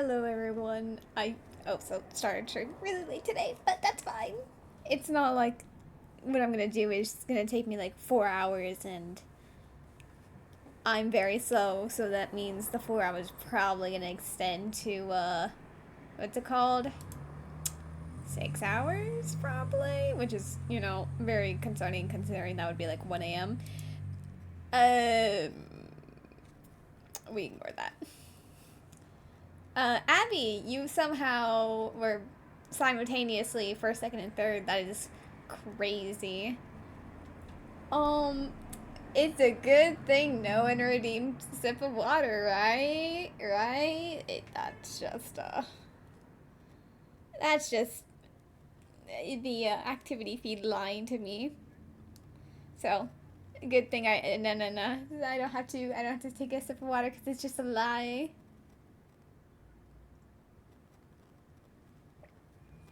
Hello everyone. I also started stream really late today, but that's fine. It's not like what I'm gonna do is gonna take me like 4 hours, and I'm very slow, so that means the 4 hours probably gonna extend to what's it called? 6 hours probably, which is, very concerning considering that would be like 1 a.m. We ignore that. Abby, you somehow were simultaneously first, second, and third. That is crazy. Um, it's a good thing no one redeemed sip of water, right? Right? That's just the activity feed lying to me. So, good thing no. I don't have to take a sip of water because it's just a lie.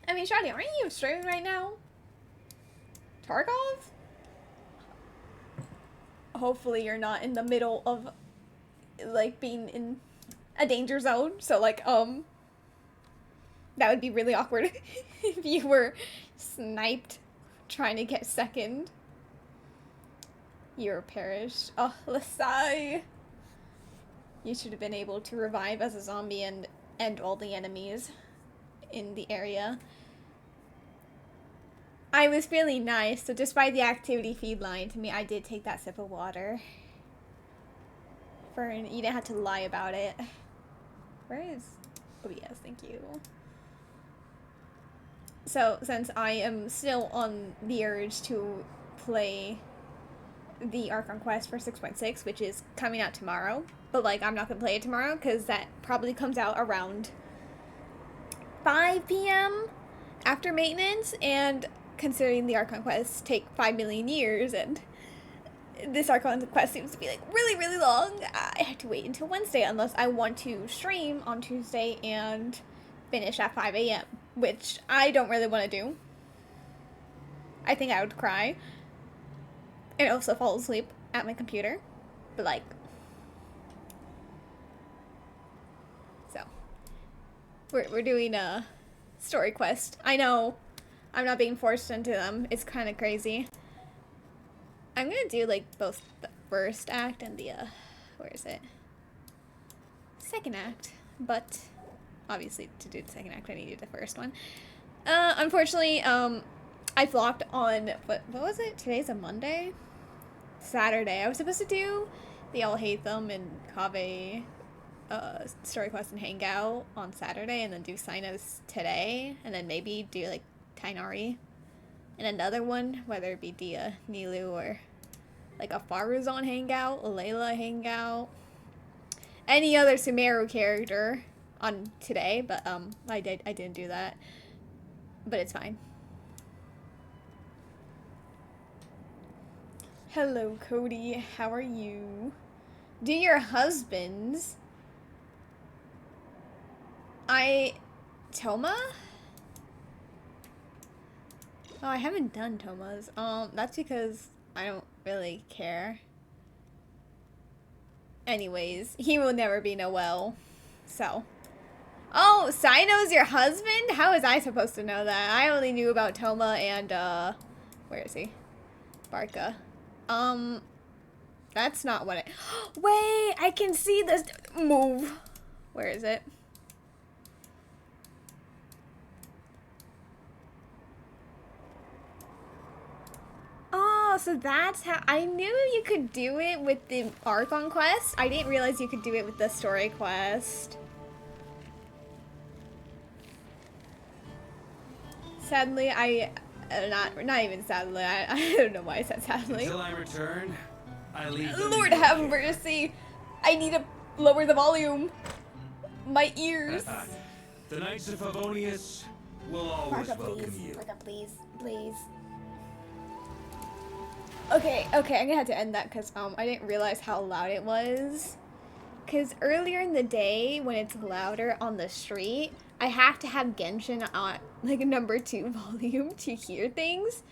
I mean, Shadi, aren't you streaming right now? Tarkov? Hopefully you're not in the middle of, like, being in a danger zone. So, like, that would be really awkward if you were sniped trying to get second. You're perished. Oh, Lasai. You should have been able to revive as a zombie and end all the enemies in the area. I was feeling nice, so despite the activity feed lying to me, I did take that sip of water. Fern, you didn't have to lie about it. Where is... Oh yes, thank you. So, since I am still on the urge to play the Archon Quest for 6.6, which is coming out tomorrow, but, like, I'm not gonna play it tomorrow, because that probably comes out around 5 p.m. after maintenance, and considering the Archon Quests take 5 million years, and this Archon Quest seems to be, like, really, really long, I have to wait until Wednesday, unless I want to stream on Tuesday and finish at 5 a.m., which I don't really want to do. I think I would cry. And also fall asleep at my computer. But, like... So. We're doing a story quest. I know. I'm not being forced into them. It's kind of crazy. I'm gonna do, like, both the first act and the, where is it? Second act. But, obviously, to do the second act, I needed the first one. Unfortunately, I flopped on, what was it? Today's a Monday? Saturday. I was supposed to do the All Hate Them and Kave story quest and hangout on Saturday, and then do Cyno's today, and then maybe do like Kainari and another one, whether it be Dia, Nilu, or like a Faruzan hangout, a Layla hangout, any other Sumeru character on today, but I didn't do that, but it's fine. Hello, Cody. How are you? Do your husbands... Toma? Oh, I haven't done Toma's. That's because I don't really care. Anyways, he will never be Noel. So. Oh, Cyno's your husband? How was I supposed to know that? I only knew about Toma and, where is he? Barca. That's not what Wait, I can see this move. Where is it? Oh, so that's how... I knew you could do it with the Archon quest. I didn't realize you could do it with the story quest. Sadly, not even sadly. I don't know why I said sadly. Until I return, I leave. Lord have mercy. I need to lower the volume. My ears. The Knights of Favonius will always welcome you. Martha, please, please. Okay, I'm gonna have to end that because I didn't realize how loud it was. Because earlier in the day, when it's louder on the street, I have to have Genshin on, like, number 2 volume to hear things.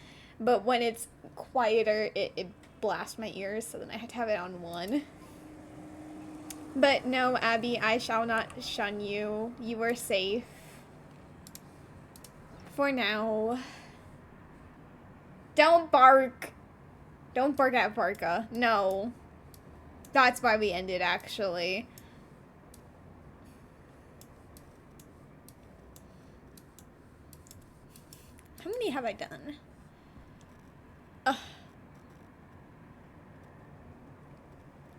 But when it's quieter, it blasts my ears, so then I have to have it on 1. But no, Abby, I shall not shun you. You are safe. For now. Don't bark. Don't bark at Barca. No. That's why we ended, actually. How many have I done? Ugh.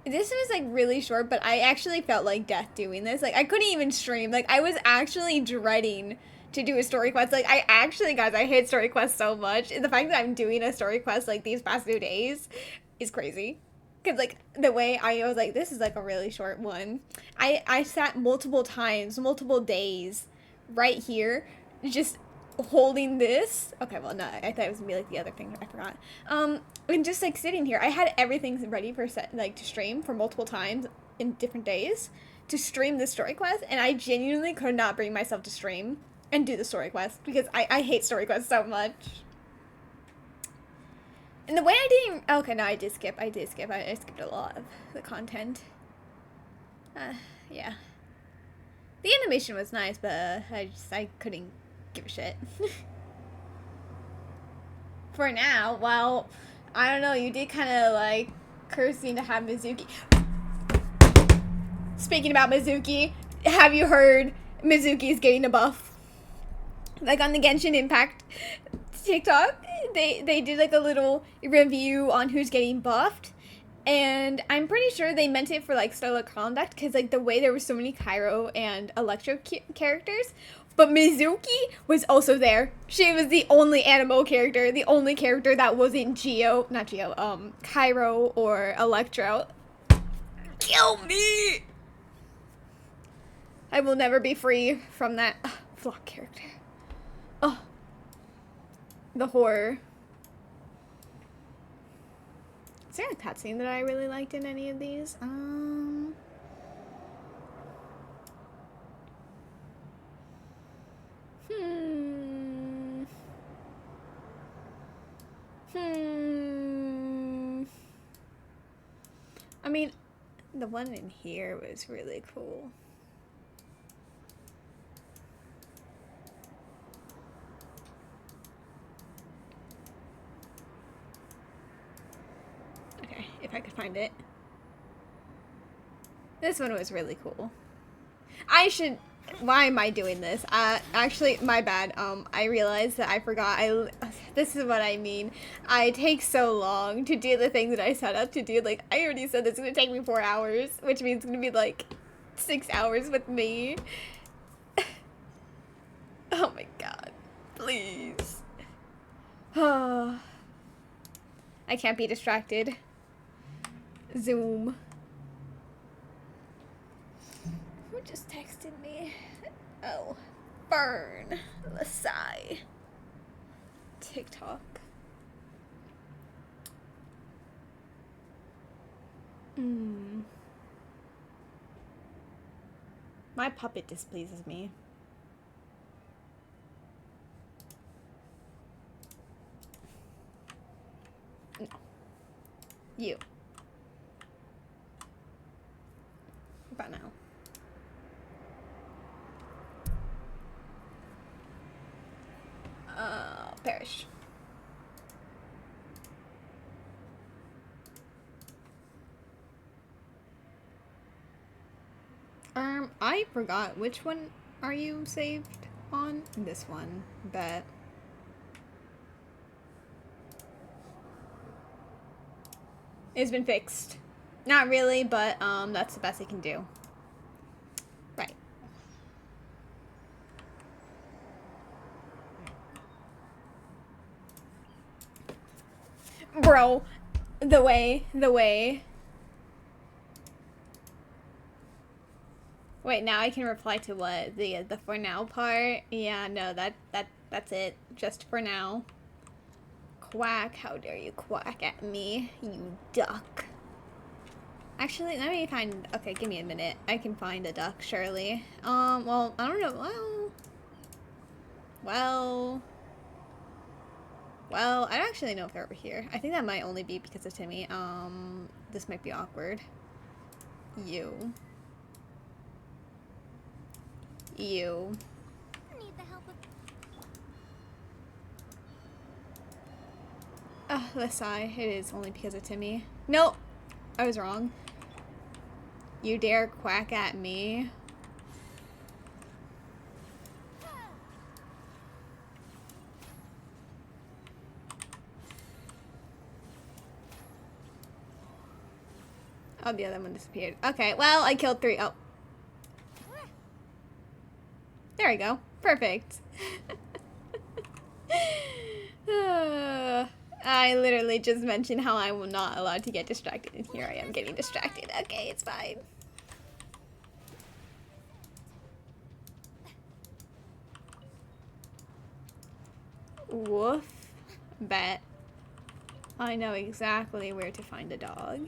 This was like really short, but I actually felt like death doing this. Like I couldn't even stream. Like I was actually dreading to do a story quest. Like I actually, guys, I hate story quests so much. And the fact that I'm doing a story quest like these past 2 days is crazy. Cause like the way I was like, this is like a really short one. I sat multiple times, multiple days, right here, just holding this. Okay, well no, I thought it was gonna be like the other thing. I forgot. And just like sitting here, I had everything ready for like to stream for multiple times in different days to stream the story quest, and I genuinely could not bring myself to stream and do the story quest because I hate story quests so much. And the way I didn't... Okay, no, I did skip. I skipped a lot of the content. Yeah. The animation was nice, but I couldn't give a shit. For now, well, I don't know, you did kind of like cursing to have Mizuki. Speaking about Mizuki, have you heard Mizuki's getting a buff? Like on the Genshin Impact TikTok, they did like a little review on who's getting buffed, and I'm pretty sure they meant it for like style of conduct because like the way there were so many Cairo and Electro characters, but Mizuki was also there. She was the only Animo character, the only character that wasn't Cairo or Electro. Kill me! I will never be free from that flock character. Oh. The horror. Is there a cutscene that I really liked in any of these? I mean, the one in here was really cool. Okay, if I could find it. This one was really cool. Why am I doing this? Actually, my bad. I realized that I forgot. This is what I mean. I take so long to do the thing that I set up to do. Like, I already said it's gonna take me 4 hours, which means it's gonna be like 6 hours with me. Oh my god. Please. I can't be distracted. Zoom. Who just texted me? Oh. Burn. Lasai. TikTok. My puppet displeases me. No. You. About now. Perish. I forgot. Which one are you saved on? This one. Bet. It's been fixed. Not really, but, that's the best I can do. Right. Bro, the way. Wait, now I can reply to what? The for now part? Yeah, no, that's it. Just for now. Quack, how dare you quack at me, you duck. Actually, let me find... Okay, give me a minute. I can find a duck, surely. Well, I don't know. Well, I don't actually know if they're over here. I think that might only be because of Timmy. This might be awkward. You. You. Need the help of... Oh, the sigh. It is only because of Timmy. Nope. I was wrong. You dare quack at me? Oh, the other one disappeared. Okay, well, I killed 3. Oh. There we go. Perfect. I literally just mentioned how I'm not allowed to get distracted, and here I am getting distracted. Okay, it's fine. Woof. Bet. I know exactly where to find a dog.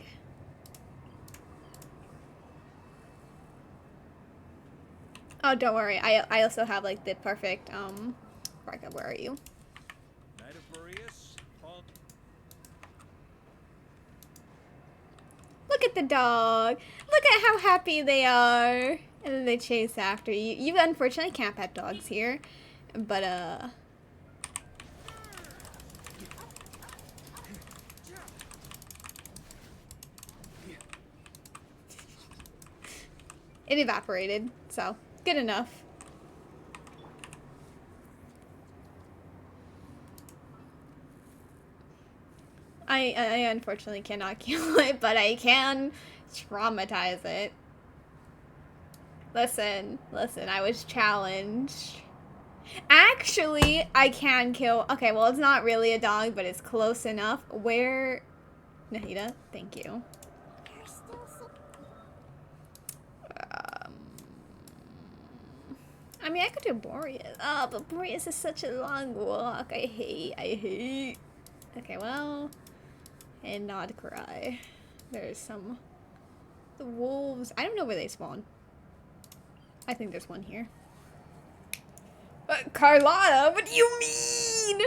Oh, don't worry. I also have like the perfect Barca, where are you? Knight of Boreas, Look at the dog. Look at how happy they are. And then they chase after you. You unfortunately can't pet dogs here. But it evaporated, so good enough. I unfortunately cannot kill it, but I can traumatize it. Listen, I was challenged. Actually, I can kill... Okay, well, it's not really a dog, but it's close enough. Where... Nahida, thank you. I mean, I could do Boreas. Oh, but Boreas is such a long walk. I hate. Okay, well... And not cry. There's some... The wolves... I don't know where they spawn. I think there's one here. But Carlotta, what do you mean?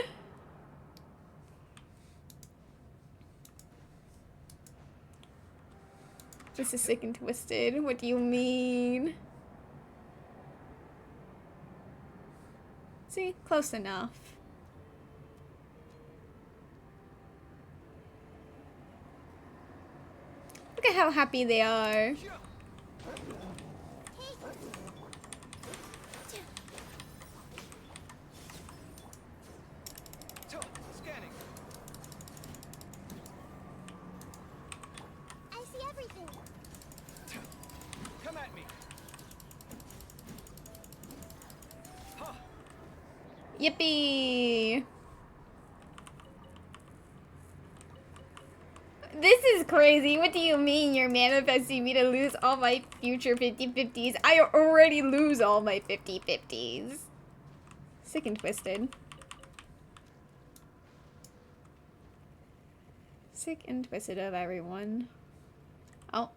This is sick and twisted. What do you mean? See? Close enough. Look at how happy they are. scanning. I see everything. Come at me. Huh. Yippee! This is crazy. What do you mean you're manifesting me to lose all my future 50-50s? I already lose all my 50-50s. Sick and twisted. Sick and twisted of everyone. Oh.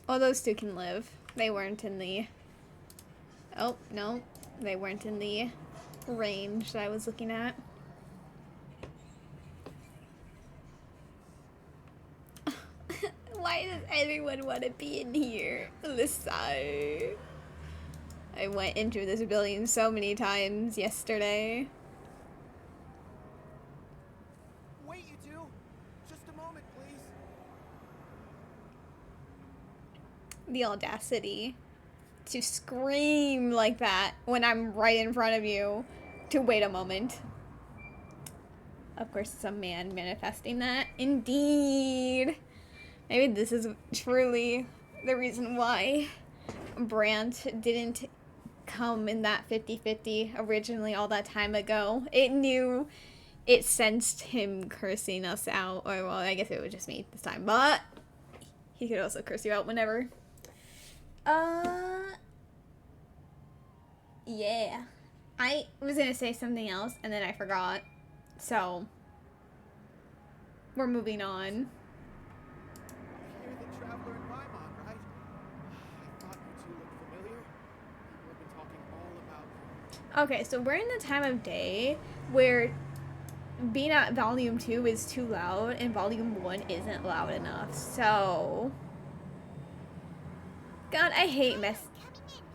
Oh, those two can live. They weren't in the... Oh, no. They weren't in the range that I was looking at. Why does everyone want to be in here? Lissai. I went into this building so many times yesterday. Wait, you two. Just a moment, please. The audacity to scream like that when I'm right in front of you. To wait a moment. Of course, it's a man manifesting that. Indeed. Maybe this is truly the reason why Brandt didn't come in that 50-50 originally all that time ago. It knew, it sensed him cursing us out. Or, well, I guess it was just me this time. But he could also curse you out whenever. Yeah. I was gonna say something else, and then I forgot. So, we're moving on. You're the traveler in Paimon, right? I thought you two looked familiar. People have been talking all about you. Okay, so we're in the time of day where being at volume 2 is too loud and volume 1 isn't loud enough. So, God, I hate mess.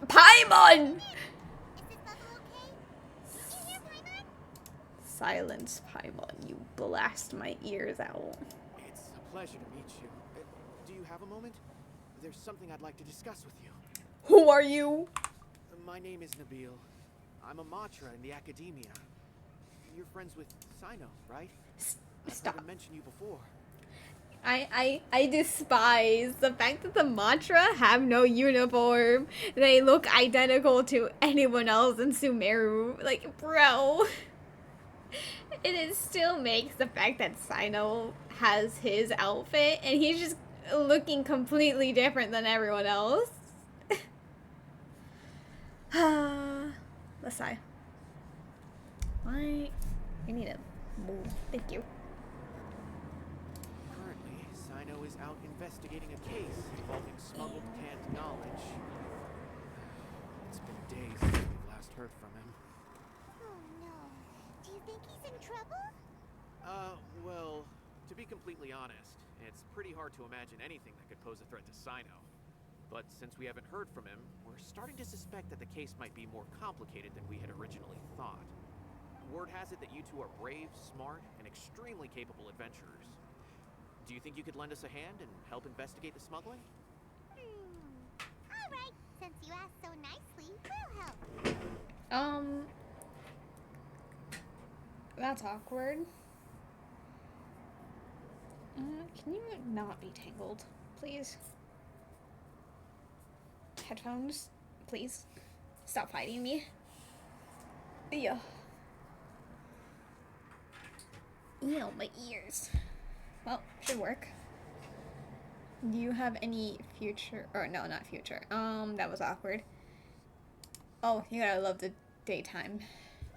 Paimon! Silence, Paimon. You blast my ears out. It's a pleasure to meet you. Do you have a moment? There's something I'd like to discuss with you. Who are you? My name is Nabil. I'm a Matra in the academia. You're friends with Cyno, right? I've heard him mention you before. I despise the fact that the Matra have no uniform. They look identical to anyone else in Sumeru. Like, bro. It still makes the fact that Cyno has his outfit and he's just looking completely different than everyone else. Let's sigh. Why? I need to move. Thank you. Currently, Cyno is out investigating a case involving smuggled canned knowledge. It's been days since we've last heard from him. Oh no. Do you think he's in trouble? Well, to be completely honest, it's pretty hard to imagine anything that could pose a threat to Cyno. But since we haven't heard from him, we're starting to suspect that the case might be more complicated than we had originally thought. Word has it that you two are brave, smart, and extremely capable adventurers. Do you think you could lend us a hand and help investigate the smuggling? All right. Since you asked so nicely, we'll help. That's awkward. Can you not be tangled, please? Headphones, please. Stop fighting me. Yeah. Ew, my ears. Well, should work. Do you have any future, or no, not future. That was awkward. Oh, you gotta love the daytime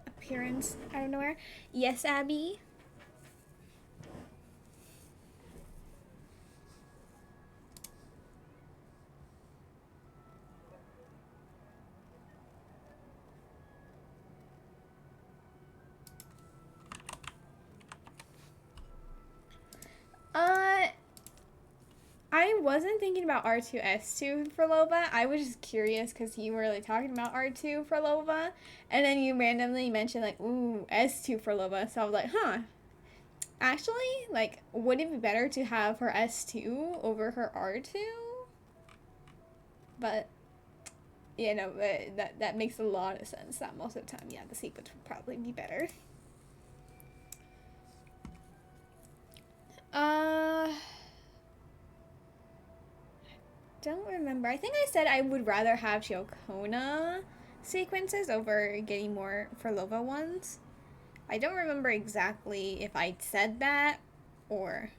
appearance out of nowhere. Yes, Abby. I wasn't thinking about R2S2 for Loba. I was just curious because you were like talking about R2 for Loba, and then you randomly mentioned like, ooh, S2 for Loba. So I was like, huh. Actually, like, would it be better to have her S2 over her R2? But you know, that makes a lot of sense. That most of the time, yeah, the sequence would probably be better. Don't remember. I think I said I would rather have Shiokona sequences over getting more for Lova ones. I don't remember exactly if I said that or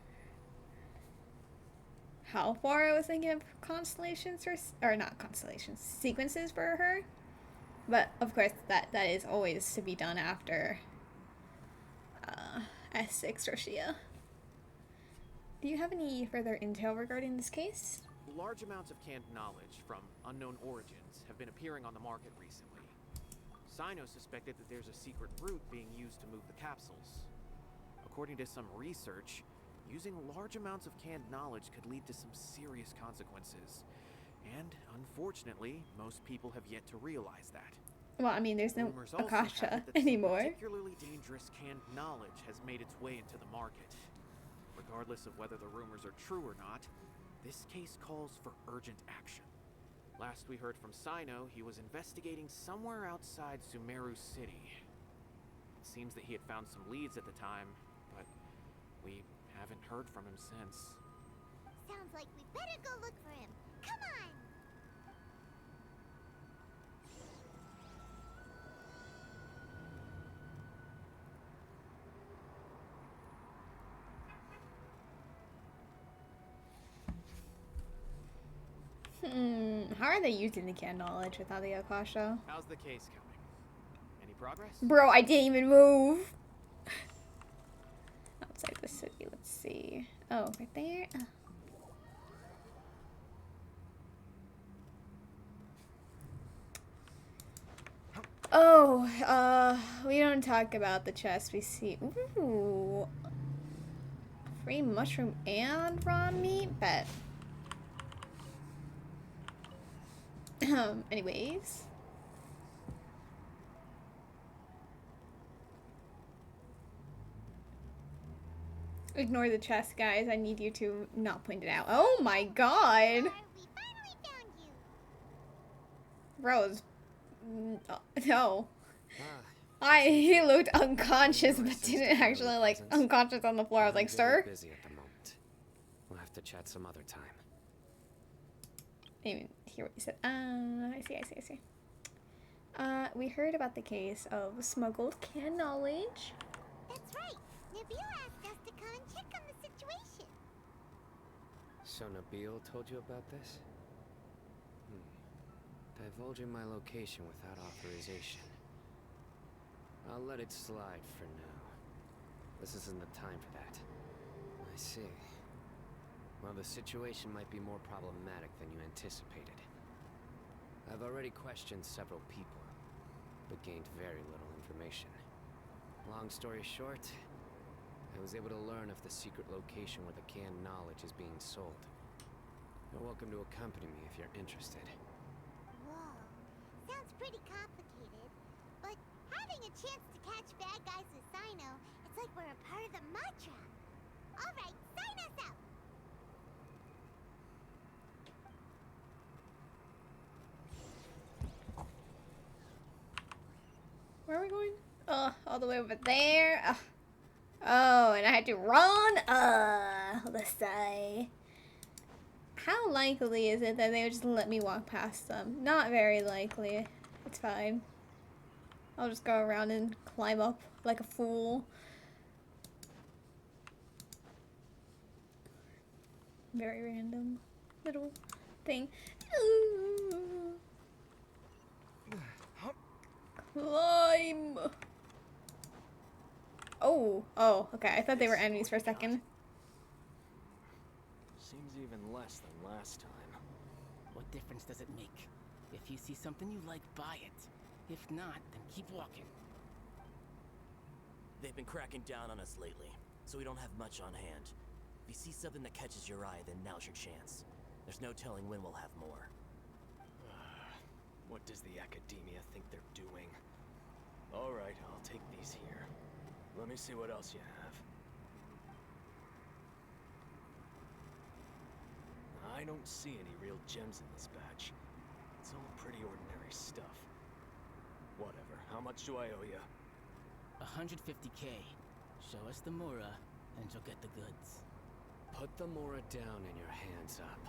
how far I was thinking of constellations or not constellations, sequences for her. But of course that is always to be done after S6 Roshia. Do you have any further intel regarding this case? Large amounts of canned knowledge from unknown origins have been appearing on the market recently. Cyno suspected that there's a secret route being used to move the capsules. According to some research, using large amounts of canned knowledge could lead to some serious consequences. And, unfortunately, most people have yet to realize that. Well, I mean, there's no Rumors also Akasha have it that anymore. some particularly dangerous canned knowledge has made its way into the market. Regardless of whether the rumors are true or not, this case calls for urgent action. Last we heard from Cyno, he was investigating somewhere outside Sumeru City. It seems that he had found some leads at the time, but we haven't heard from him since. Sounds like we better go look for him. Come on! How are they using the canned knowledge without the Akasha? How's the case coming? Any progress? Bro, I didn't even move. Outside the city, let's see. Oh, right there. Oh, we don't talk about the chest. We see, ooh, free mushroom and raw meat, but anyways. Ignore the chest, guys. I need you to not point it out. Oh my god! We finally found you. Rose. No. Ah, He looked unconscious, but didn't actually, like, unconscious on the floor. I was like, sir? Busy at the moment. We'll have to chat some other time. I didn't even hear what you said. I see. We heard about the case of smuggled can knowledge. That's right. Nabil asked us to come and check on the situation. So Nabil told you about this? Divulging my location without authorization. I'll let it slide for now. This isn't the time for that. I see. Well, the situation might be more problematic than you anticipated. I've already questioned several people, but gained very little information. Long story short, I was able to learn of the secret location where the canned knowledge is being sold. You're welcome to accompany me if you're interested. Whoa. Sounds pretty complicated. But having a chance to catch bad guys with Cyno, it's like we're a part of the mantra. Alright, sign us up! Where are we going? All the way over there. Oh, and I had to run. Let's say. How likely is it that they would just let me walk past them? Not very likely. It's fine. I'll just go around and climb up like a fool. Very random little thing. Climb! Oh, okay. I thought they were enemies for a second. Seems even less than last time. What difference does it make? If you see something you like, buy it. If not, then keep walking. They've been cracking down on us lately, so we don't have much on hand. If you see something that catches your eye, then now's your chance. There's no telling when we'll have more. What does the academia think they're doing? Alright, I'll take these here. Let me see what else you have. I don't see any real gems in this batch. It's all pretty ordinary stuff. Whatever, how much do I owe you? 150K. Show us the Mura, and you'll get the goods. Put the Mora down and your hands up.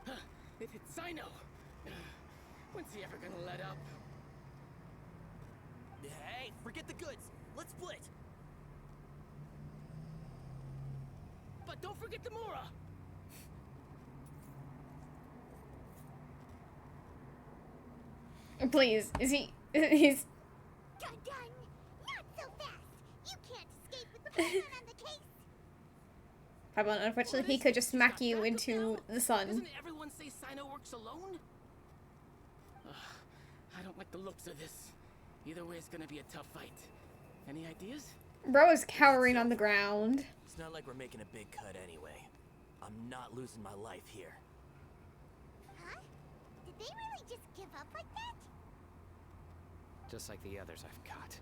Huh, it hit Cyno! When's he ever gonna let up? Hey, forget the goods! Let's split! But don't forget the Mura! Please, he's... Dun dun! Not so fast! You can't escape with the plan on the case! Probably, unfortunately, he could just smack you into the sun. Doesn't everyone say Cyno works alone? I don't like the looks of this. Either way, it's gonna be a tough fight. Any ideas? Bro is cowering on the ground. It's not like we're making a big cut anyway. I'm not losing my life here. Huh? Did they really just give up like that? Just like the others I've caught.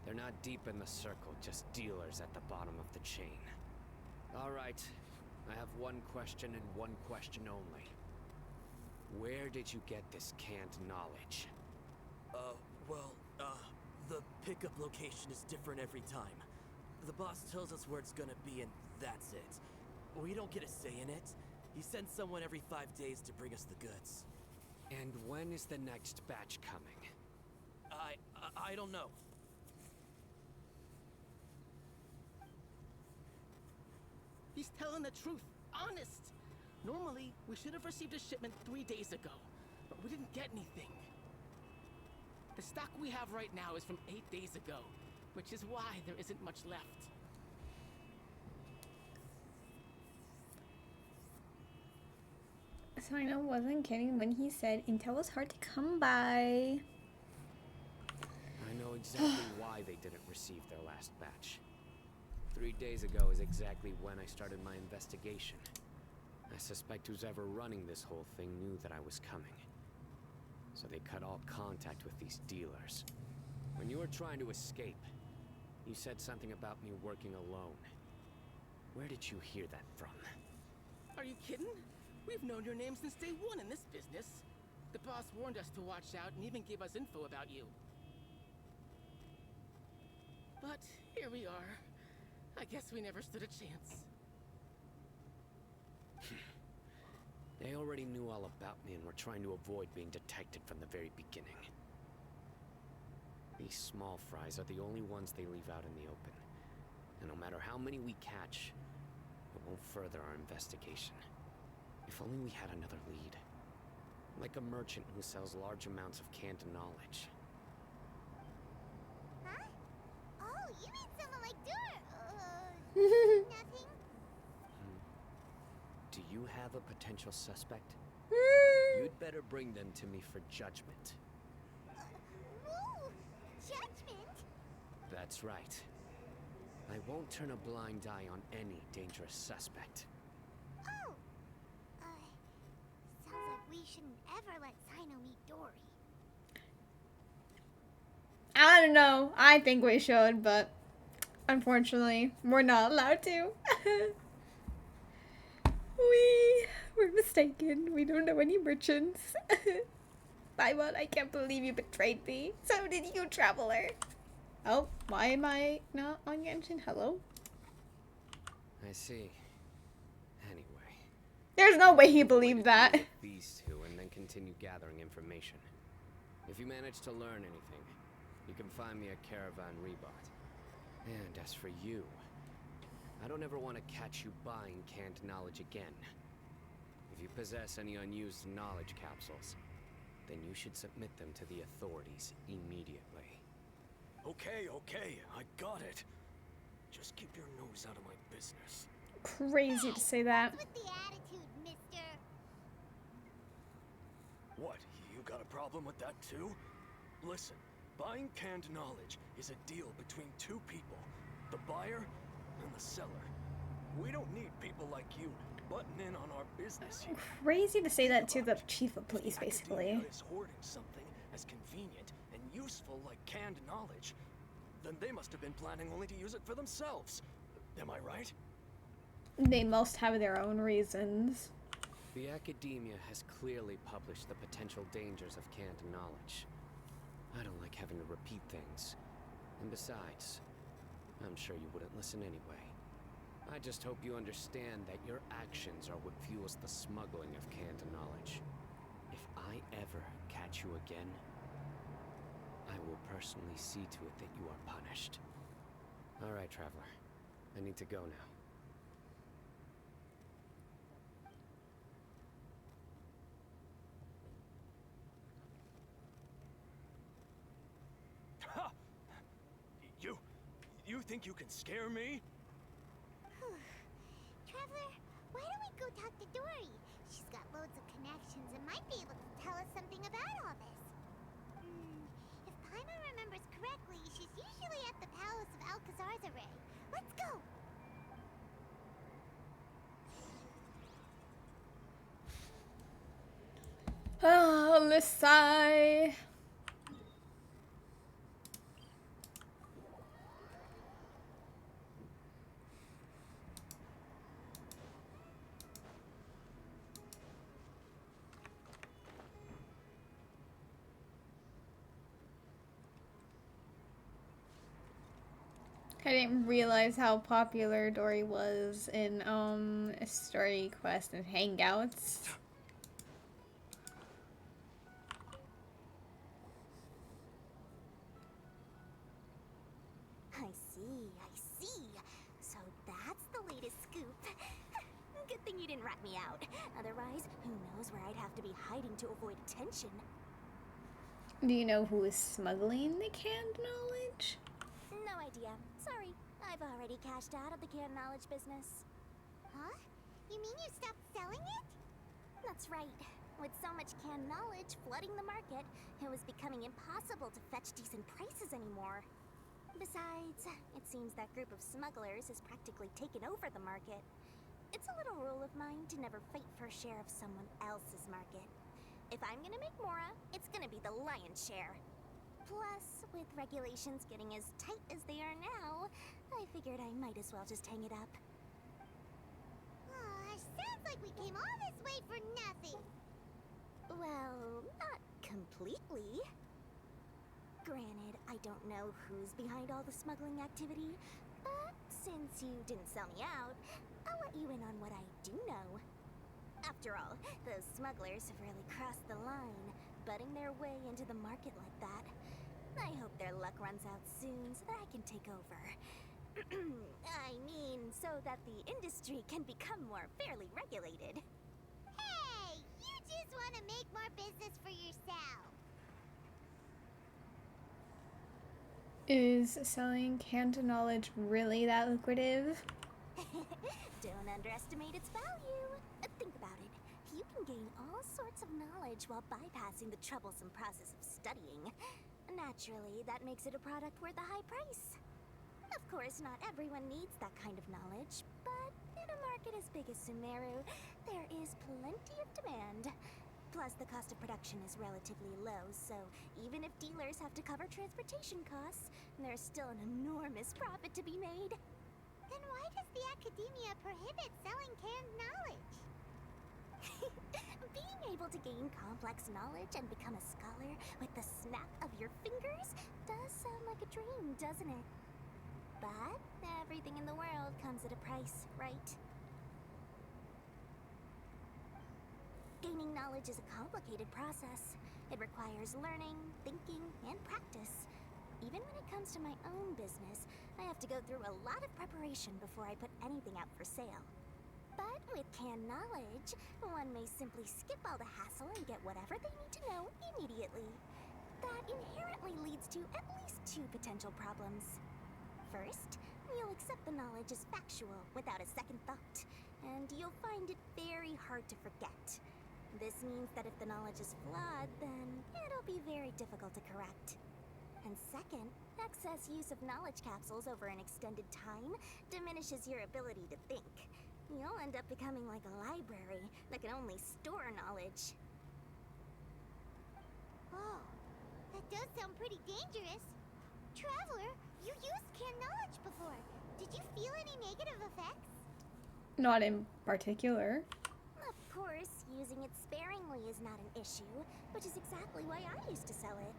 They're not deep in the circle, just dealers at the bottom of the chain. Alright, I have one question and one question only. Where did you get this canned knowledge? The pickup location is different every time. The boss tells us where it's gonna be and that's it. We don't get a say in it. He sends someone every 5 days to bring us the goods. And when is the next batch coming? I don't know. He's telling the truth. Honest. Normally, we should have received a shipment 3 days ago, but we didn't get anything. The stock we have right now is from 8 days ago, which is why there isn't much left. Cyno wasn't kidding when he said intel was hard to come by. I know exactly why they didn't receive their last batch. 3 days ago is exactly when I started my investigation. I suspect who's ever running this whole thing knew that I was coming. So they cut all contact with these dealers. When you were trying to escape, You said something about me working alone. Where did you hear that from? Are you kidding? We've known your name since day one in this business. The boss warned us to watch out and even gave us info about you. But here we are. I guess we never stood a chance. They already knew all about me and were trying to avoid being detected from the very beginning. These small fries are the only ones they leave out in the open. And no matter how many we catch, it won't further our investigation. If only we had another lead. Like a merchant who sells large amounts of canned knowledge. Huh? Oh, you mean someone like nothing? Do you have a potential suspect? You'd better bring them to me for judgment. Whoa! Judgment? That's right. I won't turn a blind eye on any dangerous suspect. Oh! Sounds like we shouldn't ever let Cyno meet Dory. I don't know. I think we should, but unfortunately, we're not allowed to. We're mistaken. We don't know any merchants. Paimon, I can't believe you betrayed me. So did you, Traveler. Oh, why am I not on Genshin? Hello? I see. Anyway. There's no way he believed that. These two and then continue gathering information. If you manage to learn anything, you can find me at Caravan Rebot. And as for you, I don't ever want to catch you buying canned knowledge again. If you possess any unused knowledge capsules, then you should submit them to the authorities immediately. Okay, I got it. Just keep your nose out of my business. Crazy to say that. What's with the attitude, mister? What, you got a problem with that too? Listen, buying canned knowledge is a deal between two people, the buyer and the seller. We don't need people like you butting in on our business here. Crazy to say that to the chief of police, If basically. academia is hoarding something as convenient and useful like canned knowledge, then they must have been planning only to use it for themselves. Am I right? They must have their own reasons. The academia has clearly published the potential dangers of canned knowledge. I don't like having to repeat things. And besides, I'm sure you wouldn't listen anyway. I just hope you understand that your actions are what fuels the smuggling of canned knowledge. If I ever catch you again, I will personally see to it that you are punished. All right, Traveler. I need to go now. Ha! You think you can scare me? Traveler, why don't we go talk to Dory? She's got loads of connections and might be able to tell us something about all this. If Paimon remembers correctly, she's usually at the palace of Alcazar's array. Let's go! Oh, let's sigh. I didn't realize how popular Dory was in Story Quest and Hangouts. I see. So that's the latest scoop. Good thing you didn't rat me out. Otherwise, who knows where I'd have to be hiding to avoid attention. Do you know who is smuggling the canned knowledge? No idea. Sorry. I've already cashed out of the canned knowledge business. Huh? You mean you stopped selling it? That's right. With so much canned knowledge flooding the market, it was becoming impossible to fetch decent prices anymore. Besides, it seems that group of smugglers has practically taken over the market. It's a little rule of mine to never fight for a share of someone else's market. If I'm gonna make Mora, it's gonna be the lion's share. Plus, with regulations getting as tight as they are now, I figured I might as well just hang it up. Sounds like we came all this way for nothing. Well, not completely. Granted, I don't know who's behind all the smuggling activity, but since you didn't sell me out, I'll let you in on what I do know. After all, those smugglers have really crossed the line, butting their way into the market like that. I hope their luck runs out soon so that I can take over. I mean, so that the industry can become more fairly regulated. Hey, you just want to make more business for yourself. Is selling canned knowledge really that lucrative? Don't underestimate its value. Think about it. You can gain all sorts of knowledge while bypassing the troublesome process of studying. Naturally, that makes it a product worth a high price. Of course, not everyone needs that kind of knowledge, but in a market as big as Sumeru, there is plenty of demand. Plus, the cost of production is relatively low, so even if dealers have to cover transportation costs, there's still an enormous profit to be made. Then why does the academia prohibit selling canned knowledge? Being able to gain complex knowledge and become a scholar with the snap of your fingers does sound like a dream, doesn't it? But everything in the world comes at a price, right? Gaining knowledge is a complicated process. It requires learning, thinking, and practice. Even when it comes to my own business, I have to go through a lot of preparation before I put anything out for sale. But with canned knowledge, one may simply skip all the hassle and get whatever they need to know immediately. That inherently leads to at least two potential problems. First, you'll accept the knowledge as factual without a second thought, and you'll find it very hard to forget. This means that if the knowledge is flawed, then it'll be very difficult to correct. And second, excess use of knowledge capsules over an extended time diminishes your ability to think. You'll end up becoming like a library that can only store knowledge. Oh, that does sound pretty dangerous. Traveler, you used canned knowledge before. Did you feel any negative effects? Not in particular. Of course, using it sparingly is not an issue, which is exactly why I used to sell it.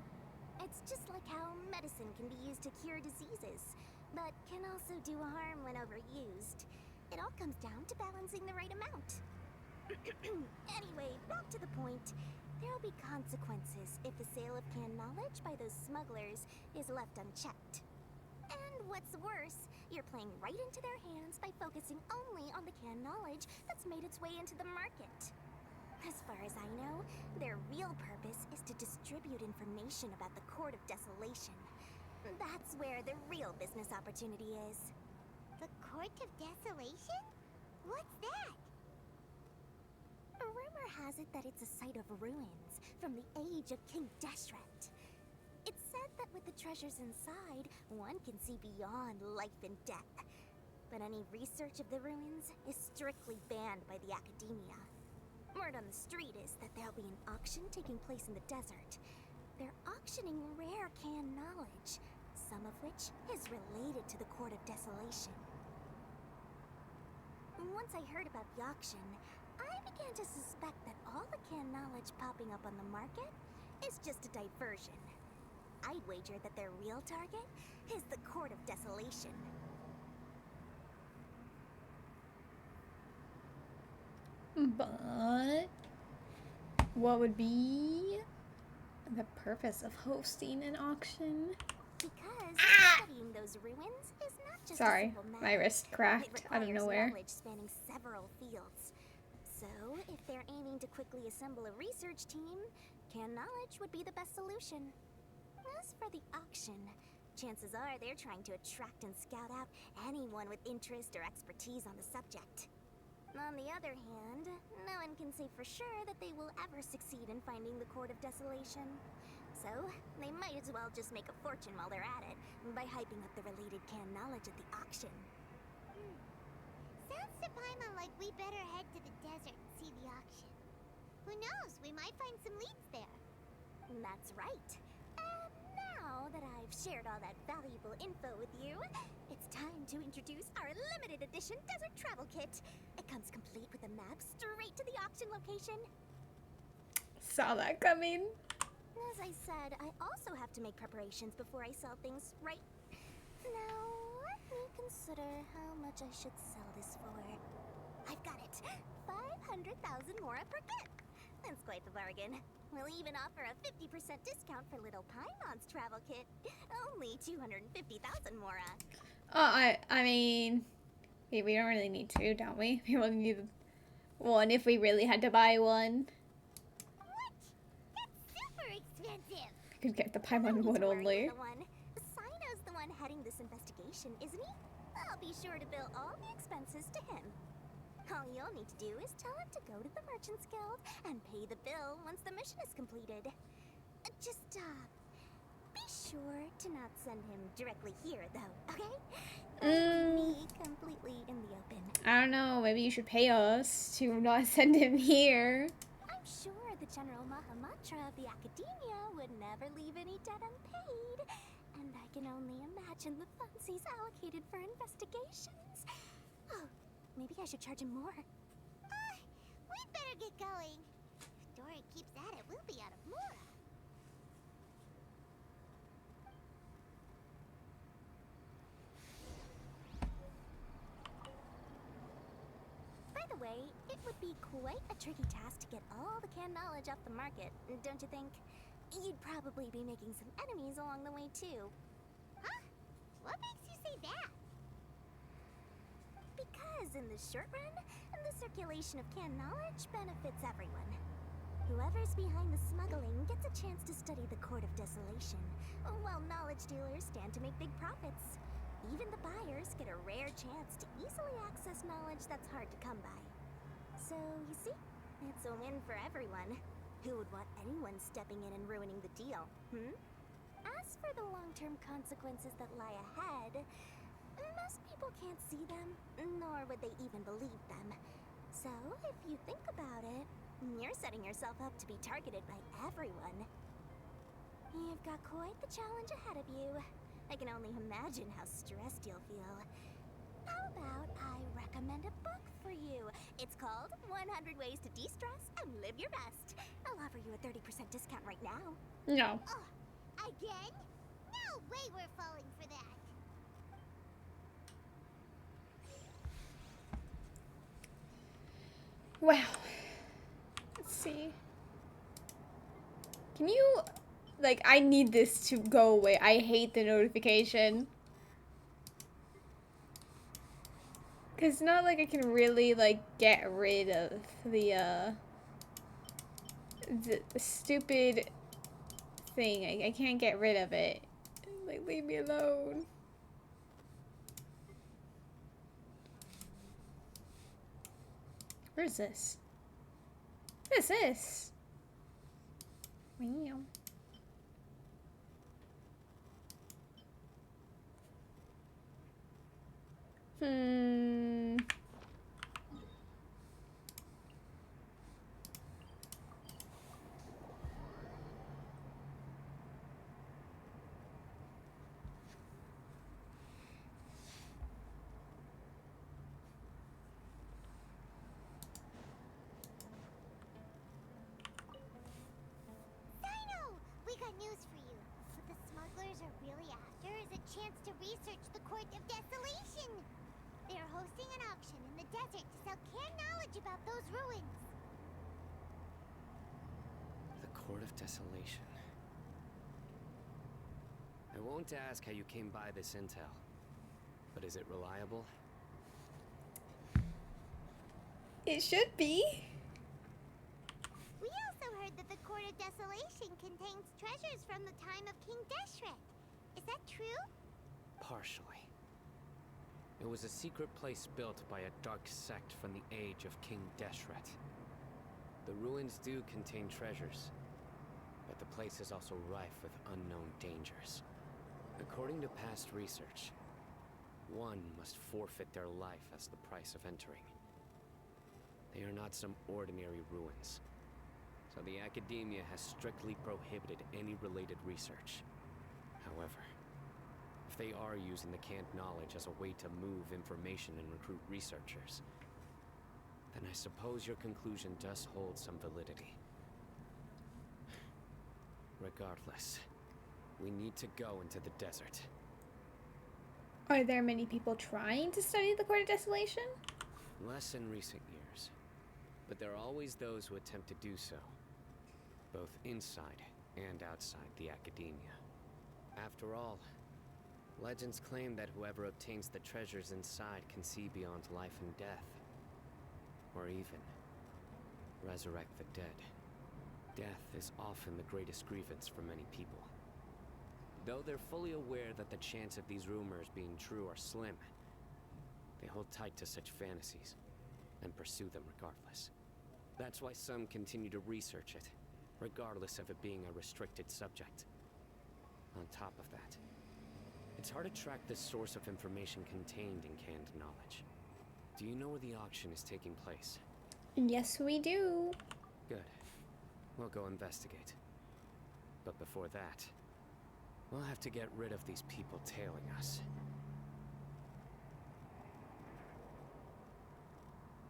It's just like how medicine can be used to cure diseases, but can also do harm when overused. It all comes down to balancing the right amount. Anyway, back to the point. There'll be consequences if the sale of canned knowledge by those smugglers is left unchecked. And what's worse, you're playing right into their hands by focusing only on the canned knowledge that's made its way into the market. As far as I know, their real purpose is to distribute information about the Court of Desolation. That's where the real business opportunity is. The Court of Desolation? What's that? A rumor has it that it's a site of ruins from the age of King Deshret. It's said that with the treasures inside, one can see beyond life and death. But any research of the ruins is strictly banned by the academia. Word on the street is that there'll be an auction taking place in the desert. They're auctioning rare canned knowledge, some of which is related to the Court of Desolation. Once I heard about the auction, I began to suspect that all the canned knowledge popping up on the market is just a diversion. I'd wager that their real target is the Court of Desolation. But what would be the purpose of hosting an auction? Because studying those ruins is not just Sorry, a simple matter. my wrist cracked out of It requires nowhere. knowledge spanning several fields. So, if they're aiming to quickly assemble a research team, canned knowledge would be the best solution. As for the auction, chances are they're trying to attract and scout out anyone with interest or expertise on the subject. On the other hand, no one can say for sure that they will ever succeed in finding the Court of Desolation. So, they might as well just make a fortune while they're at it by hyping up the related canned knowledge at the auction. Sounds to Paimon like we better head to the desert and see the auction. Who knows, we might find some leads there. That's right. And now, that I've shared all that valuable info with you, it's time to introduce our limited edition desert travel kit. It comes complete with a map straight to the auction location. Saw that coming. As I said, I also have to make preparations before I sell things, right? Now, let me consider how much I should sell this for. I've got it! 500,000 mora per kit! That's quite the bargain. We'll even offer a 50% discount for Little Paimon's travel kit. Only 250,000 mora. Oh, I mean, we don't really need two, don't we? We only need one if we really had to buy one. What? That's super expensive. We could get the Paimon one only. Cyno's the one heading this investigation, isn't he? I'll be sure to bill all the expenses to him. All you'll need to do is tell him to go to the Merchants Guild and pay the bill once the mission is completed. Just, be sure to not send him directly here, though, okay? Leave me completely in the open. I don't know, maybe you should pay us to not send him here. I'm sure the General Mahamatra of the Academia would never leave any debt unpaid. And I can only imagine the funds he's allocated for investigations. Oh, maybe I should charge him more. We'd better get going. If Dory keeps at it, we'll be out of mora. By the way, it would be quite a tricky task to get all the canned knowledge off the market, don't you think? You'd probably be making some enemies along the way, too. Huh? What makes you say that? Because in the short run, the circulation of canned knowledge benefits everyone. Whoever's behind the smuggling gets a chance to study the Court of Desolation, while knowledge dealers stand to make big profits. Even the buyers get a rare chance to easily access knowledge that's hard to come by. So, you see, it's a win for everyone. Who would want anyone stepping in and ruining the deal, As for the long-term consequences that lie ahead, most people can't see them, nor would they even believe them. So, if you think about it, you're setting yourself up to be targeted by everyone. You've got quite the challenge ahead of you. I can only imagine how stressed you'll feel. How about I recommend a book for you? It's called 100 Ways to De-Stress and Live Your Best. I'll offer you a 30% discount right now. No. Again? No way we're falling for that. Wow. Let's see. Can you, like, I need this to go away. I hate the notification. Cause it's not like I can really, like, get rid of the stupid thing. I can't get rid of it. Like, leave me alone. Where is this? What is this? Wow. Cyno! We got news for you. What the smugglers are really after is a chance to research the Court of Desolation. They're hosting an auction in the desert to sell canned knowledge about those ruins. The Court of Desolation. I won't ask how you came by this intel, but is it reliable? It should be. We also heard that the Court of Desolation contains treasures from the time of King Deshret. Is that true? Partially. It was a secret place built by a dark sect from the age of King Deshret. The ruins do contain treasures, but the place is also rife with unknown dangers. According to past research, one must forfeit their life as the price of entering. They are not some ordinary ruins, so the Academia has strictly prohibited any related research. However, if they are using the canned knowledge as a way to move information and recruit researchers, then I suppose your conclusion does hold some validity. Regardless, we need to go into the desert. Are there many people trying to study the Court of Desolation? Less in recent years, but there are always those who attempt to do so, both inside and outside the academia. After all, legends claim that whoever obtains the treasures inside can see beyond life and death, or even resurrect the dead. Death is often the greatest grievance for many people. Though they're fully aware that the chance of these rumors being true are slim, they hold tight to such fantasies and pursue them regardless. That's why some continue to research it, regardless of it being a restricted subject. On top of that, it's hard to track the source of information contained in canned knowledge. Do you know where the auction is taking place? Yes, we do. Good. We'll go investigate. But before that, we'll have to get rid of these people tailing us.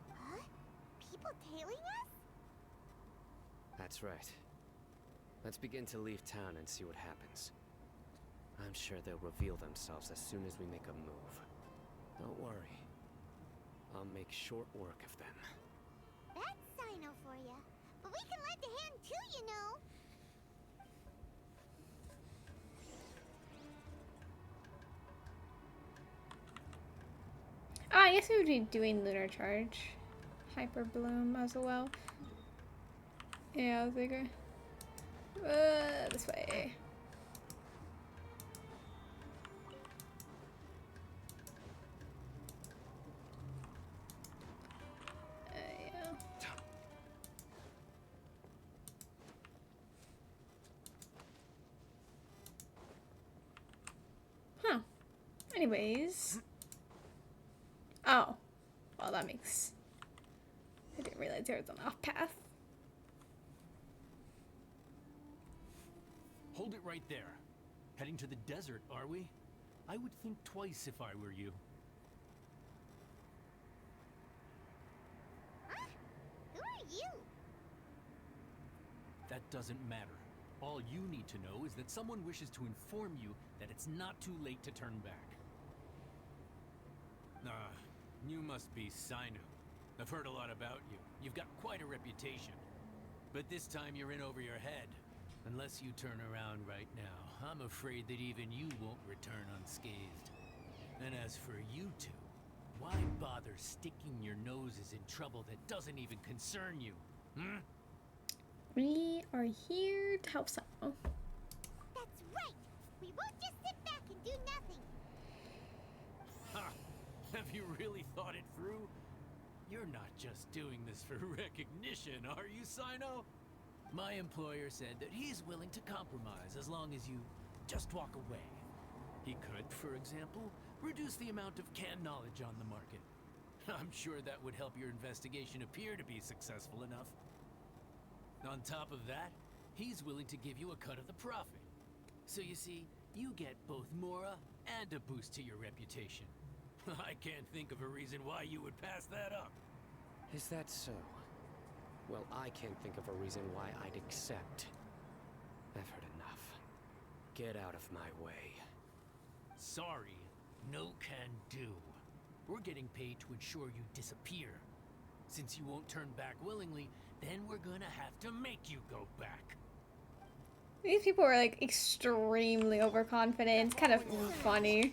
Huh? People tailing us? That's right. Let's begin to leave town and see what happens. I'm sure they'll reveal themselves as soon as we make a move. Don't worry. I'll make short work of them. That's Cyno for ya. But we can lend a hand too, you know. I guess we would be doing Lunar Charge. Hyper Bloom as well. Yeah, I was like, this way. Yeah. Huh. Anyways. Oh. Well, that makes... I didn't realize there was an off path. Hold it right there. Heading to the desert, are we? I would think twice if I were you. Huh? Who are you? That doesn't matter. All you need to know is that someone wishes to inform you that it's not too late to turn back. You must be Cyno. I've heard a lot about you. You've got quite a reputation. But this time you're in over your head. Unless you turn around right now, I'm afraid that even you won't return unscathed. And as for you two, why bother sticking your noses in trouble that doesn't even concern you? Hmm? We are here to help someone. That's right. We won't just sit back and do nothing. Ha! Have you really thought it through? You're not just doing this for recognition, are you, Cyno? My employer said that he's willing to compromise as long as you just walk away. He could, for example, reduce the amount of canned knowledge on the market. I'm sure that would help your investigation appear to be successful enough. On top of that, he's willing to give you a cut of the profit. So you see, you get both Mora and a boost to your reputation. I can't think of a reason why you would pass that up. Is that so? Well, I can't think of a reason why I'd accept. I've heard enough. Get out of my way. Sorry, no can do. We're getting paid to ensure you disappear. Since you won't turn back willingly, then we're gonna have to make you go back. These people are like extremely overconfident. It's kind of funny.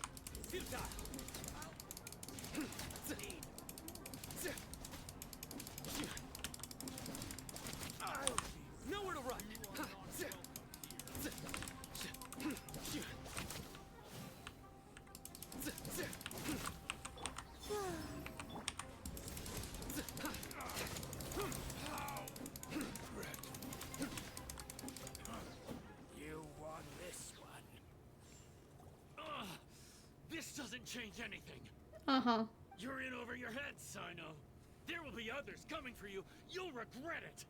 Nowhere to run. You won this one. This doesn't change anything. Uh-huh. You're in over your head, Cyno. There will be others coming for you. You'll regret it.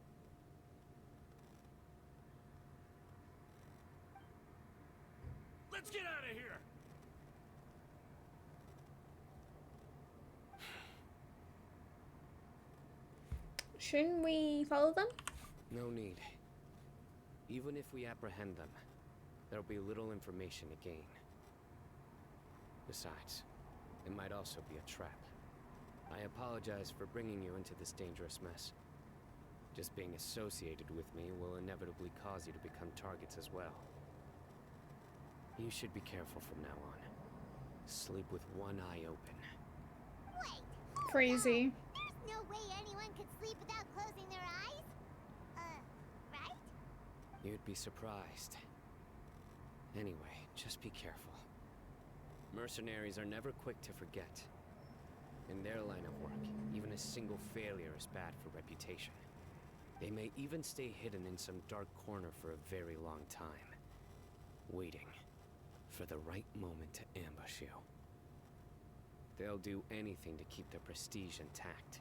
Let's Shouldn't we follow them? No need. Even if we apprehend them, there'll be little information to gain. Besides, it might also be a trap. I apologize for bringing you into this dangerous mess. Just being associated with me will inevitably cause you to become targets as well. You should be careful from now on. Sleep with one eye open. Wait! Crazy. There's no way anyone could sleep without closing their eyes? Right? You'd be surprised. Anyway, just be careful. Mercenaries are never quick to forget. In their line of work, even a single failure is bad for reputation. They may even stay hidden in some dark corner for a very long time, waiting for the right moment to ambush you. They'll do anything to keep their prestige intact.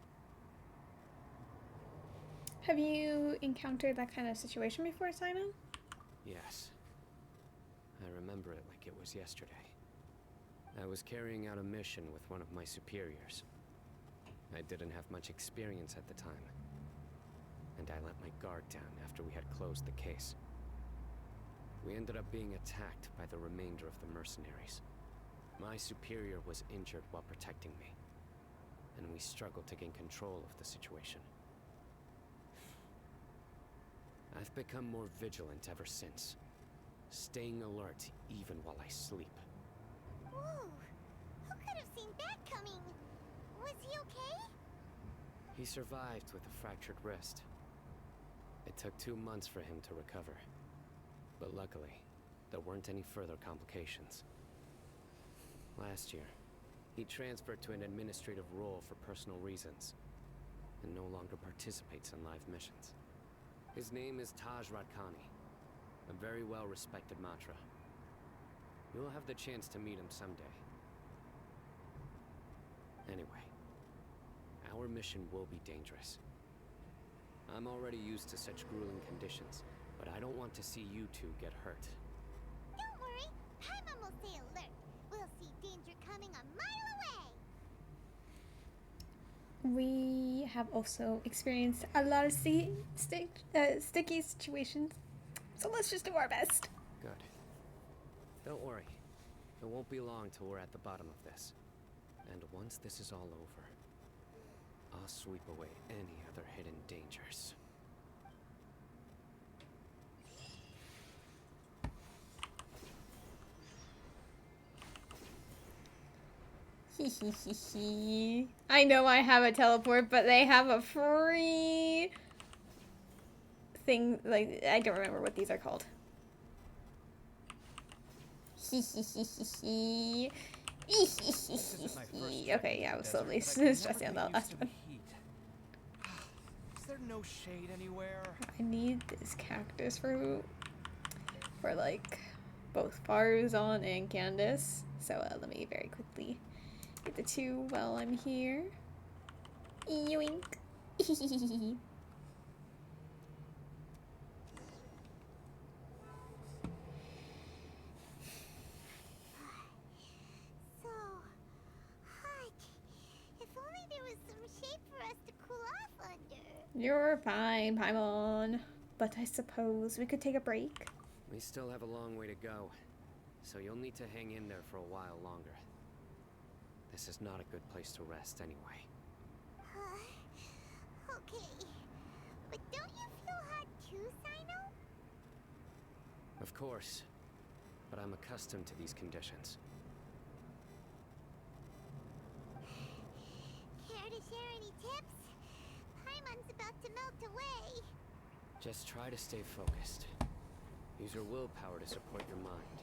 Have you encountered that kind of situation before, Cyno? Yes. I remember it like it was yesterday. I was carrying out a mission with one of my superiors. I didn't have much experience at the time, and I let my guard down after we had closed the case. We ended up being attacked by the remainder of the mercenaries. My superior was injured while protecting me, and we struggled to gain control of the situation. I've become more vigilant ever since, staying alert even while I sleep. Whoa! Who could have seen that coming? Was he okay? He survived with a fractured wrist. It took 2 months for him to recover. But luckily, there weren't any further complications. Last year, he transferred to an administrative role for personal reasons, and no longer participates in live missions. His name is Taj Radkani, a very well-respected Matra. You'll have the chance to meet him someday. Anyway, our mission will be dangerous. I'm already used to such grueling conditions, but I don't want to see you two get hurt. Don't worry, Paimon will stay alert. We'll see danger coming a mile away. We have also experienced a lot of sticky situations, so let's just do our best. Good. Don't worry. It won't be long till we're at the bottom of this. And once this is all over, I'll sweep away any other hidden dangers. I know I have a teleport, but they have a free thing, like, I don't remember what these are called. Okay, yeah, I was slowly stressing on that last one. Is there no shade anywhere? I need this cactus fruit for like both Farzan and Candace. So let me very quickly get the two while I'm here. Yoink. So hot. If only there was some shade for us to cool off under. You're fine, Paimon. But I suppose we could take a break. We still have a long way to go, so you'll need to hang in there for a while longer. This is not a good place to rest anyway. Okay. But don't you feel hot too, Cyno? Of course, but I'm accustomed to these conditions. Care to share any tips? Paimon's about to melt away. Just try to stay focused. Use your willpower to support your mind.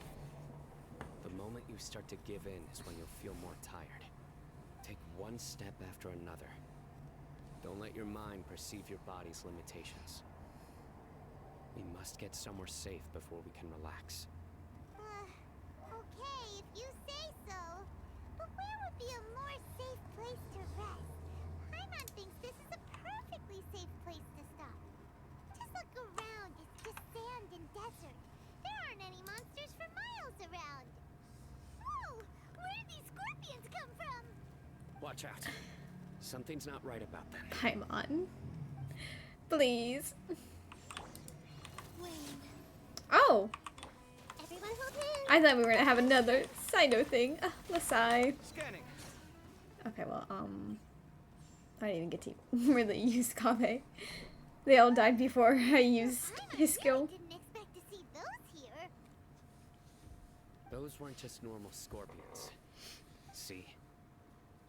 The moment you start to give in is when you'll feel more tired. Take one step after another. Don't let your mind perceive your body's limitations. We must get somewhere safe before we can relax. Okay, if you say so. But where would be a more safe place to rest? Paimon thinks this is a perfectly safe place to stop. Just look around, it's just sand and desert. There aren't any monsters for miles around. Whoa! Where did these scorpions come from? Watch out. Something's not right about them. Paimon. Please. Wait. Oh, Everyone hold hands. I thought we were gonna have another Cyno thing. Masai. Scanning. Okay, well, I didn't even get to really use Kame. They all died before I used his skill. Didn't expect to see those here. Those weren't just normal scorpions. See?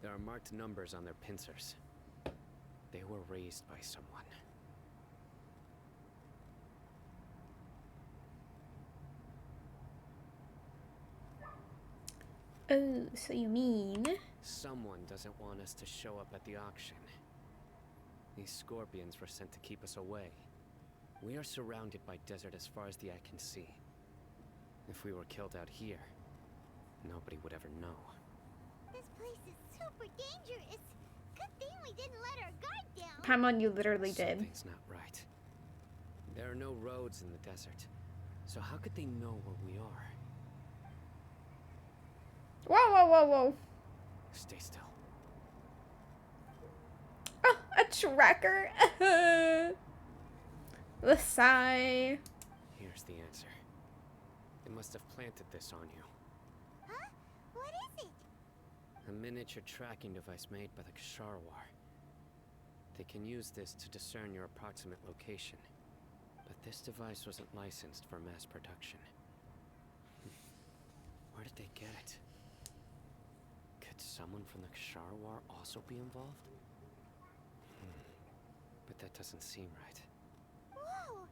There are marked numbers on their pincers. They were raised by someone. Oh, so you mean... Someone doesn't want us to show up at the auction. These scorpions were sent to keep us away. We are surrounded by desert as far as the eye can see. If we were killed out here, nobody would ever know. This place is super dangerous. Good thing we didn't let our guard down. Paimon, you literally did. Something's not right. There are no roads in the desert, so how could they know where we are? Whoa, whoa, whoa, whoa. Stay still. Oh, a tracker. The sigh. Here's the answer. They must have planted this on you. Huh? What is it? A miniature tracking device made by the Ksharwar. They can use this to discern your approximate location. But this device wasn't licensed for mass production. Where did they get it? Could someone from the Ksharwar also be involved? But that doesn't seem right. Whoa!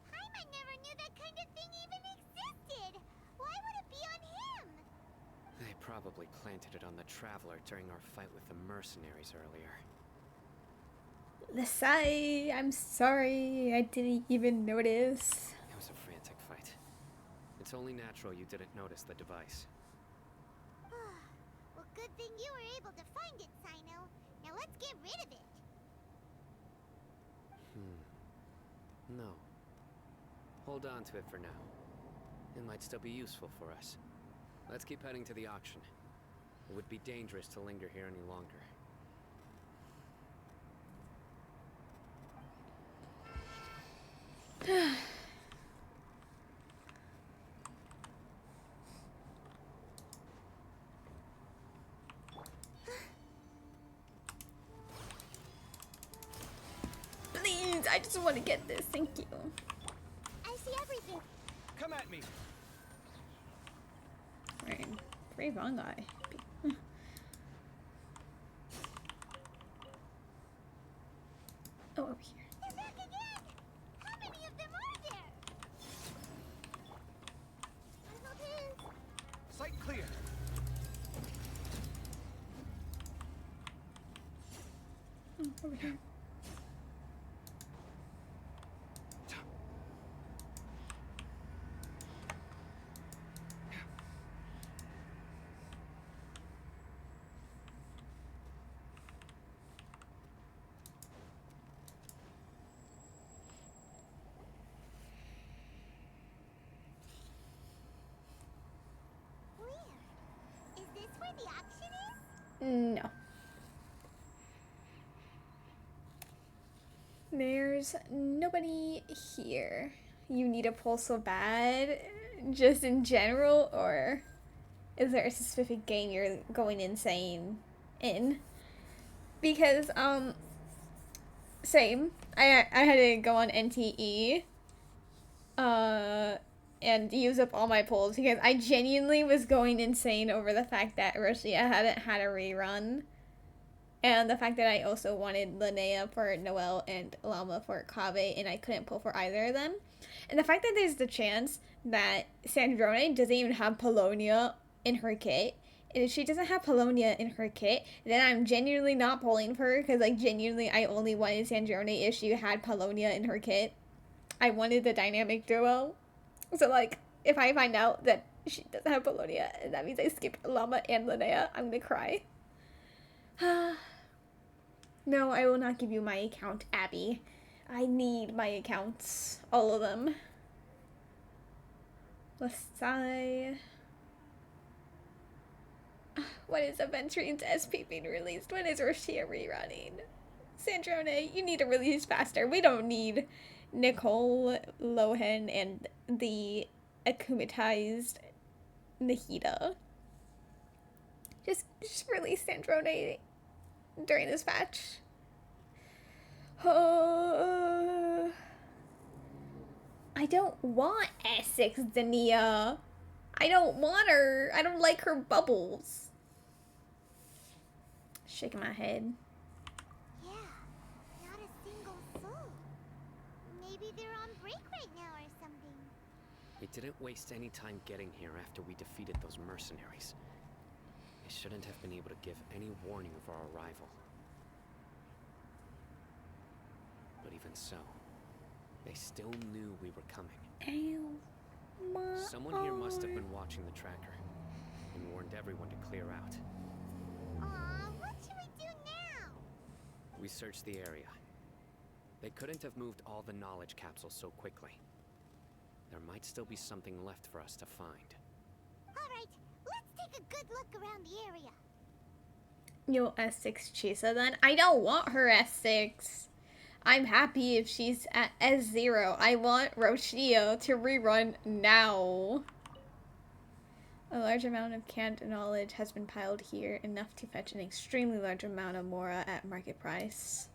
Paimon never knew that kind of thing even existed. Why would it be on him? They probably planted it on the Traveler during our fight with the mercenaries earlier. The sigh. I'm sorry. I didn't even notice. It was a frantic fight. It's only natural you didn't notice the device. Well, good thing you were able to find it, Cyno. Now let's get rid of it. No. Hold on to it for now. It might still be useful for us. Let's keep heading to the auction. It would be dangerous to linger here any longer. Please, I just want to get this. Thank you. I see everything. Come at me. Right. Pretty wrong guy. Oh, over here. They're back again. How many of them are there? Hold his. Sight clear. Oh, over here. Where? Is this where the auction is? No. There's nobody here. You need a pull so bad, just in general, or is there a specific game you're going insane in? Because, same. I had to go on NTE, and use up all my pulls because I genuinely was going insane over the fact that Roshia hadn't had a rerun. And the fact that I also wanted Linnea for Noelle and Llama for Kave, and I couldn't pull for either of them. And the fact that there's the chance that Sandrone doesn't even have Polonia in her kit. And if she doesn't have Polonia in her kit, then I'm genuinely not pulling for her, because, like, genuinely I only wanted Sandrone if she had Polonia in her kit. I wanted the dynamic duo. So, like, if I find out that she doesn't have Polonia, and that means I skipped Llama and Linnea, I'm gonna cry. No, I will not give you my account, Abby. I need my accounts. All of them. Lasai. When is Adventuring's SP being released? When is Roshia rerunning? Sandrone, you need to release faster. We don't need Nicole Lohan and the akumatized Nahida. Just release Sandrone during this patch. I don't want Essex Dania. I don't want her. I don't like her bubbles. Shaking my head. Yeah, not a single soul. Maybe they're on break right now or something. We didn't waste any time getting here after we defeated those mercenaries. They shouldn't have been able to give any warning of our arrival. But even so, they still knew we were coming. Ow. Someone here must have been watching the tracker and warned everyone to clear out. Aw, what should we do now? We searched the area. They couldn't have moved all the knowledge capsules so quickly. There might still be something left for us to find. Alright, let's take a good look around the area. Yo, S6 Chisa then. I don't want her S6. I'm happy if she's at S0. I want Roshio to rerun now. A large amount of canned knowledge has been piled here, enough to fetch an extremely large amount of Mora at market price.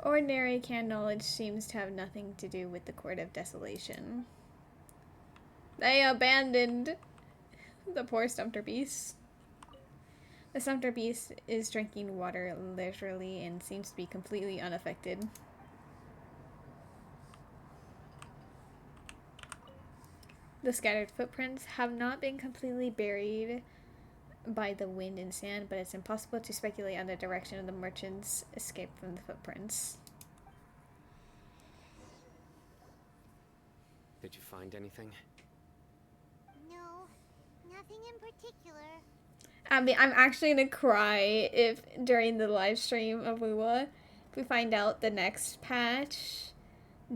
Ordinary canned knowledge seems to have nothing to do with the Court of Desolation. They abandoned the poor Sumpter Beast. The Sumpter Beast is drinking water leisurely and seems to be completely unaffected. The scattered footprints have not been completely buried by the wind and sand, but it's impossible to speculate on the direction of the merchant's escape from the footprints. Did you find anything? No, nothing in particular. I mean, I'm actually gonna cry if during the live stream of WUWA, if we find out the next patch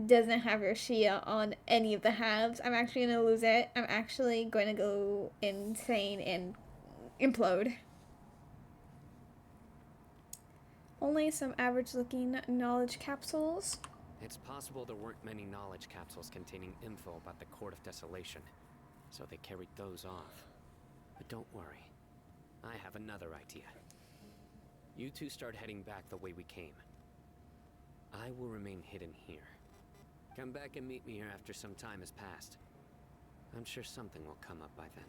doesn't have Roshia on any of the halves. I'm actually gonna lose it. I'm actually going to go insane and implode. Only some average looking knowledge capsules. It's possible there weren't many knowledge capsules containing info about the Court of Desolation, so they carried those off. But don't worry. I have another idea. You two start heading back the way we came. I will remain hidden here. Come back and meet me here after some time has passed. I'm sure something will come up by then.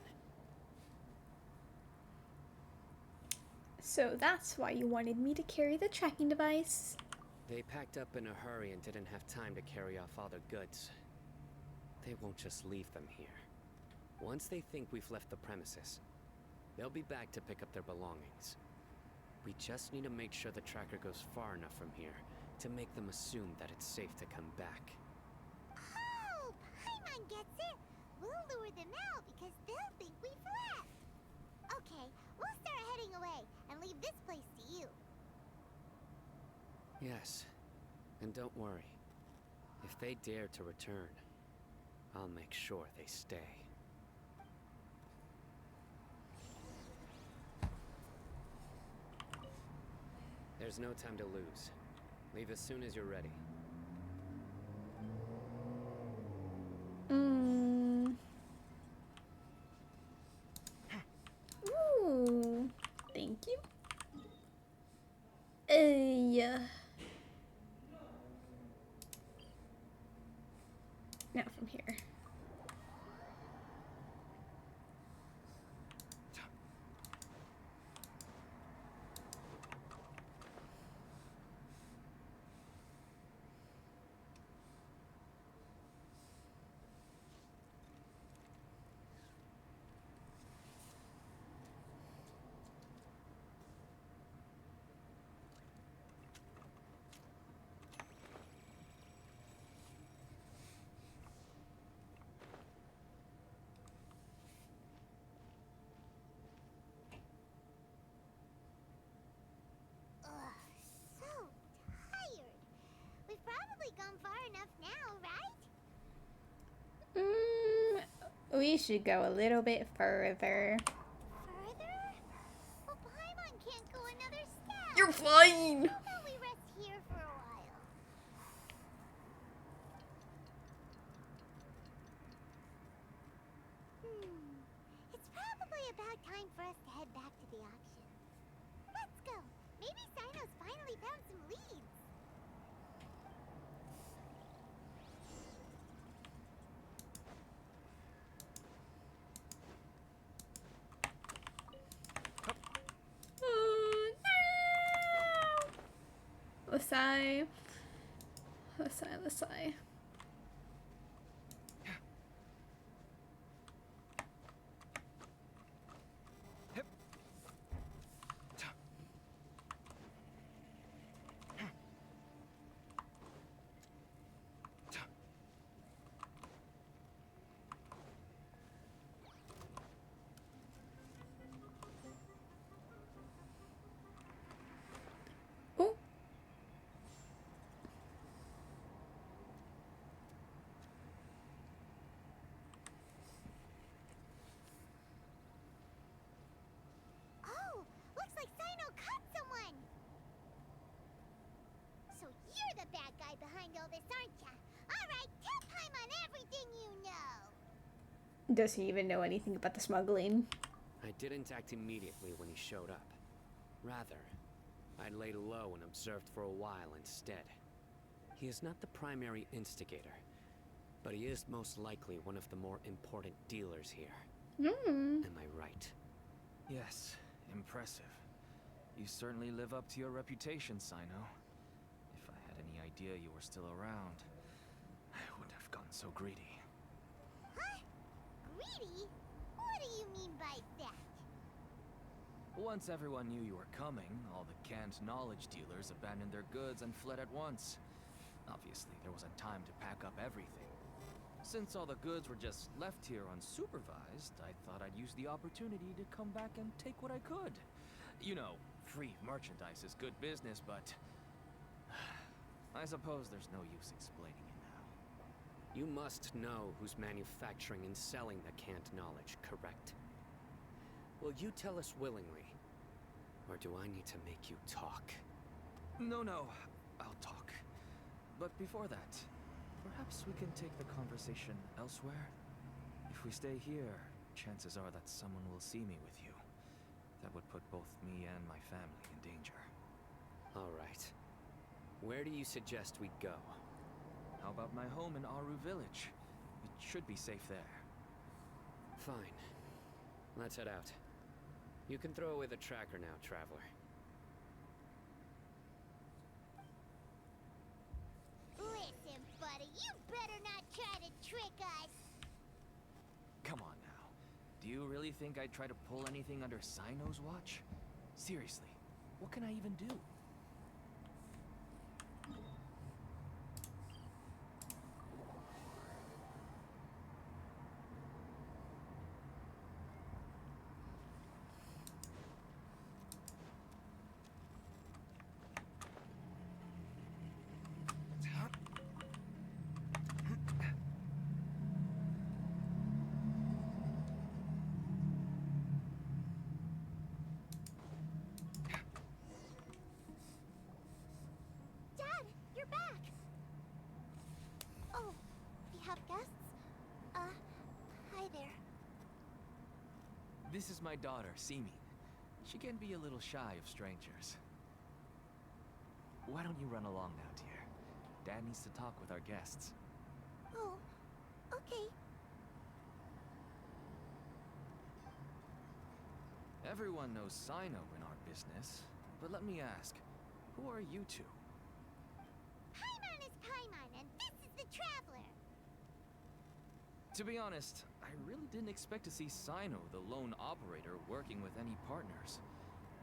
So that's why you wanted me to carry the tracking device. They packed up in a hurry and didn't have time to carry off all their goods. They won't just leave them here. Once they think we've left the premises, they'll be back to pick up their belongings. We just need to make sure the tracker goes far enough from here to make them assume that it's safe to come back. Oh, Paimon gets it. We'll lure them out because they'll think we've left. Okay, we'll start heading away and leave this place to you. Yes, and don't worry. If they dare to return, I'll make sure they stay. There's no time to lose. Leave as soon as you're ready. Ooh, thank you. Yeah. Now from here. So tired. We've probably gone far enough now, right? We should go a little bit further. Further? Well, Paimon can't go You're fine. How about we rest here for a while? It's probably about time for us to head back to the auction. Let's go. Maybe Cyno's finally found some leads. Oh, no. Lasai. Lasai. Oh. Oh, looks like Cyno caught someone. So you're the bad guy behind all this, aren't ya? All right, tell Paimon everything you know. Does he even know anything about the smuggling? I didn't act immediately when he showed up. Rather, I laid low and observed for a while instead. He is not the primary instigator, but he is most likely one of the more important dealers here. Hmm. Am I right? Yes, impressive. You certainly live up to your reputation, Cyno. If I had any idea you were still around, I wouldn't have gotten so greedy. Huh? Greedy? What do you mean by that? Once everyone knew you were coming, all the canned knowledge dealers abandoned their goods and fled at once. Obviously, there wasn't time to pack up everything. Since all the goods were just left here unsupervised, I thought I'd use the opportunity to come back and take what I could. You know, free merchandise is good business, but I suppose there's no use explaining it now. You must know who's manufacturing and selling the canned knowledge, correct? Will you tell us willingly? Or do I need to make you talk? No, I'll talk. But before that, perhaps we can take the conversation elsewhere? If we stay here, chances are that someone will see me with you. That would put both me and my family in danger. All right. Where do you suggest we go? How about my home in Aru Village? It should be safe there. Fine. Let's head out. You can throw away the tracker now, traveler. Listen, buddy, you better not try to trick us. Come on now. Do you really think I'd try to pull anything under Cyno's watch? Seriously, what can I even do? Dad, you're back. Oh, we have guests? Hi there. This is my daughter, Simi. She can be a little shy of strangers. Why don't you run along now, dear? Dad needs to talk with our guests. Oh, okay. Everyone knows Cyno in our business, but let me ask, who are you two? Paimon is Paimon, and this is the Traveler. To be honest, I really didn't expect to see Cyno, the lone operator, working with any partners.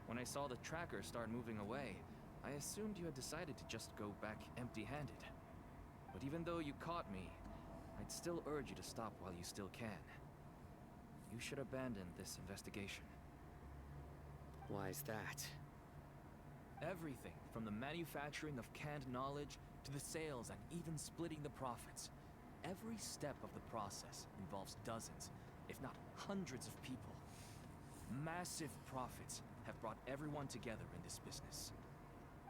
When I saw the tracker start moving away, I assumed you had decided to just go back empty-handed. But even though you caught me, I'd still urge you to stop while you still can. You should abandon this investigation. Why is that? Everything from the manufacturing of canned knowledge to the sales and even splitting the profits. Every step of the process involves dozens, if not hundreds of people. Massive profits have brought everyone together in this business.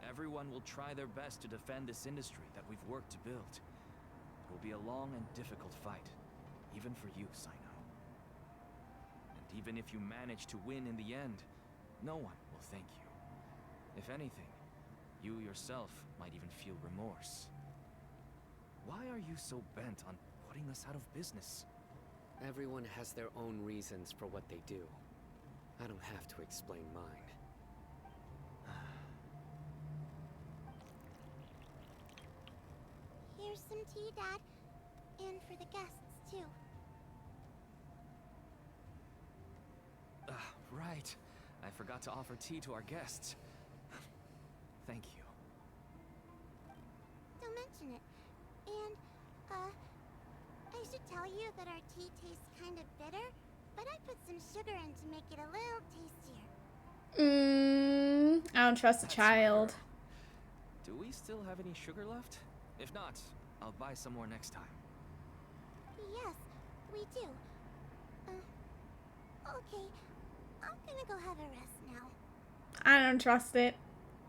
Everyone will try their best to defend this industry that we've worked to build. It will be a long and difficult fight, even for you, Cyno. And even if you manage to win in the end, no one will thank you. If anything, you yourself might even feel remorse. Why are you so bent on putting us out of business? Everyone has their own reasons for what they do. I don't have to explain mine. Here's some tea, Dad. And for the guests, too. Right. I forgot to offer tea to our guests. Thank you. Don't mention it. And, I should tell you that our tea tastes kind of bitter, but I put some sugar in to make it a little tastier. I don't trust a That's child. rare. Do we still have any sugar left? If not, I'll buy some more next time. Yes, we do. Okay. I'm gonna go have a rest now. I don't trust it.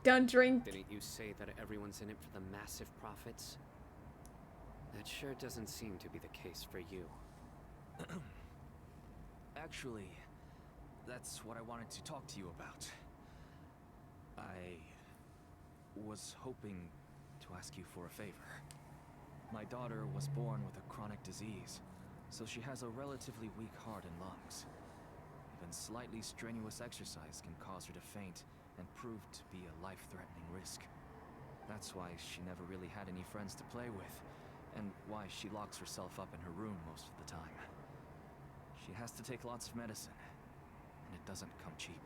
Don't drink. Didn't you say that everyone's in it for the massive profits? That sure doesn't seem to be the case for you. Actually, that's what I wanted to talk to you about. I was hoping to ask you for a favor. My daughter was born with a chronic disease, so she has a relatively weak heart and lungs. Even slightly strenuous exercise can cause her to faint and prove to be a life-threatening risk. That's why she never really had any friends to play with, and why she locks herself up in her room most of the time. She has to take lots of medicine, and it doesn't come cheap.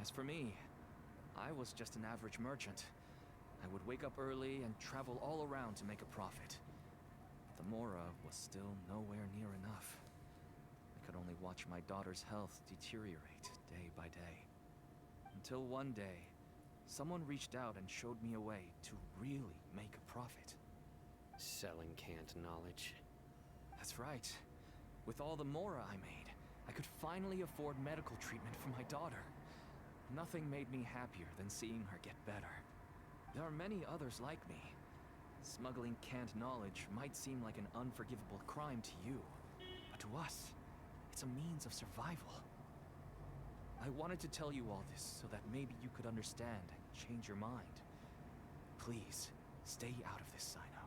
As for me, I was just an average merchant. I would wake up early and travel all around to make a profit. The Mora was still nowhere near enough. I could only watch my daughter's health deteriorate day by day. Until one day, someone reached out and showed me a way to really make a profit. Selling canned knowledge. That's right. With all the Mora I made, I could finally afford medical treatment for my daughter. Nothing made me happier than seeing her get better. There are many others like me. Smuggling canned knowledge might seem like an unforgivable crime to you, but to us, it's a means of survival. I wanted to tell you all this so that maybe you could understand and change your mind. Please, stay out of this, Cyno.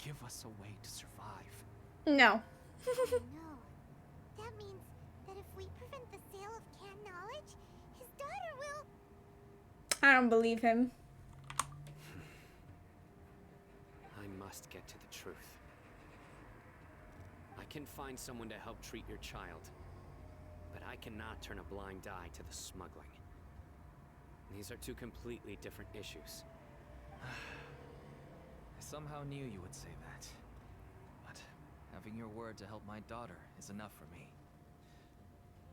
Give us a way to survive. No. Oh no. That means that if we prevent the sale of canned knowledge, his daughter will... I don't believe him. I must get to the truth. I can find someone to help treat your child, but I cannot turn a blind eye to the smuggling. These are two completely different issues. I somehow knew you would say that. But having your word to help my daughter is enough for me.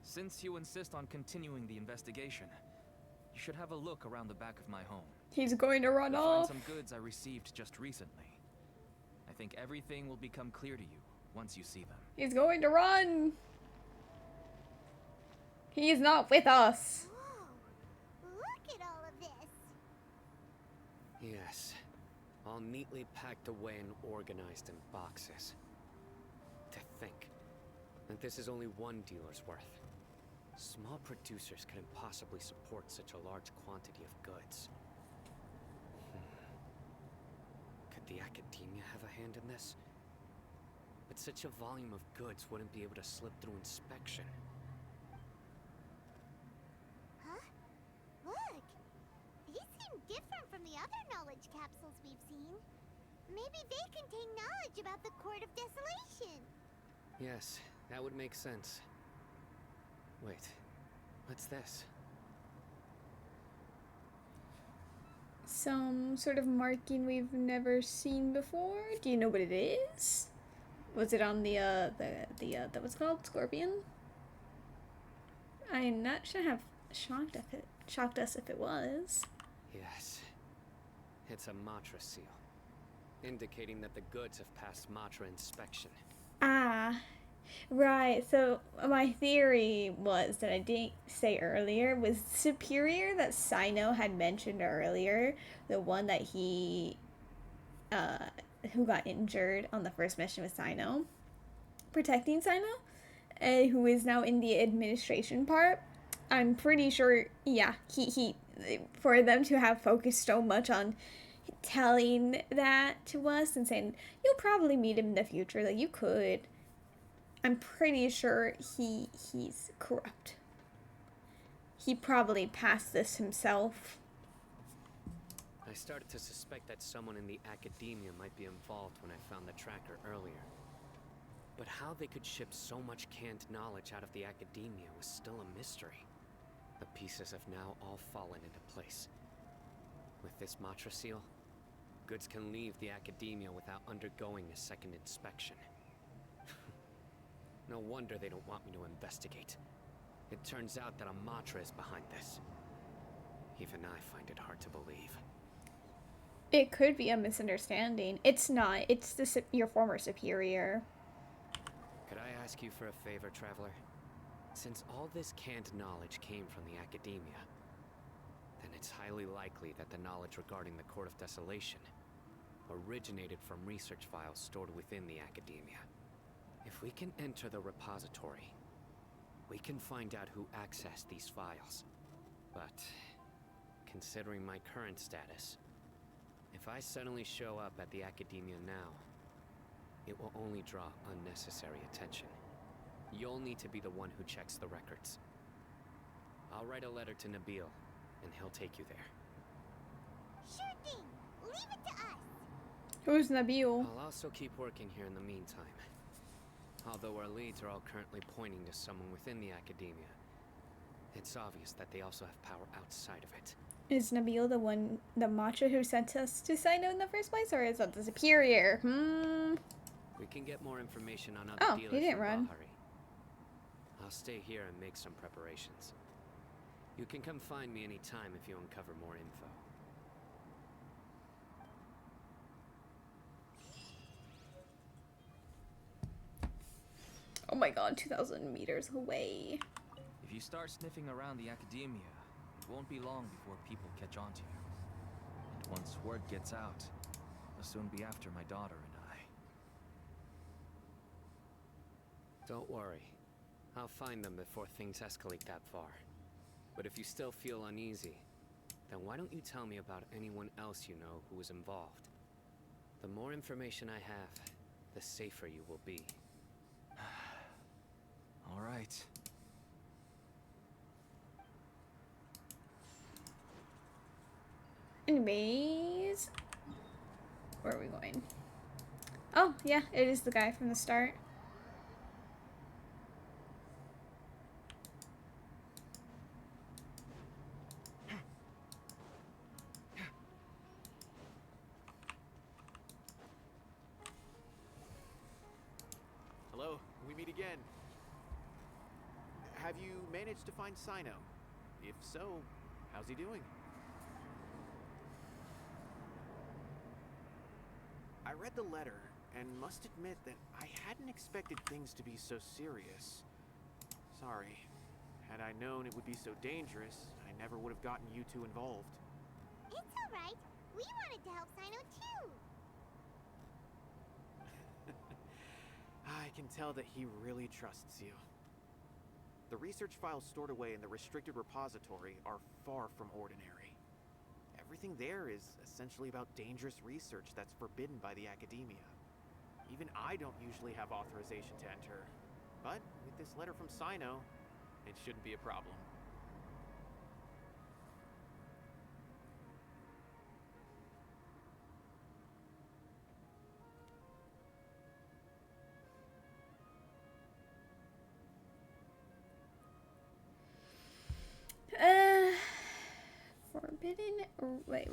Since you insist on continuing the investigation, you should have a look around the back of my home. He's going to run You'll off. find some goods I received just recently. I think everything will become clear to you once you see them. He's going to run. He's not with us. Whoa. Look at all of this. Yes, all neatly packed away and organized in boxes. To think that this is only one dealer's worth. Small producers couldn't possibly support such a large quantity of goods. Could the academia have a hand in this? But such a volume of goods wouldn't be able to slip through inspection. Huh? Look. These seem different from the other knowledge capsules we've seen. Maybe they contain knowledge about the Court of Desolation. Yes, that would make sense. Wait, what's this? Some sort of marking we've never seen before. Do you know what it is? Was it on the that was called Scorpion? I'm not sure have shocked us if it was. Yes, it's a Matra seal, indicating that the goods have passed Matra inspection. Ah, Right, so my theory was that I didn't say earlier was Superior that Cyno had mentioned earlier, the one that he uh who got injured on the first mission with Cyno, protecting Cyno, and who is now in the administration part. I'm pretty sure, yeah, he for them to have focused so much on telling that to us and saying you'll probably meet him in the future, like you could. I'm pretty sure he's corrupt. He probably passed this himself. I started to suspect that someone in the academia might be involved when I found the tracker earlier. But how they could ship so much canned knowledge out of the academia was still a mystery. The pieces have now all fallen into place. With this Matra seal, goods can leave the academia without undergoing a second inspection. No wonder they don't want me to investigate. It turns out that a Matra is behind this. Even I find it hard to believe. It could be a misunderstanding. It's not. It's your former superior. Could I ask you for a favor, Traveler? Since all this canned knowledge came from the academia, then it's highly likely that the knowledge regarding the Court of Desolation originated from research files stored within the academia. If we can enter the repository, we can find out who accessed these files. But, considering my current status, if I suddenly show up at the academia now, it will only draw unnecessary attention. You'll need to be the one who checks the records. I'll write a letter to Nabil, and he'll take you there. Sure thing. Leave it to us. Who's Nabil? I'll also keep working here in the meantime. Although our leads are all currently pointing to someone within the academia, it's obvious that they also have power outside of it. Is Nabil the Matcha who sent us to Cyno in the first place, or is that the superior? We can get more information on other Oh, dealers he didn't from run. Bahari. I'll stay here and make some preparations. You can come find me anytime if you uncover more info. Oh my god, 2,000 meters away. If you start sniffing around the academia, it won't be long before people catch on to you. And once word gets out, they'll soon be after my daughter and I. Don't worry. I'll find them before things escalate that far. But if you still feel uneasy, then why don't you tell me about anyone else you know who was involved? The more information I have, the safer you will be. All right. Anyways, where are we going? Oh, yeah, it is the guy from the start. Hello, we meet again. Have you managed to find Cyno? If so, how's he doing? I read the letter, and must admit that I hadn't expected things to be so serious. Sorry. Had I known it would be so dangerous, I never would have gotten you two involved. It's alright. We wanted to help Cyno too. I can tell that he really trusts you. The research files stored away in the restricted repository are far from ordinary. Everything there is essentially about dangerous research that's forbidden by the academia. Even I don't usually have authorization to enter, but with this letter from Cyno, it shouldn't be a problem. Forbidden. Wait.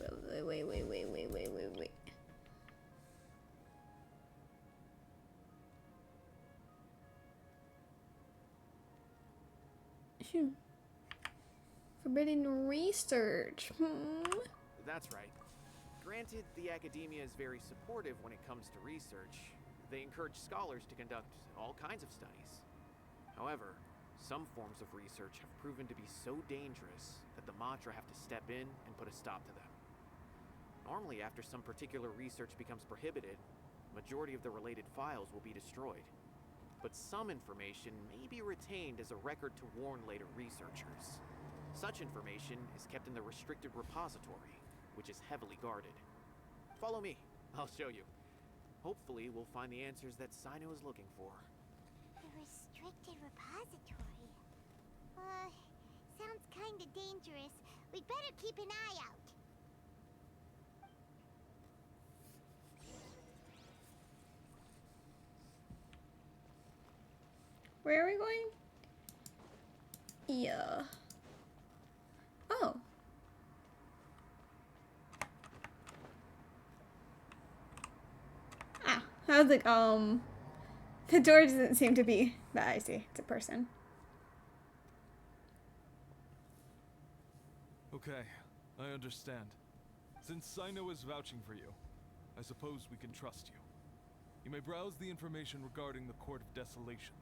Forbidden research. That's right. Granted, the academia is very supportive when it comes to research. They encourage scholars to conduct all kinds of studies. However, some forms of research have proven to be so dangerous that the Matra have to step in and put a stop to them. Normally, after some particular research becomes prohibited, majority of the related files will be destroyed. But some information may be retained as a record to warn later researchers. Such information is kept in the restricted repository, which is heavily guarded. Follow me, I'll show you. Hopefully, we'll find the answers that Cyno is looking for. The restricted repository. Sounds kinda dangerous. We'd better keep an eye out. Where are we going? Yeah. Oh. Ah, I was like, the door doesn't seem to be. But I see, it's a person. Okay, I understand. Since Cyno is vouching for you, I suppose we can trust you. You may browse the information regarding the Court of Desolation.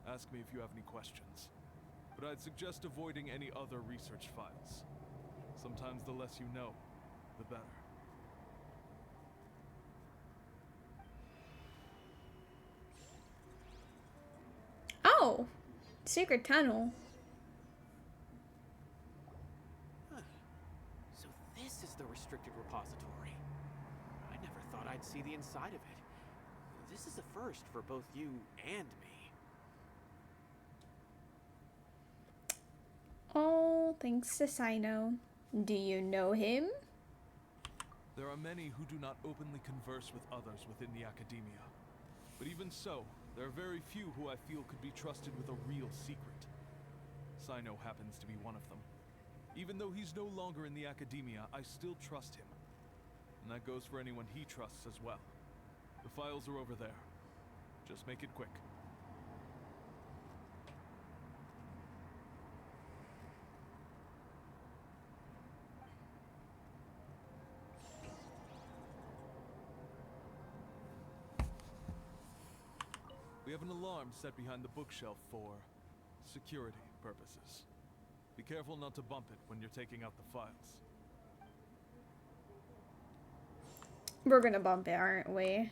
Ask me if you have any questions. But I'd suggest avoiding any other research files. Sometimes the less you know, the better. Oh! Secret tunnel. Huh. So this is the restricted repository. I never thought I'd see the inside of it. This is a first for both you and me. Oh, thanks to Cyno. Do you know him? There are many who do not openly converse with others within the academia. But even so, there are very few who I feel could be trusted with a real secret. Cyno happens to be one of them. Even though he's no longer in the academia, I still trust him. And that goes for anyone he trusts as well. The files are over there. Just make it quick. We have an alarm set behind the bookshelf for security purposes. Be careful not to bump it when you're taking out the files. We're gonna bump it, aren't we?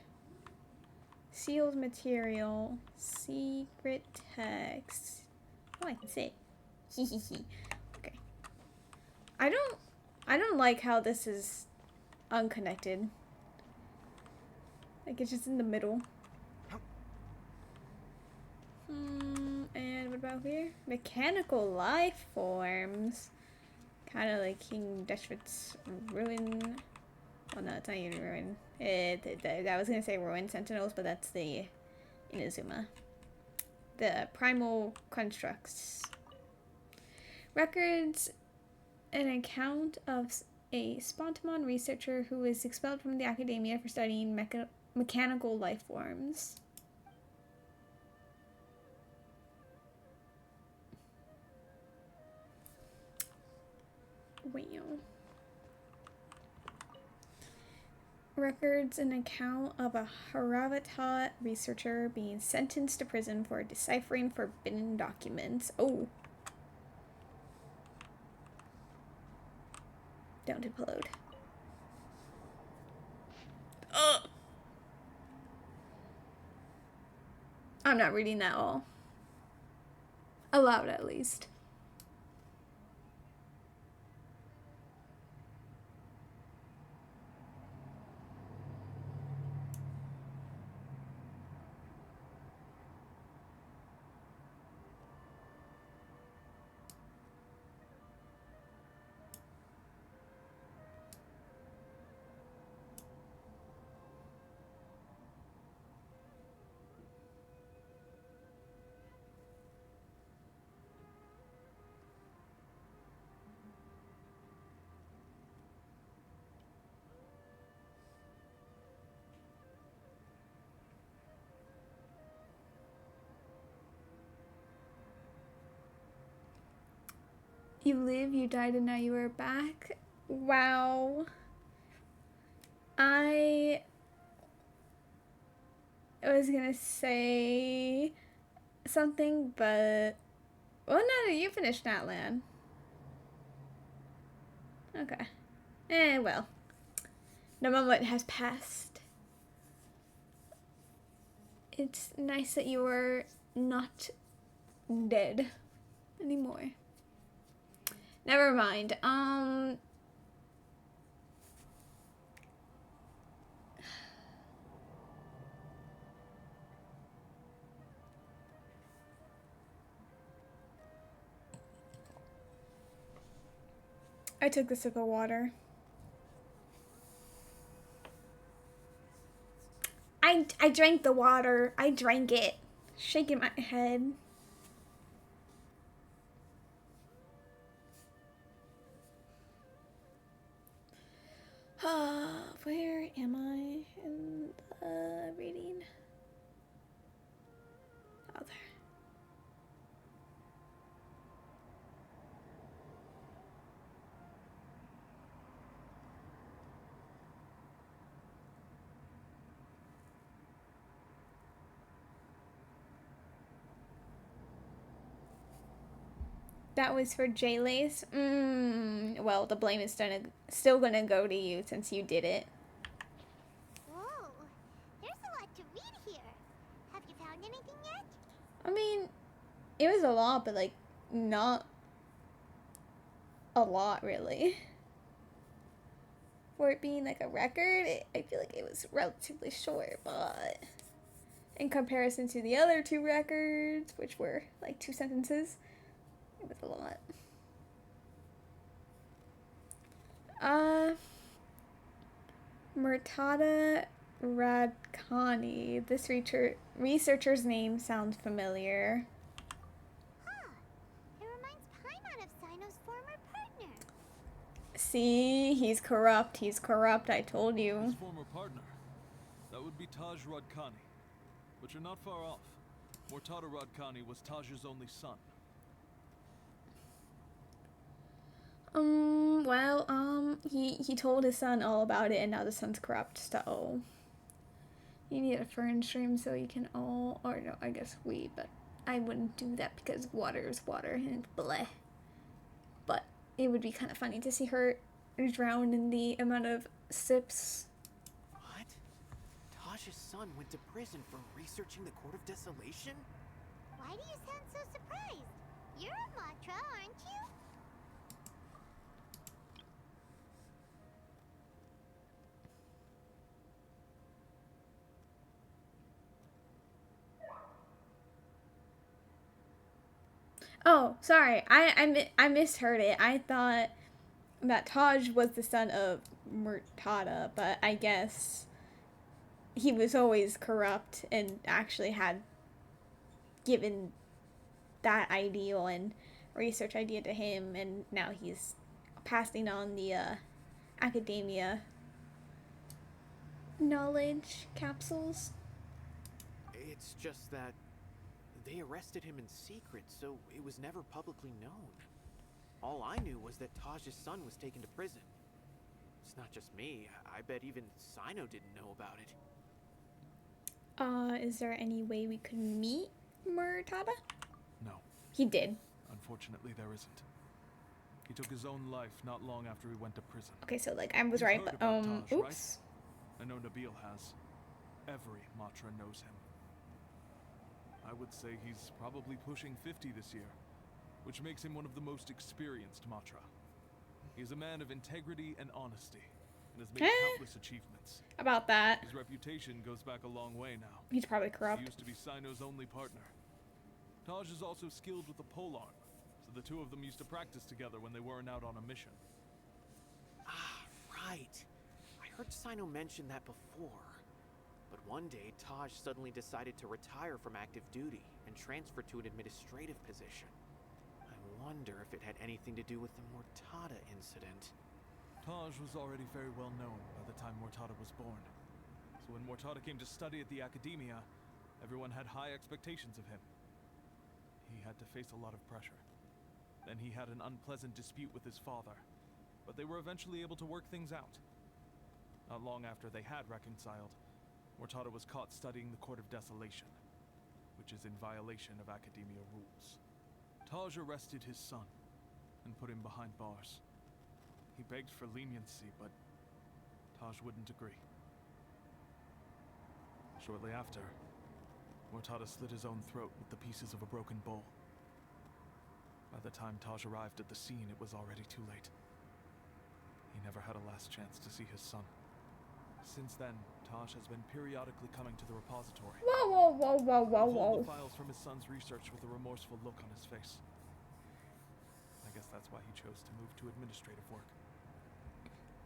Sealed material. Secret text. Oh, I can see it. Okay. I don't like how this is unconnected. Like it's just in the middle. And what about here? Mechanical life forms. Kind of like King Deshret's ruin. Well, no, it's not even ruin. I was gonna say ruin sentinels, but that's the Inazuma. The primal constructs. Records an account of a Spontamon researcher who was expelled from the academia for studying mechanical life forms. Wow. Records an account of a Haravata researcher being sentenced to prison for deciphering forbidden documents. Oh. Don't upload. Ugh. I'm not reading that all. Aloud, at least. You live, you died, and now you are back. Wow. was gonna say something, but well, no, you finished Natlan. Okay. Well, the moment has passed. It's nice that you are not dead anymore. Never mind. I took the sip of water. I drank the water. I drank it. Shaking my head. Where am I in the reading? Oh, there. That was for J-Lace? Well, the blame is still gonna go to you since you did it. Whoa, there's a lot to read here. Have you found anything yet? I mean, it was a lot, but like, not a lot really. For it being like a record, I feel like it was relatively short, but in comparison to the other 2 records, which were like 2 sentences, it was a lot. Murtada Radkani. This researcher's name sounds familiar. Huh. It reminds Paimon of Cyno's former partner. See, he's corrupt. He's corrupt, I told you. His former partner. That would be Taj Radkani. But you're not far off. Murtada Radkani was Taj's only son. He told his son all about it, and now the son's corrupt, so you need a fern stream so you can all, or no, I guess but I wouldn't do that because water is water and it's bleh. But it would be kind of funny to see her drown in the amount of sips. What? Taj's son went to prison for researching the Court of Desolation? Why do you sound so surprised? You're a Matra, aren't you? Oh, sorry. I misheard it. I thought that Taj was the son of Murtada, but I guess he was always corrupt and actually had given that ideal and research idea to him, and now he's passing on the academia knowledge capsules. It's just that they arrested him in secret, so it was never publicly known. All I knew was that Taj's son was taken to prison. It's not just me. I bet even Cyno didn't know about it. Is there any way we could meet Murtada? No. He did. Unfortunately, there isn't. He took his own life not long after he went to prison. Okay, so like I was You've right, heard but about Taj, oops. right? I know Nabil has. Every Matra knows him. I would say he's probably pushing 50 this year, which makes him one of the most experienced Matra. He's a man of integrity and honesty, and has made countless achievements. About that. His reputation goes back a long way now. He's probably corrupt. He used to be Cyno's only partner. Taj is also skilled with the polearm, so the 2 of them used to practice together when they weren't out on a mission. Ah, right. I heard Cyno mention that before. But one day, Taj suddenly decided to retire from active duty and transfer to an administrative position. I wonder if it had anything to do with the Murtada incident. Taj was already very well known by the time Murtada was born. So when Murtada came to study at the Academia, everyone had high expectations of him. He had to face a lot of pressure. Then he had an unpleasant dispute with his father, but they were eventually able to work things out. Not long after they had reconciled, Mortada was caught studying the Court of Desolation, which is in violation of Academia rules. Taj arrested his son and put him behind bars. He begged for leniency, but Taj wouldn't agree. Shortly after, Mortada slit his own throat with the pieces of a broken bowl. By the time Taj arrived at the scene, it was already too late. He never had a last chance to see his son. Since then, Taj has been periodically coming to the repository. Whoa, whoa, whoa, whoa, whoa, He'll hold whoa. the files from his son's research with a remorseful look on his face. I guess that's why he chose to move to administrative work.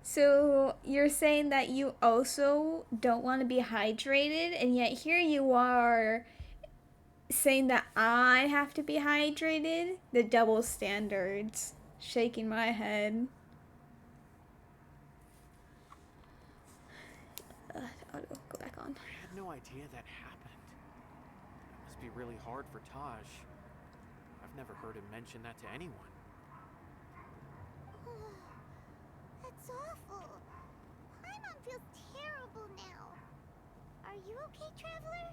So you're saying that you also don't want to be hydrated, and yet here you are saying that I have to be hydrated? The double standards. Shaking my head. Auto, go back on. I had no idea that happened. It must be really hard for Taj. I've never heard him mention that to anyone. That's awful. Paimon feels terrible now. Are you okay, Traveler?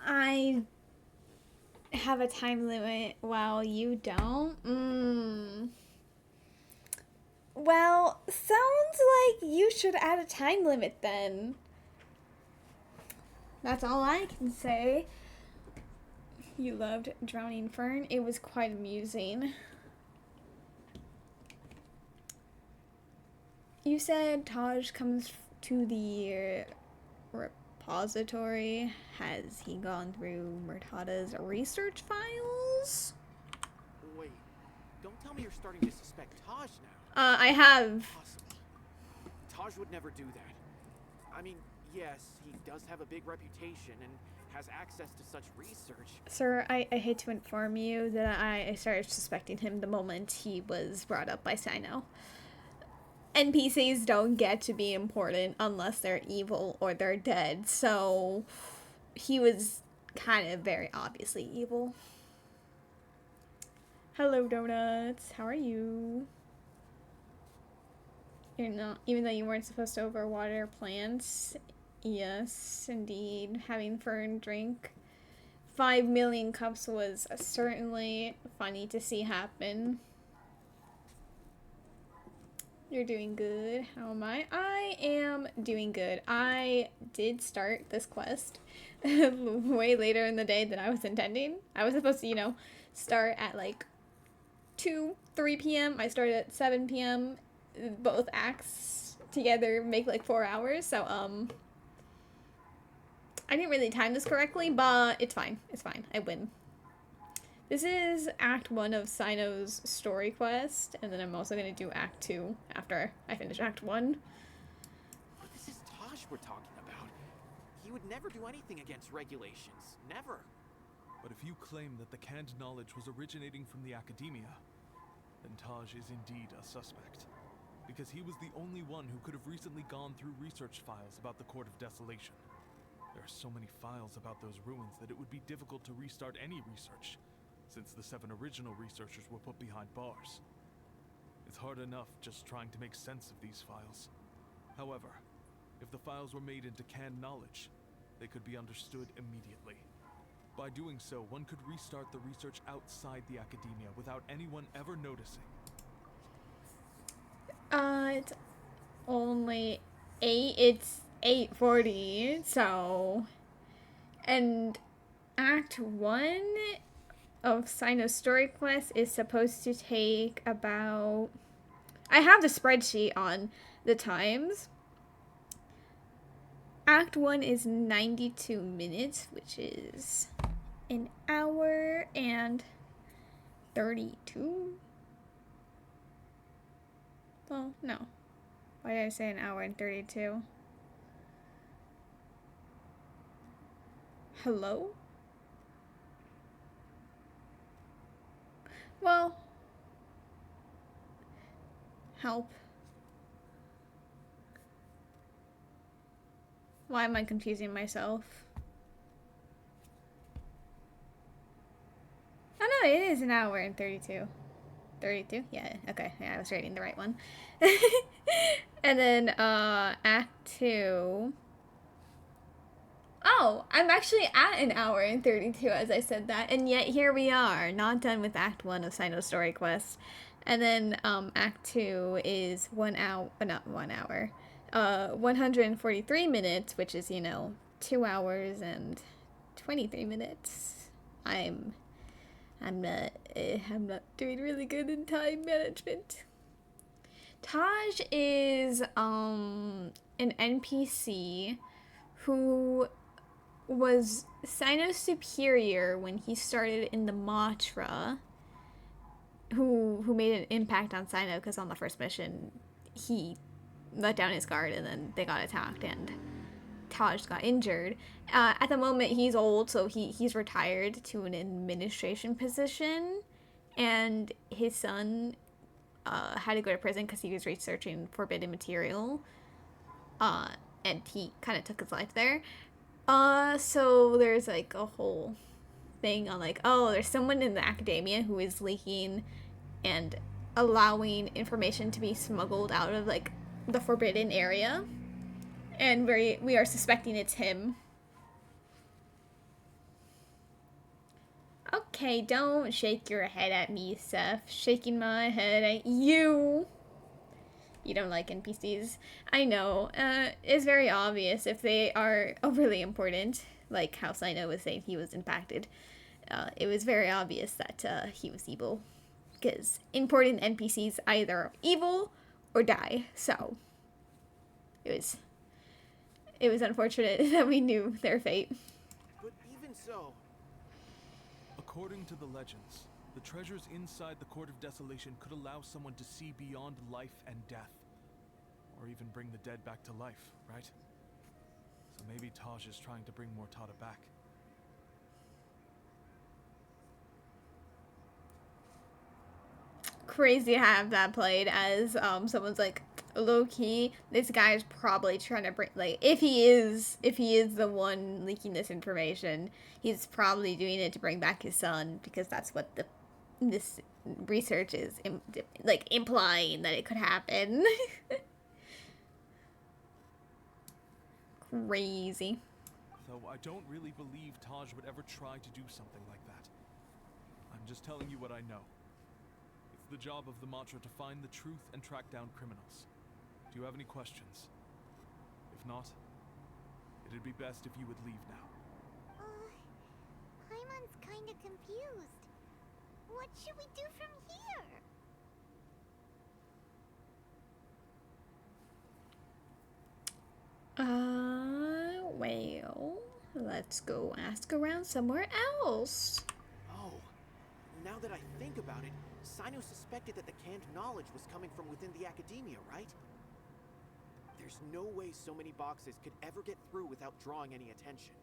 I have a time limit while you don't? Well, sounds like you should add a time limit then. That's all I can say. You loved Drowning Fern. It was quite amusing. You said Taj comes to the repository. Has he gone through Murtada's research files? Wait, don't tell me you're starting to suspect Taj now. I have. Impossible. Taj would never do that. I mean, yes, he does have a big reputation and has access to such research. Sir, I hate to inform you that I started suspecting him the moment he was brought up by Cyno. NPCs don't get to be important unless they're evil or they're dead, so he was kind of very obviously evil. Hello, Donuts. How are you? You're not, even though you weren't supposed to overwater plants. Yes, indeed. Having Fern drink 5 million cups was certainly funny to see happen. You're doing good. How am I? I am doing good. I did start this quest way later in the day than I was intending. I was supposed to, you know, start at like 3 p.m. I started at 7 p.m. Both acts together make like 4 hours. So, I didn't really time this correctly, but it's fine. It's fine. I win. This is Act 1 of Cyno's story quest, and then I'm also going to do Act 2 after I finish Act 1. But this is Taj we're talking about. He would never do anything against regulations. Never. But if you claim that the canned knowledge was originating from the Academia, then Taj is indeed a suspect. Because he was the only one who could have recently gone through research files about the Court of Desolation. There are so many files about those ruins that it would be difficult to restart any research, since the 7 original researchers were put behind bars. It's hard enough just trying to make sense of these files. However, if the files were made into canned knowledge, they could be understood immediately. By doing so, one could restart the research outside the Academia without anyone ever noticing. It's only 8. It's 8:40, so... And Act 1 of Cyno's story quest is supposed to take about... I have the spreadsheet on the times. Act 1 is 92 minutes, which is an hour and 32. Well, no. Why did I say an hour and 32? Hello? Well, help. Why am I confusing myself? Oh no, it is an hour and 32. 32? Yeah, okay. Yeah, I was reading the right one. And then, Act 2. Oh, I'm actually at an hour and 32 as I said that, and yet here we are, not done with Act 1 of Cyno Story Quest. And then, Act 2 is 1 hour, not 1 hour, 143 minutes, which is, you know, 2 hours and 23 minutes. I'm not doing really good in time management. Taj is, an NPC who was Cyno's superior when he started in the Matra, who made an impact on Cyno because on the first mission he let down his guard and then they got attacked and Taj got injured. At the moment he's old, so he's retired to an administration position, and his son had to go to prison because he was researching forbidden material, and he kind of took his life there. So there's like a whole thing on like, oh, there's someone in the academia who is leaking and allowing information to be smuggled out of like the forbidden area, and we are suspecting it's him. Okay, don't shake your head at me, Seth. Shaking my head at you. You don't like NPCs. I know. It's very obvious if they are overly important, like how Cyno was saying he was impacted. It was very obvious that he was evil, because important NPCs either are evil or die. So it was unfortunate that we knew their fate. But even so, According to the legends, the treasures inside the Court of Desolation could allow someone to see beyond life and death. Or even bring the dead back to life, right? So maybe Taj is trying to bring Mortada back. Crazy to have that played as someone's like, low-key, this guy's probably trying to bring, like, if he is the one leaking this information, he's probably doing it to bring back his son, because that's what this research is like implying that it could happen. Crazy. Though I don't really believe Taj would ever try to do something like that. I'm just telling you what I know. It's the job of the Matra to find the truth and track down criminals. Do you have any questions? If not, it'd be best if you would leave now. Paimon's kinda confused. What should we do from here? Well, let's go ask around somewhere else. oh, now that I think about it, Cyno suspected that the canned knowledge was coming from within the academia, right? There's no way so many boxes could ever get through without drawing any attention.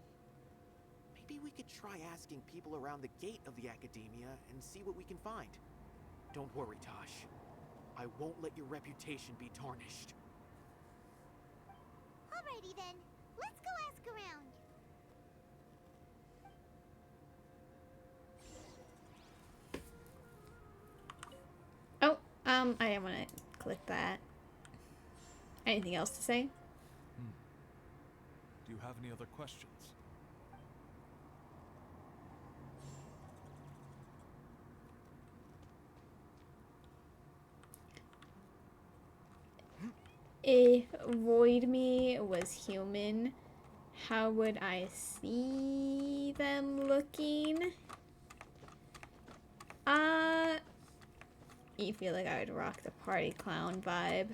Maybe we could try asking people around the gate of the academia and see what we can find. Don't worry, Tosh. I won't let your reputation be tarnished. Alrighty then, let's go ask around. Oh, I didn't want to click that. Anything else to say? Do you have any other questions? If Void Me was human, how would I see them looking? You feel like I would rock the party clown vibe.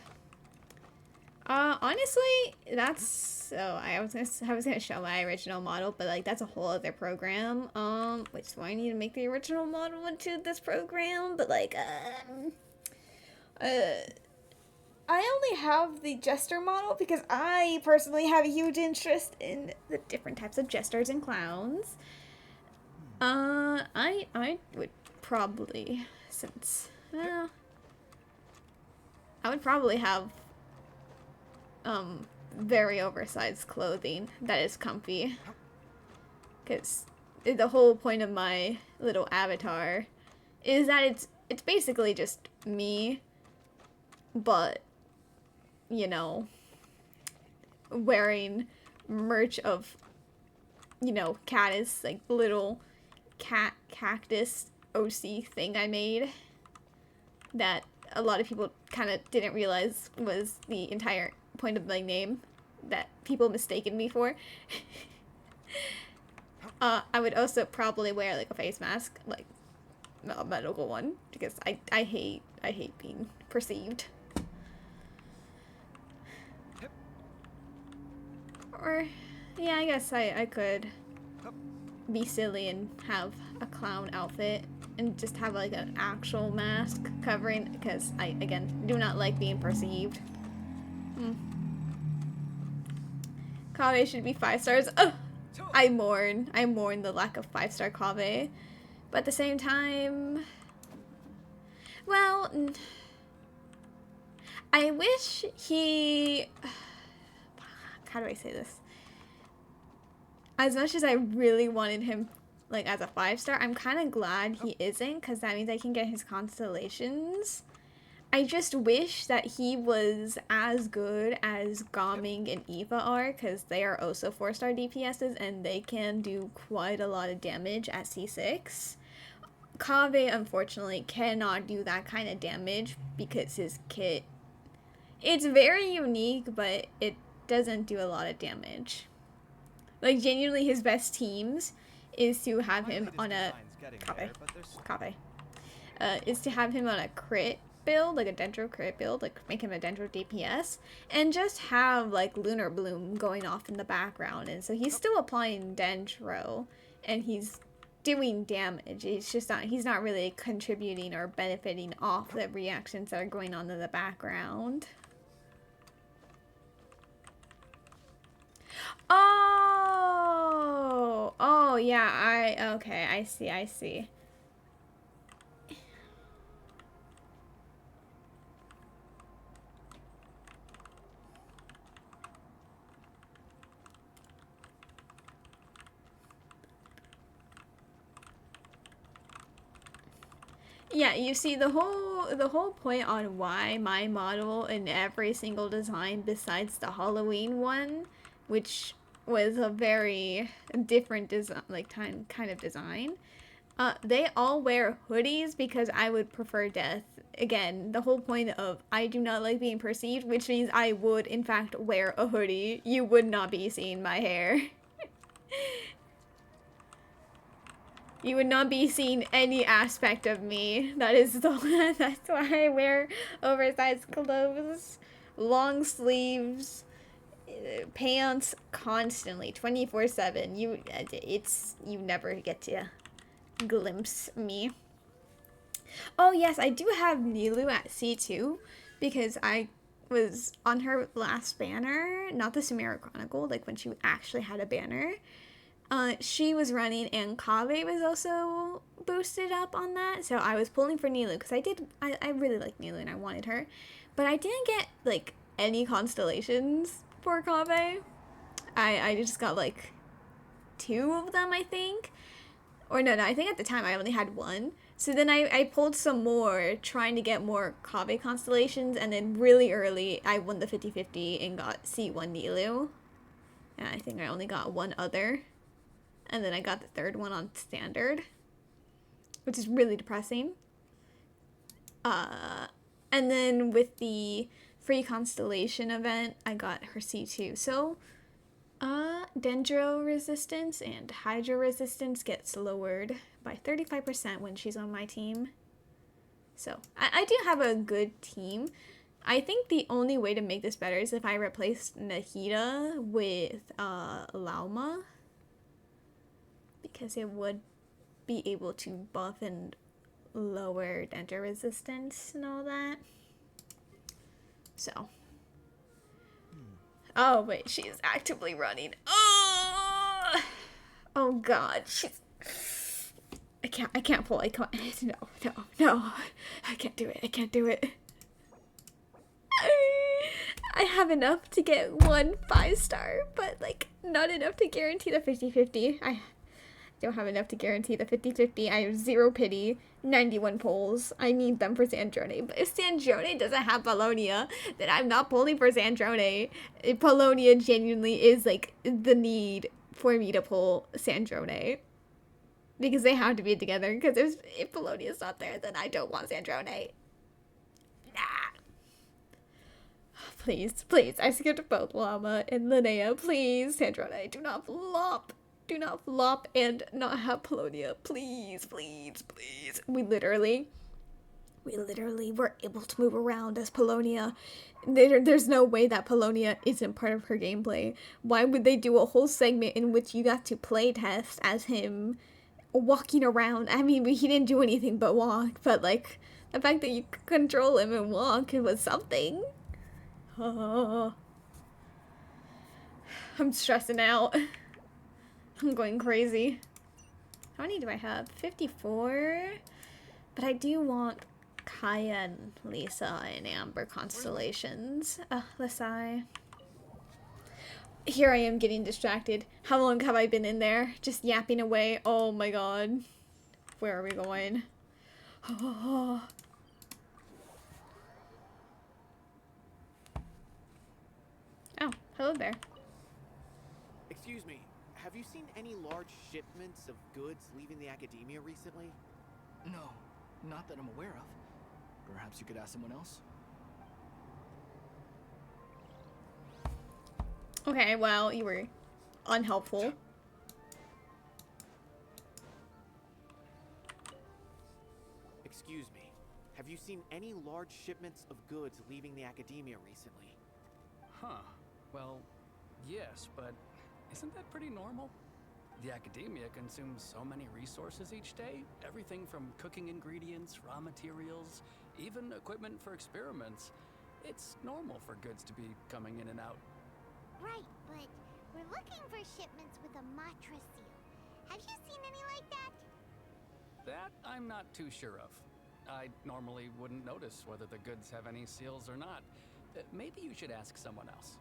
Honestly, that's so I was gonna show my original model, but like that's a whole other program. Which is why I need to make the original model into this program. But like, I only have the jester model because I personally have a huge interest in the different types of jesters and clowns. I would probably, since I would probably have very oversized clothing that is comfy. Because the whole point of my little avatar is that it's basically just me, but, you know, wearing merch of, you know, Caddis, like little cactus OC thing I made that a lot of people kind of didn't realize was the entire point of my name that people mistaken me for. I would also probably wear like a face mask, like a medical one, because I hate being perceived. Or, yeah, I guess I could be silly and have a clown outfit and just have like an actual mask covering, because I, again, do not like being perceived. Kave should be 5 stars. Oh, I mourn the lack of 5-star Kave. But at the same time, well, I wish he, how do I say this? As much as I really wanted him, like, as a 5-star, I'm kind of glad he isn't, because that means I can get his constellations. I just wish that he was as good as Gaming and Eva are, because they are also 4-star DPSs, and they can do quite a lot of damage at C6. Kave, unfortunately, cannot do that kind of damage, because his kit, it's very unique, but it doesn't do a lot of damage. Like, genuinely, his best teams is to have him on a is to have him on a crit build, like a Dendro crit build, like make him a Dendro DPS, and just have like Lunar Bloom going off in the background, and so he's still applying Dendro, and he's doing damage. It's just not, he's not really contributing or benefiting off the reactions that are going on in the background. Oh, yeah, okay, I see. Yeah, you see, the whole point on why my model in every single design besides the Halloween one, which was a very different design, like kind of design, they all wear hoodies because I would prefer death. Again, the whole point of I do not like being perceived, which means I would in fact wear a hoodie. You would not be seeing my hair. You would not be seeing any aspect of me. That's why I wear oversized clothes, long sleeves, pants constantly, 24/7. You never get to glimpse me. Oh yes, I do have Nilu at C2 because I was on her last banner, not the Sumera Chronicle, like when she actually had a banner. She was running and Kave was also boosted up on that, so I was pulling for Nilu because I really like Nilu and I wanted her, but I didn't get like any constellations for Kave. I just got like 2 of them, I think, or no, I think at the time I only had 1. So then I pulled some more trying to get more Kave constellations, and then really early I won the 50-50 and got C1 Nilu, and I think I only got 1 other. And then I got the 3rd one on standard, which is really depressing. And then with the free constellation event, I got her C2. So, Dendro resistance and Hydro resistance gets lowered by 35% when she's on my team. So, I do have a good team. I think the only way to make this better is if I replace Nahida with Lauma, because it would be able to buff and lower Dendro resistance and all that. So. Oh, wait, she is actively running. Oh God, she's... I can't pull, I can't, no. I can't do it. I have enough to get 1 5-star, but like not enough to guarantee the 50-50. I don't have enough to guarantee the 50-50. I have 0 pity, 91 pulls. I need them for Sandrone. But if Sandrone doesn't have Polonia, then I'm not pulling for Sandrone. Polonia genuinely is like the need for me to pull Sandrone. Because they have to be together. Because if Polonia's not there, then I don't want Sandrone. Nah. Please, please. I skipped both Llama and Linnea. Please, Sandrone, do not flop. Do not flop and not have Polonia. Please, please, please. We literally were able to move around as Polonia. There's no way that Polonia isn't part of her gameplay. Why would they do a whole segment in which you got to play test as him walking around? I mean, he didn't do anything but walk, but like the fact that you could control him and walk, it was something. Oh. I'm stressing out. I'm going crazy. How many do I have? 54? But I do want Kaya and Lisa and Amber constellations. Lesai. Here I am getting distracted. How long have I been in there? Just yapping away. Oh my god. Where are we going? Oh. Oh, hello there. Excuse me, have you seen any large shipments of goods leaving the academia recently? No, not that I'm aware of. Perhaps you could ask someone else? Okay, well, you were unhelpful. Excuse me, have you seen any large shipments of goods leaving the academia recently? Huh. Well, yes, but isn't that pretty normal? The academia consumes so many resources each day. Everything from cooking ingredients, raw materials, even equipment for experiments. It's normal for goods to be coming in and out. Right, but we're looking for shipments with a Matra seal. Have you seen any like that? That I'm not too sure of. I normally wouldn't notice whether the goods have any seals or not. Maybe you should ask someone else.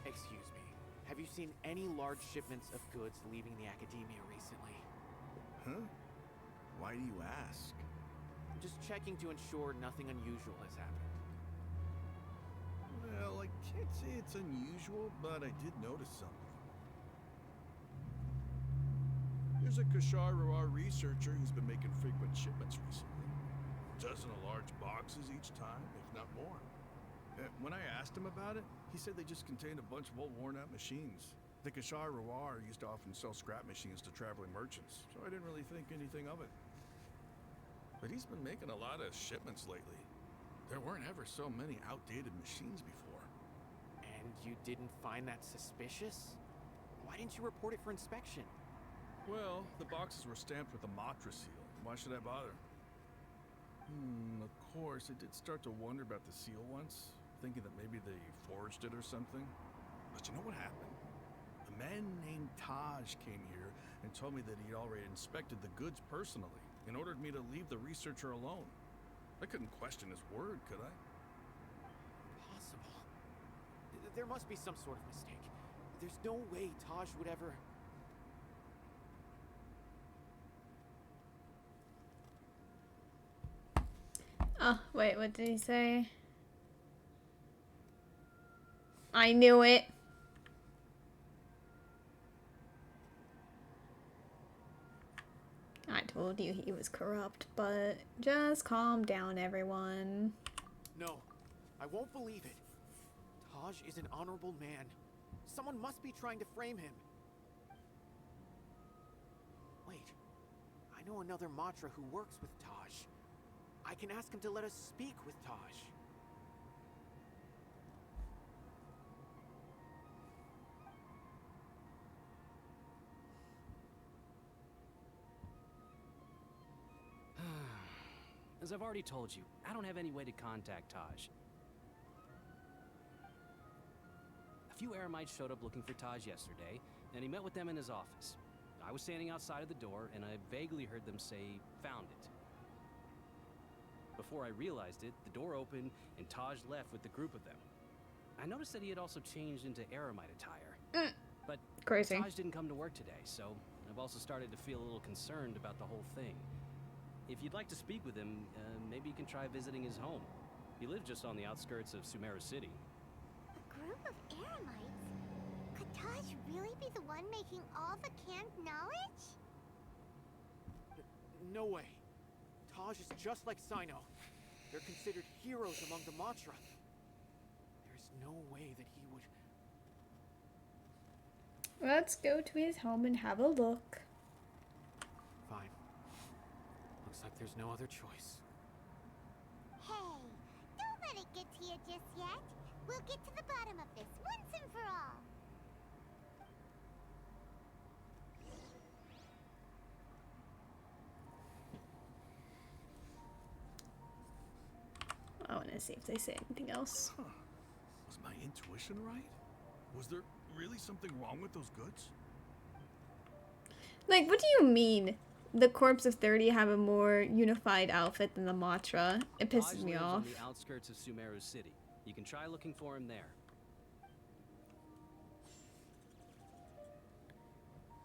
Excuse me, have you seen any large shipments of goods leaving the academia recently? Huh? Why do you ask? Just checking to ensure nothing unusual has happened. Well, I can't say it's unusual, but I did notice something. There's a Kashar researcher who's been making frequent shipments recently. Dozen of large boxes each time, if not more. When I asked him about it, he said they just contained a bunch of old worn-out machines. The Kashar used to often sell scrap machines to traveling merchants, so I didn't really think anything of it. But he's been making a lot of shipments lately. There weren't ever so many outdated machines before. And you didn't find that suspicious? Why didn't you report it for inspection? Well, the boxes were stamped with a Matra seal. Why should I bother? Of course, I did start to wonder about the seal once, thinking that maybe they forged it or something. But you know what happened? A man named Taj came here and told me that he'd already inspected the goods personally and ordered me to leave the researcher alone. I couldn't question his word, could I? Possible. There must be some sort of mistake. There's no way Taj would ever... Oh, wait, what did he say? I knew it. I told you he was corrupt, but just calm down, everyone. No, I won't believe it. Taj is an honorable man. Someone must be trying to frame him. Wait, I know another Matra who works with Taj. I can ask him to let us speak with Taj. As I've already told you, I don't have any way to contact Taj. few Eremites showed up looking for Taj yesterday, and he met with them in his office. I was standing outside of the door, and I vaguely heard them say, "Found it." Before I realized it, the door opened, and Taj left with the group of them. I noticed that he had also changed into Eremite attire. But Crazy. Taj didn't come to work today, so I've also started to feel a little concerned about the whole thing. If you'd like to speak with him, maybe you can try visiting his home. He lives just on the outskirts of Sumeru City. A group of Eremites? Could Taj really be the one making all the canned knowledge? No way. Taj is just like Cyno. They're considered heroes among the Matra. There's no way that he would... Let's go to his home and have a look. Fine. Looks like there's no other choice. Hey, don't let it get to you just yet. We'll get to the bottom of this once and for all. I want to see if they say anything else. Huh. Was my intuition right? Was there really something wrong with those goods? Like, what do you mean? The corpse of 30 have a more unified outfit than the Matra. It pisses Taj me lives off. on the outskirts of Sumeru City. You can try looking for him there.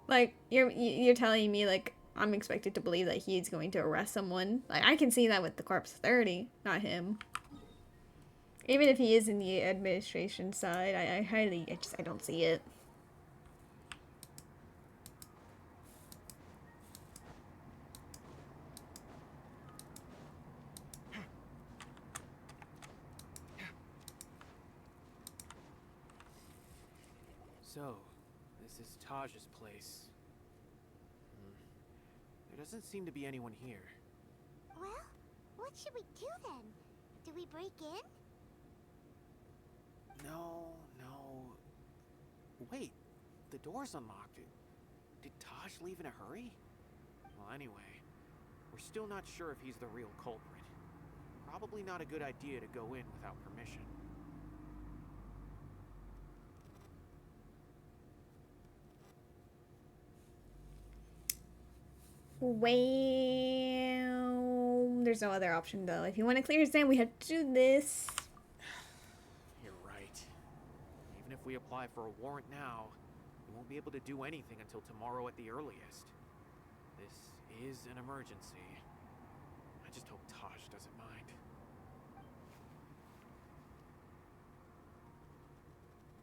Like, you're telling me, like, I'm expected to believe that he's going to arrest someone. Like, I can see that with the corpse of 30, not him. Even if he is in the administration side, I don't see it. So, this is Taj's place. There doesn't seem to be anyone here. Well, what should we do then? Do we break in? No. Wait, the door's unlocked. Did Taj leave in a hurry? Well, anyway, we're still not sure if he's the real culprit. Probably not a good idea to go in without permission. Well, there's no other option though. If you want to clear his name, we have to do this. You're right. Even if we apply for a warrant now, we won't be able to do anything until tomorrow at the earliest. This is an emergency. I just hope Taj doesn't mind.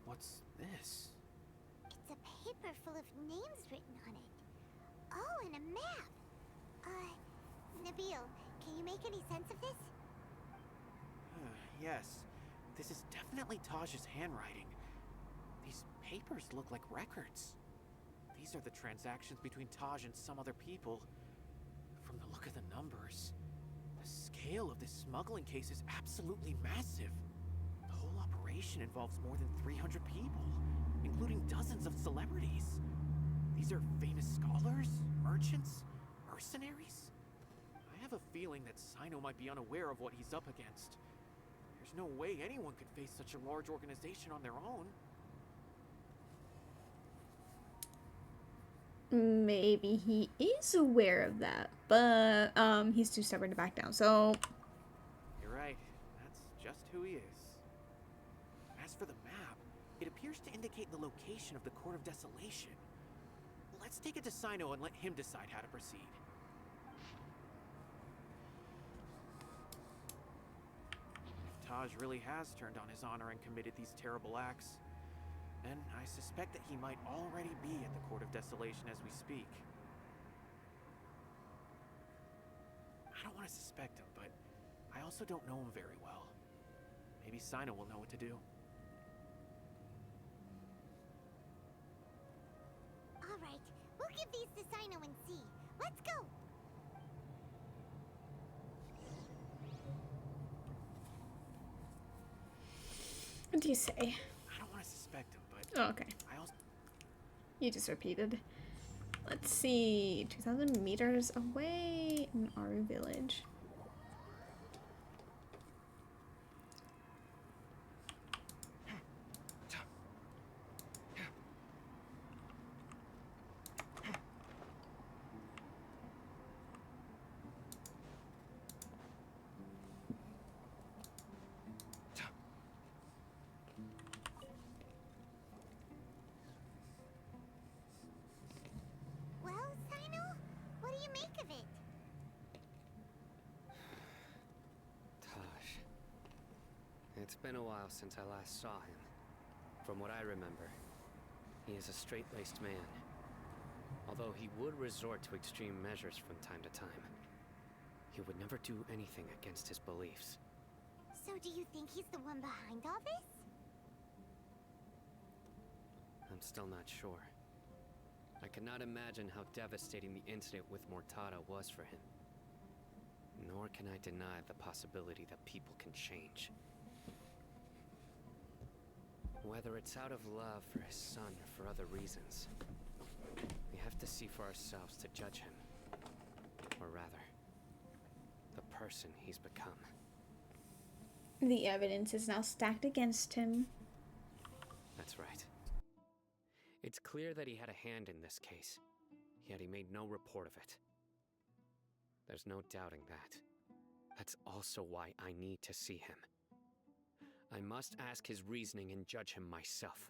What's this? It's a paper full of names written on it. Oh, and a map. Nabil, can you make any sense of this? Yes, this is definitely Taj's handwriting. These papers look like records. These are the transactions between Taj and some other people. From the look of the numbers, the scale of this smuggling case is absolutely massive. The whole operation involves more than 300 people, including dozens of celebrities. These are famous scholars, merchants, mercenaries. I have a feeling that Cyno might be unaware of what he's up against. There's no way anyone could face such a large organization on their own. Maybe he is aware of that, but he's too stubborn to back down. So You're right. That's just who he is. As for the map, it appears to indicate the location of the Court of Desolation. Let's take it to Cyno and let him decide how to proceed. If Taj really has turned on his honor and committed these terrible acts, then I suspect that he might already be at the Court of Desolation as we speak. I don't want to suspect him, but I also don't know him very well. Maybe Cyno will know what to do. All right, we'll give these to Cyno and see. Let's go. what do you say? I don't want to suspect him, but Oh, okay. I also... You just repeated. Let's see. 2,000 meters away in our village. It's been a while since I last saw him. From what I remember, he is a straight-laced man. Although he would resort to extreme measures from time to time, he would never do anything against his beliefs. So do you think he's the one behind all this? I'm still not sure. I cannot imagine how devastating the incident with Mortada was for him. Nor can I deny the possibility that people can change. Whether it's out of love for his son or for other reasons, we have to see for ourselves to judge him. Or rather, the person he's become. The evidence is now stacked against him. That's right. It's clear that he had a hand in this case, yet he made no report of it. There's no doubting that. That's also why I need to see him. I must ask his reasoning and judge him myself.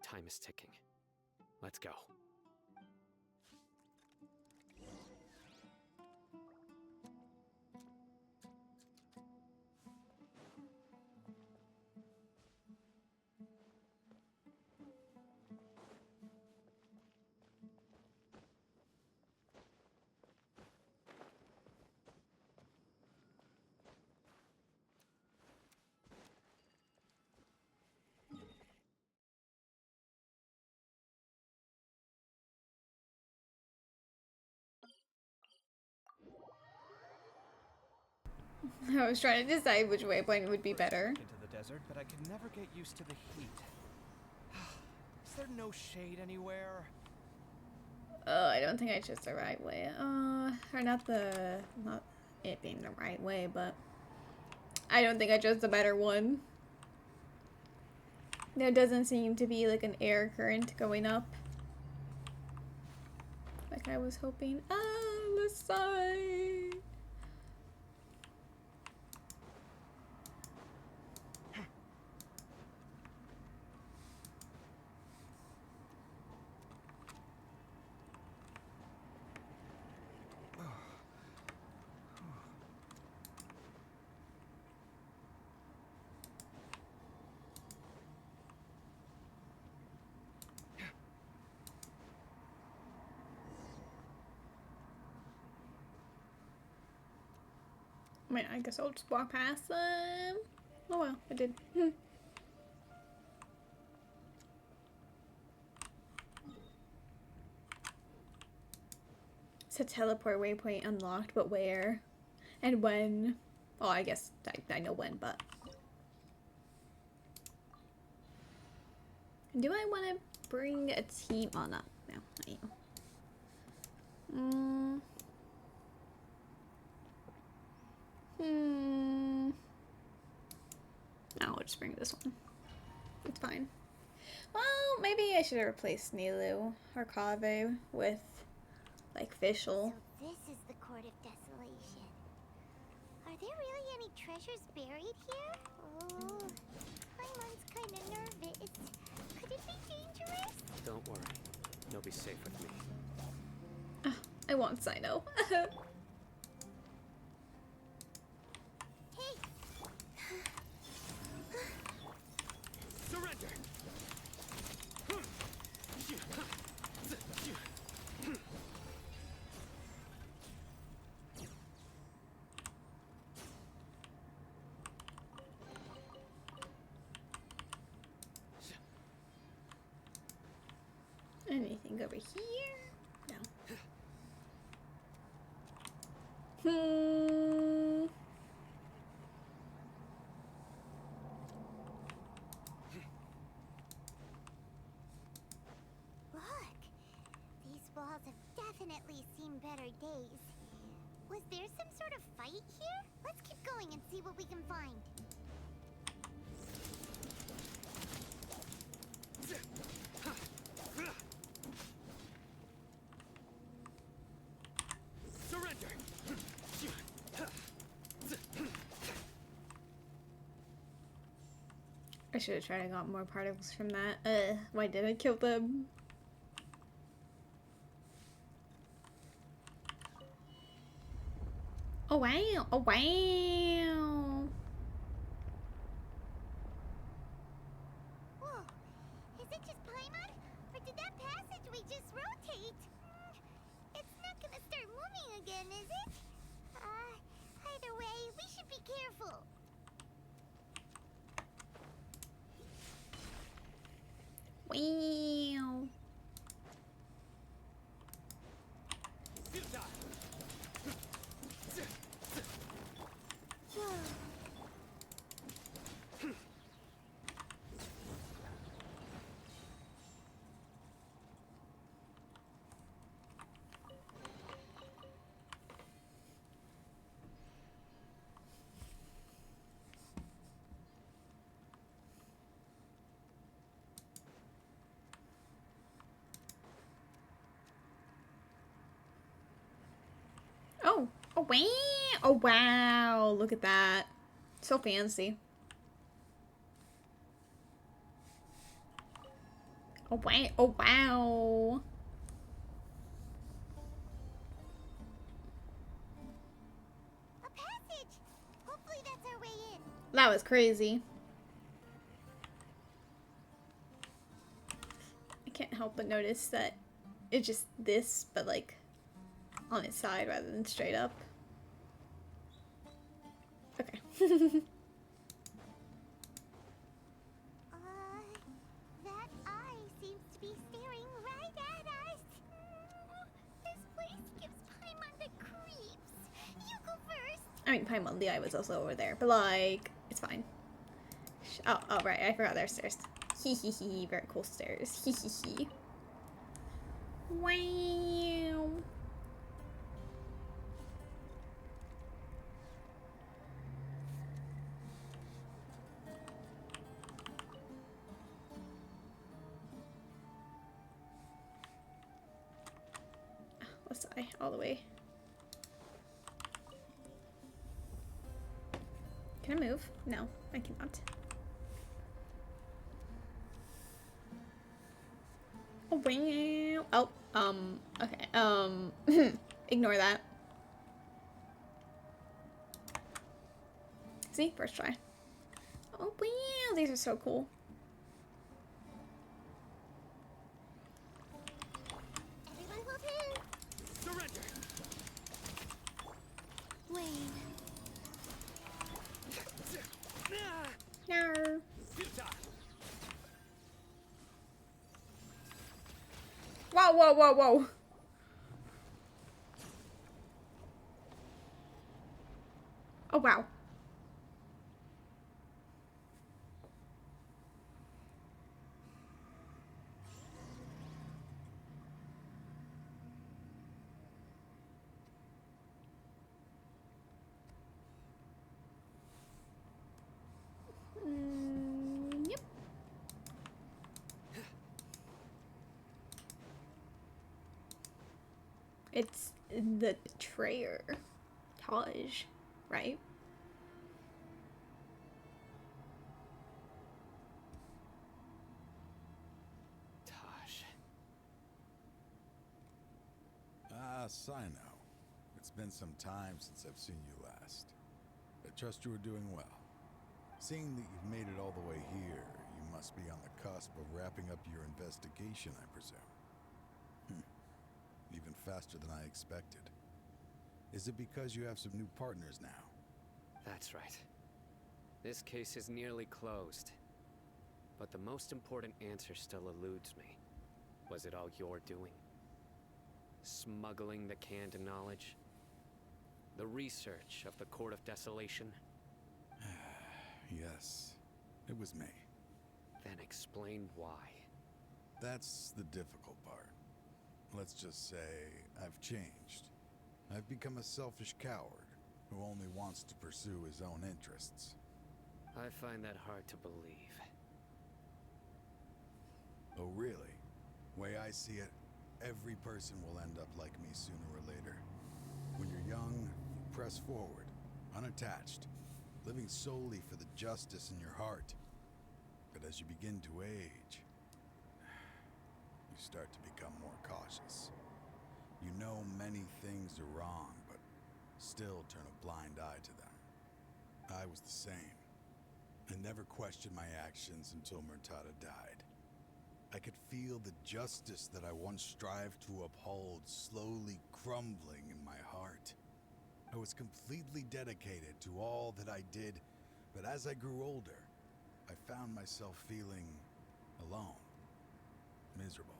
Time is ticking. Let's go. I was trying to decide which waypoint would be better. Into the desert, but I can never get used to the heat. Is there no shade anywhere? I don't think I chose the right way. Or not it being the right way, but I don't think I chose the better one. There doesn't seem to be like an air current going up, like I was hoping. The side. I mean, I guess I'll just walk past them. Oh well, I did. It's a teleport waypoint unlocked, but where? And when? Oh, I guess I know when, but... Do I want to bring a team? Oh, no. No, not you. No, I'll just bring this one. It's fine. Well, maybe I should have replaced Nilu or Kave with, like, Fischl. So this is the Court of Desolation. Are there really any treasures buried here? Oh, Paimon's kind of nervous. Could it be dangerous? Don't worry. You'll be safe with me. I want Cyno. Hey! Surrender! Anything over here? No. Look! These walls have definitely seen better days. Was there some sort of fight here? Let's keep going and see what we can find. Surrender! I should have tried to got more particles from that. Why did I kill them? Oh wow. Oh wow. Whoa. Is it just Paimon? Or did that passageway just rotate? It's not gonna start moving again, is it? Either way, we should be careful. Wow. Oh. Oh wow. Oh wow. Look at that. So fancy. Oh wow. Oh wow. A passage! Hopefully that's our way in. That was crazy. I can't help but notice that it's just this, but like on its side rather than straight up. Okay. That eye seems to be staring right at us. This place gives Paimon the creeps. You go first. I mean, Paimon, the eye was also over there, but like, it's fine. Oh, oh right, I forgot there's stairs. Hee hee hee, very cool stairs. Hee hee hee. Wow. Let's die all the way. Can I move? No, I cannot. Oh, wow. Oh, okay. Ignore that. See? First try. Oh, wow. These are so cool. Everyone hold in. Surrender. Wayne. No. Whoa, whoa, whoa, whoa. Oh, wow. Yep. It's the betrayer, Taj, right? Taj. Ah, Cyno. It's been some time since I've seen you last. I trust you are doing well. Seeing that you've made it all the way here, you must be on the cusp of wrapping up your investigation, I presume. Even faster than I expected. Is it because you have some new partners now? That's right. This case is nearly closed. But the most important answer still eludes me. Was it all your doing? Smuggling the canned knowledge? The research of the Court of Desolation? Yes, it was me. Then explain why. That's the difficult part. Let's just say I've changed. I've become a selfish coward who only wants to pursue his own interests. I find that hard to believe. Oh, really? Way I see it, every person will end up like me sooner or later. When you're young, you press forward, unattached, living solely for the justice in your heart. But as you begin to age, you start to become more cautious. You know many things are wrong, but still turn a blind eye to them. I was the same. I never questioned my actions until Murtada died. I could feel the justice that I once strived to uphold slowly crumbling in my heart. I was completely dedicated to all that I did, but as I grew older, I found myself feeling alone, miserable.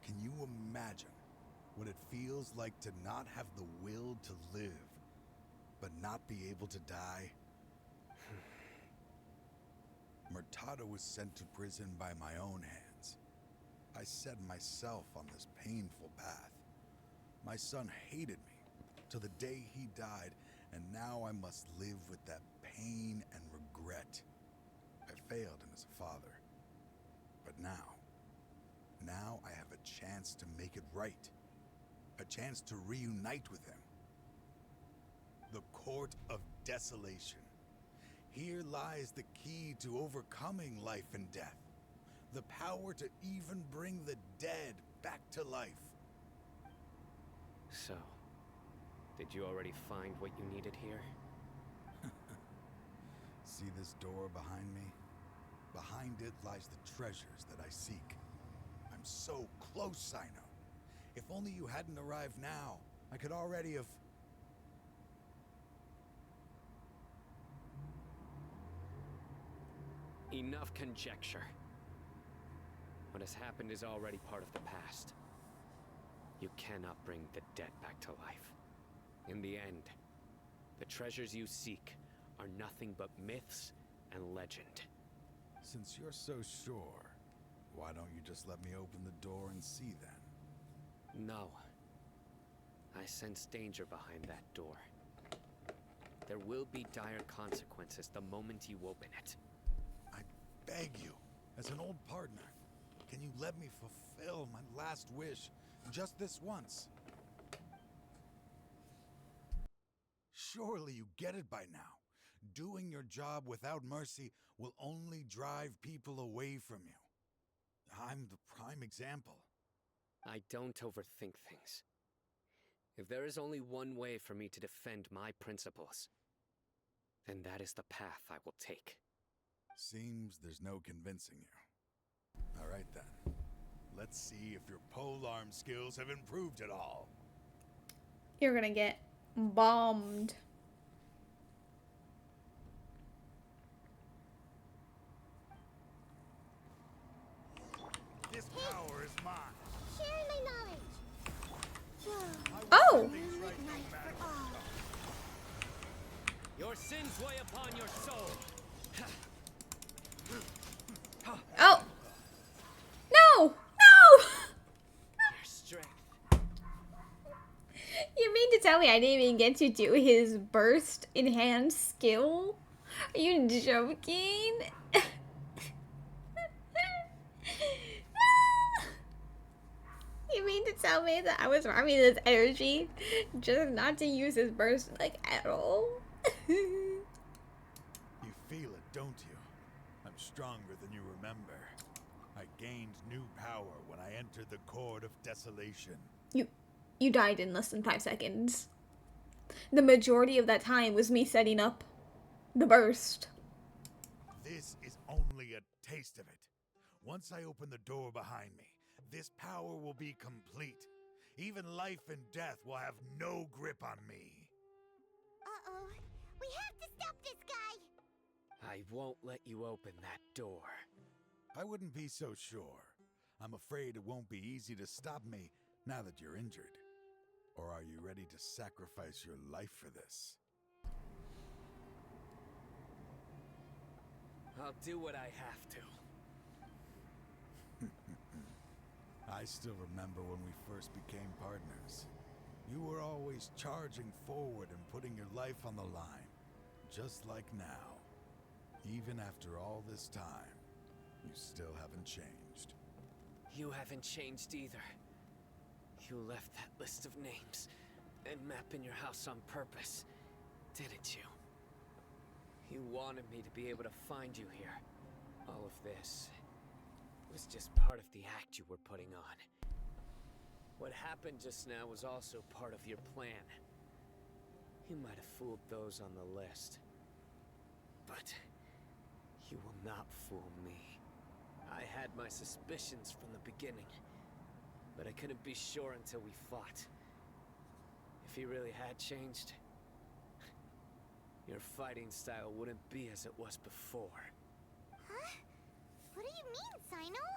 Can you imagine what it feels like to not have the will to live, but not be able to die? Murtada was sent to prison by my own hands. I set myself on this painful path. My son hated me till the day he died, and now I must live with that pain and regret. I failed him as a father. But now I have a chance to make it right. A chance to reunite with him. The Court of Desolation. Here lies the key to overcoming life and death. The power to even bring the dead back to life. So, did you already find what you needed here? See this door behind me? Behind it lies the treasures that I seek. I'm so close, Cyno. If only you hadn't arrived now, I could already have... Enough conjecture. What has happened is already part of the past. You cannot bring the dead back to life. In the end, the treasures you seek are nothing but myths and legend. Since you're so sure, why don't you just let me open the door and see then? No. I sense danger behind that door. There will be dire consequences the moment you open it. I beg you, as an old partner, can you let me fulfill my last wish, just this once? Surely you get it by now. Doing your job without mercy will only drive people away from you. I'm the prime example. I don't overthink things. If there is only one way for me to defend my principles, then that is the path I will take. Seems there's no convincing you. All right then. Let's see if your polearm skills have improved at all. You're gonna get bombed. This power is mine. Share my knowledge. Oh! Your sins weigh upon your soul. Oh! No! No! Your strength. You mean to tell me I didn't even get to do his burst enhanced skill? Are you joking? You mean to tell me that I was farming this energy just not to use his burst like at all? You feel it, don't you? I'm stronger than you remember. I gained new power when I entered the Court of Desolation. You died in less than 5 seconds. The majority of that time was me setting up the burst. This is only a taste of it. Once I open the door behind me, this power will be complete. Even life and death will have no grip on me. Uh-oh. We have to stop this guy! I won't let you open that door. I wouldn't be so sure. I'm afraid it won't be easy to stop me now that you're injured. Or are you ready to sacrifice your life for this? I'll do what I have to. I still remember when we first became partners. You were always charging forward and putting your life on the line, just like now. Even after all this time, you still haven't changed. You haven't changed either. You left that list of names and map in your house on purpose, didn't you? You wanted me to be able to find you here. All of this was just part of the act you were putting on. What happened just now was also part of your plan. You might have fooled those on the list. But you will not fool me. I had my suspicions from the beginning, but I couldn't be sure until we fought. If he really had changed, your fighting style wouldn't be as it was before. Huh? What do you mean, Cyno?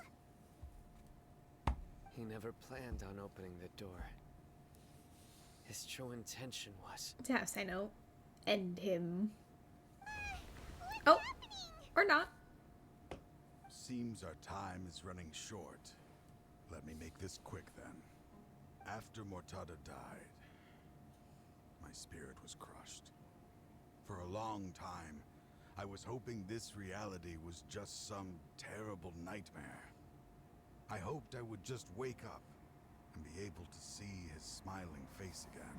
He never planned on opening the door. His true intention was to have Cyno end him. Oh, or not. Seems our time is running short. Let me make this quick then. After Mortada died, my spirit was crushed. For a long time, I was hoping this reality was just some terrible nightmare. I hoped I would just wake up and be able to see his smiling face again.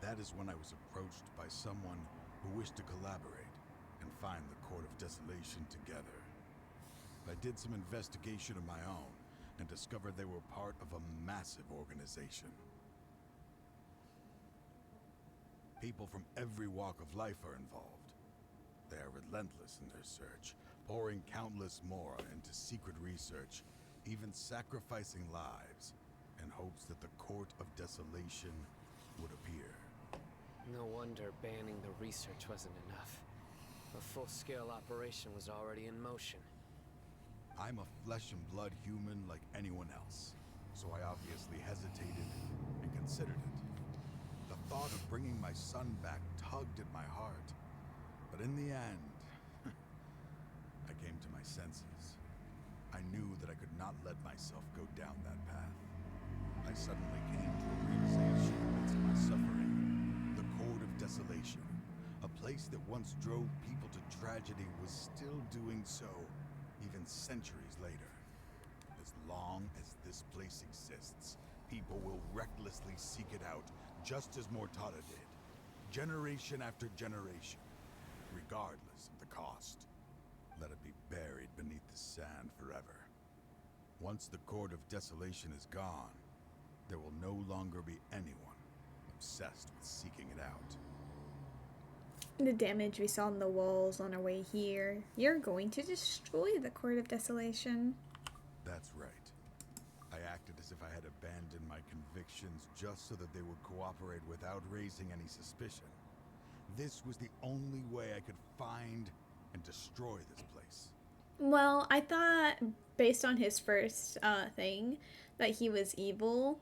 That is when I was approached by someone who wished to collaborate and find the Court of Desolation together. I did some investigation of my own and discovered they were part of a massive organization. People from every walk of life are involved. They are relentless in their search, pouring countless more into secret research, even sacrificing lives in hopes that the Court of Desolation would appear. no wonder banning the research wasn't enough. A full-scale operation was already in motion. I'm a flesh and blood human like anyone else, so I obviously hesitated and considered it. The thought of bringing my son back tugged at my heart, but in the end, I came to my senses. I knew that I could not let myself go down that path. I suddenly came to a realization amidst my suffering. The Court of Desolation, a place that once drove people to tragedy, was still doing so, even centuries later. As long as this place exists, people will recklessly seek it out, just as Mortada did, generation after generation, regardless of the cost. Let it be buried beneath the sand forever. Once the Court of Desolation is gone, there will no longer be anyone obsessed with seeking it out. The damage we saw on the walls on our way here. You're going to destroy the Court of Desolation. That's right. I acted as if I had abandoned my convictions just so that they would cooperate without raising any suspicion. This was the only way I could find and destroy this place. Well, I thought, based on his first thing, that he was evil.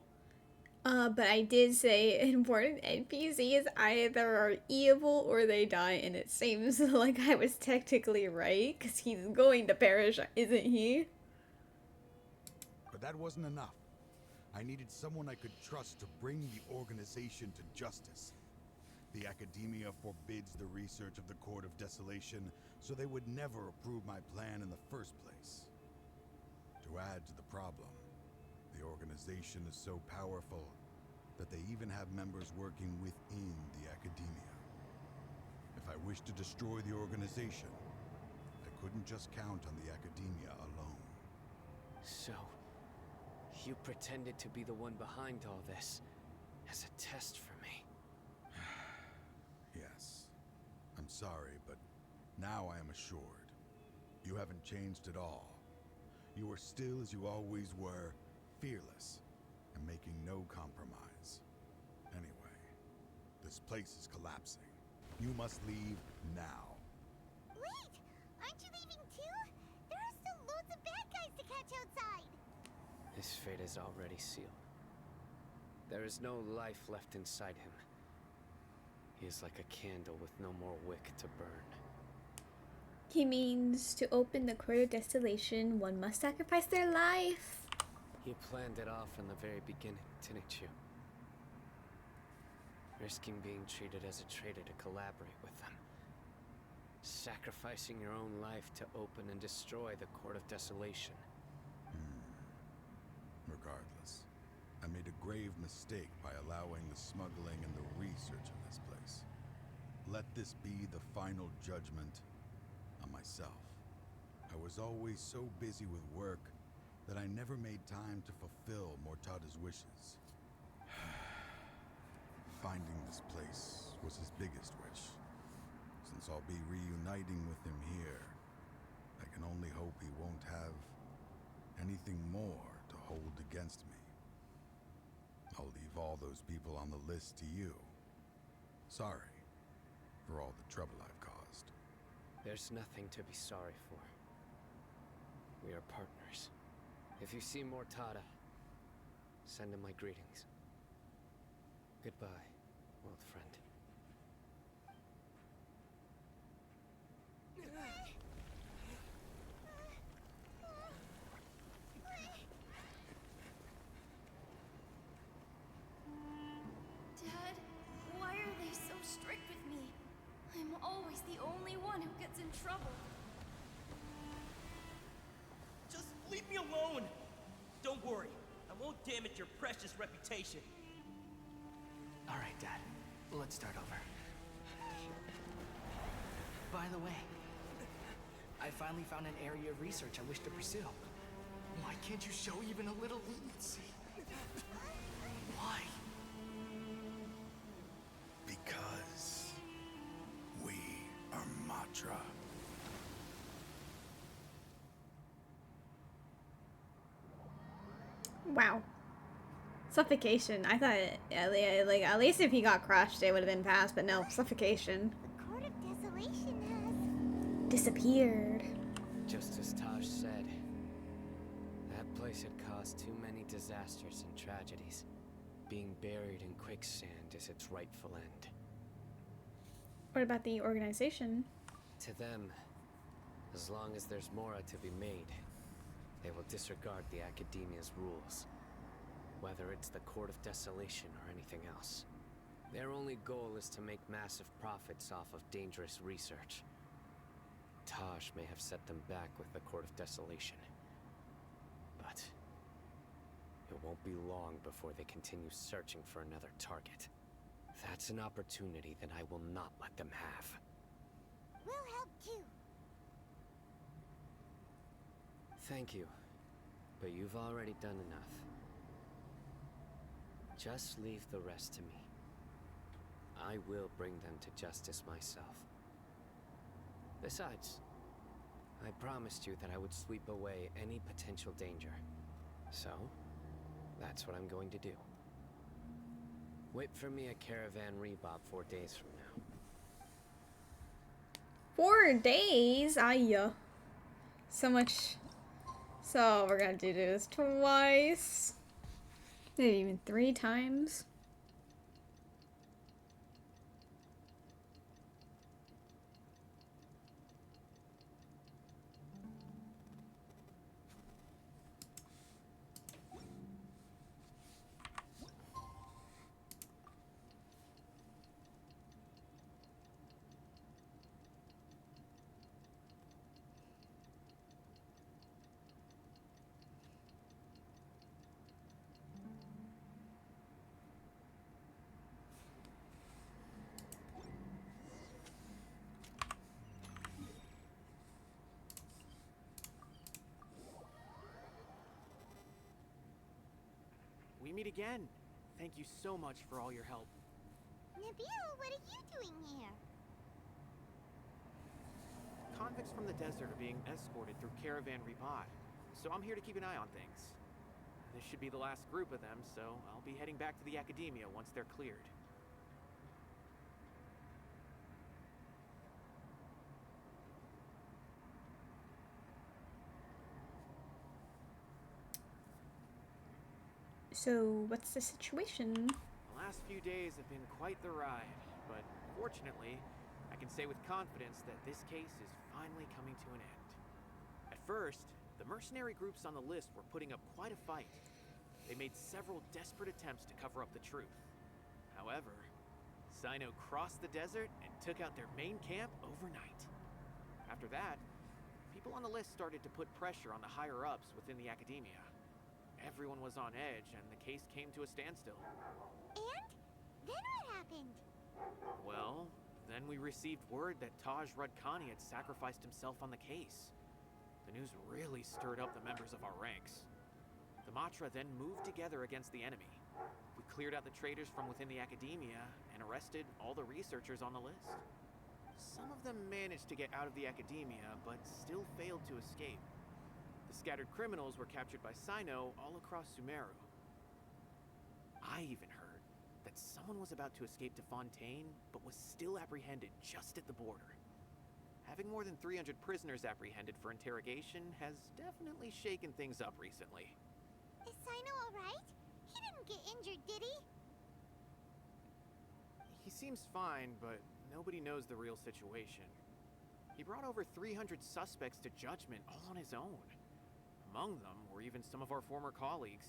But I did say important NPCs either are evil or they die, and it seems like I was technically right, because he's going to perish, isn't he? But that wasn't enough. I needed someone I could trust to bring the organization to justice. The Academia forbids the research of the Court of Desolation, so they would never approve my plan in the first place. To add to the problem, the organization is so powerful that they even have members working within the Academia. If I wished to destroy the organization, I couldn't just count on the Academia alone. So, you pretended to be the one behind all this, as a test for me. Yes. I'm sorry, but now I am assured. You haven't changed at all. You are still as you always were, fearless, and making no compromise. Anyway, this place is collapsing. You must leave now. Wait! Aren't you leaving too? There are still loads of bad guys to catch outside! His fate is already sealed. There is no life left inside him. He is like a candle with no more wick to burn. He means to open the Court of Desolation, one must sacrifice their life. You planned it all from the very beginning, didn't you? Risking being treated as a traitor to collaborate with them. Sacrificing your own life to open and destroy the Court of Desolation. Regardless, I made a grave mistake by allowing the smuggling and the research in this place. Let this be the final judgment on myself. I was always so busy with work that I never made time to fulfill Mortada's wishes. Finding this place was his biggest wish. Since I'll be reuniting with him here, I can only hope he won't have anything more to hold against me. I'll leave all those people on the list to you. Sorry for all the trouble I've caused. There's nothing to be sorry for. We are partners. If you see Mortada, send him my greetings. Goodbye, old friend. Dad, why are they so strict with me? I'm always the only one who gets in trouble. Just leave me alone! Don't worry, I won't damage your precious reputation. Alright, Dad. Let's start over. By the way, I finally found an area of research I wish to pursue. Why can't you show even a little leniency? Why? Because we are Matra. Wow. Suffocation. I thought, like, at least if he got crushed, it would have been fast, but no, suffocation. The Court of Desolation has disappeared. Just as Taj said, that place had caused too many disasters and tragedies. Being buried in quicksand is its rightful end. What about the organization? To them, as long as there's Mora to be made, they will disregard the Academia's rules. Whether it's the Court of Desolation or anything else. Their only goal is to make massive profits off of dangerous research. Taj may have set them back with the Court of Desolation. But it won't be long before they continue searching for another target. That's an opportunity that I will not let them have. We'll help too. Thank you, but you've already done enough. Just leave the rest to me. I will bring them to justice myself. Besides, I promised you that I would sweep away any potential danger. So, that's what I'm going to do. Wait for me at Caravan Rebob 4 days from now. 4 days? Aye. So much. So we're gonna do this twice. Maybe even 3 times. We meet again. Thank you so much for all your help. Nabil, what are you doing here? Convicts from the desert are being escorted through Caravan Ribad, so I'm here to keep an eye on things. This should be the last group of them, so I'll be heading back to the Academia once they're cleared. So, what's the situation? The last few days have been quite the ride, but fortunately, I can say with confidence that this case is finally coming to an end. At first, the mercenary groups on the list were putting up quite a fight. They made several desperate attempts to cover up the truth. However, Cyno crossed the desert and took out their main camp overnight. After that, people on the list started to put pressure on the higher-ups within the Academia. Everyone was on edge, and the case came to a standstill. And? Then what happened? Well, then we received word that Taj Rudkani had sacrificed himself on the case. The news really stirred up the members of our ranks. The Matra then moved together against the enemy. We cleared out the traitors from within the academia and arrested all the researchers on the list. Some of them managed to get out of the academia, but still failed to escape. The scattered criminals were captured by Cyno all across Sumeru. I even heard that someone was about to escape to Fontaine, but was still apprehended just at the border. Having more than 300 prisoners apprehended for interrogation has definitely shaken things up recently. Is Cyno alright? He didn't get injured, did he? He seems fine, but nobody knows the real situation. He brought over 300 suspects to judgment all on his own. Among them were even some of our former colleagues.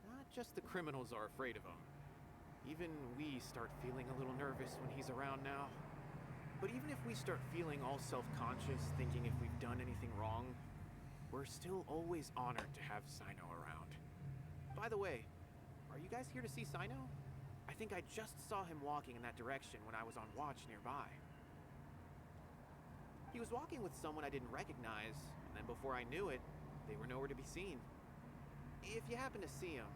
Not just the criminals are afraid of him. Even we start feeling a little nervous when he's around now. But even if we start feeling all self-conscious, thinking if we've done anything wrong, we're still always honored to have Cyno around. By the way, are you guys here to see Cyno? I think I just saw him walking in that direction when I was on watch nearby. He was walking with someone I didn't recognize, and then before I knew it, they were nowhere to be seen. If you happen to see him,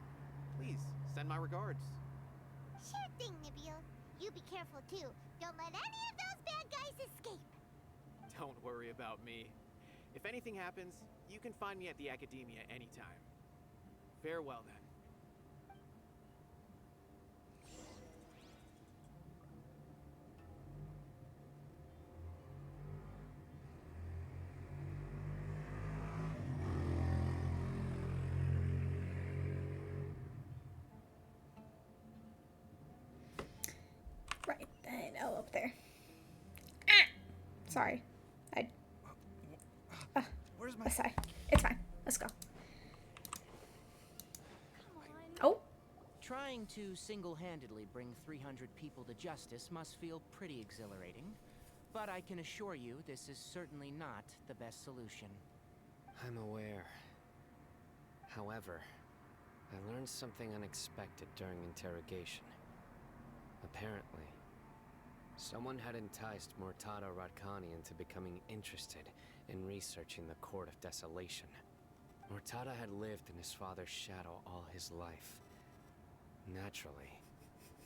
please send my regards. Sure thing, Nibio. You be careful too. Don't let any of those bad guys escape. Don't worry about me. If anything happens, you can find me at the Academia anytime. Farewell then. Right then, oh, up there. Sorry. Where's my... Sorry. It's fine. Let's go. Oh. Trying to single-handedly bring 300 people to justice must feel pretty exhilarating. But I can assure you this is certainly not the best solution. I'm aware. However, I learned something unexpected during interrogation. Apparently, someone had enticed Mortada Radkani into becoming interested in researching the Court of Desolation. Mortada had lived in his father's shadow all his life. Naturally,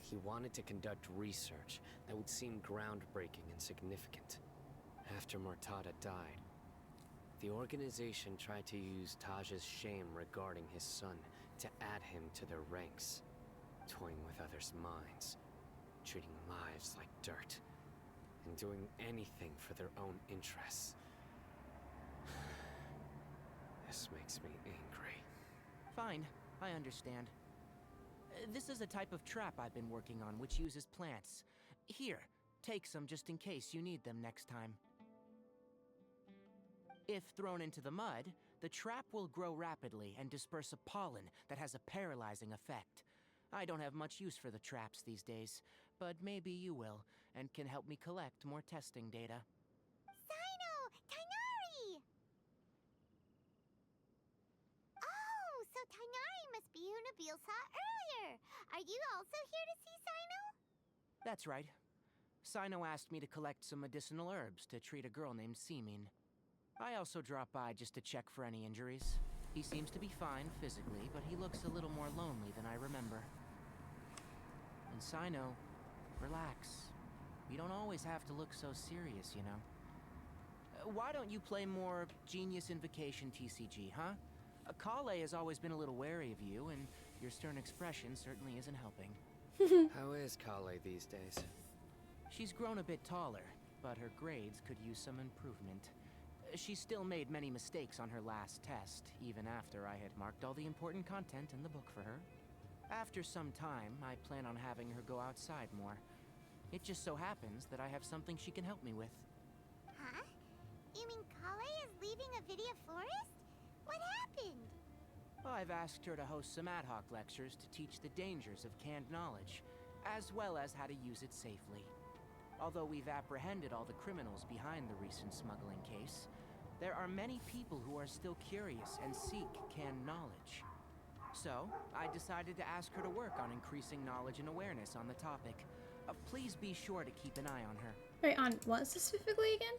he wanted to conduct research that would seem groundbreaking and significant. After Mortada died, the organization tried to use Taj's shame regarding his son to add him to their ranks, toying with others' minds, treating lives like dirt, and doing anything for their own interests. This makes me angry. Fine, I understand. This is a type of trap I've been working on which uses plants. Here, take some just in case you need them next time. If thrown into the mud, the trap will grow rapidly and disperse a pollen that has a paralyzing effect. I don't have much use for the traps these days, but maybe you will, and can help me collect more testing data. Cyno! Tainari! Oh, so Tainari must be who Nabil saw earlier. Are you also here to see Cyno? That's right. Cyno asked me to collect some medicinal herbs to treat a girl named Semin. I also dropped by just to check for any injuries. He seems to be fine physically, but he looks a little more lonely than I remember. And Cyno, relax. You don't always have to look so serious, you know. Why don't you play more Genius Invocation TCG, huh? Kale has always been a little wary of you, and your stern expression certainly isn't helping. How is Kale these days? She's grown a bit taller, but her grades could use some improvement. She still made many mistakes on her last test, even after I had marked all the important content in the book for her. After some time, I plan on having her go outside more. It just so happens that I have something she can help me with. Huh? You mean Kale is leaving Avidia Forest? What happened? Well, I've asked her to host some ad hoc lectures to teach the dangers of canned knowledge, as well as how to use it safely. Although we've apprehended all the criminals behind the recent smuggling case, there are many people who are still curious and seek canned knowledge. So, I decided to ask her to work on increasing knowledge and awareness on the topic. Please be sure to keep an eye on her. Wait, on what specifically again?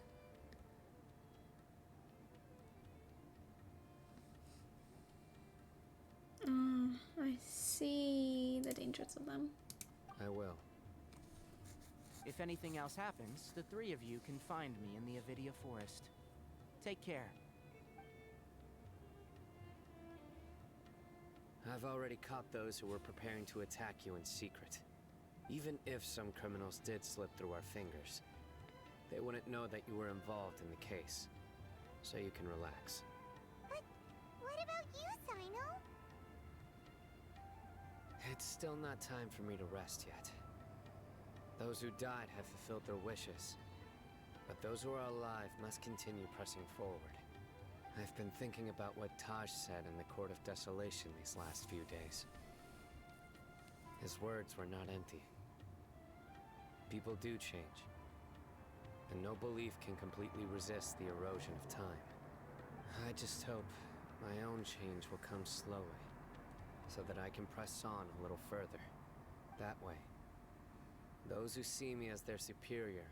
I see the dangers of them. I will. If anything else happens, the three of you can find me in the Avidia Forest. Take care. I've already caught those who were preparing to attack you in secret. Even if some criminals did slip through our fingers, they wouldn't know that you were involved in the case. So you can relax. But what about you, Cyno? It's still not time for me to rest yet. Those who died have fulfilled their wishes, but those who are alive must continue pressing forward. I've been thinking about what Taj said in the Court of Desolation these last few days. His words were not empty. People do change, and no belief can completely resist the erosion of time. I just hope my own change will come slowly, so that I can press on a little further. That way, those who see me as their superior,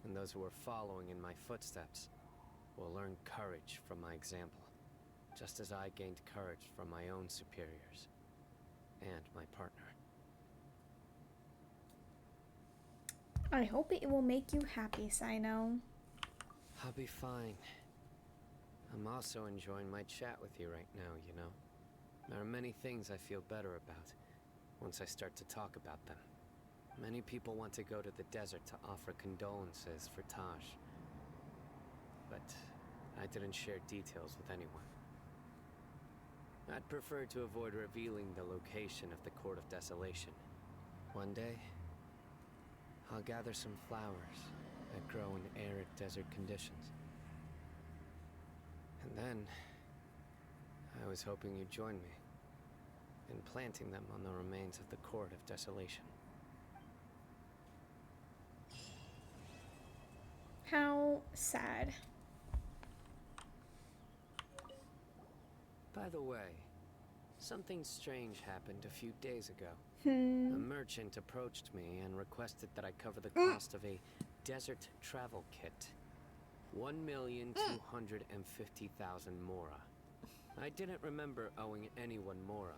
and those who are following in my footsteps, will learn courage from my example, just as I gained courage from my own superiors, and my partner. I hope it will make you happy, Cyno. I'll be fine. I'm also enjoying my chat with you right now, you know? There are many things I feel better about once I start to talk about them. Many people want to go to the desert to offer condolences for Taj. But I didn't share details with anyone. I'd prefer to avoid revealing the location of the Court of Desolation. One day, I'll gather some flowers that grow in arid desert conditions. And then, I was hoping you'd join me in planting them on the remains of the Court of Desolation. How sad. By the way, something strange happened a few days ago. A merchant approached me and requested that I cover the cost of a desert travel kit. 1,250,000 mora. I didn't remember owing anyone mora,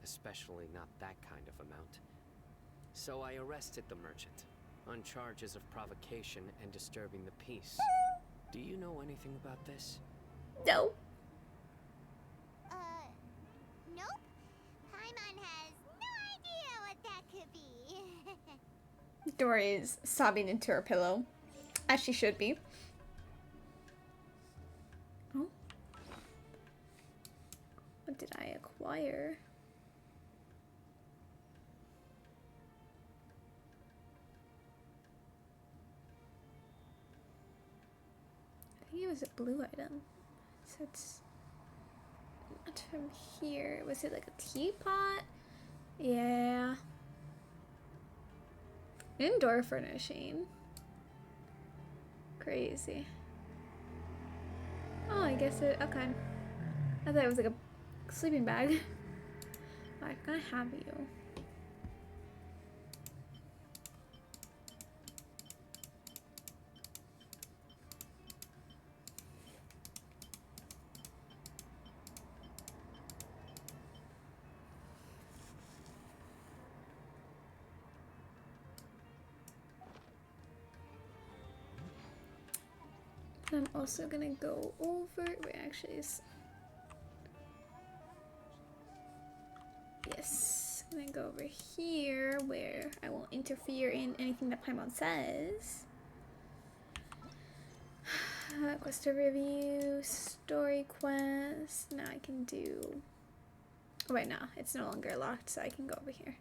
especially not that kind of amount. So I arrested the merchant on charges of provocation and disturbing the peace. Do you know anything about this? No. Nope. Paimon has no idea what that could be. Dory is sobbing into her pillow, as she should be. Oh. What did I acquire? I think it was a blue item. So it's not from here. Was it like a teapot? Yeah. Indoor furnishing. Crazy. Oh, I guess it. Okay. I thought it was like a sleeping bag. I'm gonna have you. I'm also gonna go over. Wait, actually, yes, I'm gonna go over here where I won't interfere in anything that Paimon says. Quest to review, story quest. Now I can do. Oh, wait, no, it's no longer locked, so I can go over here.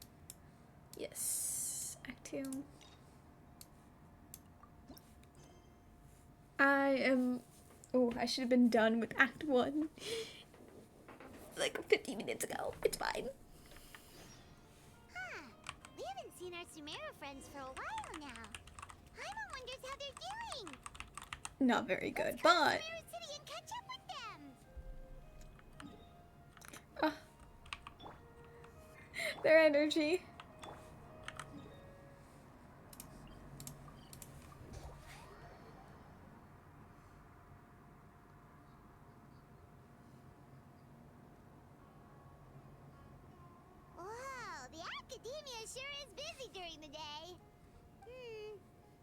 Yes, Act 2. I am. Oh, I should have been done with Act 1 like 15 minutes ago. It's fine. Huh. We haven't seen our Sumeru friends for a while now. Paimon wonders how they're doing. Not very good, Let's go to but. Sumeru City and catch up with them. Their energy. Whoa. academia sure is busy during the day.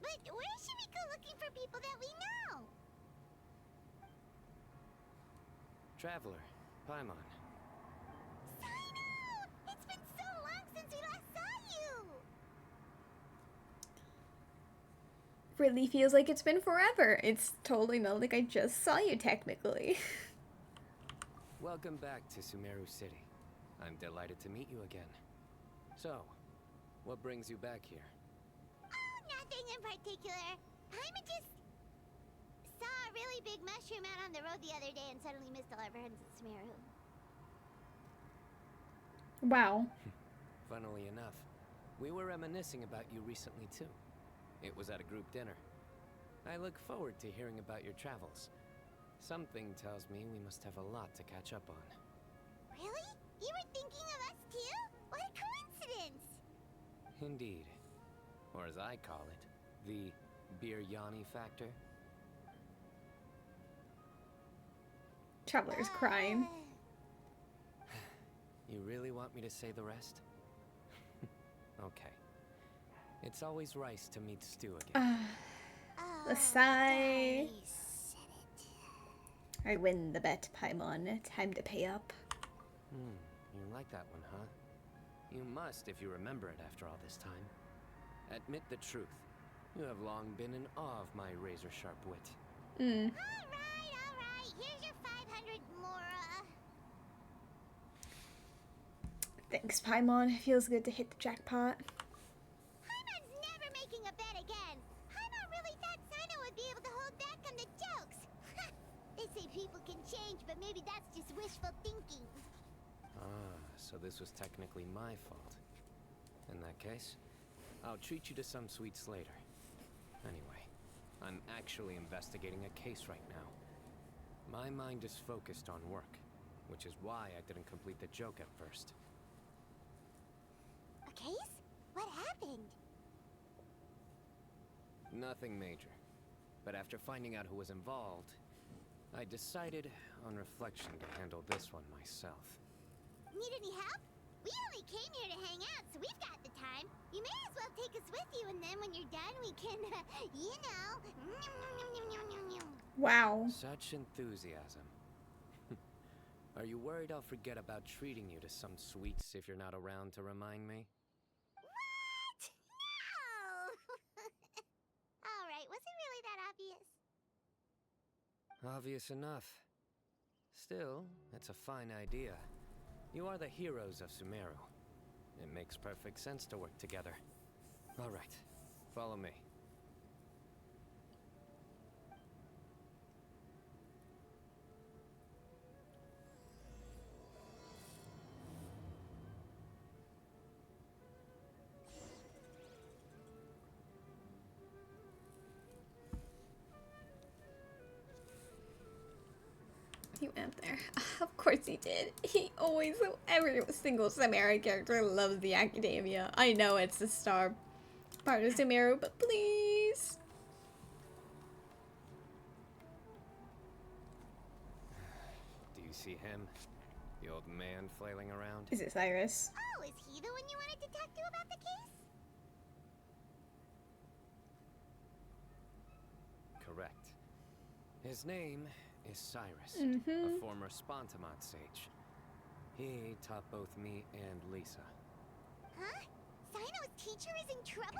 But where should we go looking for people that we know? Traveler, Paimon. Cyno! It's been so long since we last saw you! Really feels like it's been forever. It's totally not like I just saw you technically. Welcome back to Sumeru City. I'm delighted to meet you again. So, what brings you back here? Oh, nothing in particular. Paimon just saw a really big mushroom out on the road the other day and suddenly missed all our friends at Sumeru. Wow. Funnily enough, we were reminiscing about you recently too. It was at a group dinner. I look forward to hearing about your travels. Something tells me we must have a lot to catch up on. Really? You were thinking of us too? What a coincidence! Indeed. Or as I call it, the Biryani factor. Traveler's crying. You really want me to say the rest? Okay. It's always rice to meet stew again. The sigh. I win the bet, Paimon. Time to pay up. You like that one, huh? You must if you remember it after all this time. Admit the truth. You have long been in awe of my razor-sharp wit. Alright. Here's your 500 mora. Thanks, Paimon. It feels good to hit the jackpot. Paimon's never making a bet again. Paimon really thought Cyno would be able to hold back on the jokes. They say people can change, but maybe that's just wishful thinking. So this was technically my fault. In that case, I'll treat you to some sweets later. Anyway, I'm actually investigating a case right now. My mind is focused on work, which is why I didn't complete the joke at first. A case? What happened? Nothing major. But after finding out who was involved, I decided, on reflection, to handle this one myself. Need any help? We only came here to hang out, so we've got the time. You may as well take us with you, and then when you're done, we can, you know. Wow. Such enthusiasm. Are you worried I'll forget about treating you to some sweets if you're not around to remind me? What? No! Alright, was it really that obvious? Obvious enough. Still, it's a fine idea. You are the heroes of Sumeru. It makes perfect sense to work together. All right, follow me. He went there. Of course he did. He always, every single Sumeru character loves the academia. I know it's the star part of Sumeru, but please. Do you see him? The old man flailing around? Is it Cyrus? Oh, is he the one you wanted to talk to about the case? Correct. His name is Cyrus, Mm-hmm. a former Spontamot sage. He taught both me and Lisa. Huh? Cyno's teacher is in trouble?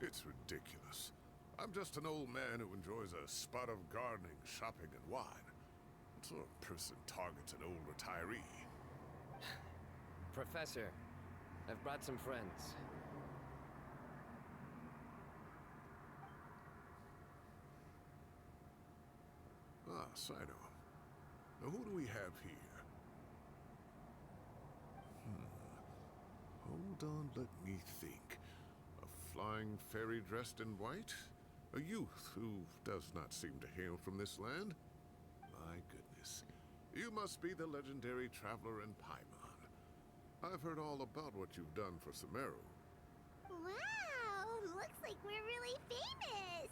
It's ridiculous. I'm just an old man who enjoys a spot of gardening, shopping, and wine. What sort of person targets an old retiree? Professor, I've brought some friends. Ah, Cyno. Now who do we have here? Hold on, let me think. A flying fairy dressed in white? A youth who does not seem to hail from this land? My goodness. You must be the legendary traveler in Paimon. I've heard all about what you've done for Sumeru. Wow, looks like we're really famous.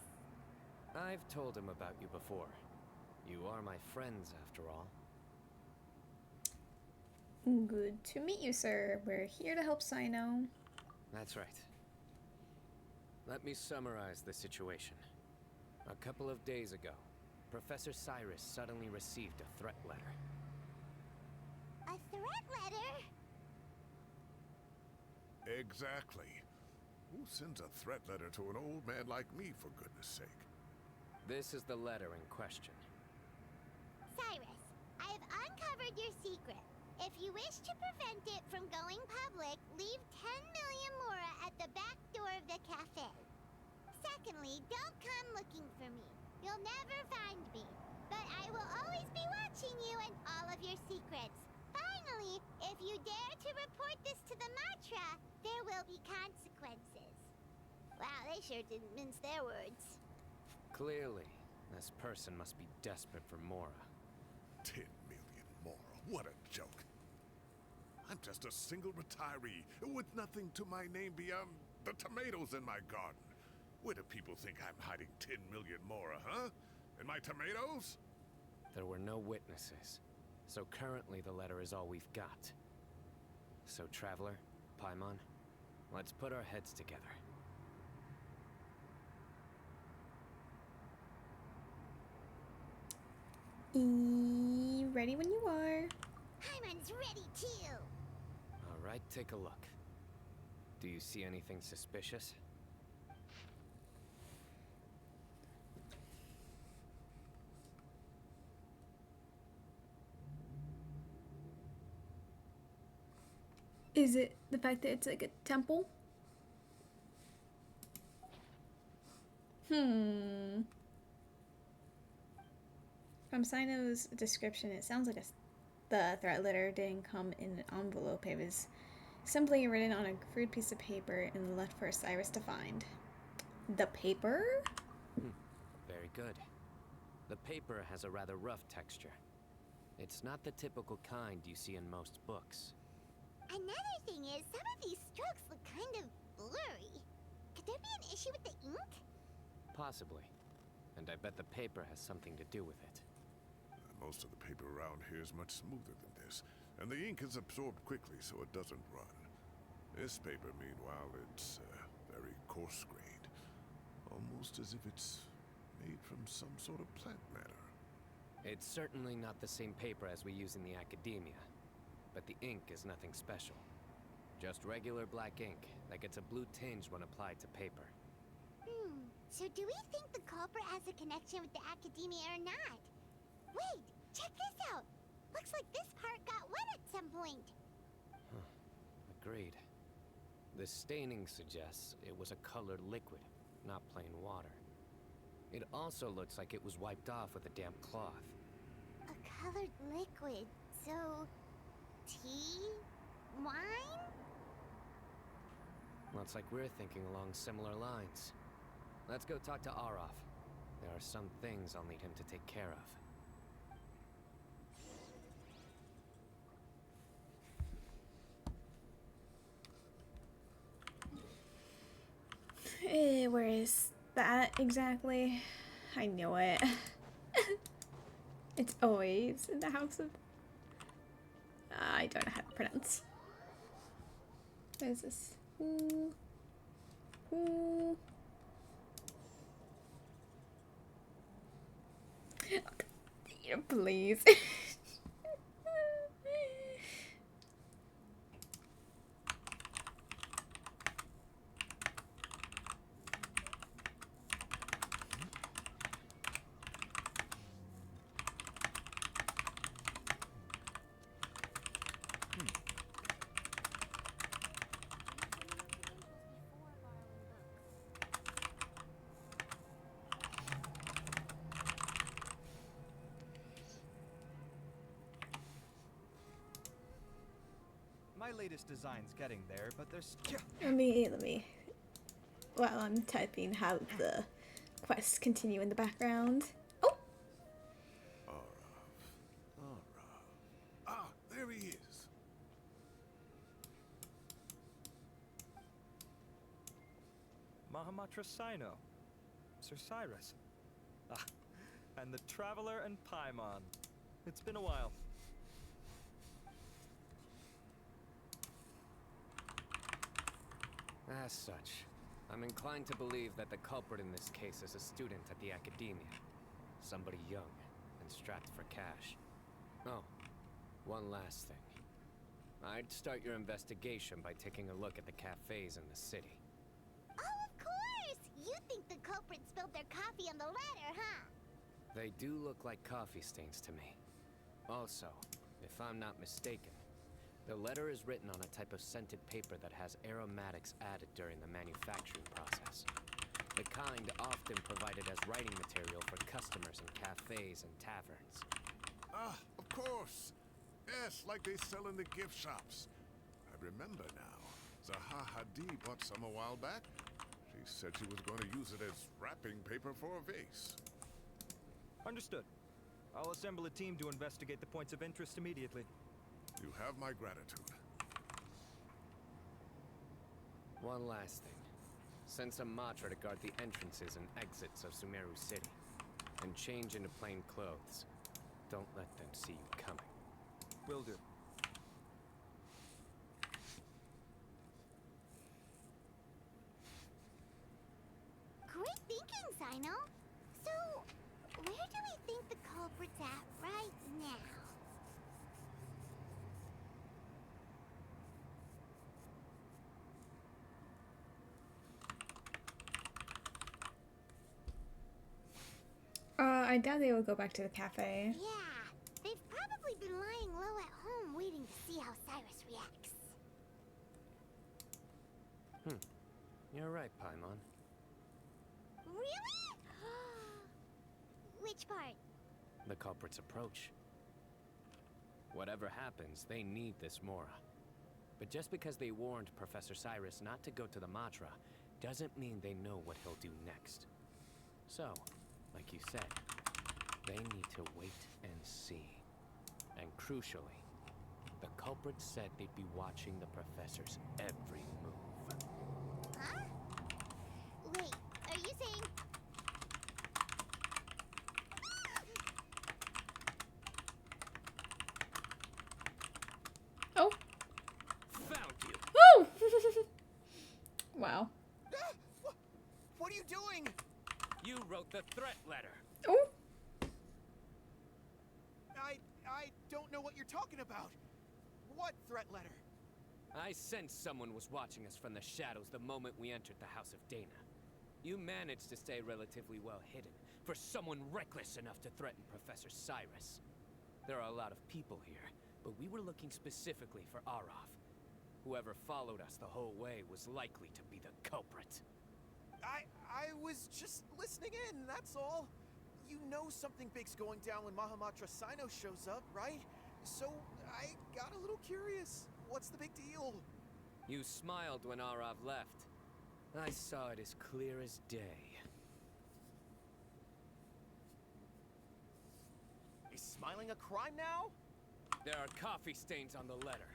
I've told him about you before. You are my friends, after all. Good to meet you, sir. We're here to help Cyno. That's right. Let me summarize the situation. A couple of days ago, Professor Cyrus suddenly received a threat letter. A threat letter? Exactly. Who sends a threat letter to an old man like me, for goodness sake? This is the letter in question. Cyrus, I have uncovered your secret. If you wish to prevent it from going public, leave 10 million mora at the back door of the cafe. Secondly, don't come looking for me. You'll never find me. But I will always be watching you and all of your secrets. Finally, if you dare to report this to the Matra, there will be consequences. Wow, they sure didn't mince their words. Clearly, this person must be desperate for Mora. 10 million Mora, what a joke. I'm just a single retiree with nothing to my name beyond the tomatoes in my garden. Where do people think I'm hiding 10 million Mora, huh? In my tomatoes? There were no witnesses, so currently the letter is all we've got. So, Traveler, Paimon, let's put our heads together. Ready when you are. Paimon's ready too. All right, take a look. Do you see anything suspicious? Is it the fact that it's like a temple? From Cyno's description, it sounds like the threat letter didn't come in an envelope. It was simply written on a crude piece of paper and left for Cyrus to find. The paper? Very good. The paper has a rather rough texture. It's not the typical kind you see in most books. Another thing is, some of these strokes look kind of blurry. Could there be an issue with the ink? Possibly. And I bet the paper has something to do with it. Most of the paper around here is much smoother than this, and the ink is absorbed quickly so it doesn't run. This paper, meanwhile, it's very coarse-grained, almost as if it's made from some sort of plant matter. It's certainly not the same paper as we use in the academia, but the ink is nothing special. Just regular black ink that gets a blue tinge when applied to paper. So do we think the culprit has a connection with the academia or not? Wait, check this out! Looks like this part got wet at some point. Agreed. The staining suggests it was a colored liquid, not plain water. It also looks like it was wiped off with a damp cloth. A colored liquid, so... tea? Wine? Looks like we're thinking along similar lines. Let's go talk to Arof. There are some things I'll need him to take care of. Where is that exactly? I knew it. It's always in the house of... I don't know how to pronounce. What is this? Ooh. Please. My latest design's getting there, but there's... Let me. While I'm typing, have the quests continue in the background. Oh! Ah, there he is. Mahamatra Cyno. Sir Cyrus. Ah, and the Traveler and Paimon. It's been a while. As such, I'm inclined to believe that the culprit in this case is a student at the academia. Somebody young and strapped for cash. Oh, one last thing. I'd start your investigation by taking a look at the cafes in the city. Oh, of course! You think the culprit spilled their coffee on the ladder, huh? They do look like coffee stains to me. Also, if I'm not mistaken, the letter is written on a type of scented paper that has aromatics added during the manufacturing process. The kind often provided as writing material for customers in cafes and taverns. Ah, of course. Yes, like they sell in the gift shops. I remember now. Zaha Hadid bought some a while back. She said she was going to use it as wrapping paper for a vase. Understood. I'll assemble a team to investigate the points of interest immediately. You have my gratitude. One last thing. Send some Matra to guard the entrances and exits of Sumeru City. And change into plain clothes. Don't let them see you coming. Will do. Great thinking, Cyno. So, where do we think the culprit's at right now? I doubt they will go back to the cafe. Yeah, they've probably been lying low at home waiting to see how Cyrus reacts. You're right, Paimon. Really? Which part? The culprit's approach. Whatever happens, they need this Mora. But just because they warned Professor Cyrus not to go to the Matra, doesn't mean they know what he'll do next. So, like you said, they need to wait and see. And crucially, the culprit said they'd be watching the professor's every move. Huh? Wait, are you saying... Oh. Found you. Oh! Wow. What are you doing? You wrote the threat letter. Oh. I don't know what you're talking about. What threat letter? I sensed someone was watching us from the shadows the moment we entered the House of Dana. You managed to stay relatively well hidden for someone reckless enough to threaten Professor Cyrus. There are a lot of people here, but we were looking specifically for Arav. Whoever followed us the whole way was likely to be the culprit. I was just listening in, that's all. You know something big's going down when Mahamatra Cyno shows up, right? So I got a little curious. What's the big deal? You smiled when Arav left. I saw it as clear as day. Is smiling a crime now? There are coffee stains on the letter.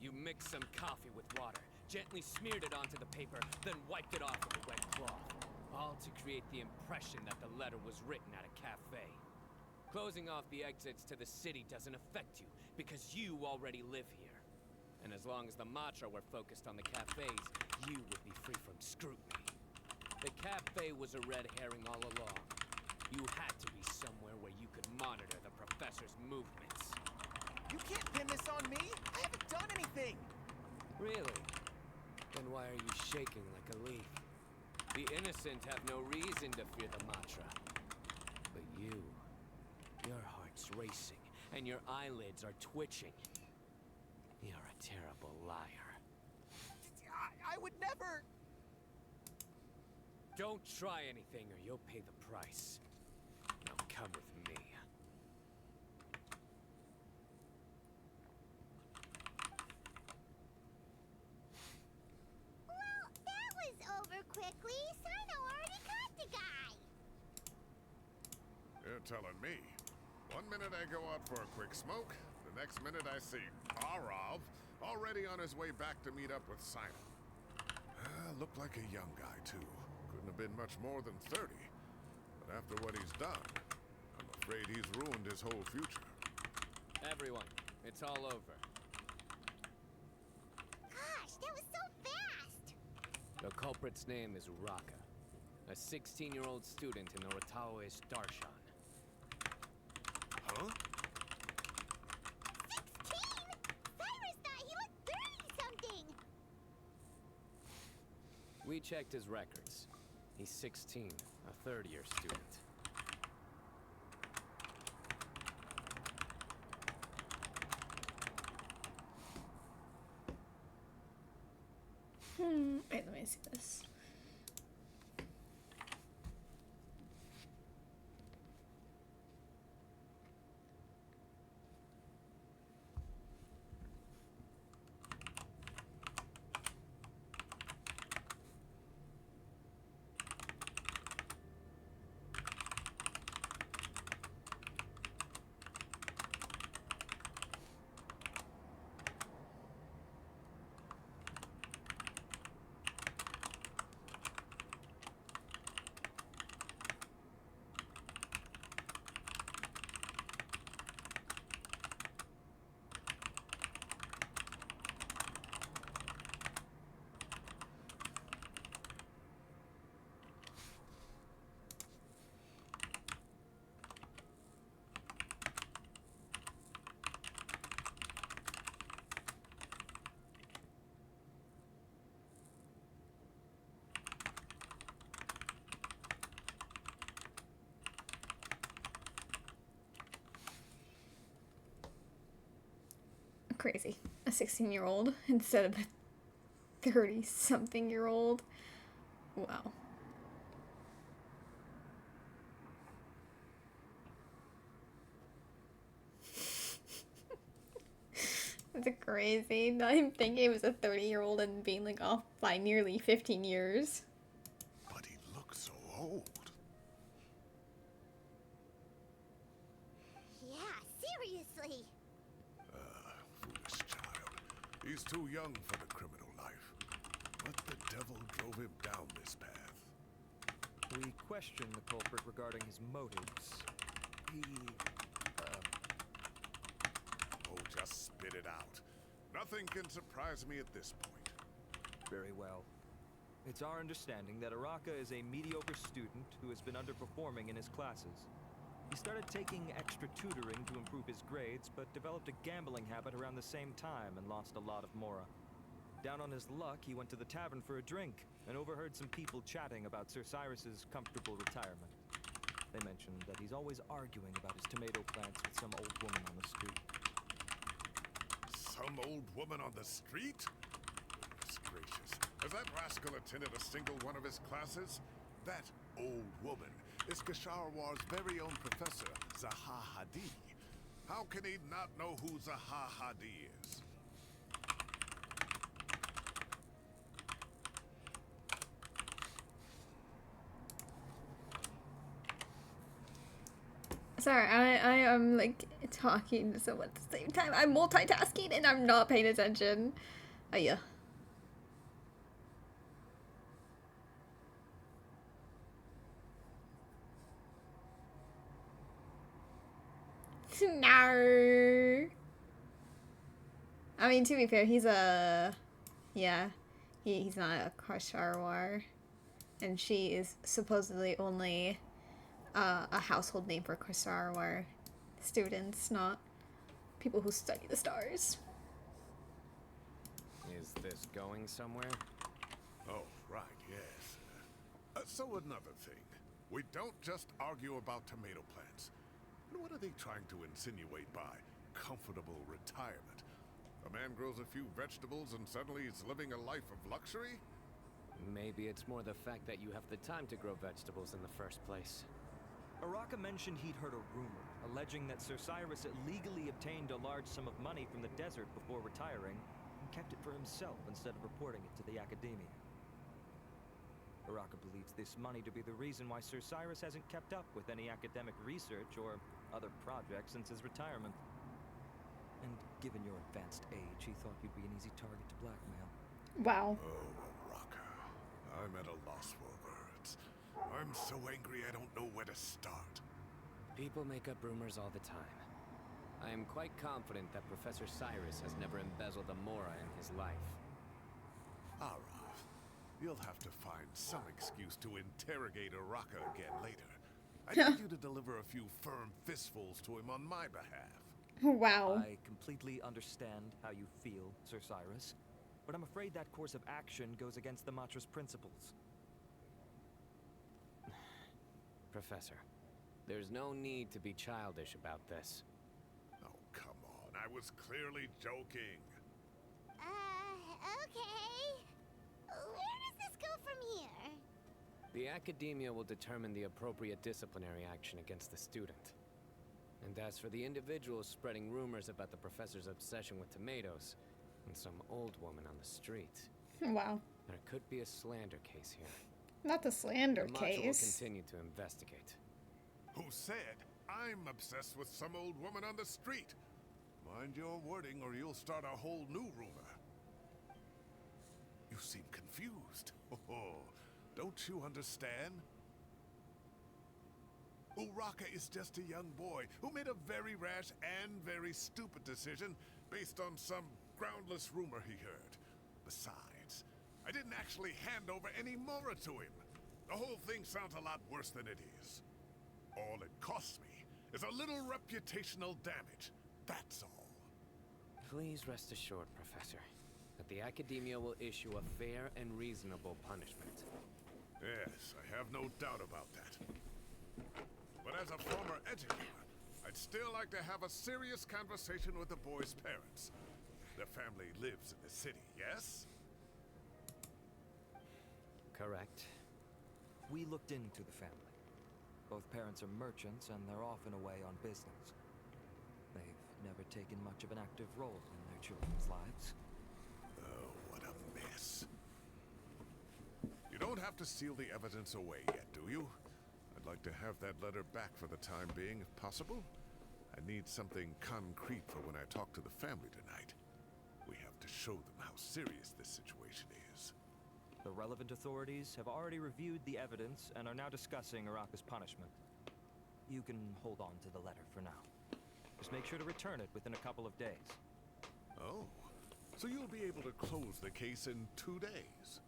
You mixed some coffee with water, gently smeared it onto the paper, then wiped it off with a wet cloth. All to create the impression that the letter was written at a cafe. Closing off the exits to the city doesn't affect you, because you already live here. And as long as the Matra were focused on the cafes, you would be free from scrutiny. The cafe was a red herring all along. You had to be somewhere where you could monitor the professor's movements. You can't pin this on me! I haven't done anything! Really? Then why are you shaking like a leaf? The innocent have no reason to fear the Matra. But you, your heart's racing, and your eyelids are twitching. You're a terrible liar. I would never... Don't try anything or you'll pay the price. Now come with me. Well, that was over quickly. Cyno already caught the guy. You're telling me. One minute I go out for a quick smoke, the next minute I see Arav already on his way back to meet up with Cyno. Looked like a young guy, too. Couldn't have been much more than 30. But after what he's done, I'm afraid he's ruined his whole future. Everyone, it's all over. Gosh, that was so fast. The culprit's name is Raka, a 16-year-old student in the Rataoish Darshan. Huh? 16? Cyrus thought he looked 30-something! We checked his records. He's 16, a third-year student. Wait, let me see this. Crazy. A 16-year-old instead of a 30-something-year-old. Wow. That's crazy. Not even thinking it was a 30-year-old and being like off by nearly 15 years. But he looks so old. Yeah, seriously. Foolish child. He's too young for the criminal life. What the devil drove him down this path? We questioned the culprit regarding his motives. He, Oh, just spit it out. Nothing can surprise me at this point. Very well. It's our understanding that Araka is a mediocre student who has been underperforming in his classes. He started taking extra tutoring to improve his grades, but developed a gambling habit around the same time and lost a lot of mora. Down on his luck, he went to the tavern for a drink and overheard some people chatting about Sir Cyrus's comfortable retirement. They mentioned that he's always arguing about his tomato plants with some old woman on the street. Some old woman on the street? Goodness gracious. Has that rascal attended a single one of his classes? That old woman is Kasharwar's very own professor, Zaha Hadi. How can he not know who Zaha Hadi is? Sorry, I am like talking to someone at the same time. I'm multitasking and I'm not paying attention. Oh yeah. No. I mean, to be fair, he's a... Yeah. He's not a Kasharwar. And she is supposedly only a household name for Kasharwar students, not people who study the stars. Is this going somewhere? Oh, right, yes. So another thing. We don't just argue about tomato plants. What are they trying to insinuate by comfortable retirement? A man grows a few vegetables and suddenly he's living a life of luxury? Maybe it's more the fact that you have the time to grow vegetables in the first place. Araka mentioned he'd heard a rumor, alleging that Sir Cyrus illegally obtained a large sum of money from the desert before retiring, and kept it for himself instead of reporting it to the Academia. Araka believes this money to be the reason why Sir Cyrus hasn't kept up with any academic research or other projects since his retirement. And given your advanced age, he thought you'd be an easy target to blackmail. Wow. Oh, Araka. I'm at a loss for words. I'm so angry I don't know where to start. People make up rumors all the time. I am quite confident that Professor Cyrus has never embezzled a mora in his life. Arav, You'll have to find some excuse to interrogate Araka again later. I need you to deliver a few firm fistfuls to him on my behalf. Wow. I completely understand how you feel, Sir Cyrus, but I'm afraid that course of action goes against the Matra's principles. Professor, there's no need to be childish about this. Oh, come on. I was clearly joking. Okay. Where does this go from here? The Academia will determine the appropriate disciplinary action against the student. And as for the individuals spreading rumors about the professor's obsession with tomatoes and some old woman on the street. Wow. There could be a slander case here. Not the slander the Matra will case. continue to investigate. Who said I'm obsessed with some old woman on the street? Mind your wording or you'll start a whole new rumor. You seem confused. Oh, don't you understand? Uraka is just a young boy who made a very rash and very stupid decision based on some groundless rumor he heard. Besides, I didn't actually hand over any Mora to him. The whole thing sounds a lot worse than it is. All it costs me is a little reputational damage. That's all. Please rest assured, Professor, that the Academia will issue a fair and reasonable punishment. Yes, I have no doubt about that. But as a former educator, I'd still like to have a serious conversation with the boy's parents. Their family lives in the city, yes? Correct. We looked into the family. Both parents are merchants and they're often away on business. They've never taken much of an active role in their children's lives. Oh, what a mess. You don't have to seal the evidence away yet, do you? I'd like to have that letter back for the time being, if possible. I need something concrete for when I talk to the family tonight. We have to show them how serious this situation is. The relevant authorities have already reviewed the evidence and are now discussing Araka's punishment. You can hold on to the letter for now. Just make sure to return it within a couple of days. Oh, so you'll be able to close the case in 2 days?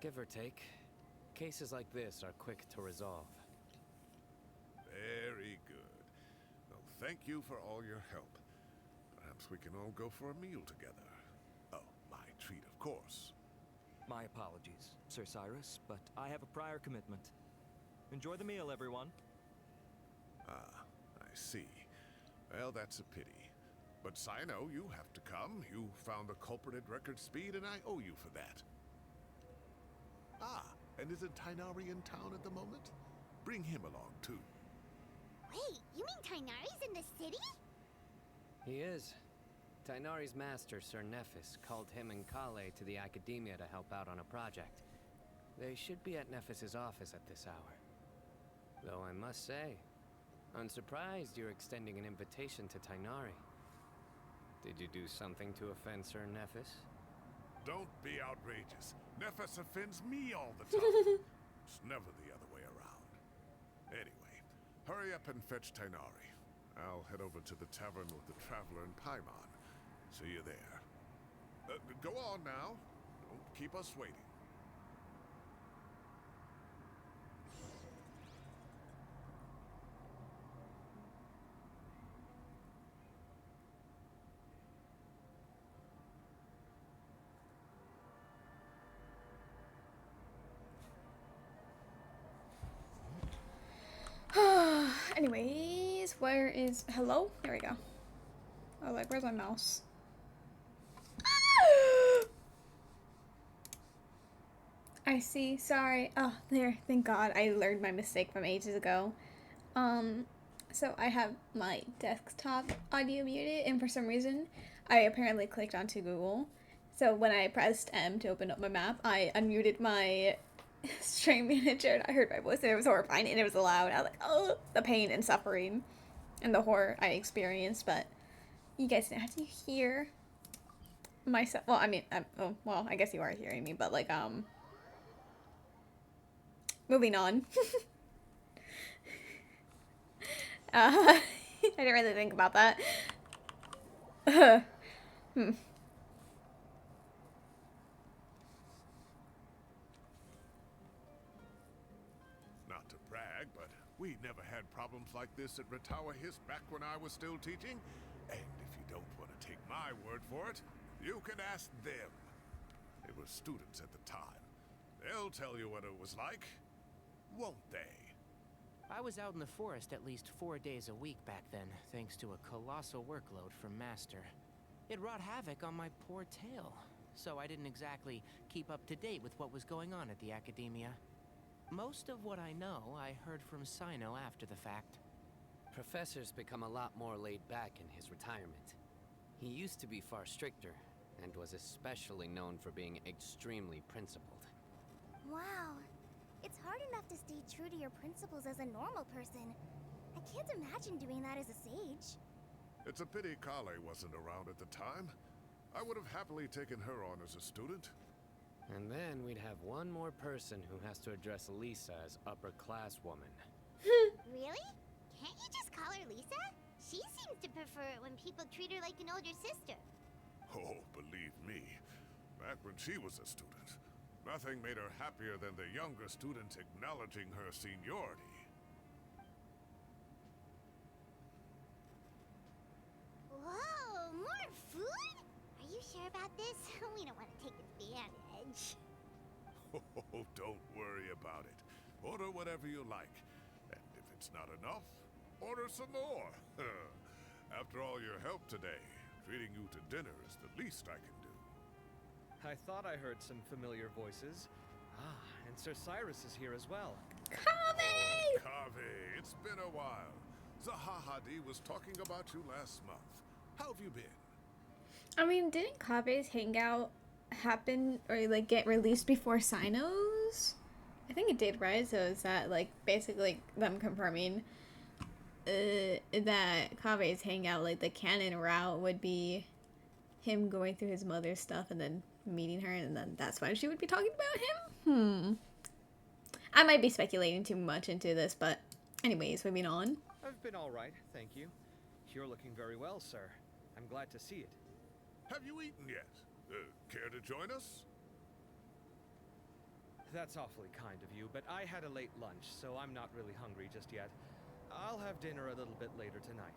Give or take. Cases like this are quick to resolve. Very good. Well, thank you for all your help. Perhaps we can all go for a meal together. Oh, my treat, of course. My apologies, Sir Cyrus, but I have a prior commitment. Enjoy the meal, everyone. Ah, I see. Well, that's a pity. But Cyno, you have to come. You found the culprit at record speed, and I owe you for that. Ah, and isn't Tighnari in town at the moment? Bring him along, too. Wait, you mean Tighnari's in the city? He is. Tighnari's master, Sir Nephis, called him and Kale to the Academia to help out on a project. They should be at Nephis's office at this hour. Though I must say, I'm surprised you're extending an invitation to Tighnari. Did you do something to offend Sir Nephis? Don't be outrageous. Nephis offends me all the time. It's never the other way around. Anyway, hurry up and fetch Tighnari. I'll head over to the tavern with the Traveler and Paimon. See you there. Go on now. Don't keep us waiting. Anyways, where is... Hello? There we go. Oh, like, where's my mouse? I see. Sorry. Oh, there. Thank God. I learned my mistake from ages ago. So I have my desktop audio muted, and for some reason, I apparently clicked onto Google. So when I pressed M to open up my map, I unmuted my stream manager, and I heard my voice, and it was horrifying, and it was loud. I was like, oh, the pain and suffering and the horror I experienced, but you guys didn't have to hear myself. Well, I mean, oh, well, I guess you are hearing me, but, like, moving on. I didn't really think about that. We never had problems like this at Ratawa Hiss back when I was still teaching. And if you don't want to take my word for it, you can ask them. They were students at the time. They'll tell you what it was like, won't they? I was out in the forest at least 4 days a week back then, thanks to a colossal workload from Master. It wrought havoc on my poor tail, so I didn't exactly keep up to date with what was going on at the Academia. Most of what I know, I heard from Cyno after the fact. Professor's become a lot more laid back in his retirement. He used to be far stricter, and was especially known for being extremely principled. Wow. It's hard enough to stay true to your principles as a normal person. I can't imagine doing that as a sage. It's a pity Kale wasn't around at the time. I would have happily taken her on as a student. And then we'd have one more person who has to address Lisa as upper-class woman. Really? Can't you just call her Lisa? She seems to prefer it when people treat her like an older sister. Oh, believe me, back when she was a student, nothing made her happier than the younger students acknowledging her seniority. Whoa, more food? Are you sure about this? We don't want to take advantage. Oh, don't worry about it. Order whatever you like. And if it's not enough, order some more. After all your help today, treating you to dinner is the least I can do. I thought I heard some familiar voices. Ah, and Sir Cyrus is here as well. Kave! Kave, it's been a while. Zahahadi was talking about you last month. How have you been? I mean, didn't Kabe's hangout happen or like get released before Cyno's? I think it did, right? So is that like basically them confirming that Kabe's hangout, like the canon route, would be him going through his mother's stuff and then meeting her, and then that's why she would be talking about him? I might be speculating too much into this, but anyways, moving on. I've been all right, thank you. You're looking very well, sir. I'm glad to see it. Have you eaten yet? Care to join us? That's awfully kind of you, but I had a late lunch, so I'm not really hungry just yet. I'll have dinner a little bit later tonight.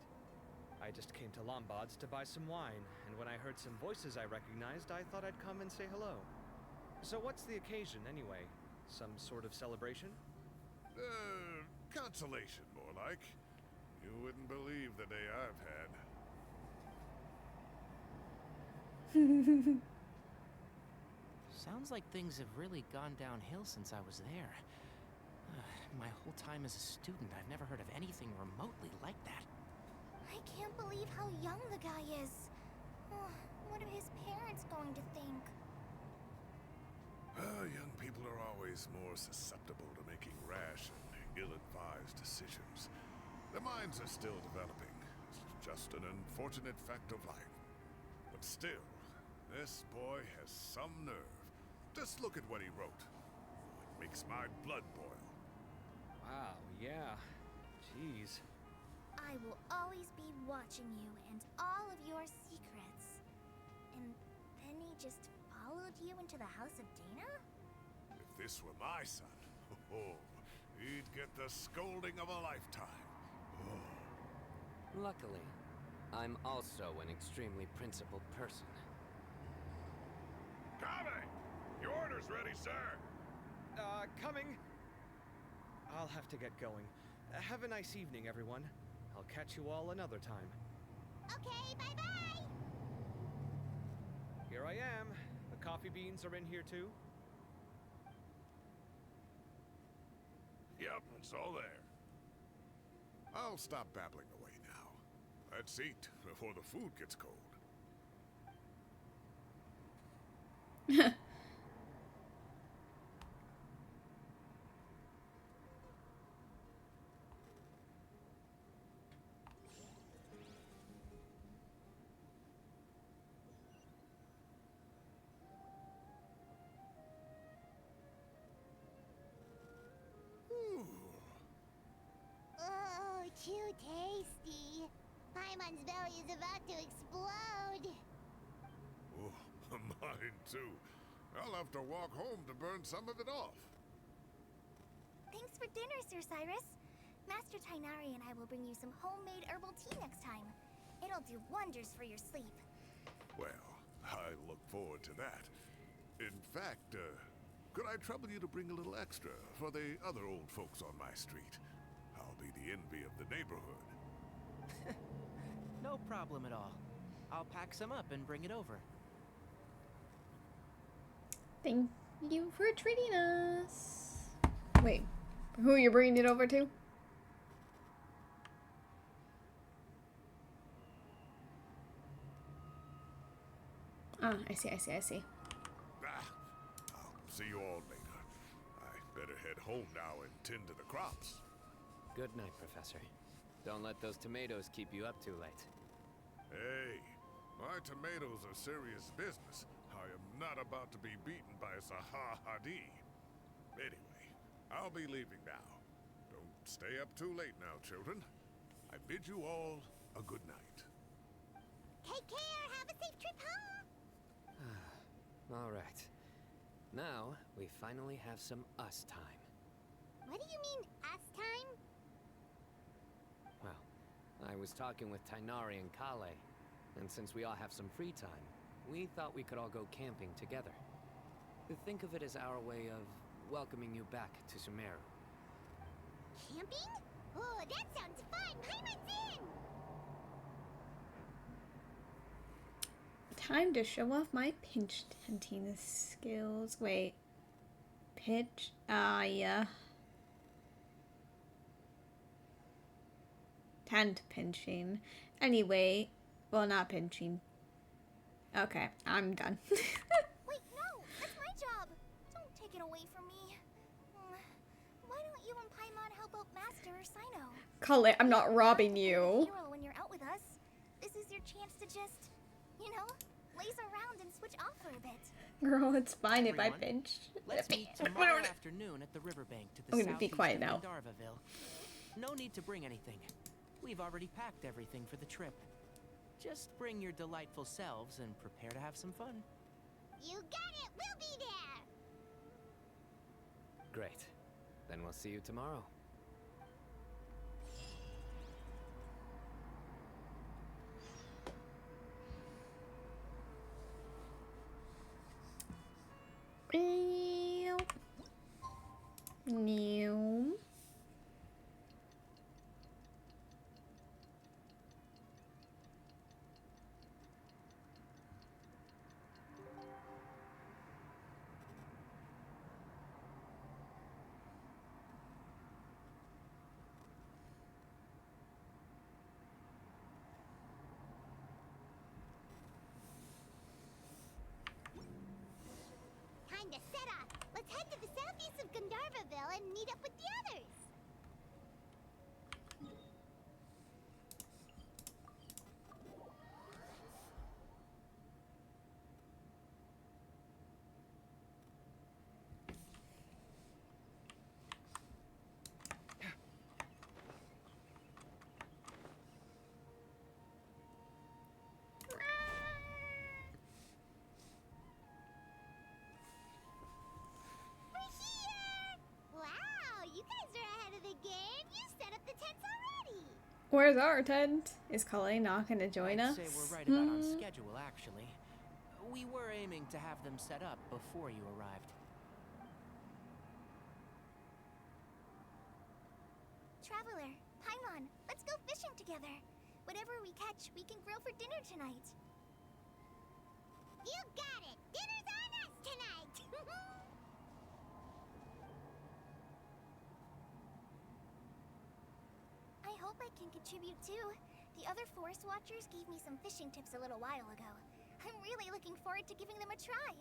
I just came to Lombard's to buy some wine, and when I heard some voices I recognized, I thought I'd come and say hello. So what's the occasion, anyway? Some sort of celebration? Consolation, more like. You wouldn't believe the day I've had. Sounds like things have really gone downhill since I was there. My whole time as a student, I've never heard of anything remotely like that. I can't believe how young the guy is. What are his parents going to think? Young people are always more susceptible to making rash and ill-advised decisions. Their minds are still developing. It's just an unfortunate fact of life. But still, this boy has some nerve. Just look at what he wrote. It makes my blood boil. Wow, yeah. Jeez. I will always be watching you and all of your secrets. And then he just followed you into the house of Dana? If this were my son, he'd get the scolding of a lifetime. Luckily, I'm also an extremely principled person. Kave! Your order's ready, sir! Coming. I'll have to get going. Have a nice evening, everyone. I'll catch you all another time. Okay, bye-bye! Here I am. The coffee beans are in here too. Yep, it's all there. I'll stop babbling away now. Let's eat before the food gets cold. Oh, too tasty. Paimon's belly is about to explode. Oh, mine too. I'll have to walk home to burn some of it off. Thanks for dinner, Sir Cyrus. Master I will bring you some homemade herbal tea next time. It'll do wonders for your sleep. Well, I look forward to that. In fact, could I trouble you to bring a little extra for the other old folks on my street? I'll be the envy of the neighborhood. No problem at all. I'll pack some up and bring it over. Thank you for treating us. Wait, who are you bringing it over to? Ah, I see. I'll see you all later. I better head home now and tend to the crops. Good night, Professor. Don't let those tomatoes keep you up too late. Hey, my tomatoes are serious business. I am not about to be beaten by Zaha Hadid. Anyway, I'll be leaving now. Don't stay up too late now, children. I bid you all a good night. Take care. Have a safe trip home. All right. Now, we finally have some us time. What do you mean, us time? Well, I was talking with Tainari and Kale, and since we all have some free time, we thought we could all go camping together. Think of it as our way of welcoming you back to Sumeru. Camping? Oh, that sounds fun. Paimon's in! Time to show off my pinch hunting skills. Wait. Pitch? Yeah. Tent pinching. Anyway, well, not pinching. Okay, I'm done. Wait, no! That's my job! Don't take it away from me. Why don't you and Paimon help out Master or Cyno? Call it, I'm not robbing you. Hero when you're out with us. This is your chance to just, you know, laze around and switch off for a bit. Girl, it's fine if I Everyone, pinch. Let's meet tomorrow afternoon at the riverbank to the I'm gonna be southeast quiet of now. Gandharvaville. No need to bring anything. We've already packed everything for the trip. Just bring your delightful selves and prepare to have some fun. You got it. We'll be there. Great. Then we'll see you tomorrow. New. Time to set off. Let's head to the southeast of Gandharvaville and meet up with the others. Where's our tent? Is Kale not gonna join us? I'd say we're right about on schedule, actually. We were aiming to have them set up before you arrived. Traveler, Paimon, let's go fishing together. Whatever we catch, we can grill for dinner tonight. You got it! Dinner's on us tonight! I hope I can contribute too. The other forest watchers gave me some fishing tips a little while ago. I'm really looking forward to giving them a try.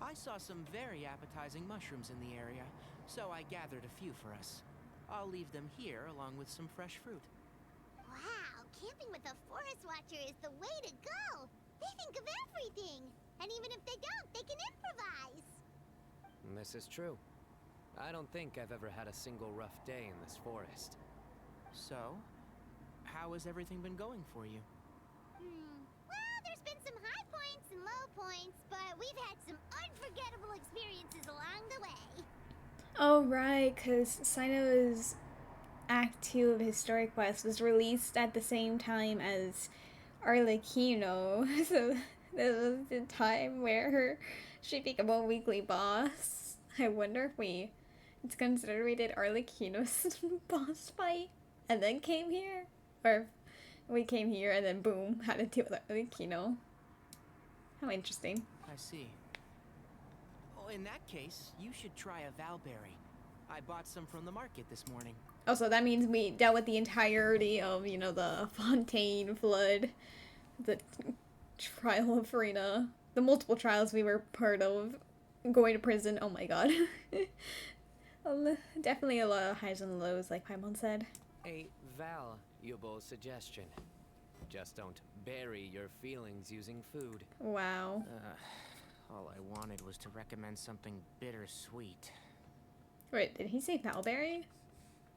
I saw some very appetizing mushrooms in the area, so I gathered a few for us. I'll leave them here along with some fresh fruit. Wow, camping with a forest watcher is the way to go! They think of everything! And even if they don't, they can improvise! This is true. I don't think I've ever had a single rough day in this forest. So, how has everything been going for you? Well, there's been some high points and low points, but we've had some unforgettable experiences. way. Oh, right, because Cyno's Act 2 of his story quest was released at the same time as Arlecchino, so this was the time where she became a weekly boss. I wonder if it's considered we did Arlecchino's boss fight and then came here, or if we came here and then boom, had to deal with Arlecchino. How interesting. I see. Oh, in that case, you should try a Valberry. I bought some from the market this morning. Also, that means we dealt with the entirety of, you know, the Fontaine flood, the trial of Farina, the multiple trials we were part of, going to prison. Oh my god. Definitely a lot of highs and lows, like Paimon said. A valuable suggestion. Just don't bury your feelings using food. Wow. All I wanted was to recommend something bittersweet. Wait, did he say Valberry?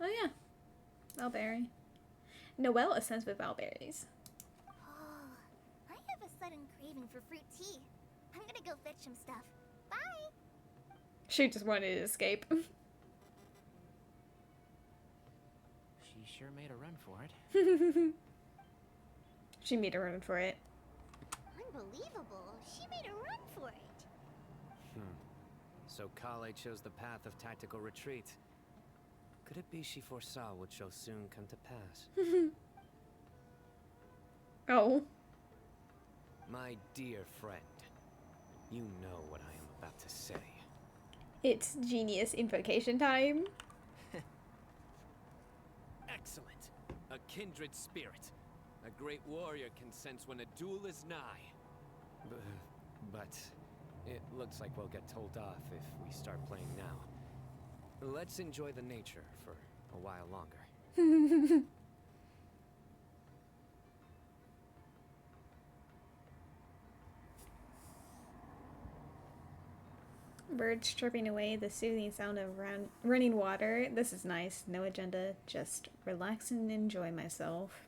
Oh yeah, Valberry. Noelle ascends with Valberries. Oh, I have a sudden craving for fruit tea. I'm gonna go fetch some stuff. Bye! She just wanted to escape. She sure made a run for it. She made a run for it. Unbelievable. She made a run for it. So Kale chose the path of tactical retreat. Could it be she foresaw what shall soon come to pass? Oh. My dear friend, you know what I am about to say. It's genius invocation time. Excellent. A kindred spirit. A great warrior can sense when a duel is nigh. But it looks like we'll get told off if we start playing now. Let's enjoy the nature for a while longer. Birds chirping away, the soothing sound of running water. This is nice. No agenda. Just relax and enjoy myself.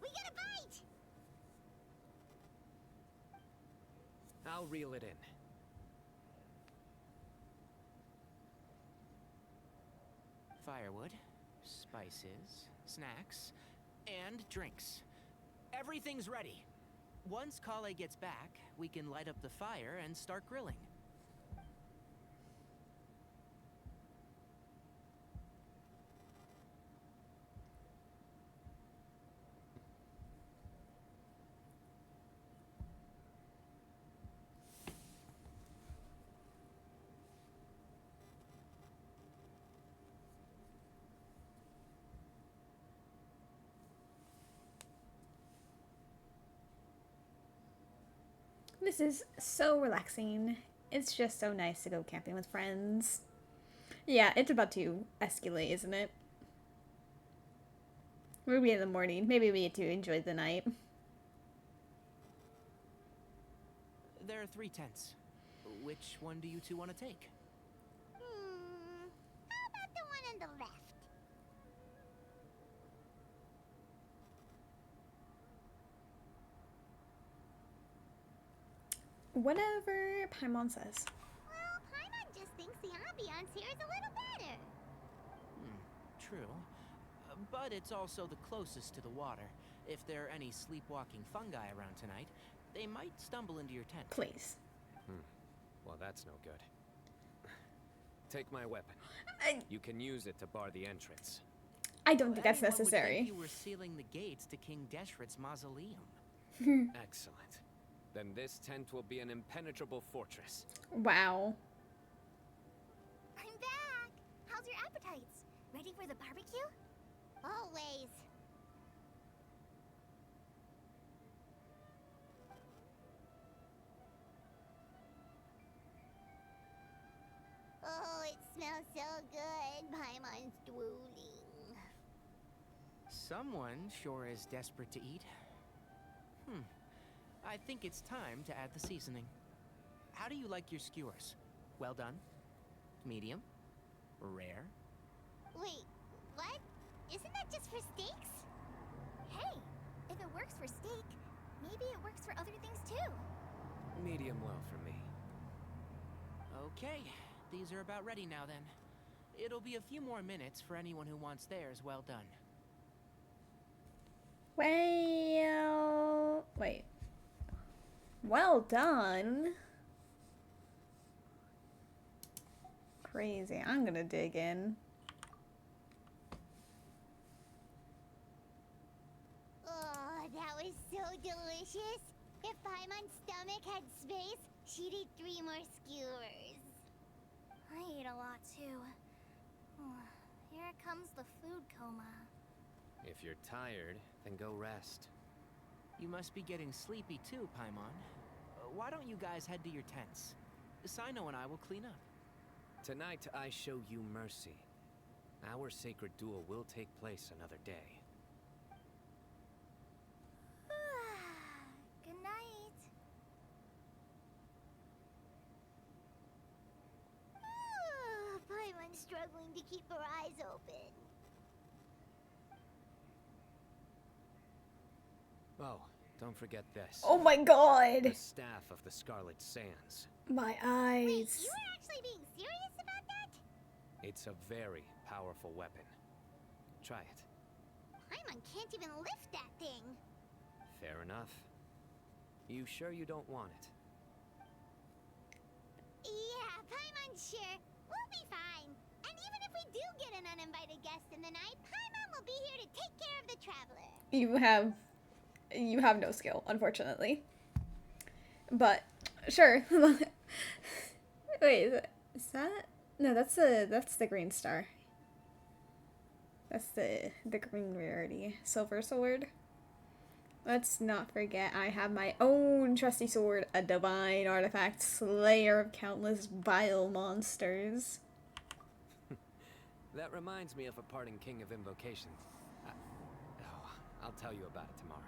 We got a bite! I'll reel it in. Firewood, spices, snacks, and drinks. Everything's ready. Once Kale gets back, we can light up the fire and start grilling. This is so relaxing. It's just so nice to go camping with friends. Yeah, it's about to escalate, isn't it? Maybe in the morning. Maybe we get to enjoy the night. There are 3 tents. Which one do you two want to take? How about the one on the left? Whatever Paimon says. Well, Paimon just thinks the ambiance here is a little better. True. But it's also the closest to the water. If there are any sleepwalking fungi around tonight, they might stumble into your tent. Please. Well, that's no good. Take my weapon. You can use it to bar the entrance. I don't think that's Anyone would necessary. think you were sealing the gates to King Deshret's mausoleum. Excellent. Then this tent will be an impenetrable fortress. Wow. I'm back! How's your appetites? Ready for the barbecue? Always. Oh, it smells so good. Paimon's drooling. Someone sure is desperate to eat. I think it's time to add the seasoning. How do you like your skewers? Well done? Medium? Rare? Wait, what? Isn't that just for steaks? Hey, if it works for steak, maybe it works for other things too. Medium well for me. Okay, these are about ready now then. It'll be a few more minutes for anyone who wants theirs well done. Well, wait. Well done. Crazy. I'm gonna dig in. Oh, that was so delicious. If Paimon's stomach had space, she'd eat 3 more skewers. I ate a lot too. Here comes the food coma. If you're tired, then go rest. You must be getting sleepy too, Paimon. Why don't you guys head to your tents? Cyno and I will clean up. Tonight I show you mercy. Our sacred duel will take place another day. Good night. Paimon's struggling to keep her eyes open. Oh, don't forget this. Oh my god! The staff of the Scarlet Sands. My eyes. Wait, you were actually being serious about that? It's a very powerful weapon. Try it. Paimon can't even lift that thing. Fair enough. You sure you don't want it? Yeah, Paimon's sure. We'll be fine. And even if we do get an uninvited guest in the night, Paimon will be here to take care of the traveler. You have no skill, unfortunately. But sure. Wait, is that? No, that's the green star. That's the green rarity. Silver sword. Let's not forget I have my own trusty sword, a divine artifact, slayer of countless vile monsters. That reminds me of a parting king of invocations. I'll tell you about it tomorrow.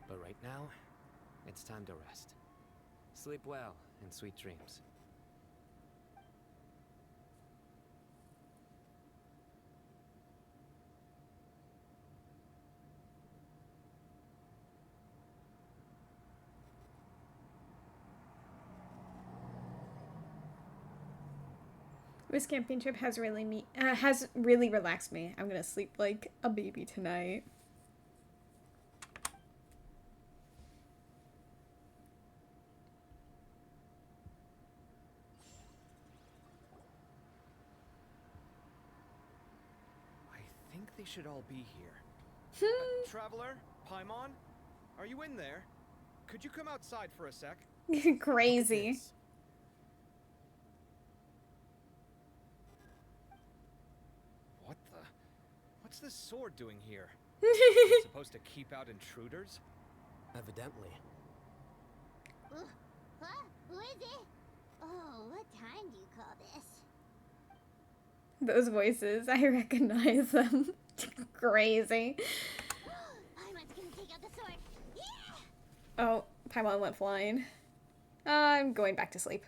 But right now, it's time to rest. Sleep well and sweet dreams. This camping trip has really relaxed me. I'm gonna sleep like a baby tonight. I think they should all be here. Traveler, Paimon, are you in there? Could you come outside for a sec? Crazy. What's this sword doing here? Is it supposed to keep out intruders? Evidently. Who is it? Oh, what time do you call this? Those voices, I recognize them. Crazy. Paimon's gonna take out the sword. Yeah! Oh, Paimon went flying. I'm going back to sleep.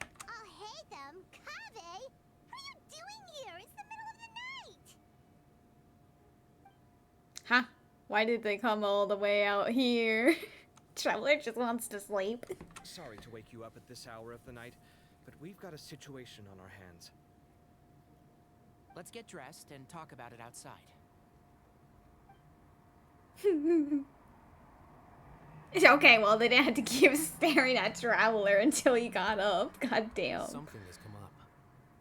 Oh, hey them, Kave! What are you doing here? It's the middle of the night! Huh? Why did they come all the way out here? Traveler just wants to sleep. Sorry to wake you up at this hour of the night, but we've got a situation on our hands. Let's get dressed and talk about it outside. Okay, well, they didn't have to keep staring at Traveler until he got up. God damn. Something has come up.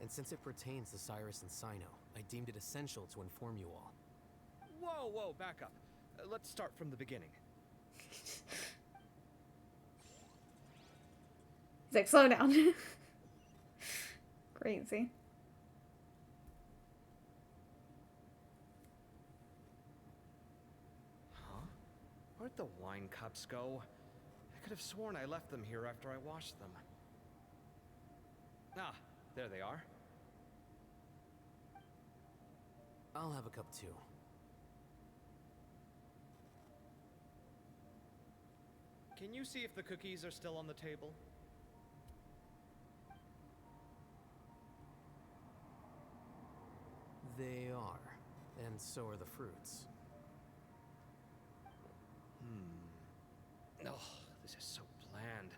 And since it pertains to Cyrus and Cyno, I deemed it essential to inform you all. Whoa, back up. Let's start from the beginning. He's like, slow down. Crazy. Where'd the wine cups go? I could have sworn I left them here after I washed them. Ah, there they are. I'll have a cup too. Can you see if the cookies are still on the table? They are. And so are the fruits. Oh, this is so bland.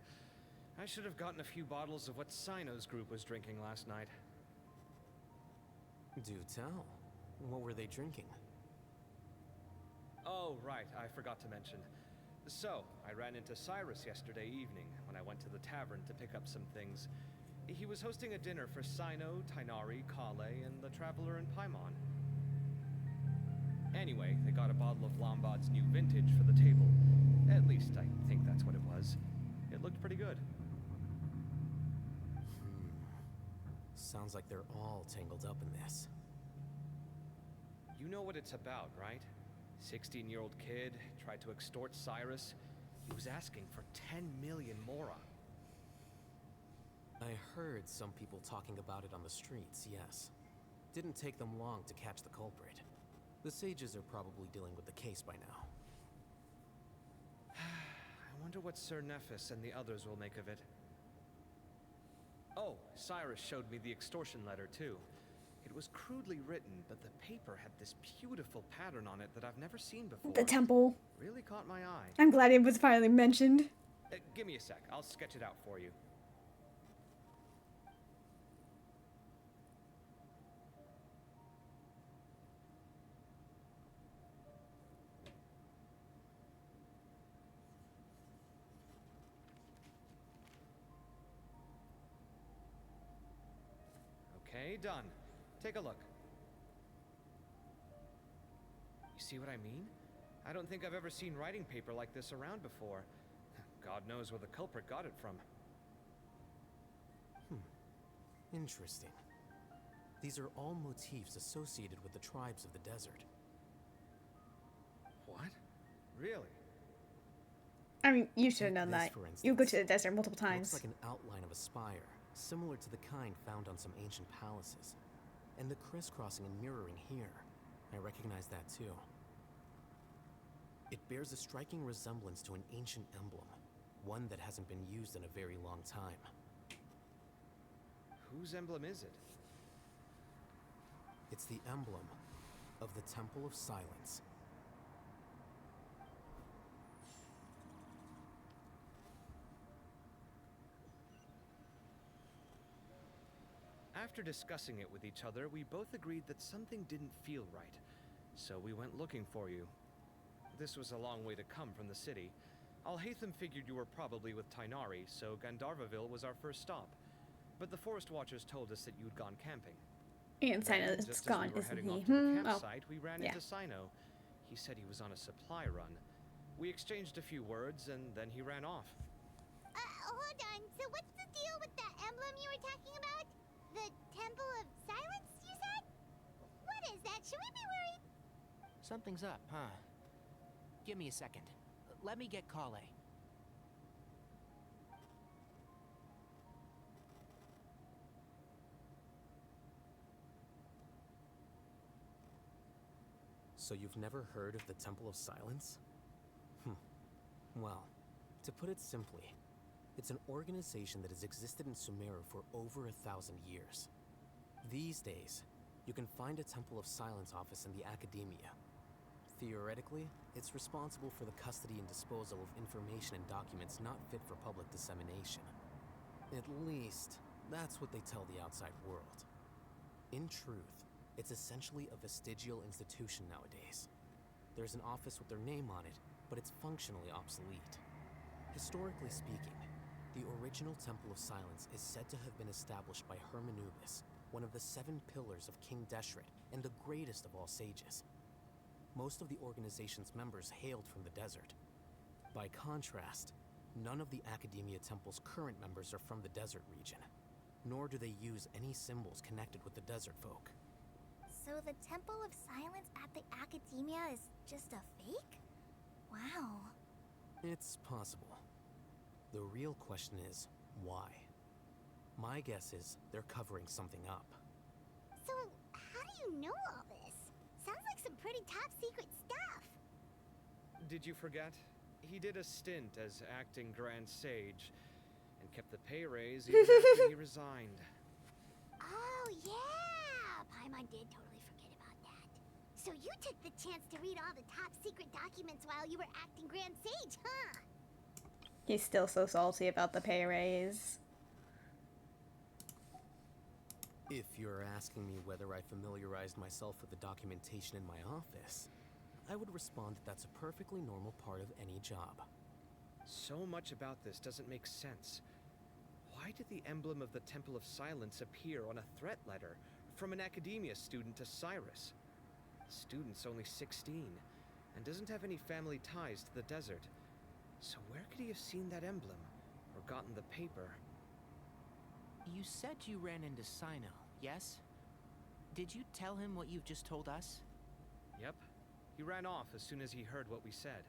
I should have gotten a few bottles of what Cyno's group was drinking last night. Do tell. What were they drinking? Oh, right, I forgot to mention. So, I ran into Cyrus yesterday evening when I went to the tavern to pick up some things. He was hosting a dinner for Cyno, Tighnari, Kale, and the Traveler and Paimon. Anyway, they got a bottle of Lombard's new vintage for the table. At least, I think that's what it was. It looked pretty good. Sounds like they're all tangled up in this. You know what it's about, right? 16-year-old kid tried to extort Cyrus. He was asking for 10 million mora. I heard some people talking about it on the streets, yes. Didn't take them long to catch the culprit. The sages are probably dealing with the case by now. I wonder what Sir Nephis and the others will make of it. Oh, Cyrus showed me the extortion letter, too. It was crudely written, but the paper had this beautiful pattern on it that I've never seen before. The temple. Really caught my eye. I'm glad it was finally mentioned. Give me a sec. I'll sketch it out for you. Okay, done. Take a look. You see what I mean? I don't think I've ever seen writing paper like this around before. God knows where the culprit got it from. Interesting. These are all motifs associated with the tribes of the desert. What? Really? I mean, you should have known This, that. for instance, You go to the desert multiple times. Looks like an outline of a spire, similar to the kind found on some ancient palaces. And the crisscrossing and mirroring here. I recognize that too. It bears a striking resemblance to an ancient emblem, one that hasn't been used in a very long time. Whose emblem is it? It's the emblem of the Temple of Silence. After discussing it with each other, we both agreed that something didn't feel right. So we went looking for you. This was a long way to come from the city. Alhaitham figured you were probably with Tighnari, so Gandharvaville was our first stop. But the Forest Watchers told us that you'd gone camping. And Cyno is gone, isn't he? The campsite, we ran yeah. into Cyno. He said he was on a supply run. We exchanged a few words, and then he ran off. Hold on. So what's the deal with that emblem you were talking about? The Temple of Silence, you said? What is that? Should we be worried? Something's up, huh? Give me a second. Let me get Kale. So you've never heard of the Temple of Silence? Well, to put it simply, it's an organization that has existed in Sumeru for over 1,000 years. These days, you can find a Temple of Silence office in the Academia. Theoretically, it's responsible for the custody and disposal of information and documents not fit for public dissemination. At least, that's what they tell the outside world. In truth, it's essentially a vestigial institution nowadays. There's an office with their name on it, but it's functionally obsolete. Historically speaking, the original Temple of Silence is said to have been established by Hermanubis, one of the 7 pillars of King Deshret and the greatest of all sages. Most of the organization's members hailed from the desert. By contrast, none of the Academia Temple's current members are from the desert region, nor do they use any symbols connected with the desert folk. So the Temple of Silence at the Academia is just a fake? Wow. It's possible. The real question is, why? My guess is they're covering something up. So, how do you know all this? Sounds like some pretty top secret stuff. Did you forget? He did a stint as acting Grand Sage, and kept the pay raise even after he resigned. Oh, yeah! Paimon did totally forget about that. So you took the chance to read all the top secret documents while you were acting Grand Sage, huh? He's still so salty about the pay raise. If you're asking me whether I familiarized myself with the documentation in my office, I would respond that that's a perfectly normal part of any job. So much about this doesn't make sense. Why did the emblem of the Temple of Silence appear on a threat letter from an academia student to Cyrus? The student's only 16 and doesn't have any family ties to the desert. So where could he have seen that emblem or gotten the paper? You said you ran into Cyno, yes? Did you tell him what you've just told us? Yep. He ran off as soon as he heard what we said.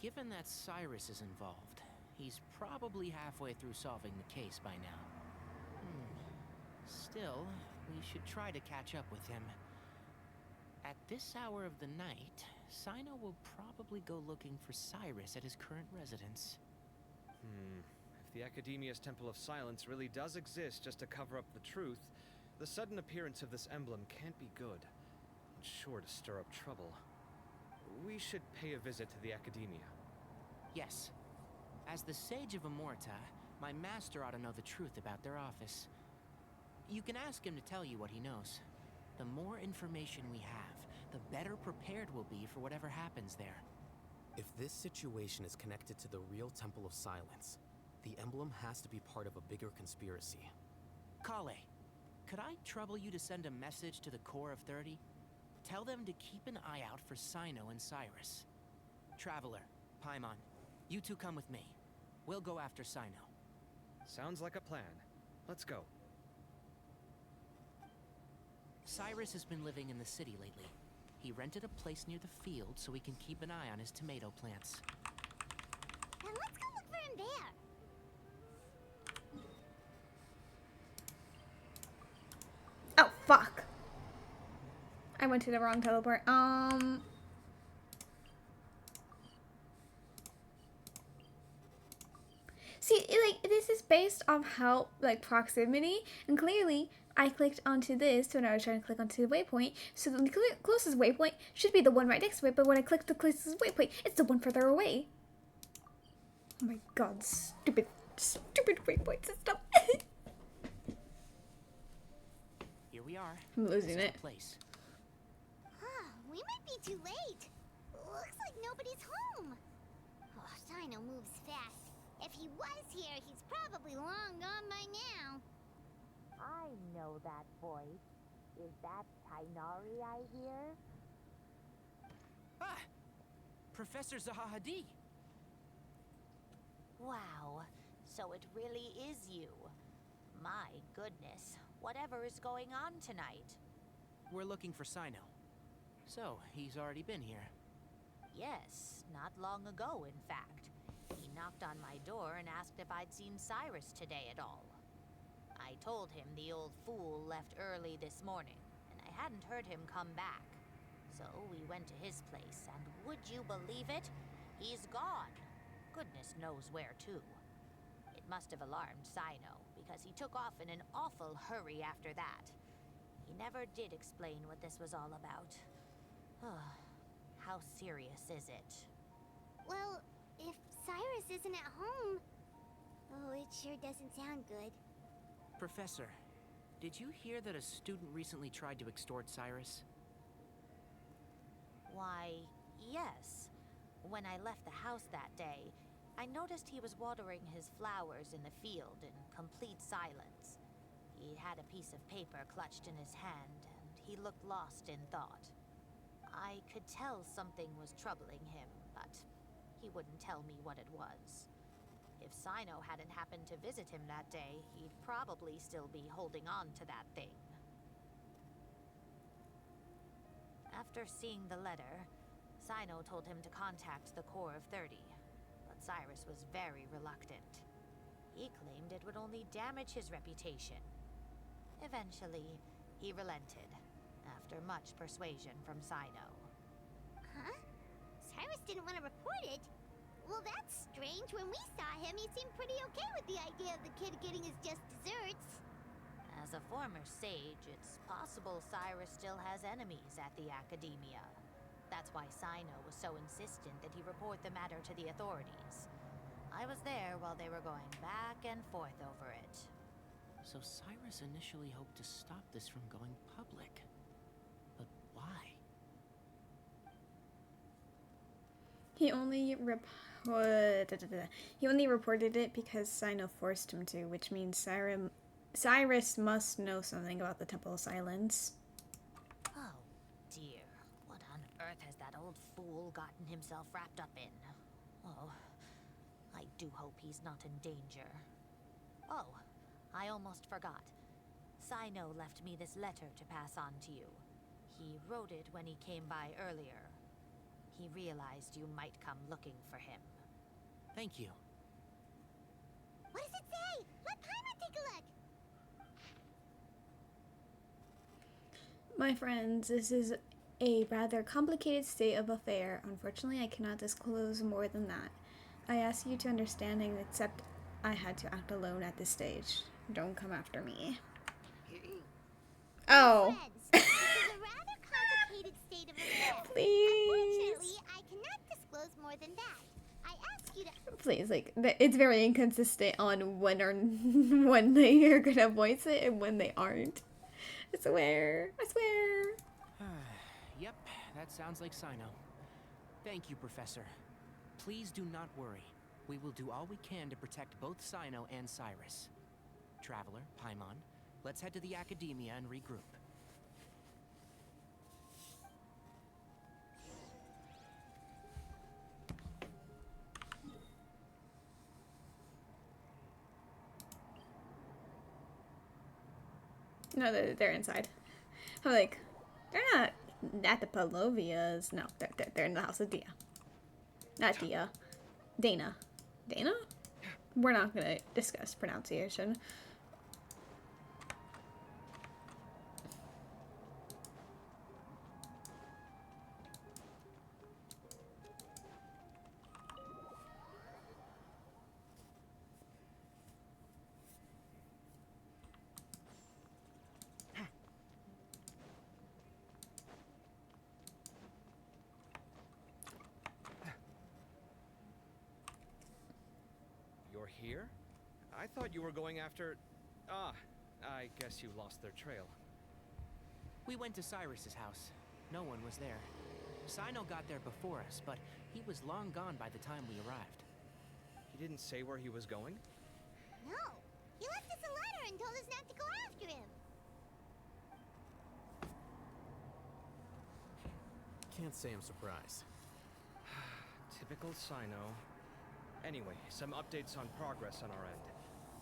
Given that Cyrus is involved, he's probably halfway through solving the case by now. Still, we should try to catch up with him. At this hour of the night, Cyno will probably go looking for Cyrus at his current residence. If the Academia's Temple of Silence really does exist just to cover up the truth, the sudden appearance of this emblem can't be good. It's sure to stir up trouble. We should pay a visit to the Academia. Yes. As the Sage of Amorta, my master ought to know the truth about their office. You can ask him to tell you what he knows. The more information we have, the better prepared we'll be for whatever happens there. If this situation is connected to the real Temple of Silence, the emblem has to be part of a bigger conspiracy. Kale, could I trouble you to send a message to the Core of 30? Tell them to keep an eye out for Cyno and Cyrus. Traveler, Paimon, you two come with me. We'll go after Cyno. Sounds like a plan. Let's go. Cyrus has been living in the city lately. He rented a place near the field so he can keep an eye on his tomato plants. And let's go look for him there. Oh, fuck. I went to the wrong teleport. See, like, this is based off how, like, proximity, and clearly, I clicked onto this when I was trying to click onto the waypoint, so the closest waypoint should be the one right next to it, but when I click the closest waypoint, it's the one further away. Oh my god, stupid waypoint system. Here we are. I'm losing it. Place. We might be too late. Looks like nobody's home. Oh, Cyno moves fast. If he was here, he's probably long gone by now. I know that voice. Is that Tainari I hear? Ah! Professor Zahahadi! Wow, so it really is you. My goodness, whatever is going on tonight? We're looking for Cyno. So, he's already been here. Yes, not long ago, in fact. He knocked on my door and asked if I'd seen Cyrus today at all. I told him the old fool left early this morning, and I hadn't heard him come back. So we went to his place, and would you believe it? He's gone. Goodness knows where to. It must have alarmed Cyno, because he took off in an awful hurry after that. He never did explain what this was all about. How serious is it? Well, if Cyrus isn't at home... Oh, it sure doesn't sound good. Professor, did you hear that a student recently tried to extort Cyrus? Why, yes. When I left the house that day, I noticed he was watering his flowers in the field in complete silence. He had a piece of paper clutched in his hand, and he looked lost in thought. I could tell something was troubling him, but he wouldn't tell me what it was. If Cyno hadn't happened to visit him that day, he'd probably still be holding on to that thing. After seeing the letter, Cyno told him to contact the Core of 30, but Cyrus was very reluctant. He claimed it would only damage his reputation. Eventually, he relented, after much persuasion from Cyno. Huh? Cyrus didn't want to report it? Well, that's strange. When we saw him, he seemed pretty okay with the idea of the kid getting his just desserts. As a former sage, it's possible Cyrus still has enemies at the Academia. That's why Cyno was so insistent that he report the matter to the authorities. I was there while they were going back and forth over it. So Cyrus initially hoped to stop this from going public. But why? He only reported it because Cyno forced him to, which means Cyrus must know something about the Temple of Silence. Oh, dear. What on earth has that old fool gotten himself wrapped up in? Oh, I do hope he's not in danger. Oh, I almost forgot. Cyno left me this letter to pass on to you. He wrote it when he came by earlier. He realized you might come looking for him. Thank you. What does it say? Let Paimon take a look. My friends, this is a rather complicated state of affair. Unfortunately, I cannot disclose more than that. I ask you to understand and accept I had to act alone at this stage. Don't come after me. Oh. This is a rather complicated state of affairs. Please. Unfortunately, I cannot disclose more than that. I ask you to... Please, like, it's very inconsistent on when they are gonna voice it and when they aren't. I swear. I swear. Yep, that sounds like Cyno. Thank you, Professor. Please do not worry. We will do all we can to protect both Cyno and Cyrus. Traveler, Paimon, let's head to the Academia and regroup. No, they're inside. I'm like, they're not at the Palovias. No, they're in the house of Dia. Not Dia. Dana. Dana? We're not gonna discuss pronunciation. You're here? I thought you were going after... Ah, I guess you lost their trail. We went to Cyrus's house. No one was there. Cyno got there before us, but he was long gone by the time we arrived. He didn't say where he was going? No. He left us a letter and told us not to go after him. Can't say I'm surprised. Typical Cyno. Anyway, some updates on progress on our end.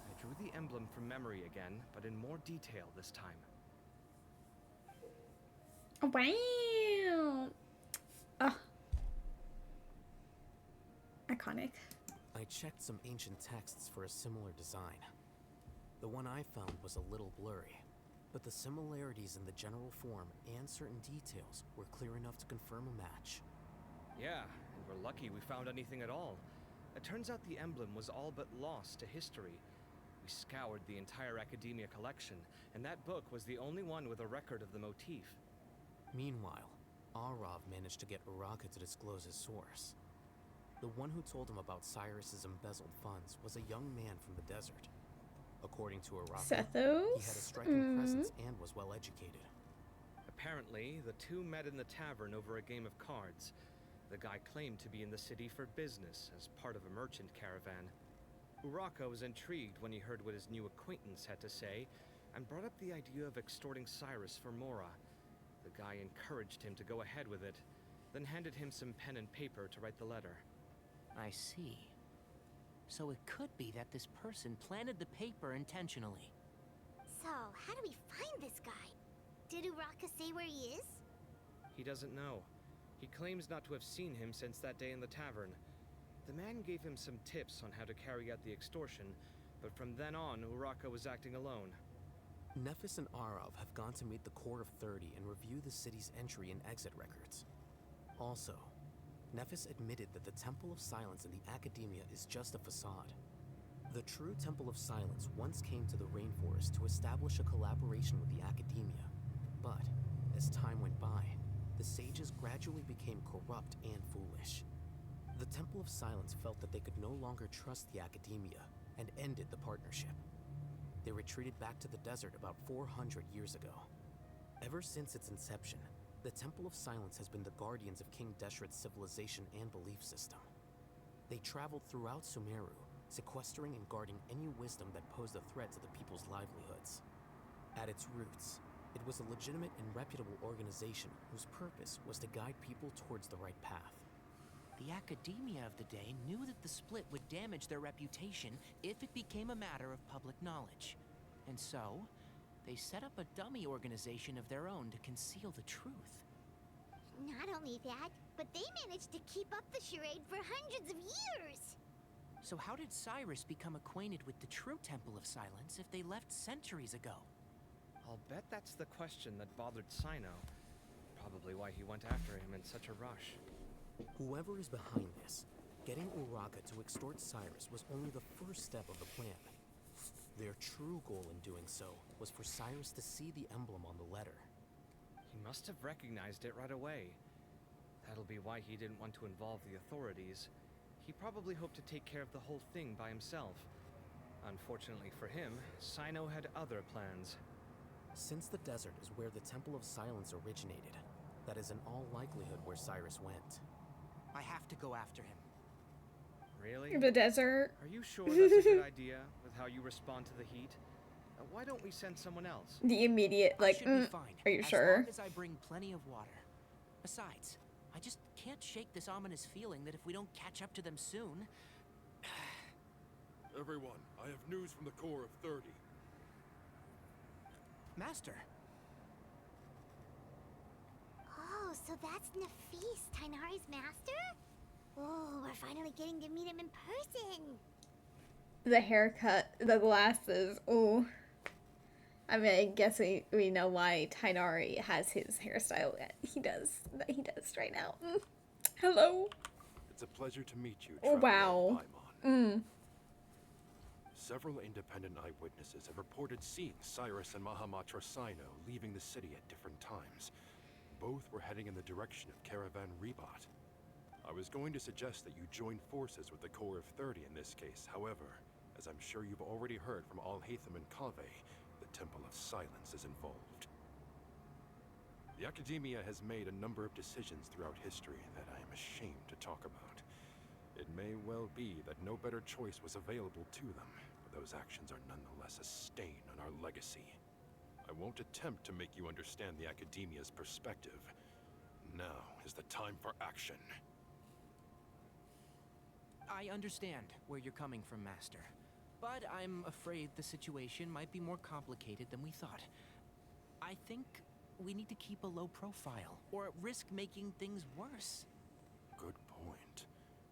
I drew the emblem from memory again, but in more detail this time. Wow. Iconic. I checked some ancient texts for a similar design. The one I found was a little blurry, but the similarities in the general form and certain details were clear enough to confirm a match. Yeah, and we're lucky we found anything at all. It turns out the emblem was all but lost to history. We scoured the entire Academia collection, and that book was the only one with a record of the motif. Meanwhile, Arav managed to get Uraka to disclose his source. The one who told him about Cyrus's embezzled funds was a young man from the desert. According to Uraka, he had a striking presence and was well educated. Apparently, the two met in the tavern over a game of cards. The guy claimed to be in the city for business, as part of a merchant caravan. Uraka was intrigued when he heard what his new acquaintance had to say, and brought up the idea of extorting Cyrus for Mora. The guy encouraged him to go ahead with it, then handed him some pen and paper to write the letter. I see. So it could be that this person planted the paper intentionally. So, how do we find this guy? Did Uraka say where he is? He doesn't know. He claims not to have seen him since that day in the tavern. The man gave him some tips on how to carry out the extortion, but from then on, Uraka was acting alone. Nephis and Arav have gone to meet the Court of 30 and review the city's entry and exit records. Also, Nephis admitted that the Temple of Silence in the Academia is just a facade. The true Temple of Silence once came to the rainforest to establish a collaboration with the Academia. But, as time went by, the sages gradually became corrupt and foolish. The Temple of Silence felt that they could no longer trust the Academia and ended the partnership. They retreated back to the desert about 400 years ago. Ever since its inception, the Temple of Silence has been the guardians of King Deshret's civilization and belief system. They traveled throughout Sumeru, sequestering and guarding any wisdom that posed a threat to the people's livelihoods. At its roots, it was a legitimate and reputable organization whose purpose was to guide people towards the right path. The Academia of the day knew that the split would damage their reputation if it became a matter of public knowledge. And so, they set up a dummy organization of their own to conceal the truth. Not only that, but they managed to keep up the charade for hundreds of years! So how did Cyrus become acquainted with the true Temple of Silence if they left centuries ago? I'll bet that's the question that bothered Cyno. Probably why he went after him in such a rush. Whoever is behind this, getting Uraka to extort Cyrus was only the first step of the plan. Their true goal in doing so was for Cyrus to see the emblem on the letter. He must have recognized it right away. That'll be why he didn't want to involve the authorities. He probably hoped to take care of the whole thing by himself. Unfortunately for him, Cyno had other plans. Since the desert is where the Temple of Silence originated, that is in all likelihood where Cyrus went. I have to go after him. Really? The desert. Are you sure that's a good idea with how you respond to the heat? Why don't we send someone else? The immediate, like, I should be fine, are you as sure? long as I bring plenty of water. Besides, I just can't shake this ominous feeling that if we don't catch up to them soon... Everyone, I have news from the Core of 30. Master. Oh, so that's Nafis, Tainari's master? Oh, we're finally getting to meet him in person. The haircut, the glasses, ooh. I mean, I guess we know why Tainari has his hairstyle that he does right now. Hello. It's a pleasure to meet you, Oh, Traveler wow. Paimon. Several independent eyewitnesses have reported seeing Cyrus and Mahamatra Cyno leaving the city at different times. Both were heading in the direction of Caravan Rebot. I was going to suggest that you join forces with the Core of 30 in this case. However, as I'm sure you've already heard from Alhaitham and Kaveh, the Temple of Silence is involved. The Academia has made a number of decisions throughout history that I am ashamed to talk about. It may well be that no better choice was available to them, but those actions are nonetheless a stain on our legacy. I won't attempt to make you understand the Academia's perspective. Now is the time for action. I understand where you're coming from, Master. But I'm afraid the situation might be more complicated than we thought. I think we need to keep a low profile, or risk making things worse. Good point.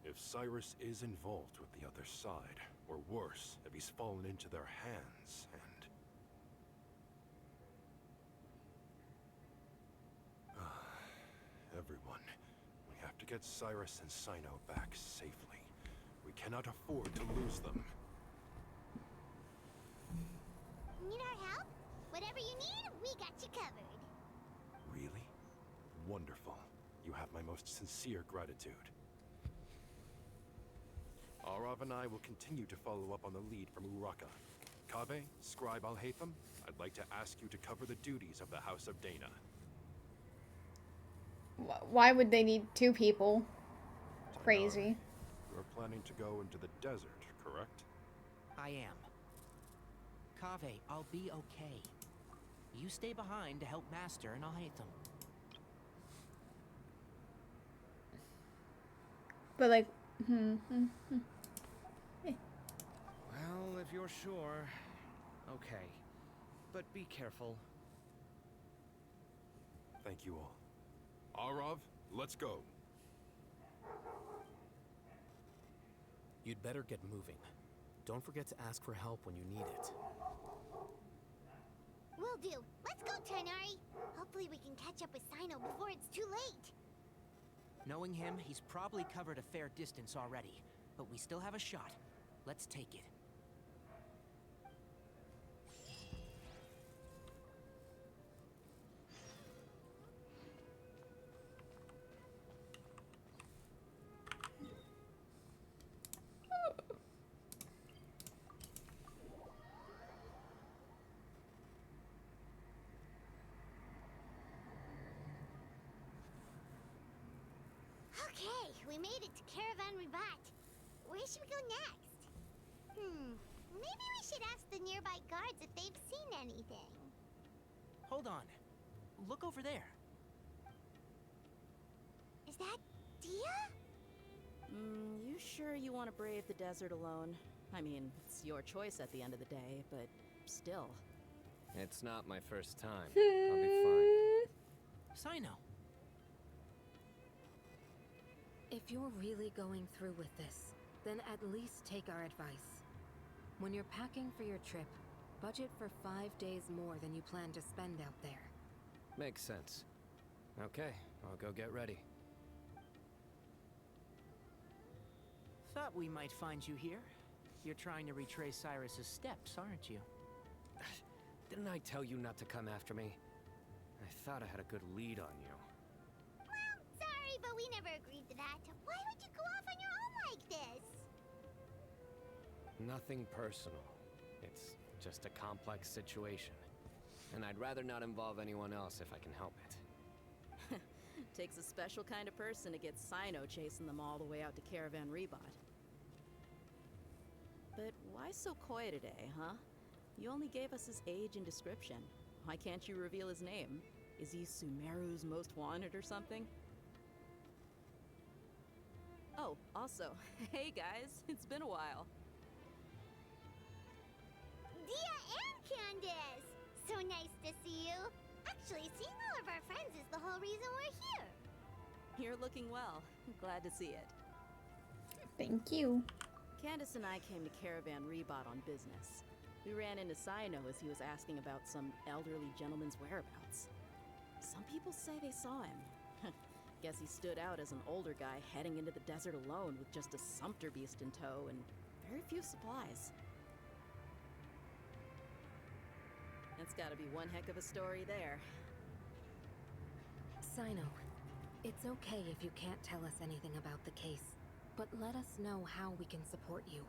If Cyrus is involved with the other side, or worse, if he's fallen into their hands, and... Everyone, we have to get Cyrus and Cyno back safely. We cannot afford to lose them. Need our help? Whatever you need, we got you covered. Really? Wonderful. You have my most sincere gratitude. Arav and I will continue to follow up on the lead from Uraka. Kaveh, Scribe Alhaitham, I'd like to ask you to cover the duties of the House of Dana. Why would they need two people? Crazy. You're planning to go into the desert, correct? I am. Kaveh, I'll be okay. You stay behind to help Master and Alhaitham. But like, Well, if you're sure, okay. But be careful. Thank you all. Arav, let's go. You'd better get moving. Don't forget to ask for help when you need it. Will do. Let's go, Tainari. Hopefully we can catch up with Cyno before it's too late. Knowing him, he's probably covered a fair distance already. But we still have a shot. Let's take it. we made it to Caravan Ribat. Where should we go next? Maybe we should ask the nearby guards if they've seen anything. Hold on. Look over there. Is that Dia? You sure you want to brave the desert alone? I mean, it's your choice at the end of the day, but still. It's not my first time. I'll be fine. Cyno. If you're really going through with this, then at least take our advice. When you're packing for your trip, budget for 5 days more than you plan to spend out there. Makes sense. Okay, I'll go get ready. Thought we might find you here. You're trying to retrace Cyrus's steps, aren't you? Didn't I tell you not to come after me? I thought I had a good lead on you. Well, sorry, but we never agreed to that. Why would you go off on your own like this? Nothing personal. It's just a complex situation. And I'd rather not involve anyone else if I can help it. Takes a special kind of person to get Cyno chasing them all the way out to Caravan Rebot. But why so coy today, huh? You only gave us his age and description. Why can't you reveal his name? Is he Sumeru's most wanted or something? Oh, also, hey guys, it's been a while. Dia and Candace! So nice to see you. Actually, seeing all of our friends is the whole reason we're here. You're looking well. Glad to see it. Thank you. Candace and I came to Caravan Rebot on business. We ran into Cyno as he was asking about some elderly gentleman's whereabouts. Some people say they saw him. Guess he stood out as an older guy heading into the desert alone with just a sumpter beast in tow and very few supplies. That's gotta be one heck of a story there. Cyno, it's okay if you can't tell us anything about the case, but let us know how we can support you.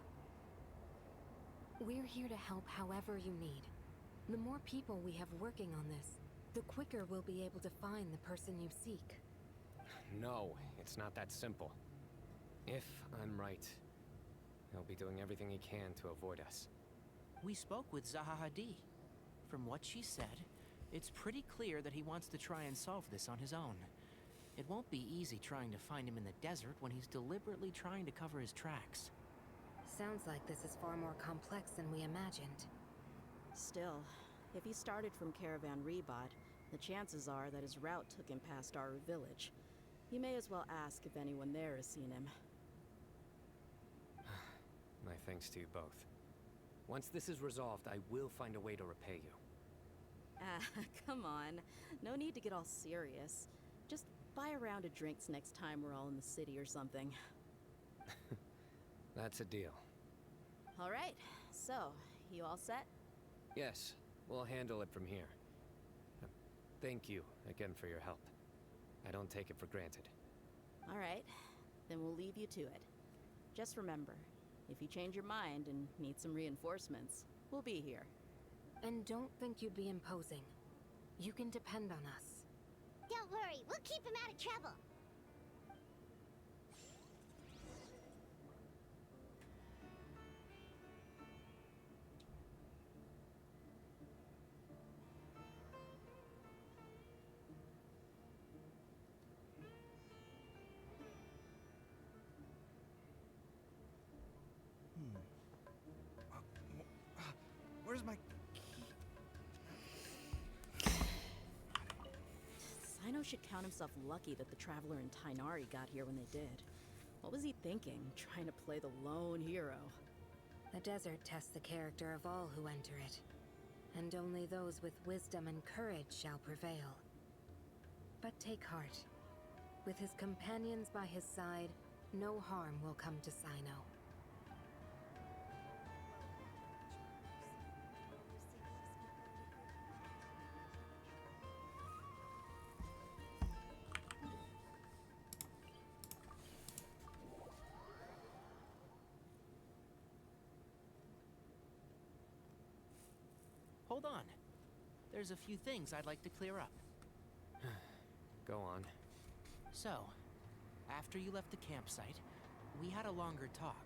We're here to help however you need. The more people we have working on this, the quicker we'll be able to find the person you seek. No, it's not that simple. If I'm right, he'll be doing everything he can to avoid us. We spoke with Zaha Hadid. From what she said, it's pretty clear that he wants to try and solve this on his own. It won't be easy trying to find him in the desert when he's deliberately trying to cover his tracks. Sounds like this is far more complex than we imagined. Still, if he started from Caravan Rebot, the chances are that his route took him past our village. You may as well ask if anyone there has seen him. My thanks to you both. Once this is resolved, I will find a way to repay you. Ah, come on. No need to get all serious. Just buy a round of drinks next time we're all in the city or something. That's a deal. All right, so, you all set? Yes, we'll handle it from here. Thank you again for your help. I don't take it for granted. All right, then we'll leave you to it. Just remember, if you change your mind and need some reinforcements, we'll be here. And don't think you'd be imposing. You can depend on us. Don't worry, we'll keep him out of trouble. Where's my... Cyno should count himself lucky that the Traveler and Tainari got here when they did. What was he thinking, trying to play the lone hero? The desert tests the character of all who enter it, and only those with wisdom and courage shall prevail. But take heart. With his companions by his side, no harm will come to Cyno. Hold on. There's a few things I'd like to clear up. Go on. So, after you left the campsite, we had a longer talk.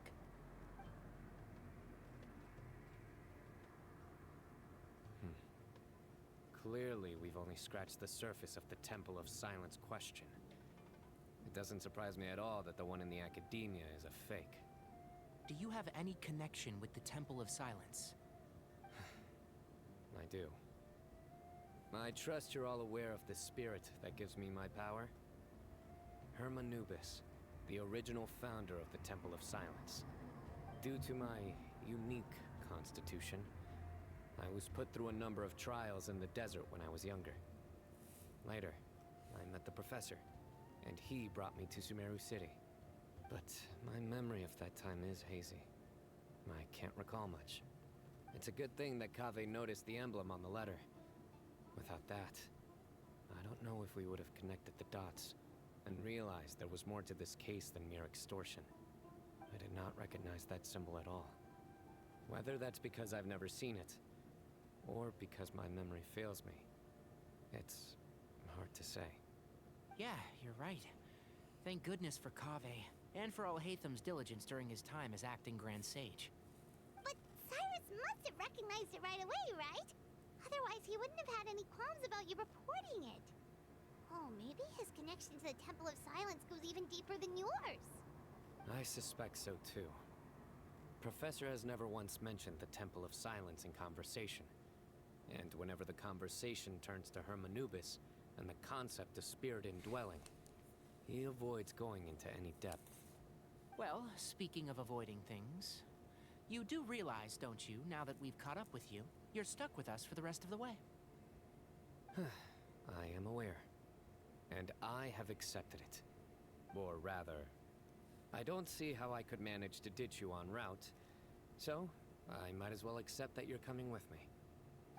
Clearly, we've only scratched the surface of the Temple of Silence question. It doesn't surprise me at all that the one in the Academia is a fake. Do you have any connection with the Temple of Silence? I do. I trust you're all aware of the spirit that gives me my power. Hermanubis, the original founder of the Temple of Silence. Due to my unique constitution, I was put through a number of trials in the desert when I was younger. Later, I met the professor, and he brought me to Sumeru City. But my memory of that time is hazy. I can't recall much. It's a good thing that Kaveh noticed the emblem on the letter. Without that, I don't know if we would have connected the dots and realized there was more to this case than mere extortion. I did not recognize that symbol at all. Whether that's because I've never seen it, or because my memory fails me, it's hard to say. Yeah, you're right. Thank goodness for Kaveh, and for Alhaitham's diligence during his time as acting Grand Sage. But Cyrus must have recognized it right away, right? Otherwise, he wouldn't have had any qualms about you reporting it. Oh, maybe his connection to the Temple of Silence goes even deeper than yours. I suspect so too. Professor has never once mentioned the Temple of Silence in conversation. And whenever the conversation turns to Hermanubis and the concept of spirit indwelling, he avoids going into any depth. Well, speaking of avoiding things, you do realize, don't you, now that we've caught up with you, you're stuck with us for the rest of the way? I am aware. And I have accepted it. Or rather, I don't see how I could manage to ditch you en route, so I might as well accept that you're coming with me.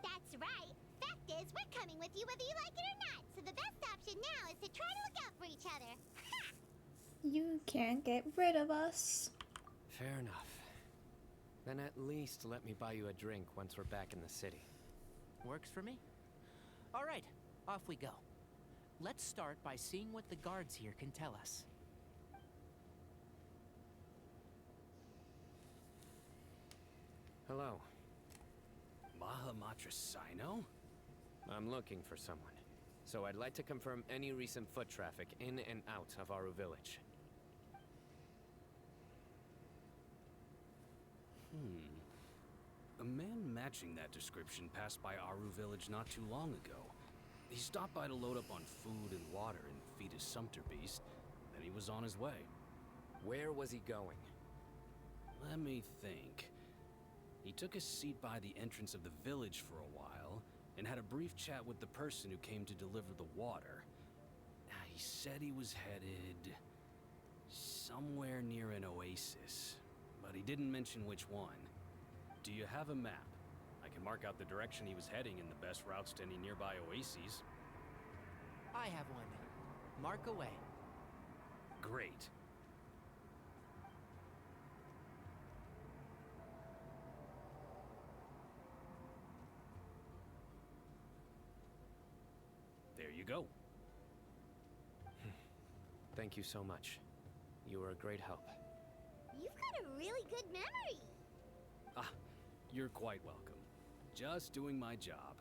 That's right. Fact is, we're coming with you whether you like it or not, so the best option now is to try to look out for each other. Ha! You can't get rid of us. Fair enough. Then at least let me buy you a drink once we're back in the city. Works for me. All right, off we go. Let's start by seeing what the guards here can tell us. Hello. Mahamatra Cyno? I'm looking for someone. So I'd like to confirm any recent foot traffic in and out of Aru Village. A man matching that description passed by Aru Village not too long ago. He stopped by to load up on food and water and feed his sumpter beast, then he was on his way. Where was he going? Let me think. He took a seat by the entrance of the village for a while, and had a brief chat with the person who came to deliver the water. He said he was headed somewhere near an oasis, but he didn't mention which one. Do you have a map? I can mark out the direction he was heading and the best routes to any nearby oases. I have one. Mark away. Great. There you go. Thank you so much. You were a great help. You've got a really good memory. Ah, you're quite welcome. Just doing my job.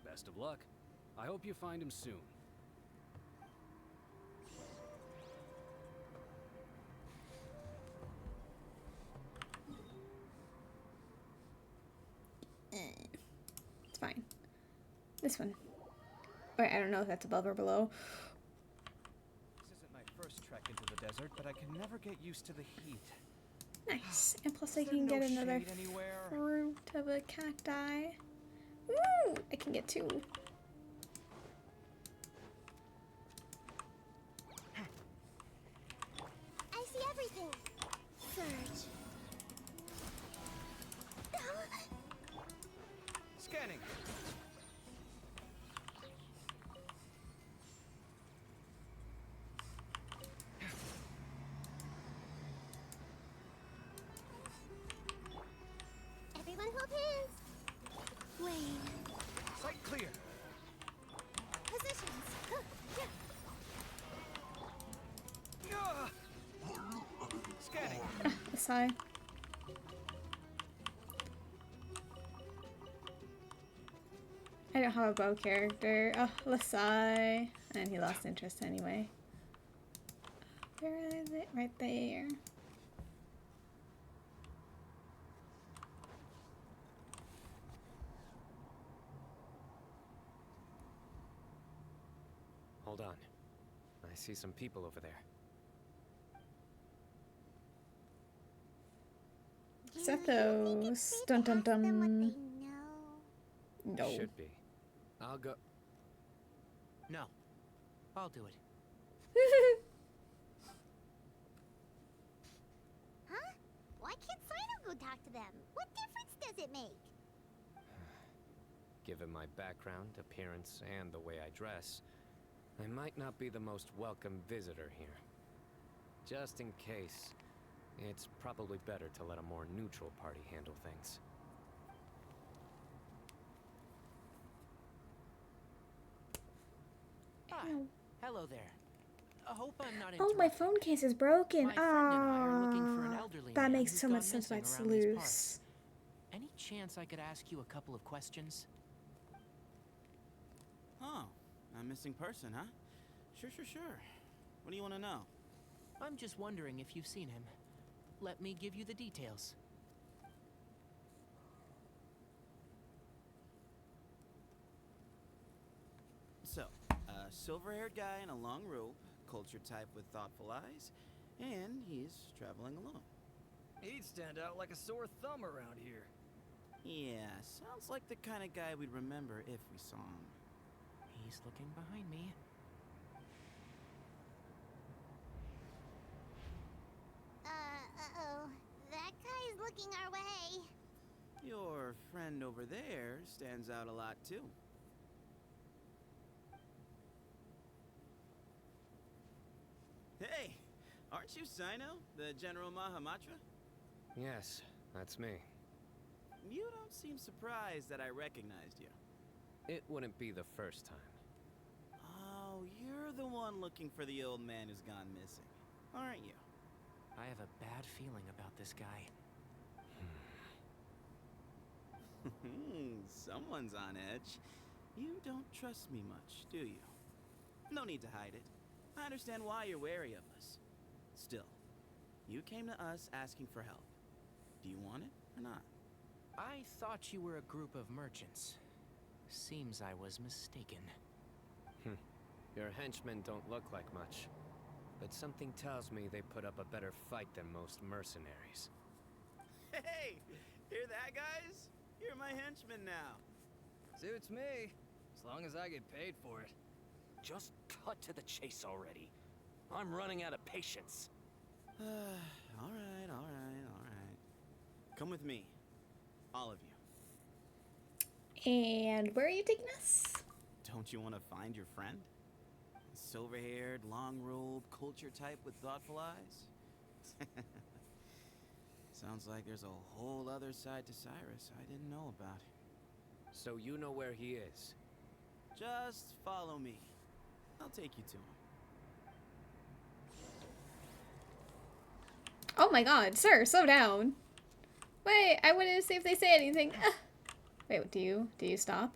Best of luck. I hope you find him soon. It's fine. This one. Wait, I don't know if that's above or below. This isn't my first trek into the desert, but I can never get used to the heat. Nice. And plus I Is can there get no another shade anywhere? fruit of a cacti. Woo! I can get 2. I see everything. Surge. Scanning. Everyone hold hands. Wayne. Sight clear. Positions. Huh, yeah. Sigh. I don't have a bow character. Oh, Lasai. And he lost interest anyway. Where is it? Right there. Hold on. I see some people over there. Zethos. Dun dun dun. No. Should be. I'll go. No. I'll do it. Huh? Why can't Cyno go talk to them? What difference does it make? Given my background, appearance, and the way I dress, I might not be the most welcome visitor here. Just in case, it's probably better to let a more neutral party handle things. Ah, hello there. I hope I'm not Oh, my phone case is broken. Ah, that man makes who's so gone much sense why missing it's around these loose. parts. Any chance I could ask you a couple of questions? Oh, a missing person, huh? Sure. What do you want to know? I'm just wondering if you've seen him. Let me give you the details. So, a silver-haired guy in a long robe, culture type with thoughtful eyes, and he's traveling alone. He'd stand out like a sore thumb around here. Yeah, sounds like the kind of guy we'd remember if we saw him. He's looking behind me. Uh-oh. That guy's looking our way. Your friend over there stands out a lot, too. Hey, aren't you Cyno, the General Mahamatra? Yes, that's me. You don't seem surprised that I recognized you. It wouldn't be the first time. Oh, you're the one looking for the old man who's gone missing, aren't you? I have a bad feeling about this guy. Someone's on edge. You don't trust me much, do you? No need to hide it. I understand why you're wary of us. Still, you came to us asking for help. Do you want it or not? I thought you were a group of merchants. Seems I was mistaken. Your henchmen don't look like much, but something tells me they put up a better fight than most mercenaries. Hey! Hear that, guys? You're my henchman now. Suits me, as long as I get paid for it. Just cut to the chase already. I'm running out of patience. All right. Come with me. All of you. And where are you taking us? Don't you want to find your friend? Silver-haired, long-robed, culture type with thoughtful eyes? Sounds like there's a whole other side to Cyrus I didn't know about. So you know where he is? Just follow me. I'll take you to him. Oh my god, sir, slow down. Wait, I wanted to see if they say anything. Wait, do you stop?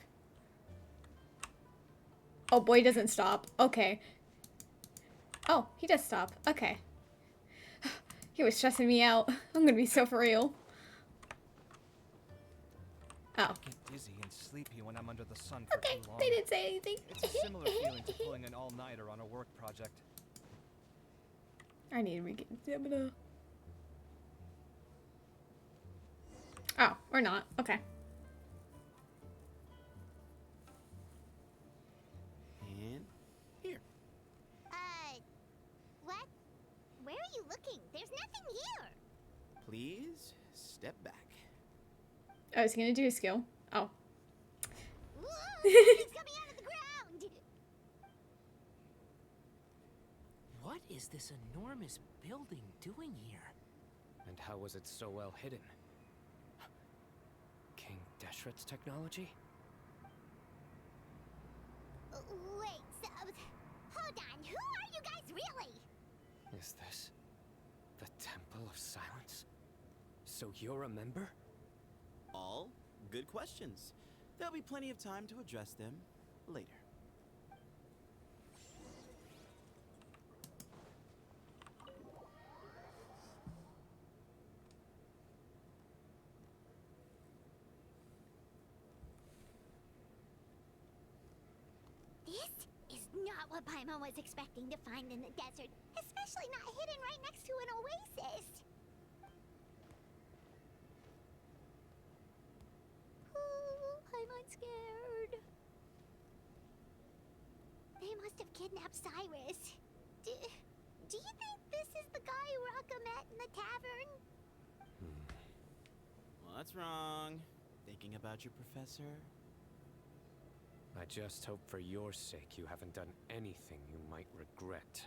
Oh, boy doesn't stop. Okay. Oh, he does stop. Okay. He was stressing me out. I'm gonna be so for real. Oh. I get dizzy and sleepy when I'm under the sun for Okay, too long. they didn't say anything. It's a similar feeling to pulling an all-nighter on a work project. I need to regain stamina. Oh, or not. Okay. And here. What? Where are you looking? There's nothing here. Please step back. I was gonna do a skill. Oh. It's coming out of the ground. What is this enormous building doing here? And how was it so well hidden? King Deshret's technology? Wait, so, hold on. Who are you guys really? is this? The Temple of Silence? So you're a member? All good questions. There'll be plenty of time to address them later. This is not what Paimon was expecting to find in the desert, especially not hidden right next to an oasis. Oh, Paimon's scared. They must have kidnapped Cyrus. Do you think this is the guy Raka met in the tavern? What's wrong? Thinking about your professor? I just hope for your sake you haven't done anything you might regret.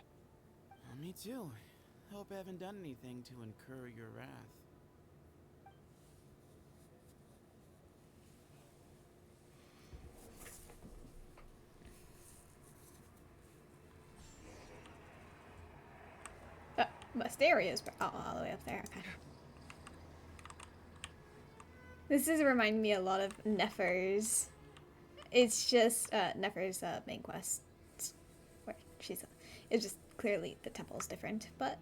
Me too. Hope I haven't done anything to incur your wrath. Mysterious, all the way up there. Okay. This is reminding me a lot of Nefer's. It's just Nefer's main quest, where she's. It's just clearly the temple's different, but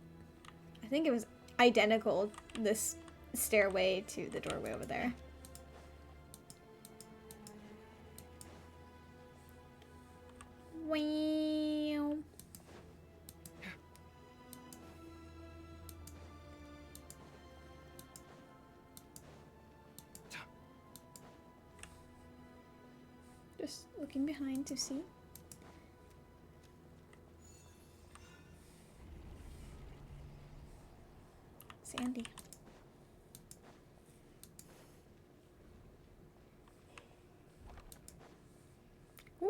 I think it was identical. This stairway to the doorway over there. Wow. Just looking behind to see. Sandy. Ooh,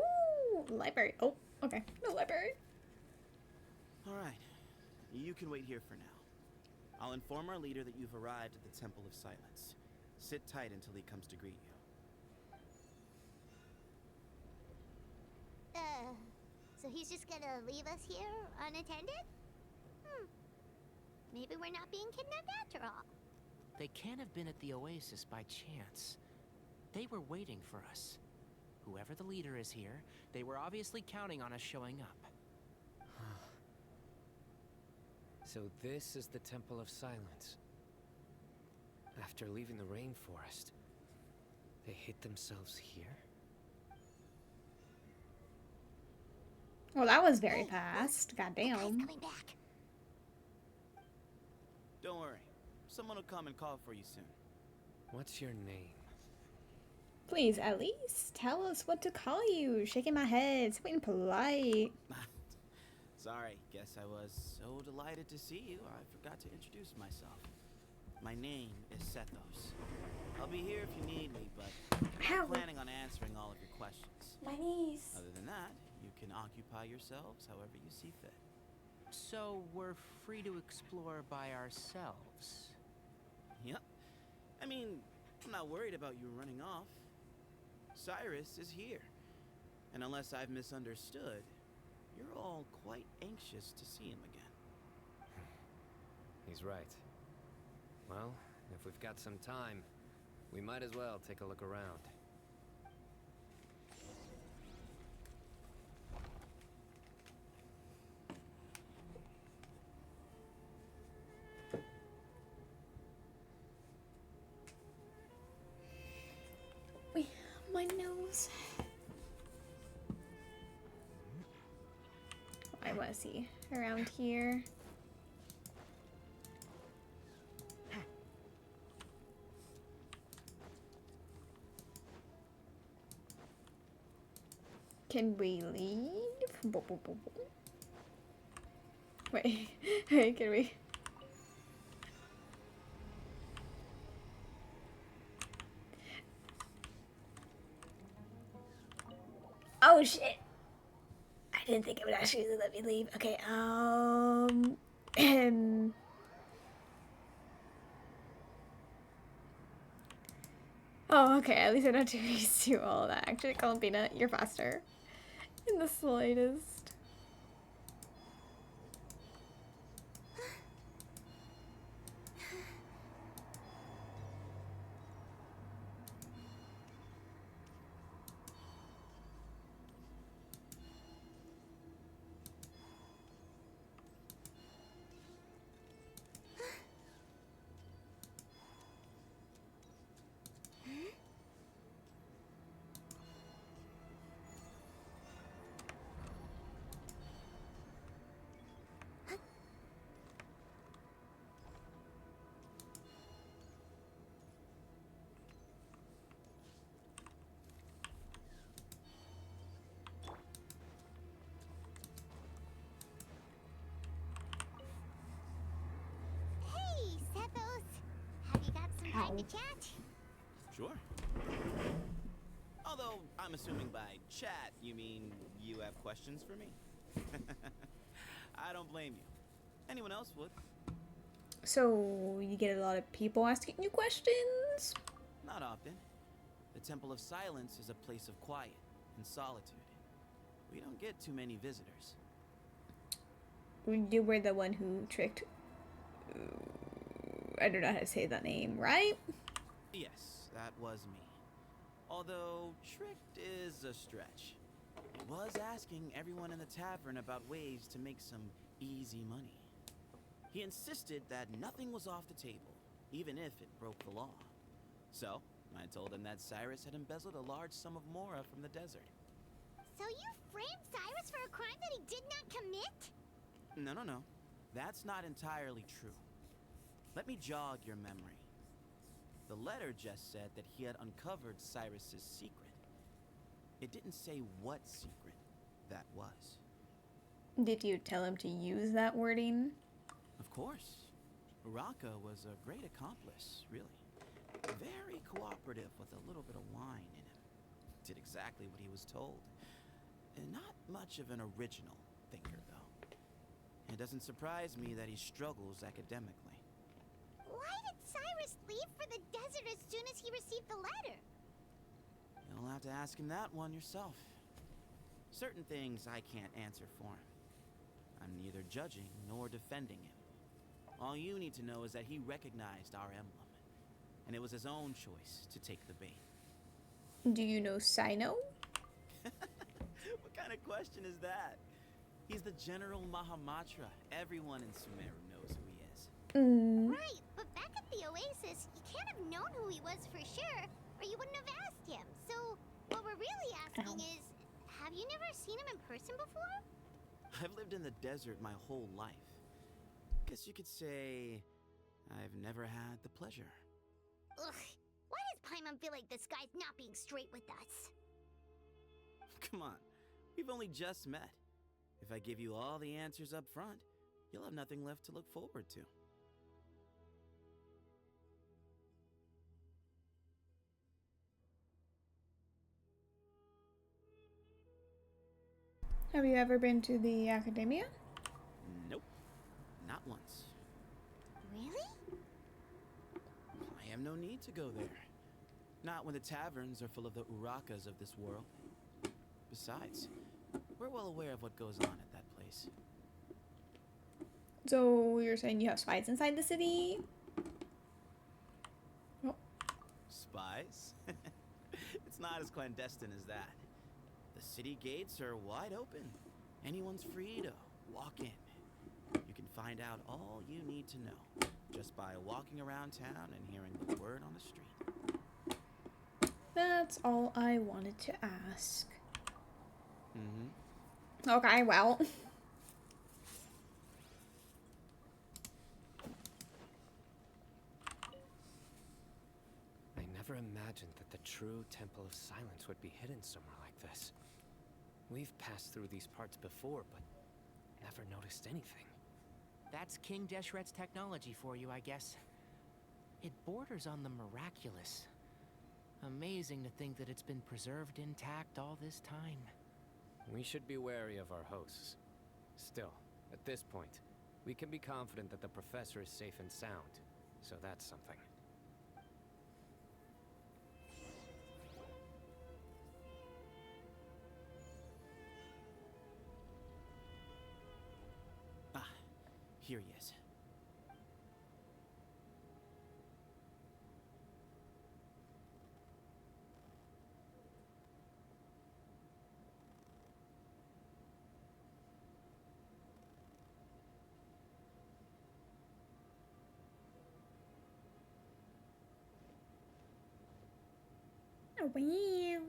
library. Oh, okay. No library. All right. You can wait here for now. I'll inform our leader that you've arrived at the Temple of Silence. Sit tight until he comes to greet you. So he's just gonna leave us here unattended? Maybe we're not being kidnapped after all. They can't have been at the oasis by chance. They were waiting for us. Whoever the leader is here, they were obviously counting on us showing up. So this is the Temple of Silence. After leaving the rainforest, they hid themselves here? Well, that was very fast. Goddamn. Coming back. Don't worry. Someone will come and call for you soon. What's your name? Please, at least tell us what to call you. Shaking my head, something polite. Sorry, guess I was so delighted to see you, I forgot to introduce myself. My name is Sethos. I'll be here if you need me, but I'm not planning on answering all of your questions. My niece. Other than that, you can occupy yourselves however you see fit. So we're free to explore by ourselves? Yep. I mean, I'm not worried about you running off. Cyrus is here. And unless I've misunderstood, you're all quite anxious to see him again. He's right. Well, if we've got some time, we might as well take a look around. Wait, my nose. I want to see around here. Can we leave? Wait, wait, can we? Oh shit! I didn't think it would actually let me leave. Okay, Oh, okay, at least I don't have to redo all of that. Actually, Columbina, you're faster. In the slightest. time to chat? Sure. Although, I'm assuming by chat, you mean you have questions for me? I don't blame you. Anyone else would. So, you get a lot of people asking you questions? Not often. The Temple of Silence is a place of quiet and solitude. We don't get too many visitors. You were the one who tricked... I don't know how to say that name, right? Yes, that was me. Although, tricked is a stretch. I was asking everyone in the tavern about ways to make some easy money. He insisted that nothing was off the table, even if it broke the law. So, I told him that Cyrus had embezzled a large sum of mora from the desert. So you framed Cyrus for a crime that he did not commit? No. That's not entirely true. Let me jog your memory. The letter just said that he had uncovered Cyrus's secret. It didn't say what secret that was. Did you tell him to use that wording? Of course. Uraka was a great accomplice, really. Very cooperative with a little bit of wine in him. Did exactly what he was told. And not much of an original thinker, though. It doesn't surprise me that he struggles academically. Why did Cyrus leave for the desert as soon as he received the letter? You'll have to ask him that one yourself. Certain things I can't answer for him. I'm neither judging nor defending him. All you need to know is that he recognized our emblem, and it was his own choice to take the bait. Do you know Cyno? What kind of question is that? He's the General Mahamatra. Everyone in Sumeru knows who he is. Right, but back at the Oasis, you can't have known who he was for sure, or you wouldn't have asked him. So, what we're really asking is, have you never seen him in person before? I've lived in the desert my whole life. Guess you could say I've never had the pleasure. Ugh, why does Paimon feel like this guy's not being straight with us? Come on, we've only just met. If I give you all the answers up front, you'll have nothing left to look forward to. Have you ever been to the Academia? Nope, not once. Really? I have no need to go there. Not when the taverns are full of the Urakas of this world. Besides, we're well aware of what goes on at that place. So you're saying you have spies inside the city? Oh. Spies? It's not as clandestine as that. The city gates are wide open. Anyone's free to walk in. You can find out all you need to know just by walking around town and hearing the word on the street. That's all I wanted to ask. Mm-hmm. Okay, well. I never imagined that the true Temple of Silence would be hidden somewhere like this. We've passed through these parts before, but never noticed anything. That's King Deshret's technology for you, I guess. It borders on the miraculous. Amazing to think that it's been preserved intact all this time. We should be wary of our hosts. Still, at this point, we can be confident that the professor is safe and sound, so that's something. Ah, here he is. Oh, wow.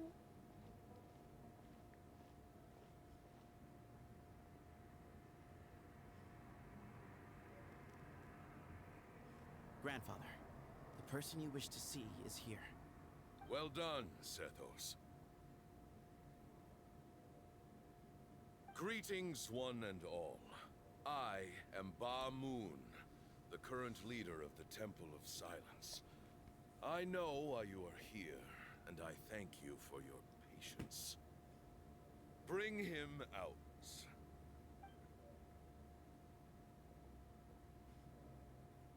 Grandfather, the person you wish to see is here. Well done, Sethos. Greetings, one and all. I am Ba Moon, the current leader of the Temple of Silence. I know why you are here, and I thank you for your patience. Bring him out.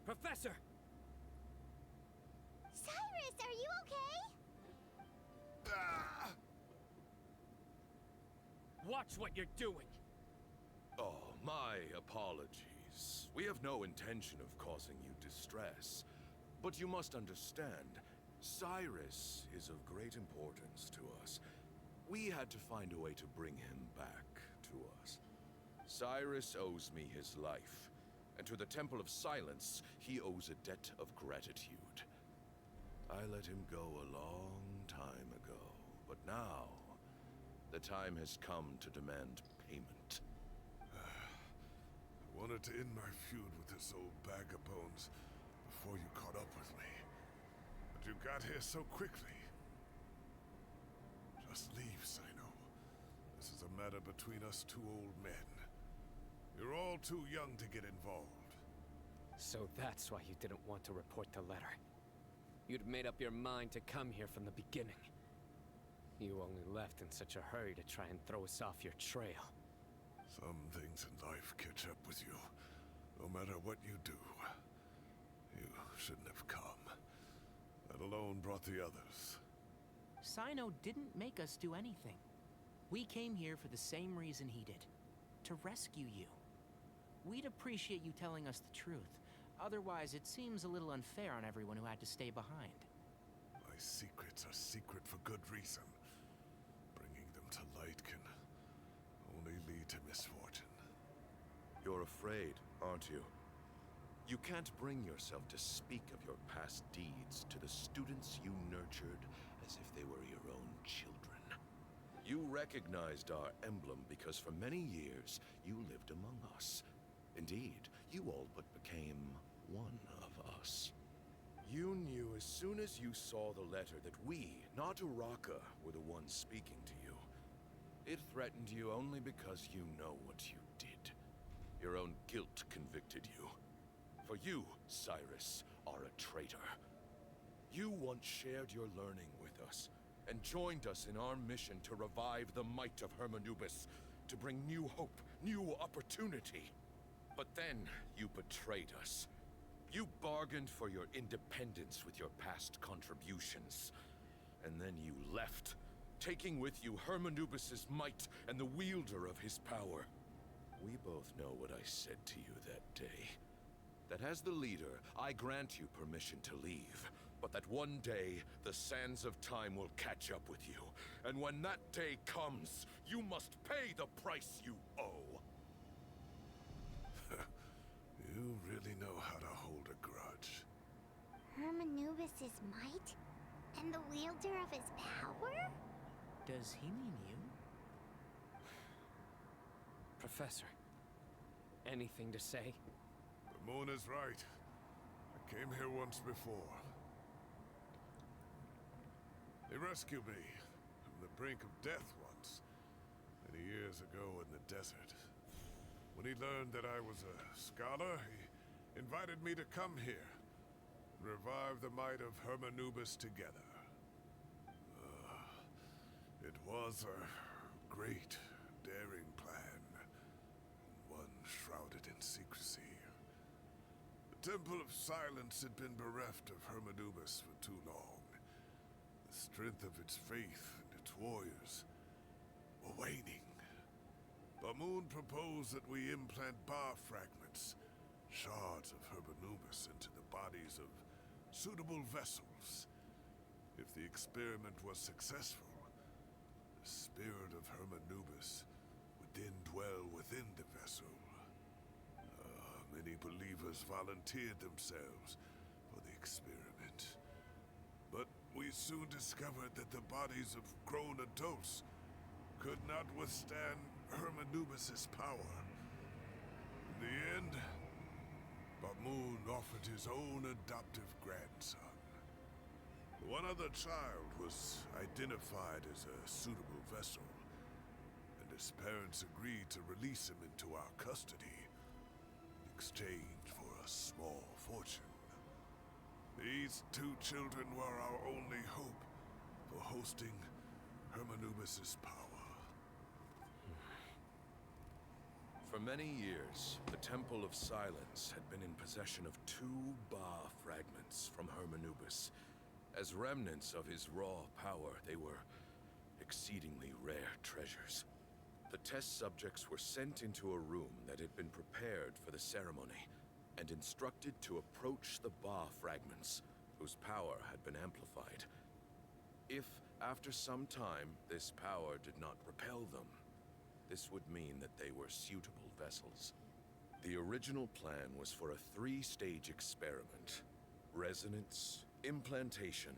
Professor! Cyrus, are you okay? Ah! Watch what you're doing! Oh, my apologies. We have no intention of causing you distress. But you must understand, Cyrus is of great importance to us. We had to find a way to bring him back to us. Cyrus owes me his life, and to the Temple of Silence, he owes a debt of gratitude. I let him go a long time ago, but now, the time has come to demand payment. I wanted to end my feud with this old bag of bones before you caught up with me. But you got here so quickly. Just leave, Cyno. This is a matter between us two old men. You're all too young to get involved. So that's why you didn't want to report the letter. You'd made up your mind to come here from the beginning. You only left in such a hurry to try and throw us off your trail. Some things in life catch up with you, no matter what you do. You shouldn't have come. That alone brought the others. Cyno didn't make us do anything. We came here for the same reason he did. To rescue you. We'd appreciate you telling us the truth. Otherwise, it seems a little unfair on everyone who had to stay behind. My secrets are secret for good reason. Bringing them to light can only lead to misfortune. You're afraid, aren't you? You can't bring yourself to speak of your past deeds to the students you nurtured as if they were your own children. You recognized our emblem because for many years you lived among us. Indeed, you all but became one of us. You knew as soon as you saw the letter that we, not Uraka, were the ones speaking to you. It threatened you only because you know what you did. Your own guilt convicted you. For you, Cyrus, are a traitor. You once shared your learning with us, and joined us in our mission to revive the might of Hermanubis, to bring new hope, new opportunity. But then, you betrayed us. You bargained for your independence with your past contributions. And then you left, taking with you Hermanubis' might and the wielder of his power. We both know what I said to you that day. That as the leader, I grant you permission to leave. But that one day, the sands of time will catch up with you. And when that day comes, you must pay the price you owe. You really know how to hold a grudge. Hermanubis' might? And the wielder of his power? Does he mean you? Professor, anything to say? The moon is right. I came here once before. They rescued me from the brink of death once, many years ago in the desert. When he learned that I was a scholar, he invited me to come here and revive the might of Hermanubis together. It was a great, daring plan, one shrouded in secrecy. The Temple of Silence had been bereft of Hermanubis for too long. The strength of its faith and its warriors were waning. Bamoon proposed that we implant bar fragments, shards of Hermanubis, into the bodies of suitable vessels. If the experiment was successful, the spirit of Hermanubis would then dwell within the vessel. Many believers volunteered themselves for the experiment. But we soon discovered that the bodies of grown adults could not withstand Hermanubis' power. In the end, Bamoon offered his own adoptive grandson. One other child was identified as a suitable vessel, and his parents agreed to release him into our custody in exchange for a small fortune. These two children were our only hope for hosting Hermanubis' power. For many years, the Temple of Silence had been in possession of 2 Ba fragments from Hermanubis. As remnants of his raw power, they were exceedingly rare treasures. The test subjects were sent into a room that had been prepared for the ceremony, and instructed to approach the Ba fragments, whose power had been amplified. If, after some time, this power did not repel them, this would mean that they were suitable vessels. The original plan was for a 3-stage experiment: resonance, implantation,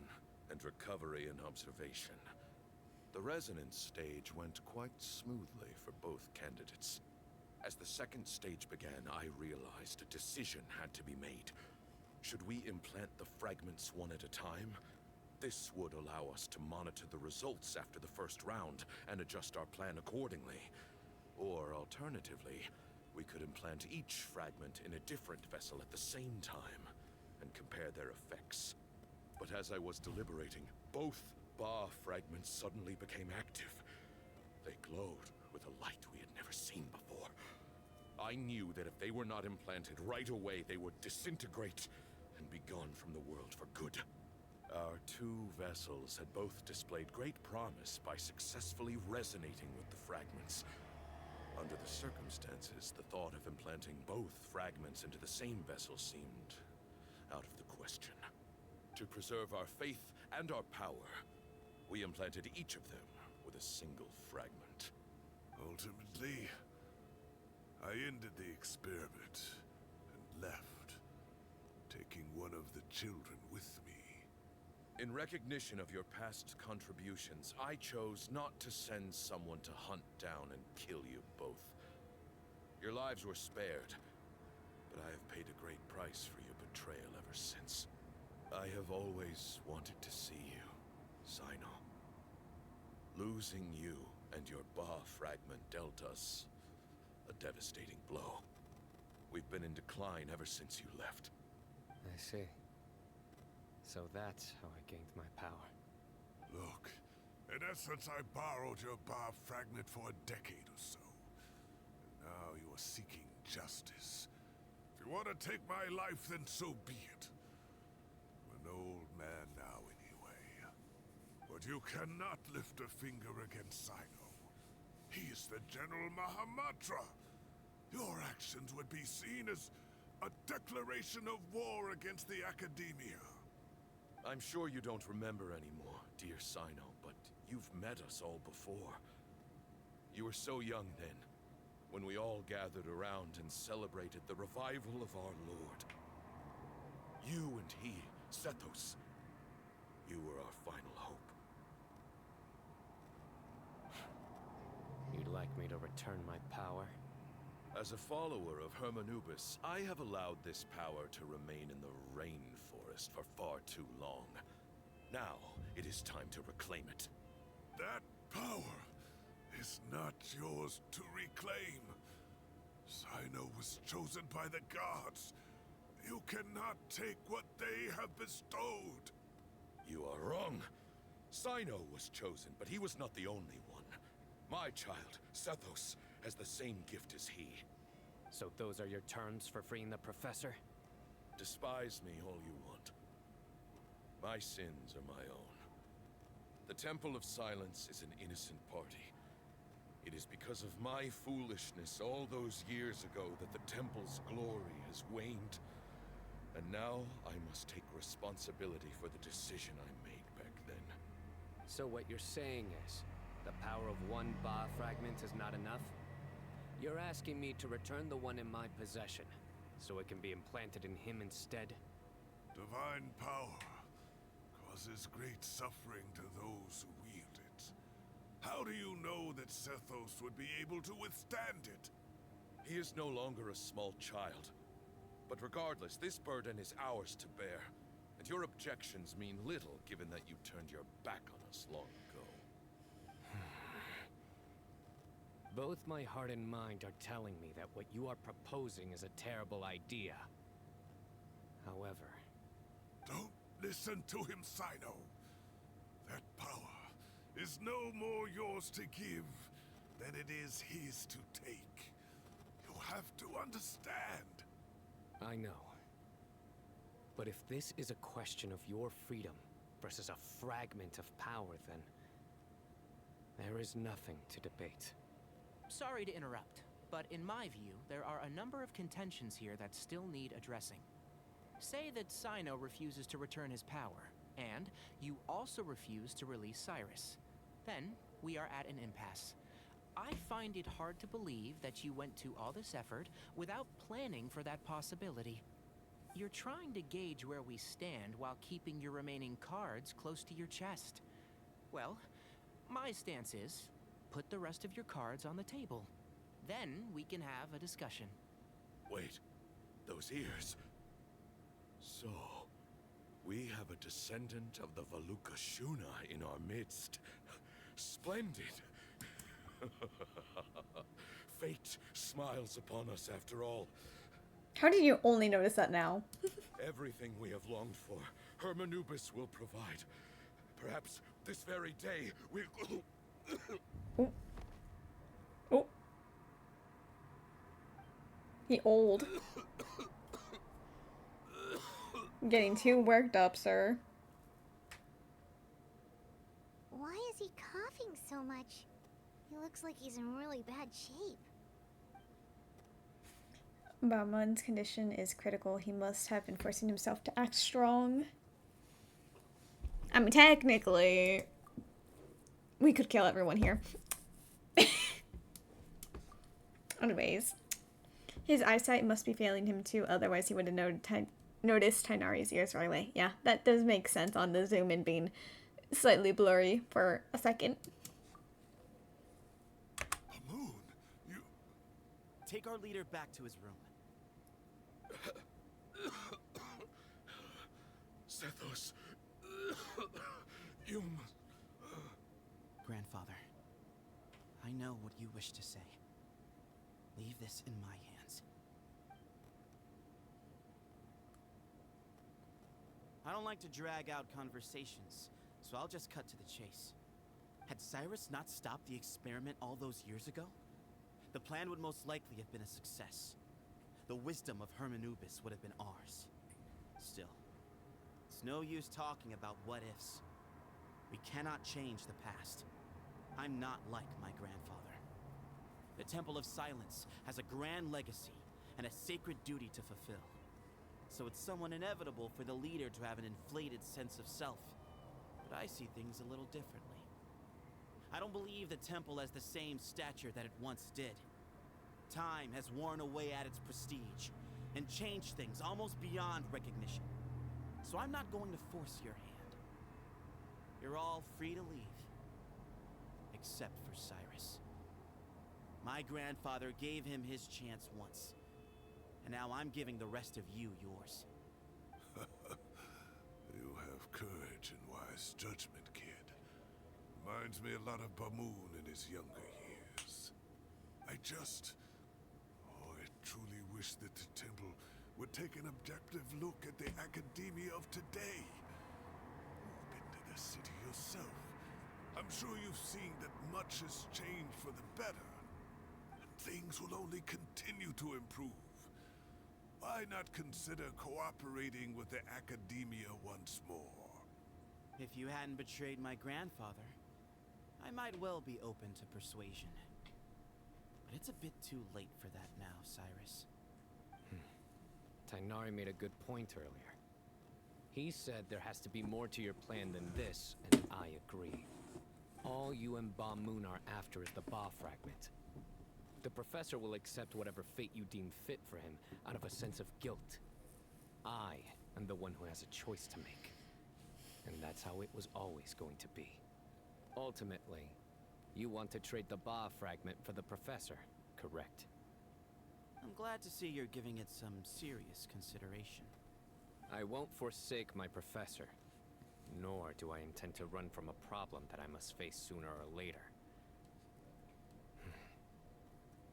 and recovery and observation. The resonance stage went quite smoothly for both candidates. As the 2nd stage began, I realized a decision had to be made. Should we implant the fragments one at a time? This would allow us to monitor the results after the first round and adjust our plan accordingly. Or alternatively, we could implant each fragment in a different vessel at the same time and compare their effects. But as I was deliberating, both Ba fragments suddenly became active. They glowed with a light we had never seen before. I knew that if they were not implanted right away, they would disintegrate and be gone from the world for good. Our 2 vessels had both displayed great promise by successfully resonating with the fragments. Under the circumstances, the thought of implanting both fragments into the same vessel seemed out of the question. To preserve our faith and our power, we implanted each of them with a single fragment. Ultimately, I ended the experiment and left, taking one of the children with me. In recognition of your past contributions, I chose not to send someone to hunt down and kill you both. Your lives were spared, but I have paid a great price for your betrayal ever since. I have always wanted to see you, Cyno. Losing you and your Ba fragment dealt us a devastating blow. We've been in decline ever since you left. I see. So that's how I gained my power. Look, in essence, I borrowed your Ba fragment for a decade or so. And now you are seeking justice. If you want to take my life, then so be it. I'm an old man now anyway. But you cannot lift a finger against Cyno. He is the General Mahamatra. Your actions would be seen as a declaration of war against the Academia. I'm sure you don't remember anymore, dear Cyno, but you've met us all before. You were so young then, when we all gathered around and celebrated the revival of our Lord. You and he, Sethos, you were our final hope. You'd like me to return my power? As a follower of Hermanubis, I have allowed this power to remain in the rainforest for far too long. Now, it is time to reclaim it. That power is not yours to reclaim. Cyno was chosen by the gods. You cannot take what they have bestowed. You are wrong. Cyno was chosen, but he was not the only one. My child, Sethos, has the same gift as he. So those are your terms for freeing the professor? Despise me all you want. My sins are my own. The Temple of Silence is an innocent party. It is because of my foolishness all those years ago that the Temple's glory has waned. And now I must take responsibility for the decision I made back then. So what you're saying is, the power of one Ba fragment is not enough? You're asking me to return the one in my possession, so it can be implanted in him instead? Divine power causes great suffering to those who wield it. How do you know that Sethos would be able to withstand it? He is no longer a small child. But regardless, this burden is ours to bear. And your objections mean little, given that you turned your back on us long ago. Both my heart and mind are telling me that what you are proposing is a terrible idea. However... Don't Listen to him, Cyno. That power is no more yours to give than it is his to take. You have to understand. I know. But if this is a question of your freedom versus a fragment of power, then there is nothing to debate. Sorry to interrupt, but in my view, there are a number of contentions here that still need addressing. Say that Cyno refuses to return his power, and you also refuse to release Cyrus. Then, we are at an impasse. I find it hard to believe that you went to all this effort without planning for that possibility. You're trying to gauge where we stand while keeping your remaining cards close to your chest. Well, my stance is, put the rest of your cards on the table. Then we can have a discussion. Wait, those ears. So, we have a descendant of the Valukashuna in our midst. Splendid. Fate smiles upon us after all. How did you only notice that now? Everything we have longed for, Hermanubis will provide. Perhaps this very day we'll... Oh. Oh. He old. Getting too worked up, sir. Why is he coughing so much? He looks like he's in really bad shape. Bamon's condition is critical. He must have been forcing himself to act strong. I mean, technically, we could kill everyone here. Anyways, his eyesight must be failing him too, otherwise he would have noticed Tainari's ears right away. Yeah, that does make sense on the zoom in being slightly blurry for a second. Moon, you... Take our leader back to his room. Sethos, you must... Grandfather, I know what you wish to say. Leave this in my hands. I don't like to drag out conversations, so I'll just cut to the chase. Had Cyrus not stopped the experiment all those years ago, the plan would most likely have been a success. The wisdom of Hermanubis would have been ours. Still, it's no use talking about what-ifs. We cannot change the past. I'm not like my grandfather. The Temple of Silence has a grand legacy and a sacred duty to fulfill. So it's somewhat inevitable for the leader to have an inflated sense of self. But I see things a little differently. I don't believe the temple has the same stature that it once did. Time has worn away at its prestige and changed things almost beyond recognition. So I'm not going to force your hand. You're all free to leave. Except for Cyrus. My grandfather gave him his chance once. And now I'm giving the rest of you yours. You have courage and wise judgment, kid. Reminds me a lot of Bamoon in his younger years. I truly wish that the temple would take an objective look at the academia of today. You've been to the city yourself. I'm sure you've seen that much has changed for the better. And things will only continue to improve. Why not consider cooperating with the academia once more? If you hadn't betrayed my grandfather, I might well be open to persuasion. But it's a bit too late for that now, Cyrus. Tainari made a good point earlier. He said there has to be more to your plan than this, and I agree. All you and Ba Moon are after is the Ba fragment. The professor will accept whatever fate you deem fit for him out of a sense of guilt. I am the one who has a choice to make. And that's how it was always going to be. Ultimately, you want to trade the Ba fragment for the professor, correct? I'm glad to see you're giving it some serious consideration. I won't forsake my professor. Nor do I intend to run from a problem that I must face sooner or later.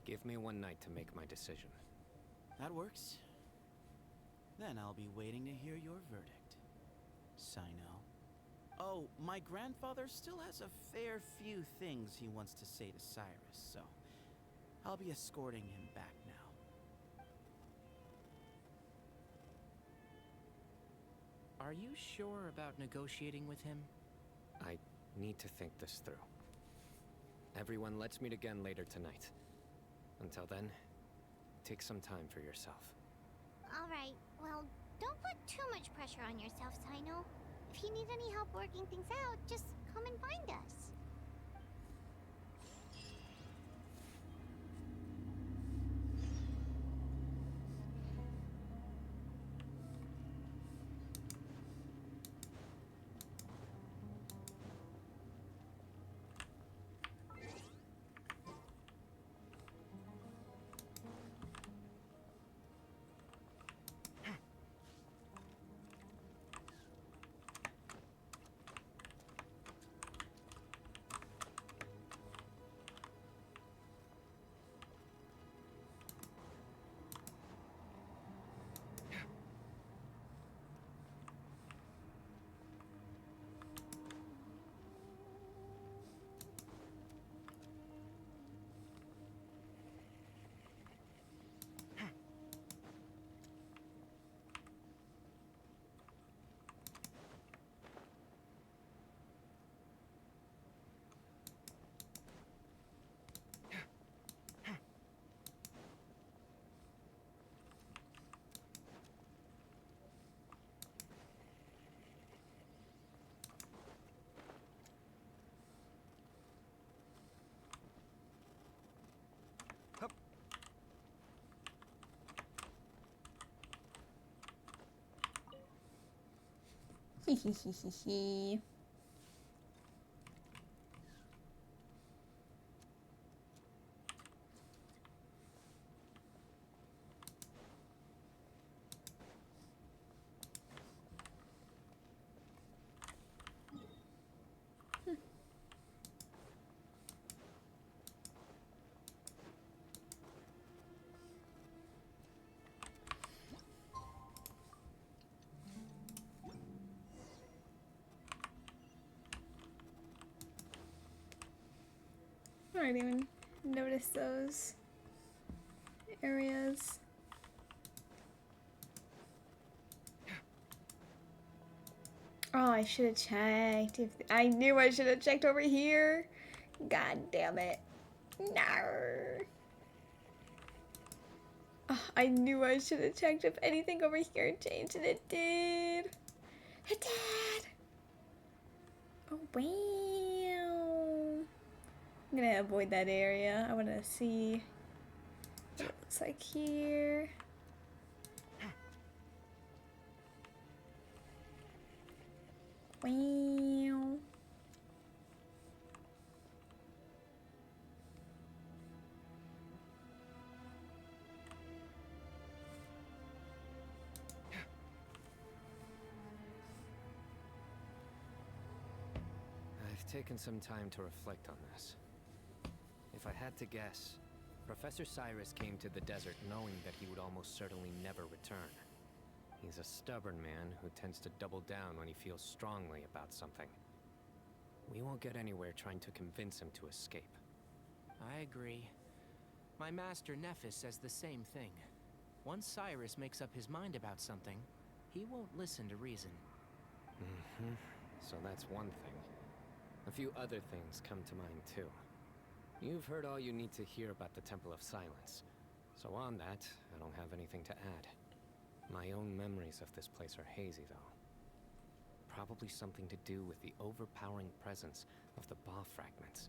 Give me one night to make my decision. That works. Then I'll be waiting to hear your verdict. Cyno. Oh, my grandfather still has a fair few things he wants to say to Cyrus, so I'll be escorting him back now. Are you sure about negotiating with him? I need to think this through. Everyone, let's meet again later tonight. Until then, take some time for yourself. Alright, well, don't put too much pressure on yourself, Cyno. If you need any help working things out, just come and find us. Hehehehe. I didn't even notice those areas. Oh, I should have checked. I knew I should have checked over here. God damn it. No. Oh, I knew I should have checked if anything over here changed, and it did. It did. Oh, wow. I'm gonna avoid that area. I want to see what it looks like here. Wow. I've taken some time to reflect on this. If I had to guess, Professor Cyrus came to the desert knowing that he would almost certainly never return. He's a stubborn man who tends to double down when he feels strongly about something. We won't get anywhere trying to convince him to escape. I agree. My master Nephis says the same thing. Once Cyrus makes up his mind about something, he won't listen to reason. Mm-hmm. So that's one thing. A few other things come to mind too. You've heard all you need to hear about the Temple of Silence. So on that, I don't have anything to add. My own memories of this place are hazy though. Probably something to do with the overpowering presence of the Ba fragments.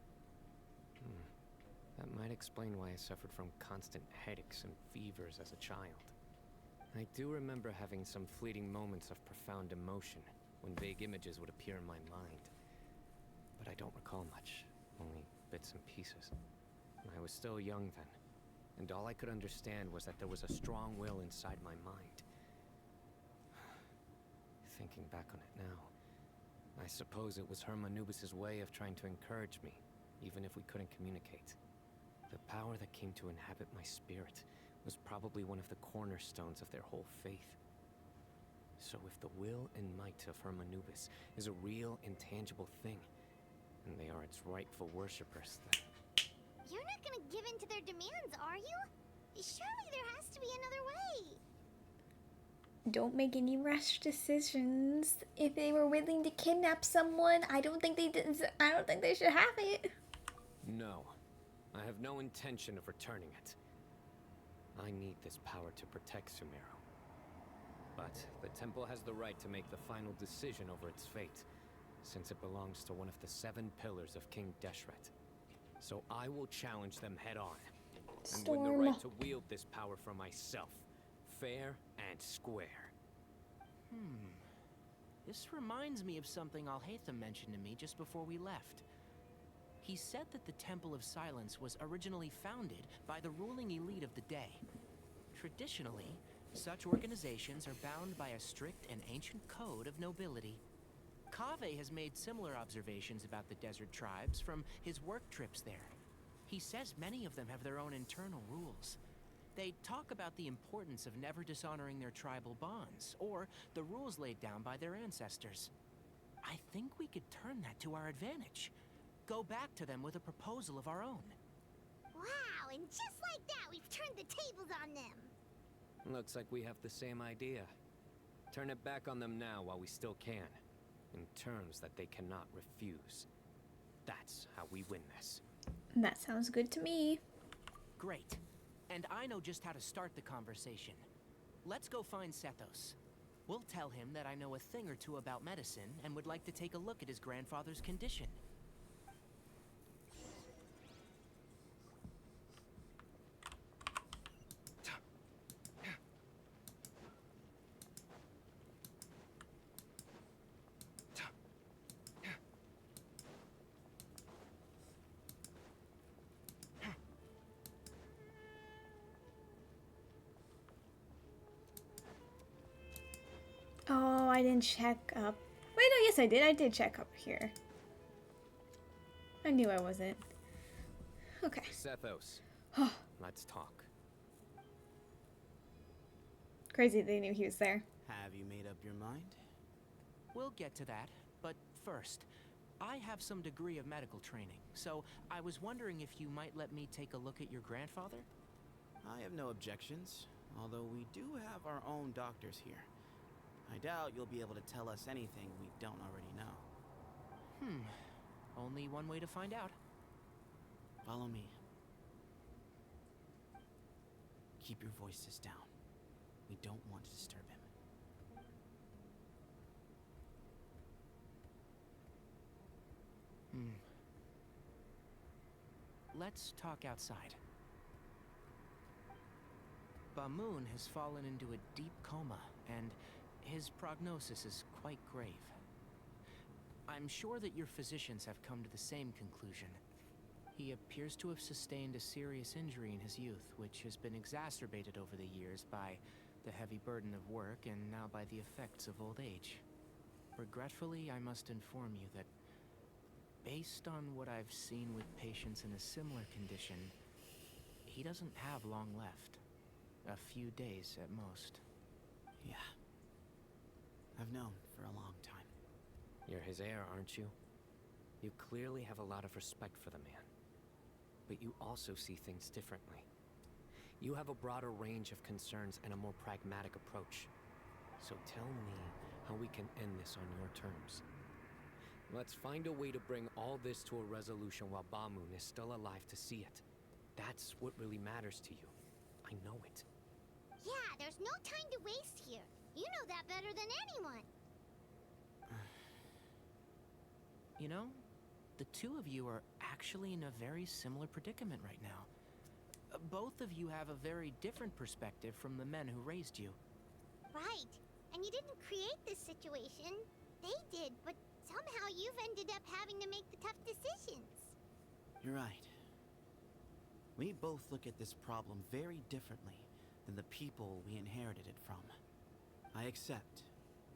That might explain why I suffered from constant headaches and fevers as a child. I do remember having some fleeting moments of profound emotion when vague images would appear in my mind. But I don't recall much, only bits and pieces. I was still young then, and all I could understand was that there was a strong will inside my mind. Thinking back on it now, I suppose it was Herm Anubis' way of trying to encourage me, even if we couldn't communicate. The power that came to inhabit my spirit was probably one of the cornerstones of their whole faith. So if the will and might of Hermanubis is a real, intangible thing, and they are its rightful worshippers, then... You're not gonna give in to their demands, are you? Surely there has to be another way. Don't make any rash decisions. If they were willing to kidnap someone, I don't think they should have it. No. I have no intention of returning it. I need this power to protect Sumeru. But the temple has the right to make the final decision over its fate, since it belongs to one of the 7 pillars of King Deshret. So I will challenge them head-on, and win the right to wield this power for myself, fair and square. This reminds me of something Alhaitham mentioned to me just before we left. He said that the Temple of Silence was originally founded by the ruling elite of the day. Traditionally, such organizations are bound by a strict and ancient code of nobility. Kaveh has made similar observations about the desert tribes from his work trips there. He says many of them have their own internal rules. They talk about the importance of never dishonoring their tribal bonds, or the rules laid down by their ancestors. I think we could turn that to our advantage. Go back to them with a proposal of our own. Wow, and just like that, we've turned the tables on them. Looks like we have the same idea. Turn it back on them now while we still can, in terms that they cannot refuse. That's how we win this. That sounds good to me. Great. And I know just how to start the conversation. Let's go find Sethos. We'll tell him that I know a thing or two about medicine and would like to take a look at his grandfather's condition. Oh, I didn't check up. Wait, no, yes I did. I did check up here. I knew I wasn't. Okay. Sethos, let's talk. Crazy they knew he was there. Have you made up your mind? We'll get to that, but first, I have some degree of medical training, so I was wondering if you might let me take a look at your grandfather? I have no objections, although we do have our own doctors here. I doubt you'll be able to tell us anything we don't already know. Only one way to find out. Follow me. Keep your voices down. We don't want to disturb him. Let's talk outside. Bamoon has fallen into a deep coma, and his prognosis is quite grave. I'm sure that your physicians have come to the same conclusion. He appears to have sustained a serious injury in his youth, which has been exacerbated over the years by the heavy burden of work and now by the effects of old age. Regretfully, I must inform you that based on what I've seen with patients in a similar condition, he doesn't have long left. A few days at most. Yeah. I've known for a long time. You're his heir, aren't you? You clearly have a lot of respect for the man. But you also see things differently. You have a broader range of concerns and a more pragmatic approach. So tell me how we can end this on your terms. Let's find a way to bring all this to a resolution while Bamoon is still alive to see it. That's what really matters to you. I know it. Yeah, there's no time to waste here. You know that better than anyone. You know, the two of you are actually in a very similar predicament right now. Both of you have a very different perspective from the men who raised you. Right. And you didn't create this situation. They did, but somehow you've ended up having to make the tough decisions. You're right. We both look at this problem very differently than the people we inherited it from. I accept,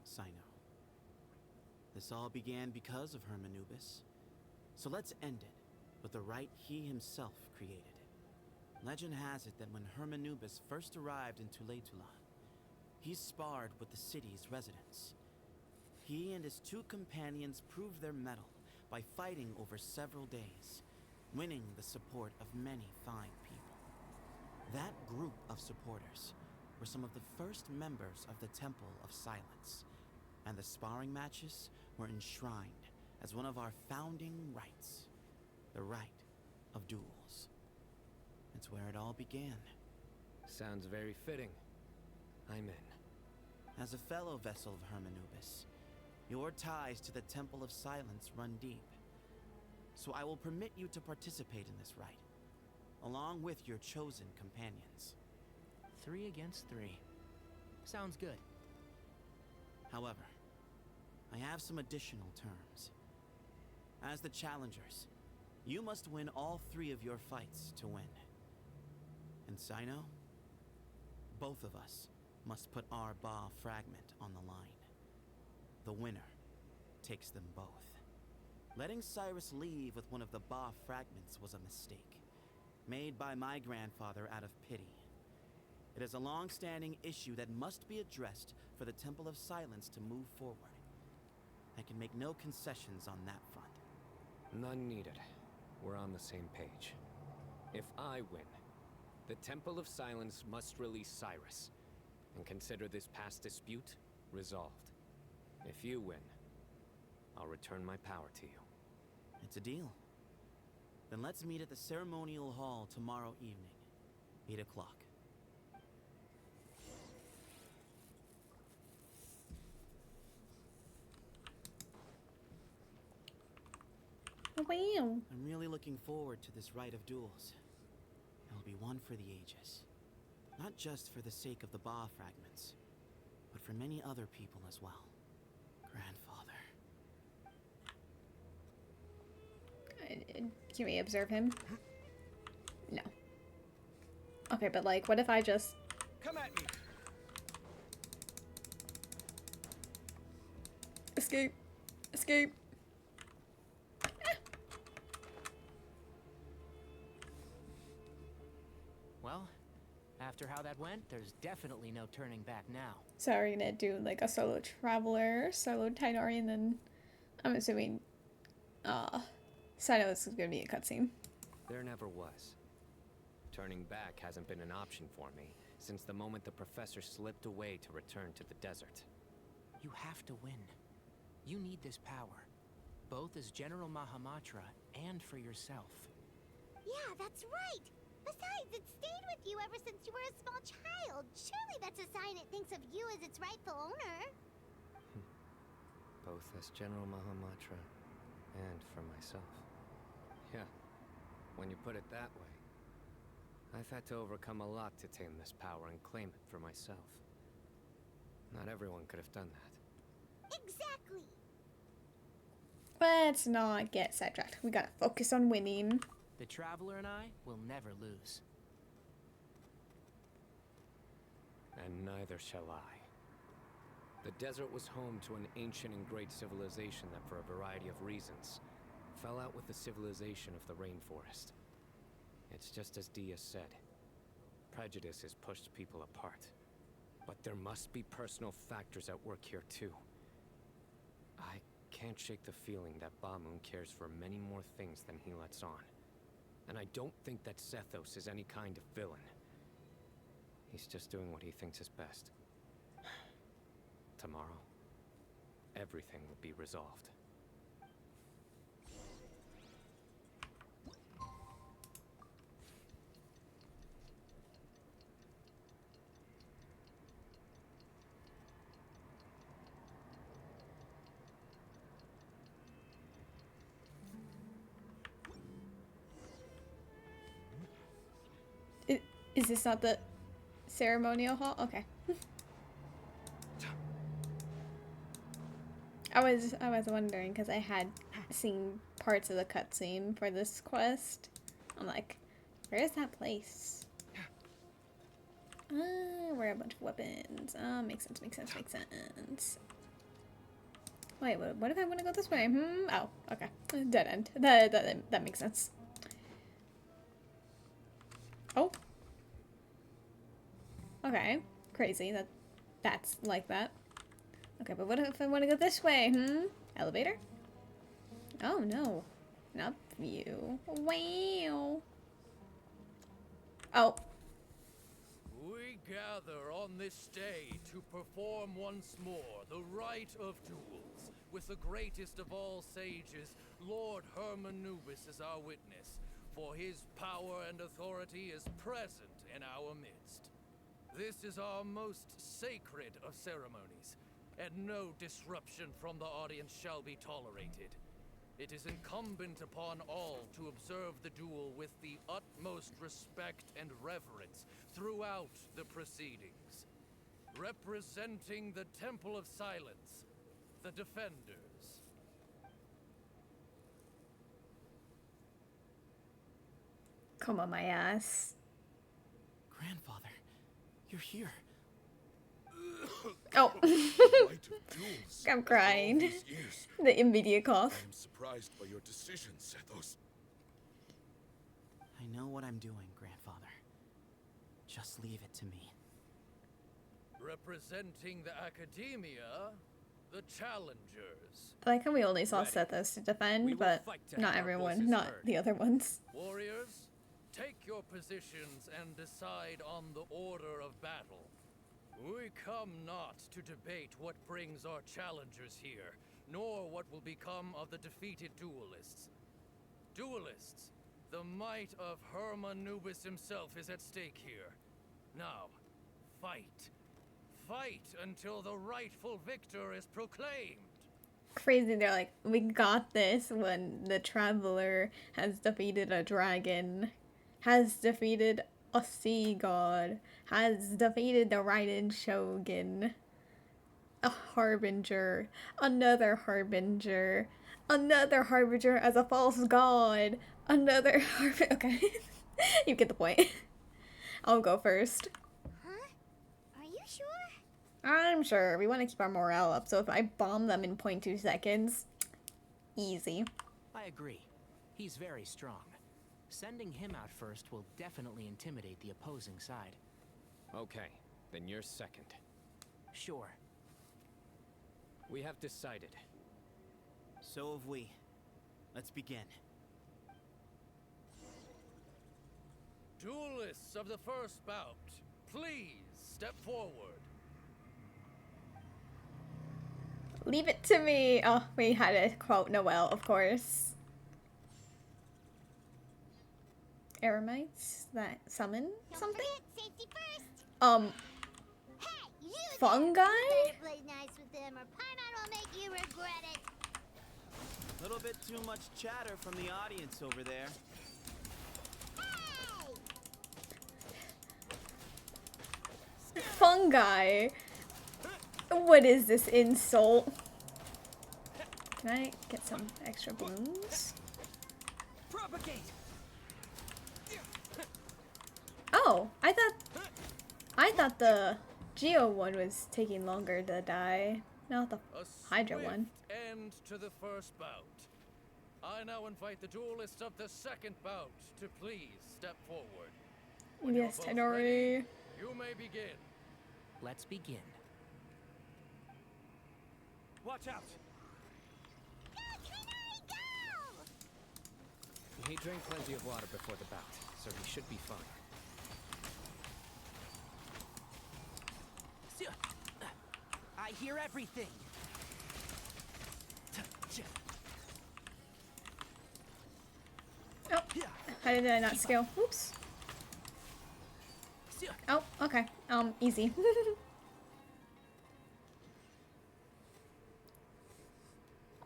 Cyno. This all began because of Hermanubis. So let's end it with the right he himself created. Legend has it that when Hermanubis first arrived in Tuletula, He sparred with the city's residents. He and his 2 companions proved their mettle by fighting over several days, winning the support of many fine people. That group of supporters were some of the first members of the Temple of Silence, and the sparring matches were enshrined as one of our founding rights, the right of duels. It's where it all began. Sounds very fitting. I'm in. As a fellow vessel of Hermanubis, your ties to the Temple of Silence run deep. So I will permit you to participate in this rite, along with your chosen companions. 3 against 3. Sounds good. However, I have some additional terms. As the challengers, you must win all 3 of your fights to win. And Cyno, both of us must put our Ba fragment on the line. The winner takes them both. Letting Cyrus leave with one of the Ba fragments was a mistake, made by my grandfather out of pity. It is a long-standing issue that must be addressed for the Temple of Silence to move forward. I can make no concessions on that front. None needed. We're on the same page. If I win, the Temple of Silence must release Cyrus, and consider this past dispute resolved. If you win, I'll return my power to you. It's a deal. Then let's meet at the ceremonial hall tomorrow evening, 8 o'clock. Wow. I'm really looking forward to this rite of duels. It'll be one for the ages. Not just for the sake of the Ba fragments, but for many other people as well. Grandfather. Can we observe him? No. Okay, but like, what if I just... Come at me! Escape! Escape! Well, after how that went, there's definitely no turning back now. So are we gonna do like a solo traveler, solo Tainari, and then I'm assuming Cyno is gonna be a cutscene. There never was. Turning back hasn't been an option for me since the moment the professor slipped away to return to the desert. You have to win. You need this power, both as General Mahamatra and for yourself. Yeah, that's right! Besides, it stayed with you ever since you were a small child. Surely that's a sign it thinks of you as its rightful owner. Both as General Mahamatra and for myself. Yeah, when you put it that way. I've had to overcome a lot to tame this power and claim it for myself. Not everyone could have done that. Exactly! Let's not get sidetracked. We gotta focus on winning. The Traveler and I will never lose. And neither shall I. The desert was home to an ancient and great civilization that, for a variety of reasons, fell out with the civilization of the rainforest. It's just as Dia said. Prejudice has pushed people apart. But there must be personal factors at work here too. I can't shake the feeling that Bamoon cares for many more things than he lets on. And I don't think that Sethos is any kind of villain. He's just doing what he thinks is best. Tomorrow, everything will be resolved. Is this not the ceremonial hall? Okay. I was wondering because I had seen parts of the cutscene for this quest. I'm like, where is that place? Where are a bunch of weapons? Makes sense, makes sense, makes sense. Wait, what if I want to go this way? Oh, okay. Dead end. That makes sense. Oh. Okay. Crazy. That's like that. Okay, but what if I want to go this way? Elevator? Oh no. Not view. Wow. Oh. We gather on this day to perform once more the rite of duels, with the greatest of all sages, Lord Hermanubis, as our witness, for his power and authority is present in our midst. This is our most sacred of ceremonies, and no disruption from the audience shall be tolerated. It is incumbent upon all to observe the duel with the utmost respect and reverence throughout the proceedings. Representing the Temple of Silence, the Defenders. Come on, my ass. Grandfather, you're here. Oh. Right of duels. I'm After all crying. these years, The immediate cough. I am surprised by your decision, Sethos. I know what I'm doing, Grandfather. Just leave it to me. Representing the Academia, the Challengers. I like how we only saw Sethos to defend, but not everyone, not the other ones. Warriors, take your positions and decide on the order of battle. We come not to debate what brings our challengers here, nor what will become of the defeated duelists. Duelists, the might of Hermanubis himself is at stake here. Now, fight. Fight until the rightful victor is proclaimed. Crazy, they're like, we got this when the Traveler has defeated a dragon, has defeated a sea god, has defeated the Raiden Shogun, a Harbinger, another Harbinger as a false god, another Harbinger. Okay, you get the point. I'll go first. Huh? Are you sure? I'm sure. We want to keep our morale up, so if I bomb them in 0.2 seconds, easy. I agree. He's very strong. Sending him out first will definitely intimidate the opposing side. Okay, then you're second. Sure. We have decided. So have we. Let's begin. Duelists of the first bout, please step forward. Leave it to me. Oh, we had to quote Noelle, of course. Eremites that summon something? Safety first. Hey, you fungi? better play nice with them or Paimon will make you regret it. A little bit too much chatter from the audience over there. Fungi. What is this insult? Can I get some extra blooms? Propagate. Oh, I thought the Geo one was taking longer to die, not the Hydra one. End to the first bout. I now invite the duelists of the second bout to please step forward. When Yes, you're both ready, Tenori. you may begin. Let's begin. Watch out! He drank plenty of water before the bout, so he should be fine. I hear everything. Oh, how did I not skill? Oops. Oh, okay. Easy.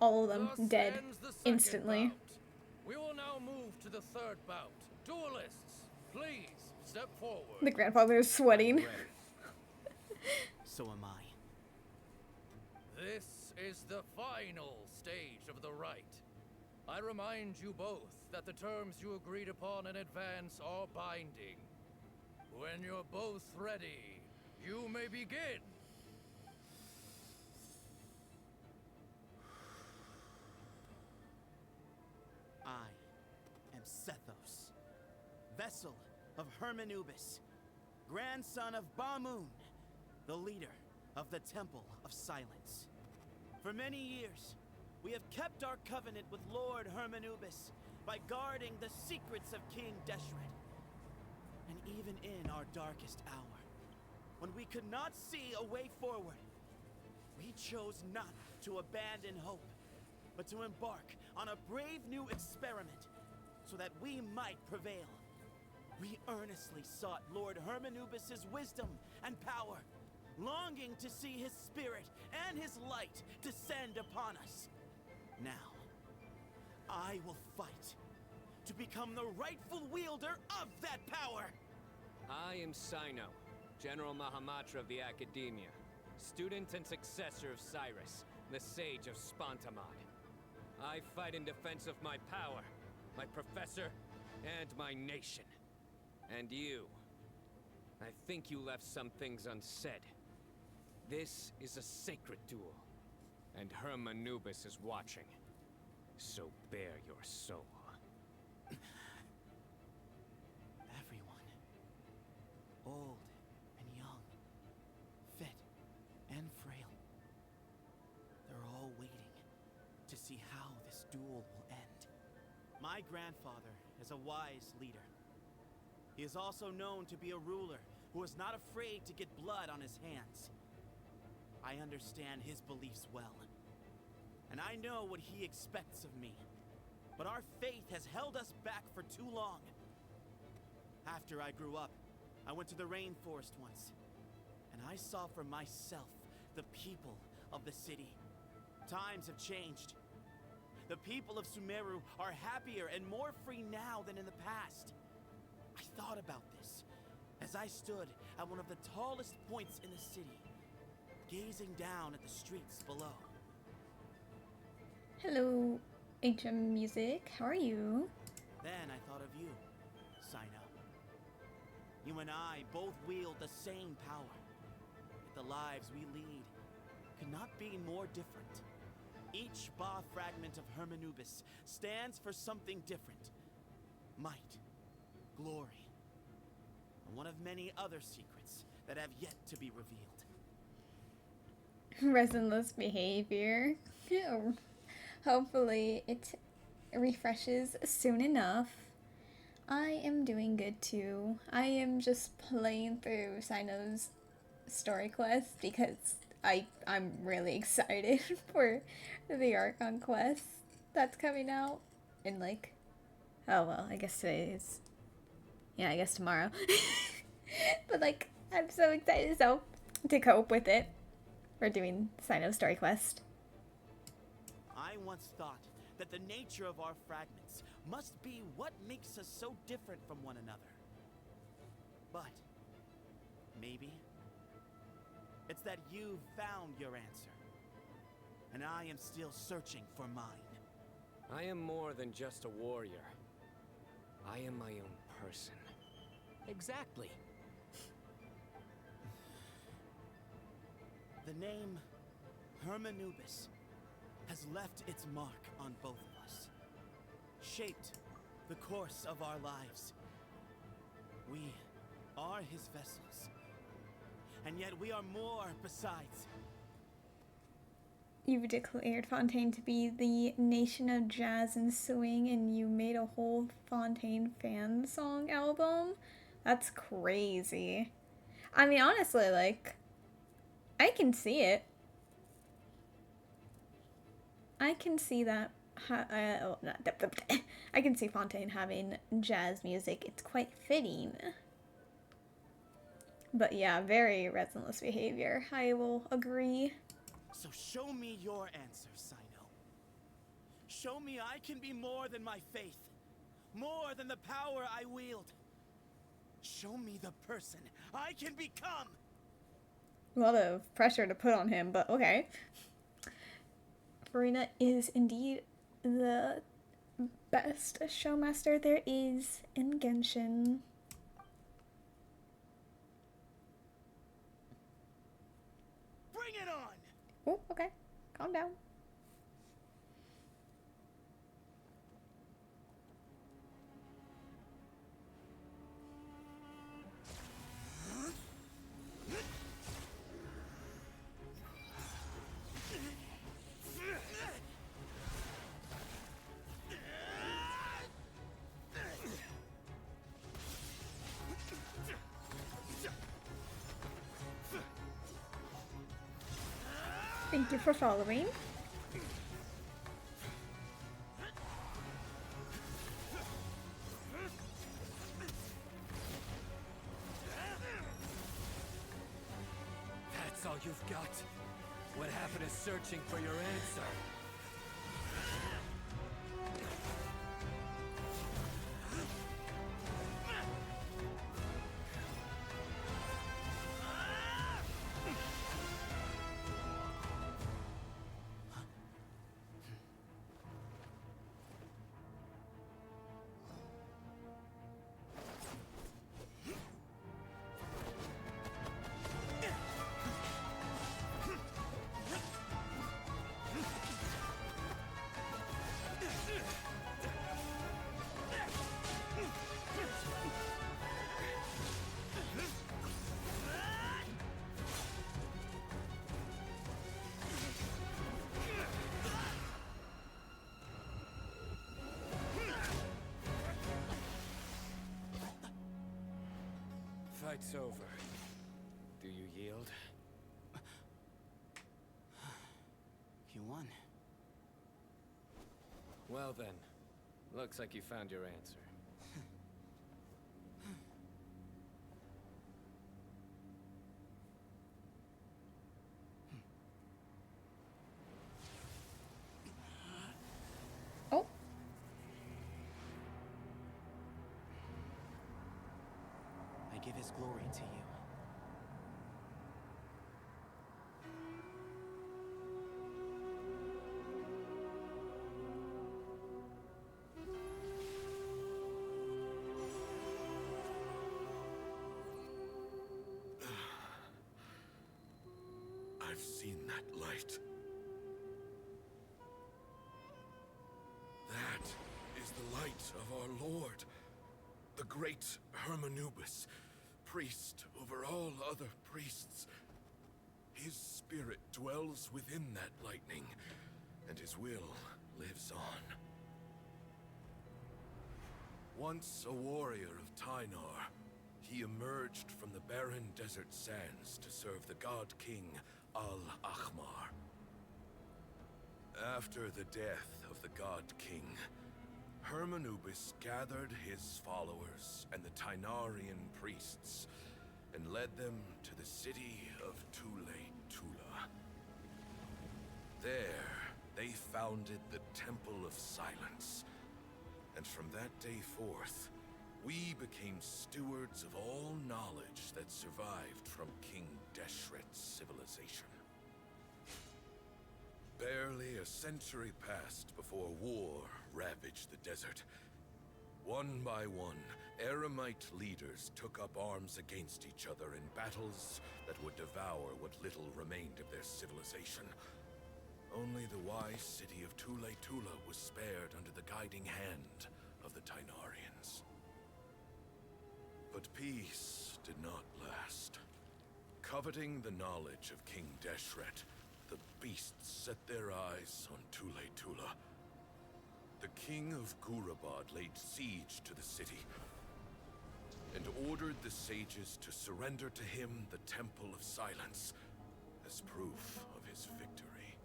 All of them Thus dead ends the second instantly. bout. We will now move to the third bout. Duelists, please step forward. The grandfather is sweating. So am I. This is the final stage of the rite. I remind you both that the terms you agreed upon in advance are binding. When you're both ready, you may begin. I am Sethos, vessel of Hermanubis, grandson of Bamoon, the leader of the Temple of Silence. For many years, we have kept our covenant with Lord Hermanubis by guarding the secrets of King Deshret. And even in our darkest hour, when we could not see a way forward, we chose not to abandon hope, but to embark on a brave new experiment so that we might prevail. We earnestly sought Lord Hermanubis' wisdom and power, longing to see his spirit and his light descend upon us. Now, I will fight to become the rightful wielder of that power! I am Cyno, General Mahamatra of the Academia, student and successor of Cyrus, the Sage of Spontamod. I fight in defense of my power, my professor, and my nation. And you. I think you left some things unsaid. This is a sacred duel, and Hermanubis is watching. So bare your soul. Everyone, old and young, fit and frail, they're all waiting to see how this duel will end. My grandfather is a wise leader. He is also known to be a ruler who is not afraid to get blood on his hands. I understand his beliefs well, and I know what he expects of me. But our faith has held us back for too long. After I grew up, I went to the rainforest once, and I saw for myself the people of the city. Times have changed. The people of Sumeru are happier and more free now than in the past. I thought about this as I stood at one of the tallest points in the city, gazing down at the streets below. Hello, HM Music. How are you? Then I thought of you, Cyno. You and I both wield the same power. Yet the lives we lead could not be more different. Each Ba fragment of Hermanubis stands for something different. Might, glory, and one of many other secrets that have yet to be revealed. Resinless behavior. Hopefully it refreshes soon enough. I am doing good too. I am just playing through Cyno's story quest because I'm really excited for the Archon quest that's coming out in like, oh well, I guess today is, yeah, I guess tomorrow. But like, I'm so excited to cope with it. We're doing Cyno story quest. I once thought that the nature of our fragments must be what makes us so different from one another. But maybe it's that you've found your answer, and I am still searching for mine. I am more than just a warrior. I am my own person. Exactly. The name Hermanubis has left its mark on both of us, shaped the course of our lives. We are his vessels, and yet we are more besides. You've declared Fontaine to be the nation of jazz and swing, and you made a whole Fontaine fan song album? That's crazy. I mean, honestly, like, I can see it. I can see that. I can see Fontaine having jazz music. It's quite fitting. But yeah, very resinless behavior. I will agree. So show me your answer, Cyno. Show me I can be more than my faith, more than the power I wield. Show me the person I can become. A lot of pressure to put on him, but okay. Farina is indeed the best showmaster there is in Genshin. Bring it on! Oh, okay. Calm down. Thank you for following. That's all you've got? What happened to searching for your answer? Fight's over. Do you yield? You won. Well then, looks like you found your answer. Oh. I give his glory to you. I've seen that light. That is the light of our Lord, the great Hermanubis, priest over all other priests. His spirit dwells within that lightning, and his will lives on. Once a warrior of Tynar, he emerged from the barren desert sands to serve the god king Al-Ahmar. After the death of the god king, Hermanubis gathered his followers and the Tynarian priests and led them to the city of Tula. There, they founded the Temple of Silence. And from that day forth, we became stewards of all knowledge that survived from King Deshret's civilization. Barely a century passed before war ravaged the desert. One by one, Eremite leaders took up arms against each other in battles that would devour what little remained of their civilization. Only the wise city of Tula was spared under the guiding hand of the Tynarians. But peace did not last. Coveting the knowledge of King Deshret, the beasts set their eyes on Tula. The king of Gurabad laid siege to the city and ordered the sages to surrender to him the Temple of Silence as proof of his victory.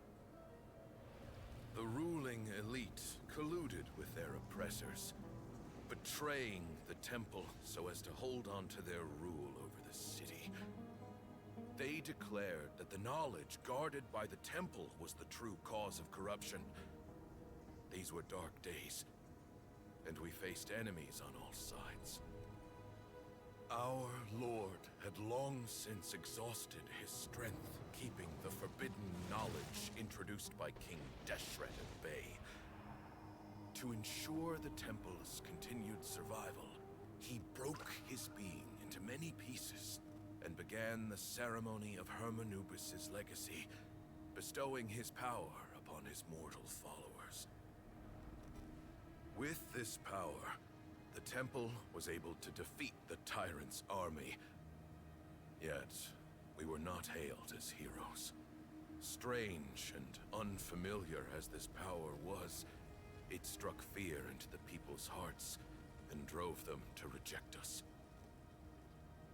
The ruling elite colluded with their oppressors, betraying the temple so as to hold on to their rule over the city. They declared that the knowledge guarded by the temple was the true cause of corruption. These were dark days, and we faced enemies on all sides. Our Lord had long since exhausted his strength, keeping the forbidden knowledge introduced by King Deshret at bay. To ensure the temple's continued survival, he broke his being into many pieces and began the ceremony of Hermanubis' legacy, bestowing his power upon his mortal followers. With this power, the temple was able to defeat the tyrant's army. Yet, we were not hailed as heroes. Strange and unfamiliar as this power was, it struck fear into the people's hearts and drove them to reject us.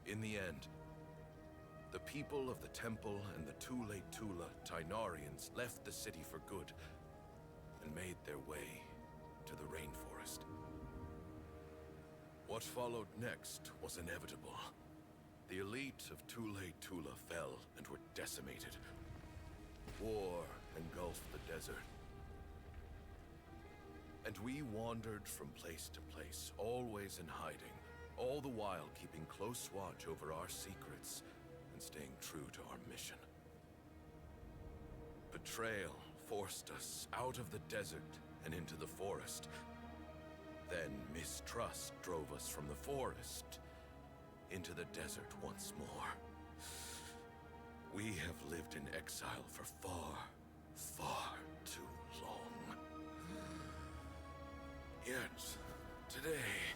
In the end, The people of the temple and the Tule Tula Tainarians left the city for good and made their way to the rainforest. What followed next was inevitable. The elite of Tule Tula fell and were decimated. War engulfed the desert. And we wandered from place to place, always in hiding, all the while keeping close watch over our secrets and staying true to our mission. Betrayal forced us out of the desert and into the forest. Then mistrust drove us from the forest into the desert once more. We have lived in exile for far, far too long. Yet, today,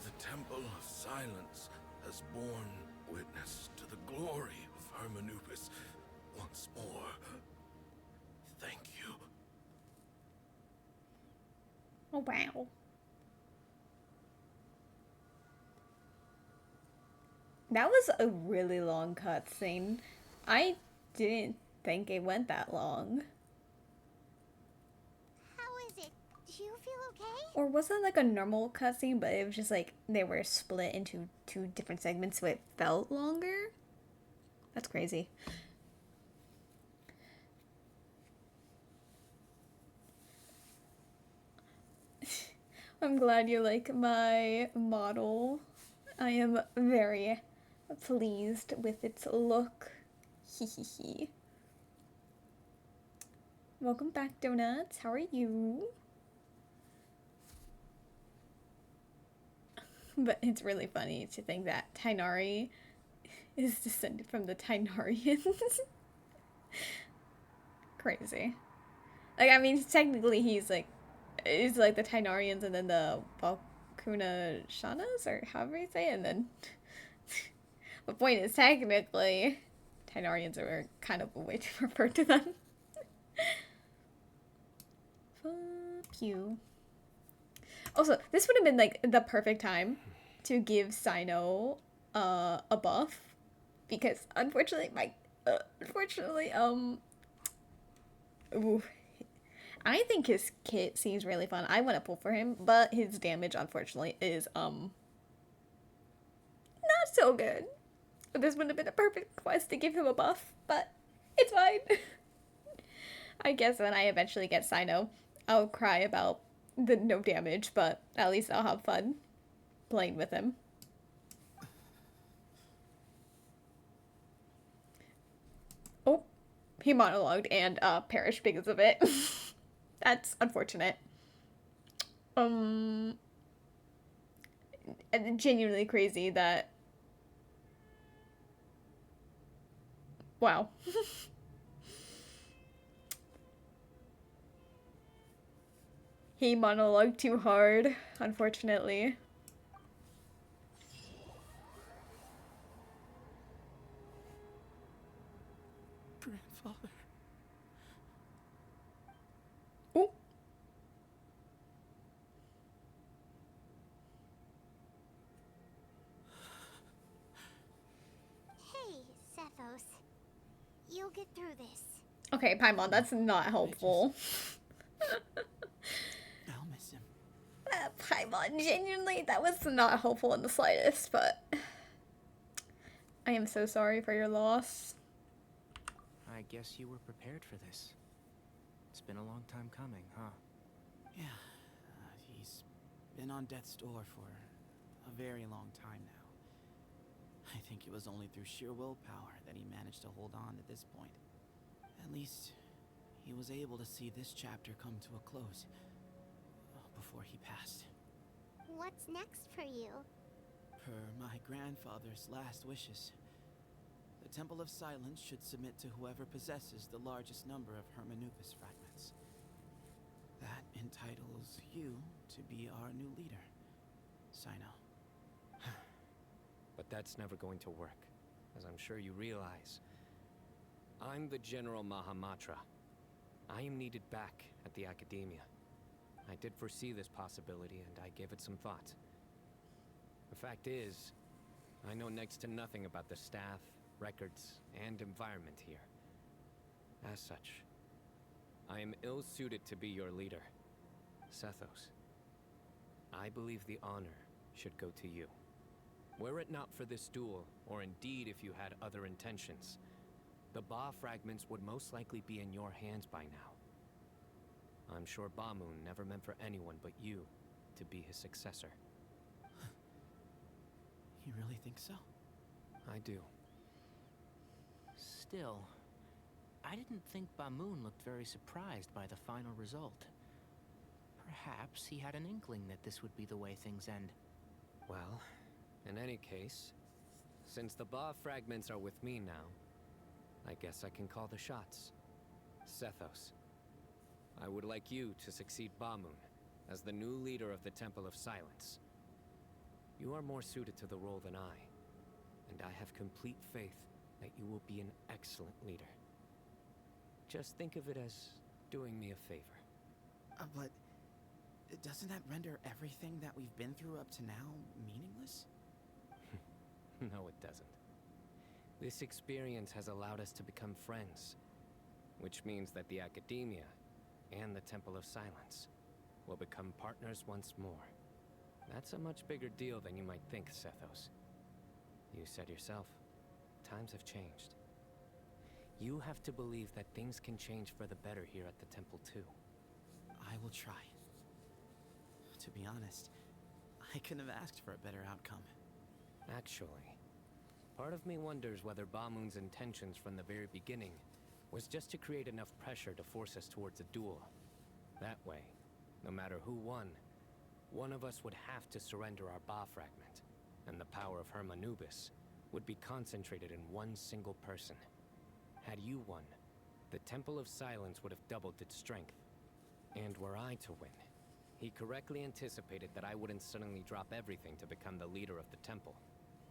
the Temple of Silence has borne witness to the glory of Hermanupis once more. Thank you. Oh, wow. That was a really long cutscene. I didn't think it went that long. How is it? Do you feel okay? Or was it like a normal cutscene, but it was just like they were split into 2 different segments, so it felt longer? That's crazy. I'm glad you like my model. I am very pleased with its look. Hehehe. Welcome back, Donuts. How are you? But it's really funny to think that Tainari is descended from the Tainarians. Crazy. Like, I mean, technically he's like the Tainarians and then the Valkuna Shanas, or however you say it, and then the point is, technically, Tainarians are kind of a way to refer to them. Fuck you. Also, this would have been like the perfect time to give Cyno a buff, because unfortunately, ooh, I think his kit seems really fun. I want to pull for him, but his damage, unfortunately, is not so good. This would have been a perfect quest to give him a buff, but it's fine. I guess when I eventually get Cyno, I'll cry about the no damage, but at least I'll have fun playing with him. Oh, he monologued and perished because of it. That's unfortunate. And genuinely crazy that... Wow. He monologued too hard, unfortunately. Grandfather. Oh. Hey, Sethos. You'll get through this. Okay, Paimon, that's not helpful. I'll miss him. Paimon, genuinely, that was not helpful in the slightest, but... I am so sorry for your loss. I guess you were prepared for this. It's been a long time coming, huh? Yeah, he's been on death's door for a very long time now. I think it was only through sheer willpower that he managed to hold on to this point. At least, he was able to see this chapter come to a close before he passed. What's next for you? Per my grandfather's last wishes, the Temple of Silence should submit to whoever possesses the largest number of Hermanupis fragments. That entitles you to be our new leader, Cyno. But that's never going to work, as I'm sure you realize. I'm the General Mahamatra. I am needed back at the Academia. I did foresee this possibility, and I gave it some thought. The fact is, I know next to nothing about the staff, records, and environment here. As such, I am ill-suited to be your leader. Sethos, I believe the honor should go to you. Were it not for this duel, or indeed if you had other intentions, the Ba fragments would most likely be in your hands by now. I'm sure Bamoon never meant for anyone but you to be his successor. You really think so? I do. Still, I didn't think Bamoon looked very surprised by the final result. Perhaps he had an inkling that this would be the way things end. Well, in any case, since the Ba fragments are with me now, I guess I can call the shots. Sethos, I would like you to succeed Bamoon as the new leader of the Temple of Silence. You are more suited to the role than I, and I have complete faith that you will be an excellent leader. Just think of it as doing me a favor. But doesn't that render everything that we've been through up to now meaningless? No, it doesn't. This experience has allowed us to become friends, which means that the Academia and the Temple of Silence will become partners once more. That's a much bigger deal than you might think, Sethos. You said yourself, times have changed. You have to believe that things can change for the better here at the temple too. I will try. To be honest, I couldn't have asked for a better outcome. Actually, part of me wonders whether Bamoon's intentions from the very beginning was just to create enough pressure to force us towards a duel. That way, no matter who won, one of us would have to surrender our Ba fragment, and the power of Hermanubis would be concentrated in one single person. Had you won, the Temple of Silence would have doubled its strength. And were I to win, he correctly anticipated that I wouldn't suddenly drop everything to become the leader of the temple,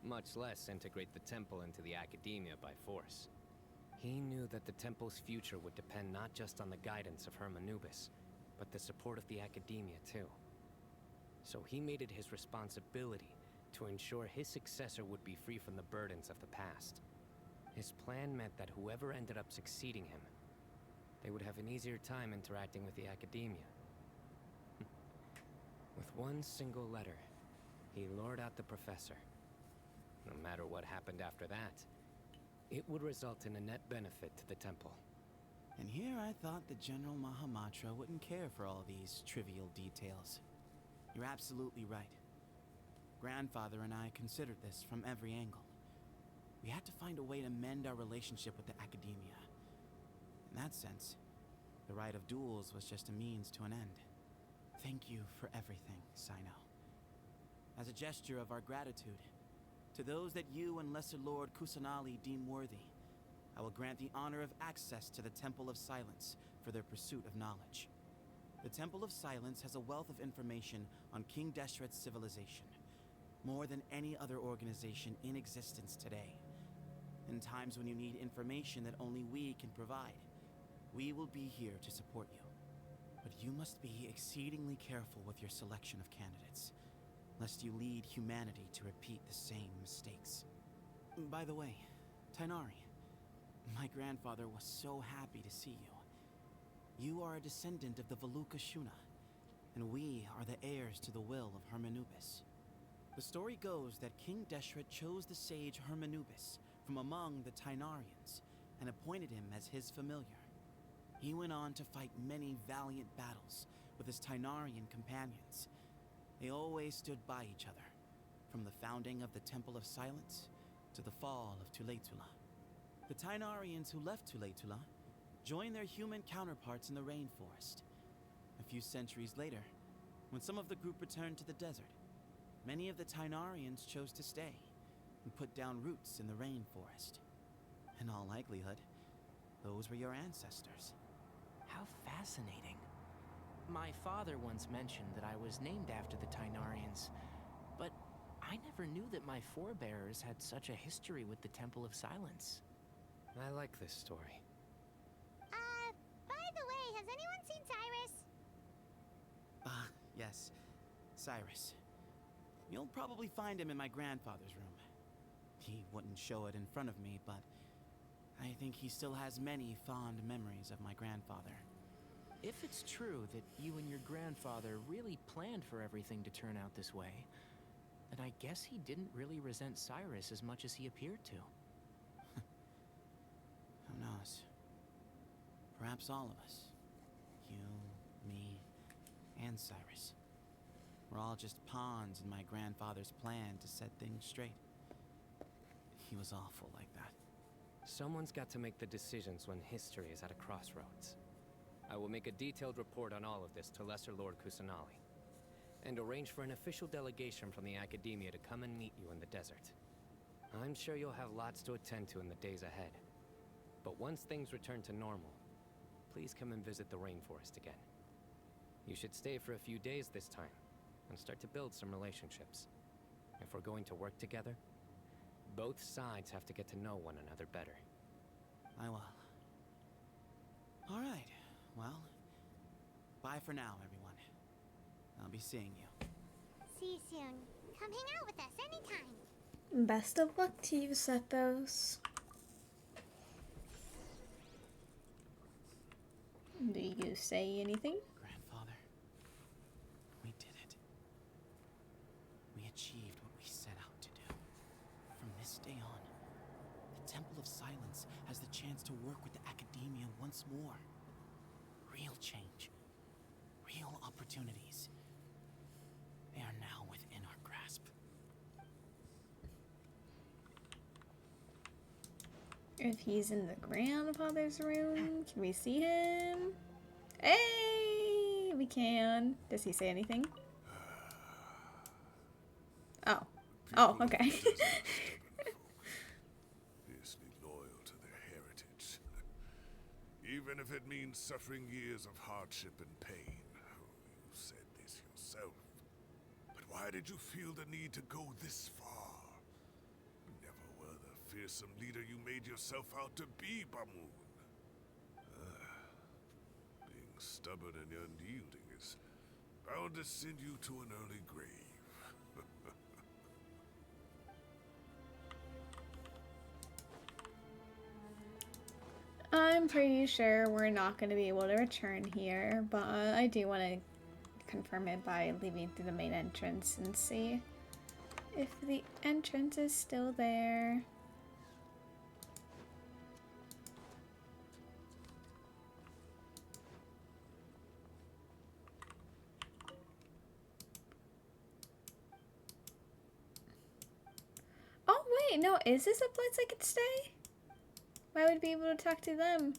much less integrate the temple into the Academia by force. He knew that the temple's future would depend not just on the guidance of Hermanubis, but the support of the Academia too. So he made it his responsibility to ensure his successor would be free from the burdens of the past. His plan meant that whoever ended up succeeding him, they would have an easier time interacting with the Academia. With one single letter, he lured out the professor. No matter what happened after that, it would result in a net benefit to the temple. And here I thought the General Mahamatra wouldn't care for all these trivial details. You're absolutely right. Grandfather and I considered this from every angle. We had to find a way to mend our relationship with the Academia. In that sense, the right of duels was just a means to an end. Thank you for everything, Cyno. As a gesture of our gratitude, to those that you and Lesser Lord Kusanali deem worthy, I will grant the honor of access to the Temple of Silence for their pursuit of knowledge. The Temple of Silence has a wealth of information on King Deshret's civilization, more than any other organization in existence today. In times when you need information that only we can provide, we will be here to support you. But you must be exceedingly careful with your selection of candidates, lest you lead humanity to repeat the same mistakes. By the way, Tainari, my grandfather was so happy to see you. You are a descendant of the Veluka Shuna, and we are the heirs to the will of Hermanubis. The story goes that King Deshret chose the sage Hermanubis from among the Tainarians and appointed him as his familiar. He went on to fight many valiant battles with his Tainarian companions. They always stood by each other, from the founding of the Temple of Silence to the fall of Tuletula. The Tainarians who left Tuletula joined their human counterparts in the rainforest. A few centuries later, when some of the group returned to the desert, many of the Tainarians chose to stay and put down roots in the rainforest. In all likelihood, those were your ancestors. How fascinating. My father once mentioned that I was named after the Tainarians, but I never knew that my forebears had such a history with the Temple of Silence. I like this story. By the way, has anyone seen Cyrus? Yes, Cyrus. You'll probably find him in my grandfather's room. He wouldn't show it in front of me, but I think he still has many fond memories of my grandfather. If it's true that you and your grandfather really planned for everything to turn out this way, then I guess he didn't really resent Cyrus as much as he appeared to. Who knows? Perhaps all of us. You, me, and Cyrus. We're all just pawns in my grandfather's plan to set things straight. He was awful like that. Someone's got to make the decisions when history is at a crossroads. I will make a detailed report on all of this to Lesser Lord Kusanali, and arrange for an official delegation from the Academia to come and meet you in the desert. I'm sure you'll have lots to attend to in the days ahead. But once things return to normal, please come and visit the rainforest again. You should stay for a few days this time, and start to build some relationships. If we're going to work together, both sides have to get to know one another better. I will. All right. Well, bye for now, everyone. I'll be seeing you. See you soon. Come hang out with us anytime. Best of luck to you, Sethos. Do you say anything? Grandfather, we did it. We achieved what we set out to do. From this day on, the Temple of Silence has the chance to work with the Academia once more. Real change. Real opportunities. They are now within our grasp. If he's in the grandfather's room, can we see him? Hey, we can. Does he say anything? Oh. Oh, okay. Fiercely loyal to their heritage. Even if it means suffering years of hardship and pain. You said this yourself. But why did you feel the need to go this far? You never were the fearsome leader you made yourself out to be, Bamoon. Being stubborn and unyielding is bound to send you to an early grave. I'm pretty sure we're not going to be able to return here, but I do want to confirm it by leaving through the main entrance and see if the entrance is still there. Oh wait, no, is this a place I could stay? I would be able to talk to them.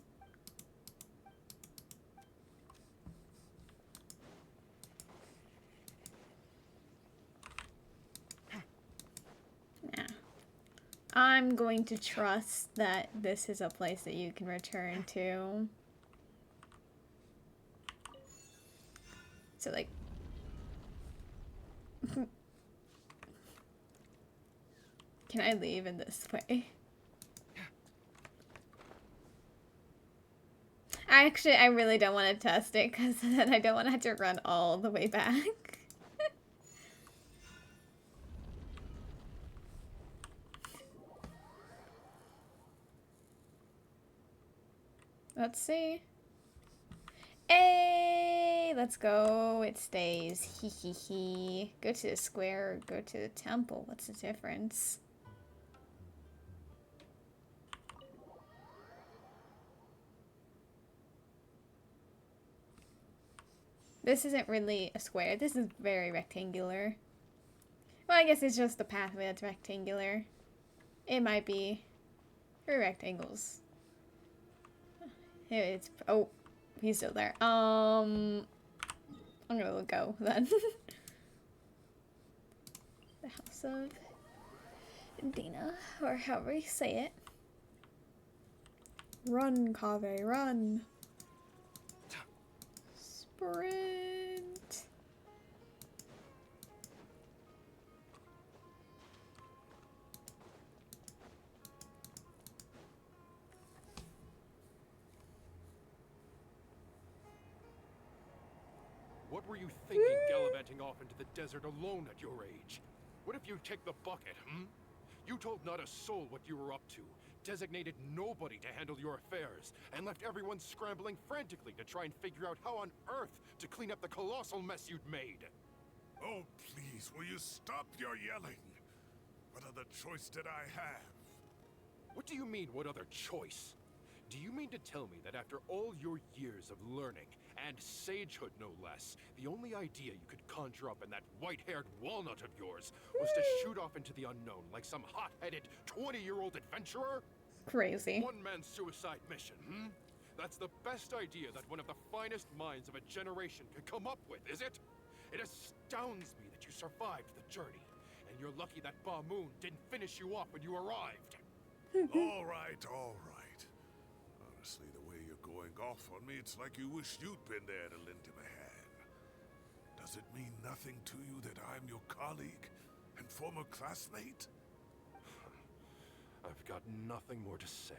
Nah. I'm going to trust that this is a place that you can return to. So like... Can I leave in this way? Actually, I really don't want to test it because then I don't want to have to run all the way back. Let's see. Hey, let's go. It stays. Hee hee hee. Go to the square or go to the temple. What's the difference? This isn't really a square. This is very rectangular. Well, I guess it's just the pathway that's rectangular. It might be 3 rectangles. It's... Oh, he's still there. I'm gonna go then. The House of Dina, or however you say it. Run, Kaveh, run. Sprint. What were you thinking, gallivanting off into the desert alone at your age? What if you take the bucket, hmm? You told not a soul what you were up to, designated nobody to handle your affairs, and left everyone scrambling frantically to try and figure out how on earth to clean up the colossal mess you'd made. Oh, please, will you stop your yelling? What other choice did I have? What do you mean, what other choice? Do you mean to tell me that after all your years of learning, and sagehood no less, the only idea you could conjure up in that white-haired walnut of yours was to shoot off into the unknown like some hot-headed 20-year-old adventurer? Crazy. One-man suicide mission, hmm? That's the best idea that one of the finest minds of a generation could come up with, is it? It astounds me that you survived the journey, and you're lucky that Ba Moon didn't finish you off when you arrived. All right, all right. Honestly, the way you're going off on me, it's like you wish you'd been there to lend him a hand. Does it mean nothing to you that I'm your colleague and former classmate? I've got nothing more to say.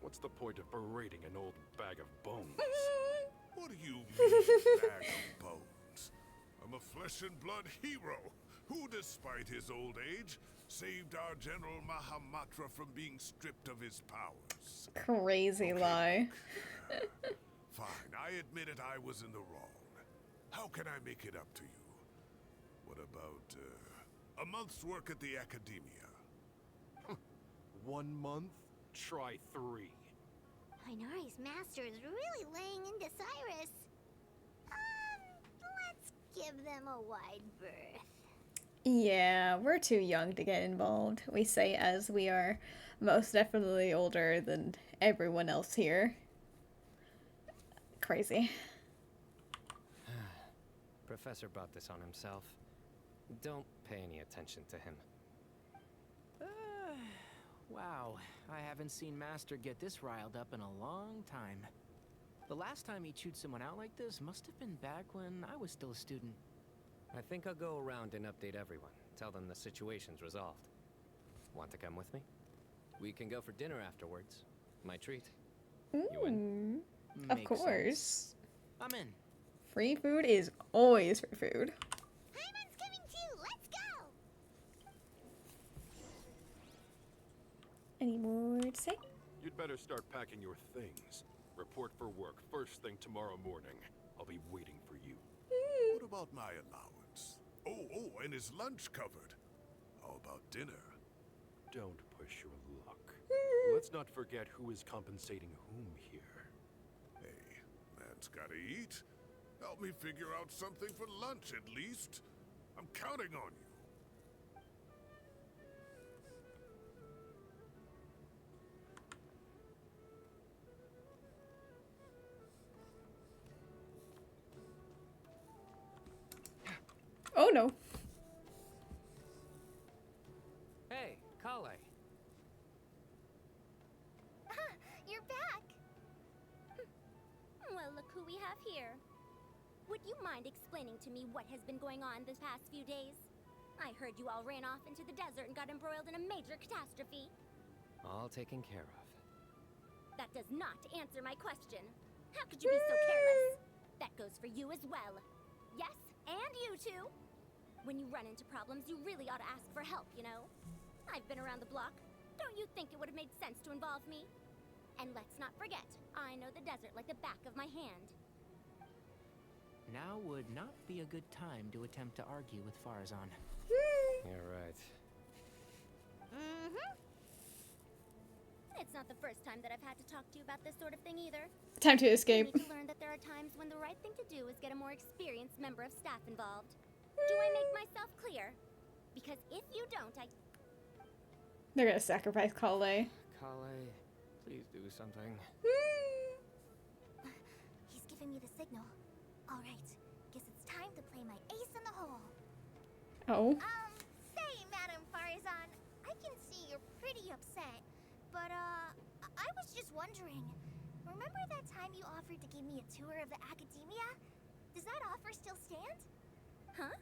What's the point of berating an old bag of bones? What do you mean, bag of bones? I'm a flesh and blood hero who, despite his old age, saved our General Mahamatra from being stripped of his powers. Crazy lie. Fine, I admit it, I was in the wrong. How can I make it up to you? What about, a month's work at the Academia? 1 month? Try 3. Inari's master is really laying into Cyrus. Let's give them a wide berth. Yeah, we're too young to get involved. We say as we are most definitely older than everyone else here. Crazy. Professor brought this on himself. Don't pay any attention to him. Wow, I haven't seen Master get this riled up in a long time. The last time he chewed someone out like this must have been back when I was still a student. I think I'll go around and update everyone. Tell them the situation's resolved. Want to come with me? We can go for dinner afterwards. My treat. You in? Of Makes course. sense. I'm in. Free food is always free food. Hyman's coming too. Let's go. Any more to say? You'd better start packing your things. Report for work first thing tomorrow morning. I'll be waiting for you. What about my allowance? Oh, and is lunch covered? How about dinner? Don't push your luck. Let's not forget who is compensating whom here. Hey, man's gotta eat. Help me figure out something for lunch at least. I'm counting on you. Oh no. Hey, Kale. You're back! Well, look who we have here. Would you mind explaining to me what has been going on this past few days? I heard you all ran off into the desert and got embroiled in a major catastrophe. All taken care of. That does not answer my question. How could you be so careless? That goes for you as well. Yes, and you too. When you run into problems, you really ought to ask for help, you know? I've been around the block. Don't you think it would have made sense to involve me? And let's not forget, I know the desert like the back of my hand. Now would not be a good time to attempt to argue with Farazan. You're right. It's not the first time that I've had to talk to you about this sort of thing either. Time to escape. You need to learn that there are times when the right thing to do is get a more experienced member of staff involved. Do I make myself clear? Because if you don't, They're gonna sacrifice Kale. Kale, please do something. He's giving me the signal. All right, guess it's time to play my ace in the hole. Oh. Say, Madam Farazan, I can see you're pretty upset, but I was just wondering. Remember that time you offered to give me a tour of the Academia? Does that offer still stand? Huh?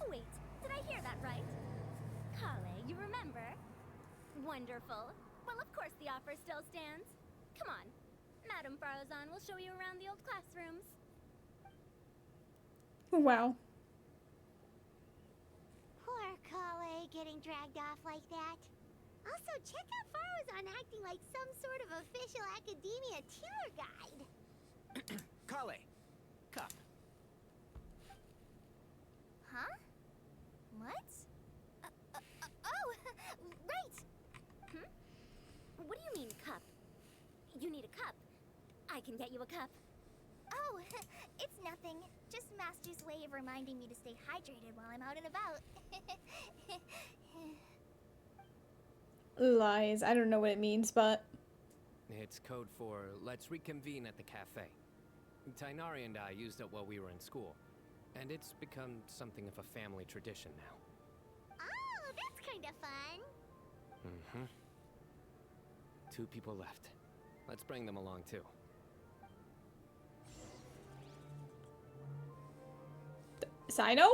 Wait, did I hear that right? Kale, you remember? Wonderful. Well, of course the offer still stands. Come on. Madam Farazan will show you around the old classrooms. Wow. Poor getting dragged off like that. Also, check how far I was on acting like some sort of official academia tour guide. Kale, cup. Huh? What? Oh, right! Hmm? What do you mean, cup? You need a cup. I can get you a cup. Oh, it's nothing. Just Master's way of reminding me to stay hydrated while I'm out and about. Lies. I don't know what it means, but... It's code for let's reconvene at the cafe. Tainari and I used it while we were in school, and it's become something of a family tradition now. Oh, that's kind of fun. Mm-hmm. 2 people left. Let's bring them along, too. Cyno?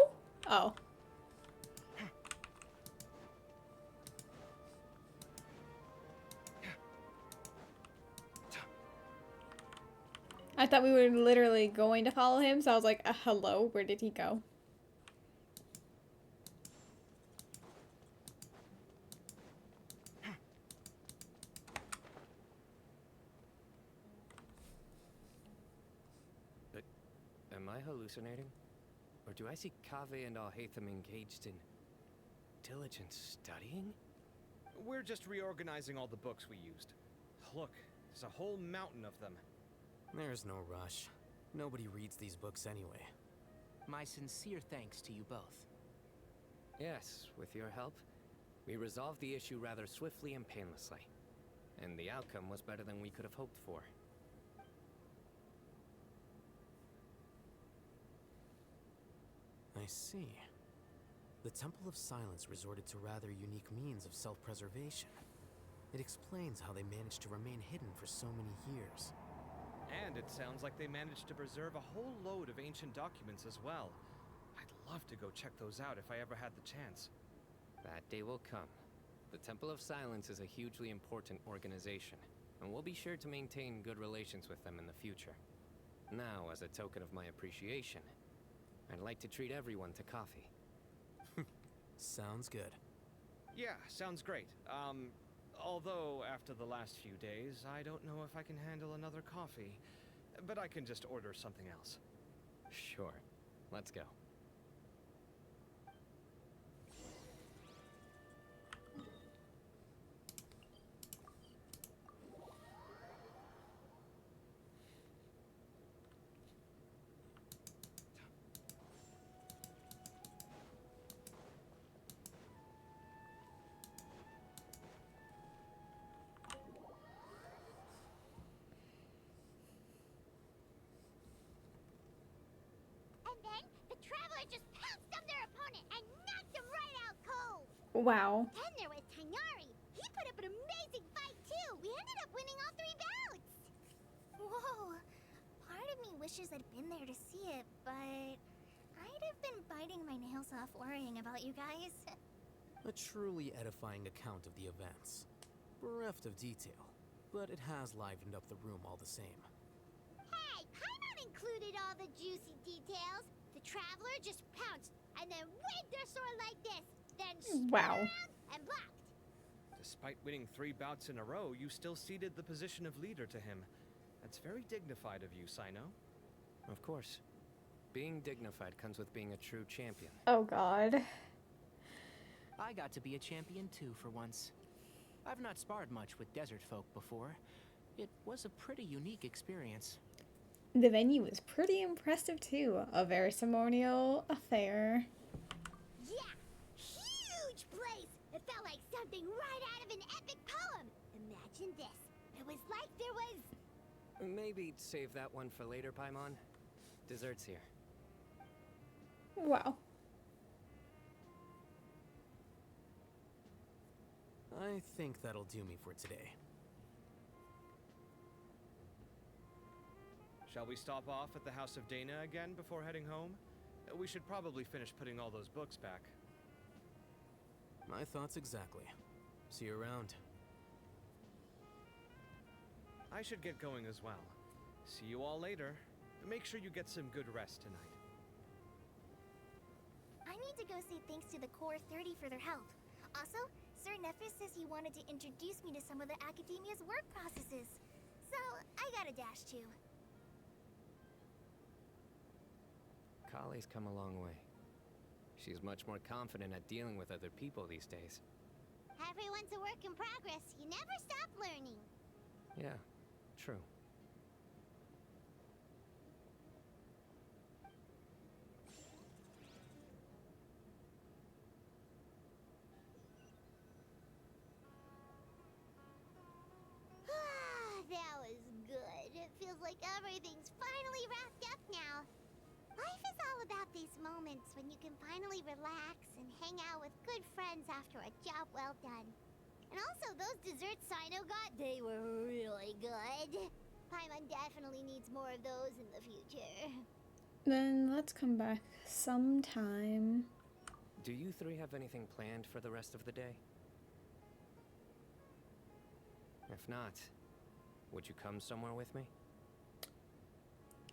Oh. I thought we were literally going to follow him, so I was like, hello, where did he go? But am I hallucinating? Or do I see Kaveh and Alhaitham engaged in diligent studying? We're just reorganizing all the books we used. Look, there's a whole mountain of them. There's no rush. Nobody reads these books anyway. My sincere thanks to you both. Yes, with your help, we resolved the issue rather swiftly and painlessly. And the outcome was better than we could have hoped for. I see. The Temple of Silence resorted to rather unique means of self-preservation. It explains how they managed to remain hidden for so many years. And it sounds like they managed to preserve a whole load of ancient documents as well. I'd love to go check those out if I ever had the chance. That day will come. The Temple of Silence is a hugely important organization, and we'll be sure to maintain good relations with them in the future. Now, as a token of my appreciation, I'd like to treat everyone to coffee. Sounds good. Yeah, sounds great. Although after the last few days, I don't know if I can handle another coffee. But I can just order something else. Sure. Let's go. And then the Traveler just pounced on their opponent and knocked him right out cold. Wow. Then there was Tainari. He put up an amazing fight too. We ended up winning all 3 bouts. Whoa. Part of me wishes I'd been there to see it, but I'd have been biting my nails off worrying about you guys. A truly edifying account of the events. Bereft of detail, but it has livened up the room all the same. Hey, Paimon included all the juicy details. The Traveler just pounced and then waved their sword like this, then spun Wow. around and blocked. Despite winning 3 bouts in a row, you still ceded the position of leader to him. That's very dignified of you, Cyno. Of course. Being dignified comes with being a true champion. Oh god. I got to be a champion too for once. I've not sparred much with desert folk before. It was a pretty unique experience. The venue was pretty impressive too. A very ceremonial affair. Yeah, huge place. It felt like something right out of an epic poem. Imagine this. It was like there was... Maybe save that one for later, Paimon. Dessert's here. Wow. I think that'll do me for today. Shall we stop off at the House of Dana again before heading home? We should probably finish putting all those books back. My thoughts exactly. See you around. I should get going as well. See you all later. Make sure you get some good rest tonight. I need to go say thanks to the Core 30 for their help. Also, Sir Nephis says he wanted to introduce me to some of the Academia's work processes. So, I gotta dash too. Kali's come a long way. She's much more confident at dealing with other people these days. Everyone's a work in progress. You never stop learning. Yeah, true. That was good. It feels like everything's finally wrapped up now. Life is all about these moments when you can finally relax and hang out with good friends after a job well done. And also, those desserts Cyno got, they were really good. Paimon definitely needs more of those in the future. Then let's come back sometime. Do you three have anything planned for the rest of the day? If not, would you come somewhere with me?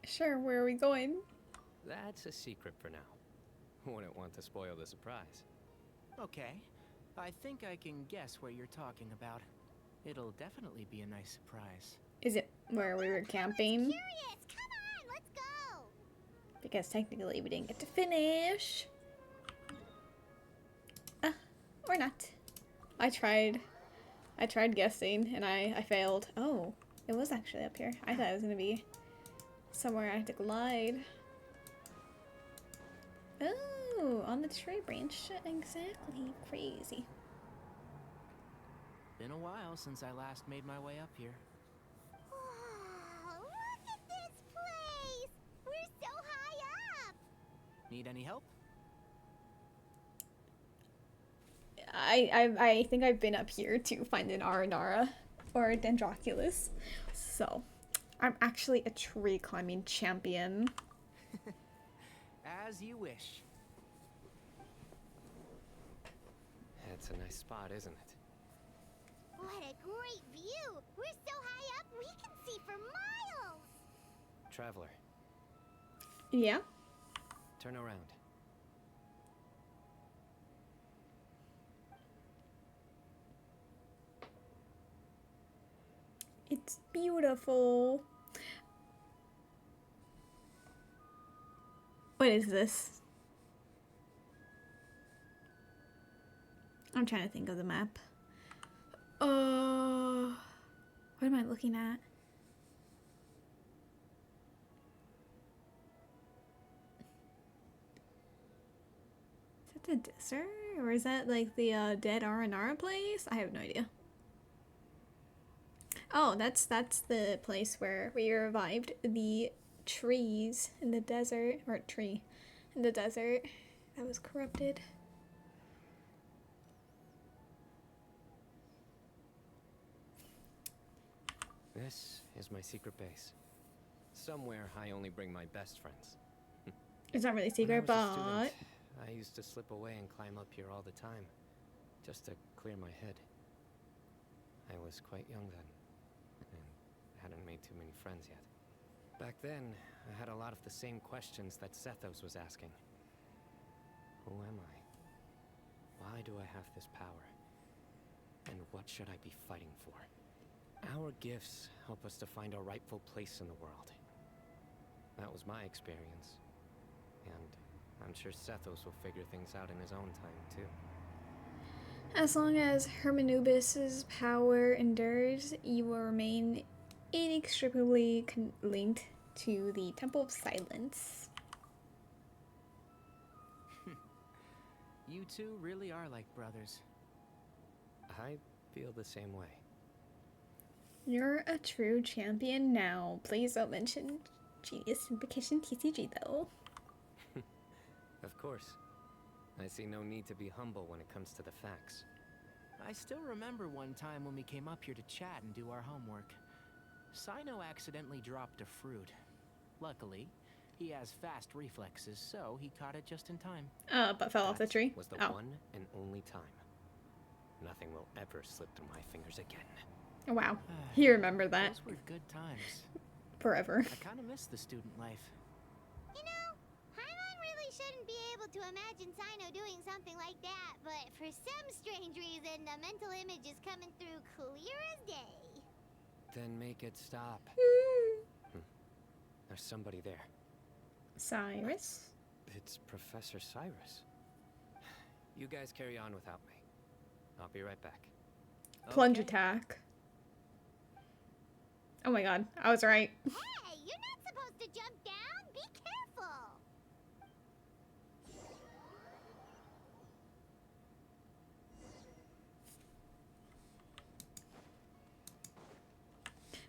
Sure, where are we going? That's a secret for now. Wouldn't want to spoil the surprise. Okay. I think I can guess what you're talking about. It'll definitely be a nice surprise. Is it where we were camping? Curious, come on, let's go. Because technically we didn't get to finish. Or not. I tried guessing and I failed. Oh, it was actually up here. I thought it was gonna be somewhere I had to glide. Oh, on the tree branch. Exactly. Crazy. Been a while since I last made my way up here. Wow, look at this place. We're so high up. Need any help? I think I've been up here to find an Aranara or a Dendroculus. So, I'm actually a tree climbing champion. As you wish. It's a nice spot, isn't it? What a great view. We're so high up, we can see for miles. Traveler, Yeah? turn around. It's beautiful. What is this? I'm trying to think of the map. What am I looking at? Is that the desert? Or is that like the dead Aranara place? I have no idea. Oh, that's the place where we revived the trees in the desert, or tree in the desert that was corrupted. This is my secret base. Somewhere I only bring my best friends. It's not really secret, When I was a but student, I used to slip away and climb up here all the time, just to clear my head. I was quite young then, and hadn't made too many friends yet. Back then, I had a lot of the same questions that Sethos was asking. Who am I? Why do I have this power? And what should I be fighting for? Our gifts help us to find our rightful place in the world. That was my experience. And I'm sure Sethos will figure things out in his own time, too. as long as Hermanubis' power endures, you will remain inextricably linked to the Temple of Silence. You two really are like brothers. I feel the same way. You're a true champion now. Please don't mention Genius Invocation TCG though. Of course. I see no need to be humble when it comes to the facts. I still remember one time when we came up here to chat and do our homework. Cyno accidentally dropped a fruit. Luckily, he has fast reflexes, so he caught it just in time. But fell off the tree? Was the one and only time. Nothing will ever slip through my fingers again. Oh, wow. You remember that. Those were good times. Forever. I kind of miss the student life. You know, Paimon really shouldn't be able to imagine Cyno doing something like that, but for some strange reason, the mental image is coming through clear as day. Then make it stop. There's somebody there. Cyrus? It's Professor Cyrus. You guys carry on without me. I'll be right back. Plunge attack. Oh my god, I was right. Hey, you're not supposed to jump down. Be careful.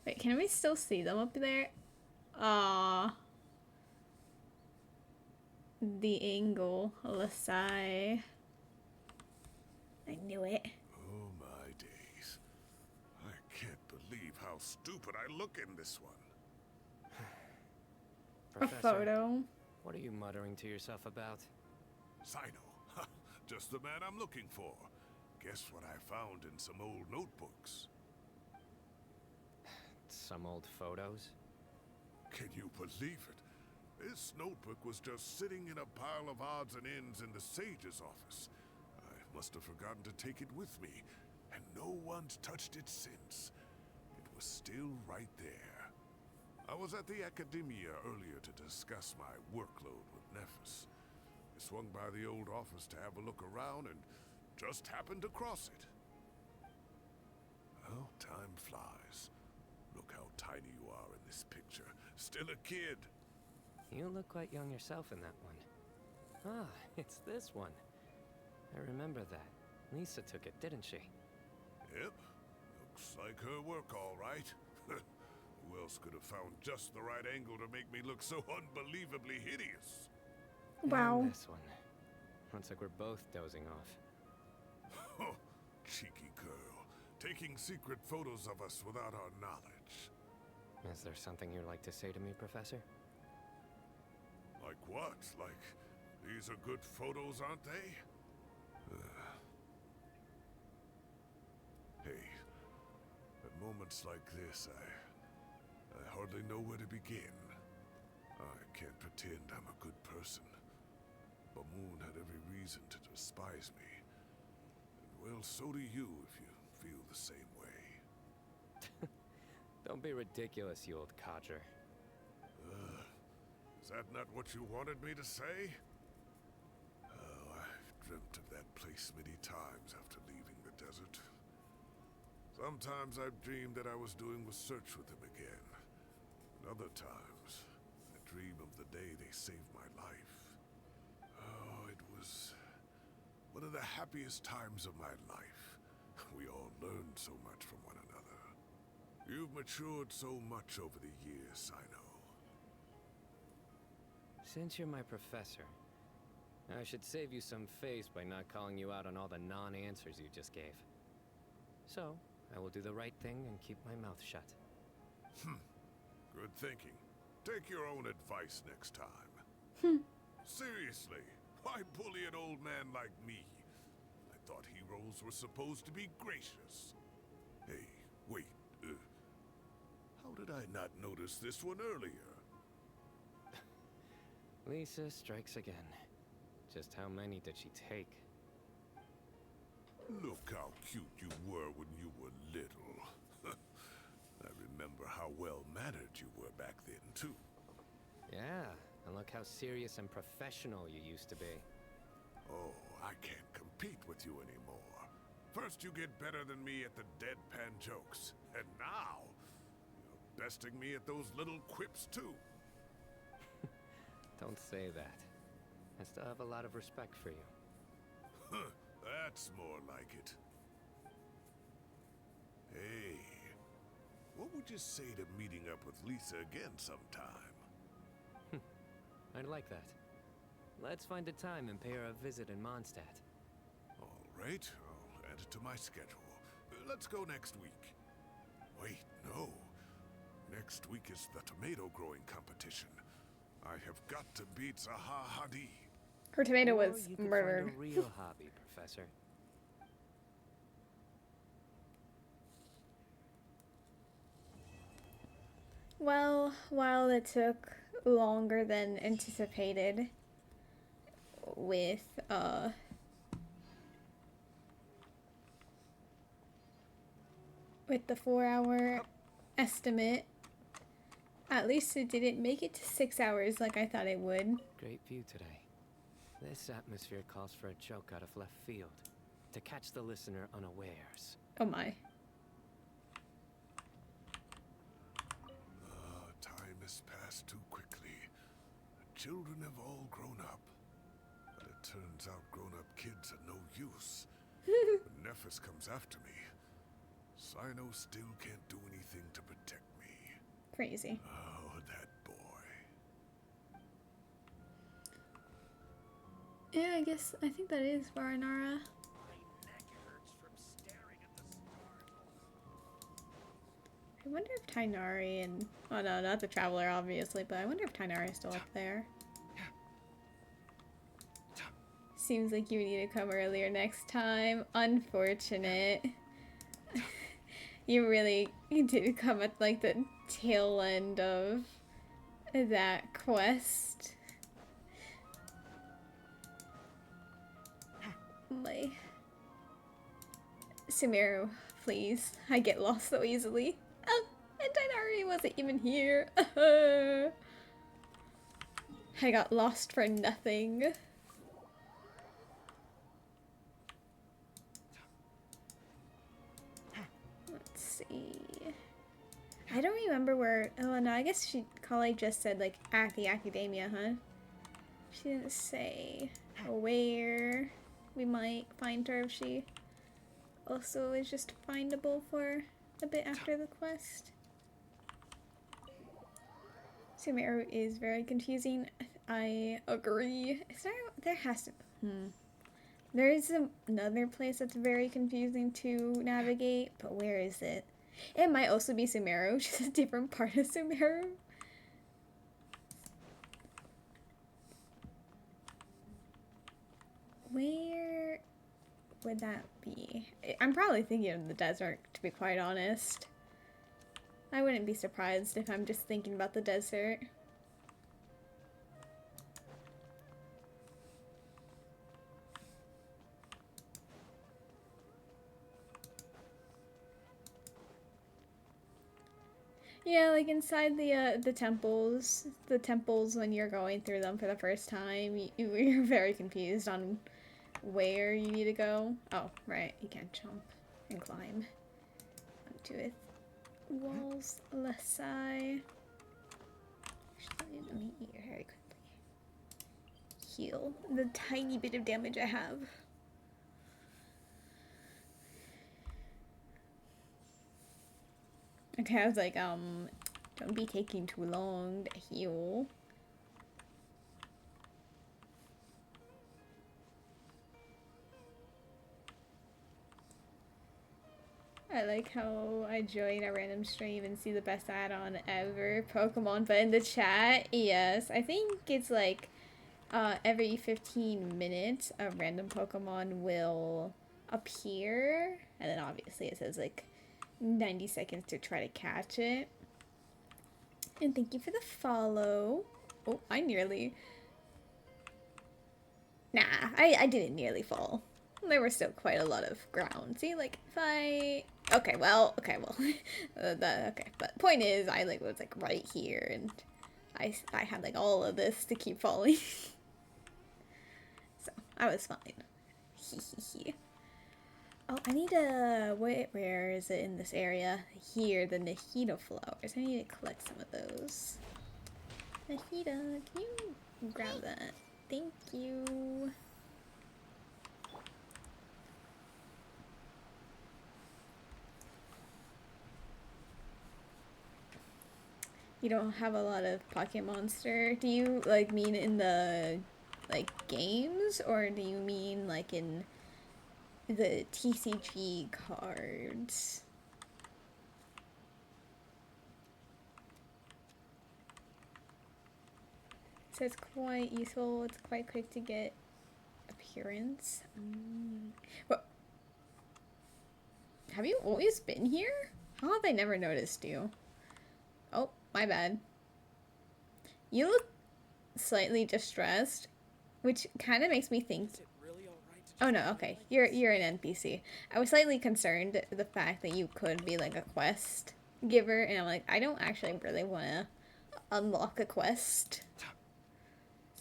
Wait, can we still see them up there? Ah, the angle, Lasai. I knew it. Oh my days. I can't believe how stupid I look in this one. Professor, a photo. What are you muttering to yourself about? Cyno. Just the man I'm looking for. Guess what I found in some old notebooks? Some old photos? Can you believe it? This notebook was just sitting in a pile of odds and ends in the Sage's office. I must have forgotten to take it with me, and no one's touched it since. It was still right there. I was at the Academia earlier to discuss my workload with Nephis. I swung by the old office to have a look around and just happened to cross it. Well, time flies. Look how tiny you are in this picture. Still a kid. You look quite young yourself in that one. Ah, it's this one. I remember that. Lisa took it, didn't she? Yep. Looks like her work, all right. Who else could have found just the right angle to make me look so unbelievably hideous? Wow. And this one. Looks like we're both dozing off. Oh, cheeky girl. Taking secret photos of us without our knowledge. Is there something you'd like to say to me, Professor? Like what? Like, these are good photos, aren't they? Hey, at moments like this, I hardly know where to begin. I can't pretend I'm a good person. Bamoon had every reason to despise me. And well, so do you if you feel the same way. Don't be ridiculous, you old codger. Is that not what you wanted me to say? Oh, I've dreamt of that place many times after leaving the desert. Sometimes I've dreamed that I was doing research with them again. And other times, I dream of the day they saved my life. Oh, it was one of the happiest times of my life. We all learned so much from one another. You've matured so much over the years, Cyno. Since you're my professor, I should save you some face by not calling you out on all the non-answers you just gave. So, I will do the right thing and keep my mouth shut. Good thinking. Take your own advice next time. Seriously, why bully an old man like me? I thought heroes were supposed to be gracious. Hey, wait, how did I not notice this one earlier? Lisa strikes again. Just how many did she take? Look how cute you were when you were little. I remember how well-mannered you were back then, too. Yeah, and look how serious and professional you used to be. Oh, I can't compete with you anymore. First you get better than me at the deadpan jokes, and now you're besting me at those little quips, too. Don't say that. I still have a lot of respect for you. That's more like it. Hey, what would you say to meeting up with Lisa again sometime? I'd like that. Let's find a time and pay her a visit in Mondstadt. All right, I'll add it to my schedule. Let's go next week. Wait, no. Next week is the tomato growing competition. I have got to beat Zaha Hadi. Her tomato Or was you could murdered. Find a real hobby, Professor. Well, while it took longer than anticipated, with the 4-hour estimate. At least it didn't make it to 6 hours like I thought it would. Great view today. This atmosphere calls for a joke out of left field, to catch the listener unawares. Oh my. Time has passed too quickly. The children have all grown up. But it turns out grown-up kids are no use. When Nephis comes after me, Cyno still can't do anything to protect me. Crazy. Oh, that boy. Yeah, I think that is Varanara. I wonder if Tainari and... Oh no, not the Traveler, obviously, but I wonder if Tainari is still up there. Seems like you need to come earlier next time. Unfortunate. You did come at, like, the tail end of that quest. My... Sumeru, please. I get lost so easily. Oh, and Tainari wasn't even here. I got lost for nothing. Let's see. I don't remember where... Oh, no, I guess Kali just said, like, at the Academia, huh? She didn't say where we might find her if she also is just findable for a bit after the quest. Sumeru is very confusing. I agree. There has to... There is another place that's very confusing to navigate, but where is it? It might also be Sumeru, just a different part of Sumeru. Where would that be? I'm probably thinking of the desert, to be quite honest. I wouldn't be surprised if I'm just thinking about the desert. Yeah, like inside the temples when you're going through them for the first time, you're very confused on where you need to go. Oh, right, you can't jump and climb onto it. Walls, left side. Actually, let me eat very quickly. Heal the tiny bit of damage I have. Okay, I was like, don't be taking too long to heal. I like how I join a random stream and see the best add-on ever, Pokemon, but in the chat, yes, I think it's like, every 15 minutes, a random Pokemon will appear, and then obviously it says, like, 90 seconds to try to catch it. And thank you for the follow. Oh, I nearly... Nah, I didn't nearly fall. There was still quite a lot of ground. See, like, if I... Okay, well... Okay, but point is, I, like, was, like, right here, and I had, like, all of this to keep falling. So, I was fine. Hee. Oh, I need to... Where is it in this area? Here, the Nahida flowers. I need to collect some of those. Nahida, can you grab that? Thank you. You don't have a lot of Pocket Monster. Do you, like, mean in the, like, games? Or do you mean, like, in the TCG cards? So it's quite useful. It's quite quick to get appearance. What? Have you always been here? How have I never noticed you? Oh, my bad. You look slightly distressed. which kind of makes me think. Oh no, okay, you're an NPC. I was slightly concerned the fact that you could be like a quest giver, and I'm like, I don't actually really want to unlock a quest.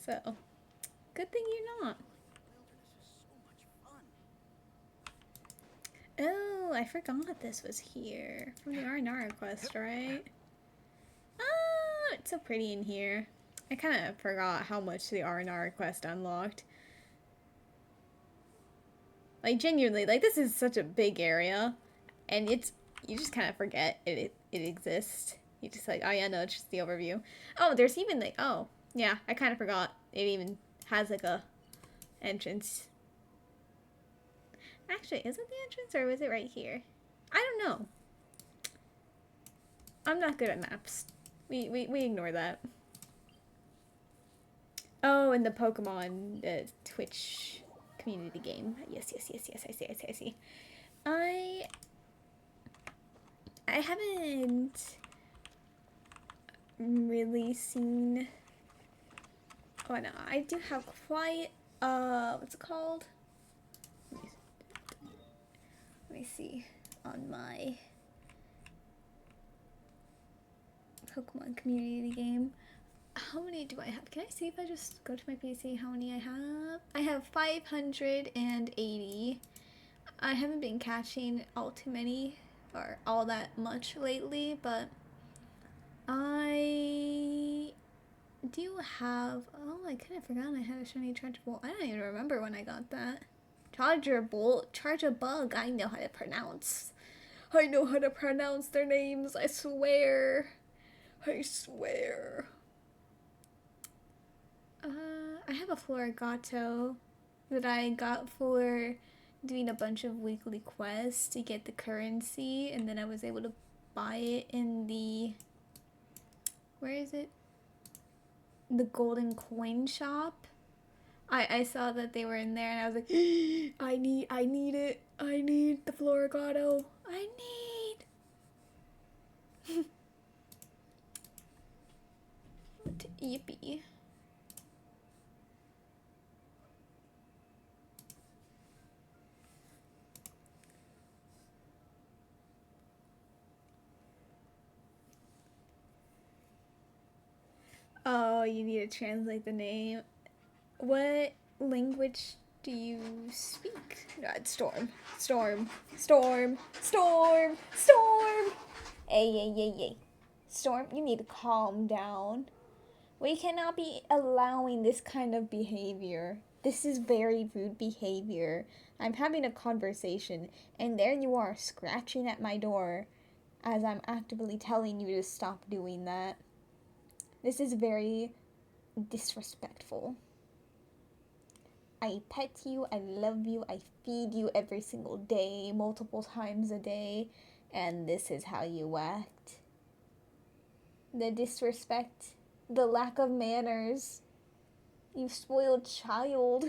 So, good thing you're not. Oh, I forgot this was here from the Arnara quest, right? Oh, it's so pretty in here. I kind of forgot how much the Arnara quest unlocked. Like, genuinely, like, this is such a big area, and you just kind of forget it exists. You just like, oh yeah, no, it's just the overview. Oh, there's even like, oh, yeah, I kind of forgot it even has like a entrance. Actually, is it the entrance or was it right here? I don't know. I'm not good at maps. We ignore that. Oh, and the Pokemon Twitch community game. Yes, I see. I haven't really seen. Oh no, I do have quite what's it called? Let me see on my Pokemon community game. How many do I have? Can I see if I just go to my PC how many I have? I have 580. I haven't been catching all too many or all that much lately, but I do have, oh, I kind of forgot I had a shiny Charger Bolt. I don't even remember when I got that. Charger Bolt, Charger Bug, I know how to pronounce. I know how to pronounce their names, I swear. I swear. I have a Florigato that I got for doing a bunch of weekly quests to get the currency, and then I was able to buy it in the, where is it? The golden coin shop. I saw that they were in there and I was like, I need it. I need the Florigato. I need. Yippee. Oh, you need to translate the name. What language do you speak? No, it's Storm. Storm. Storm. Storm. Storm. Hey. Storm, you need to calm down. We cannot be allowing this kind of behavior. This is very rude behavior. I'm having a conversation, and there you are scratching at my door as I'm actively telling you to stop doing that. This is very disrespectful. I pet you, I love you, I feed you every single day, multiple times a day, and this is how you act. The disrespect, the lack of manners. You spoiled child.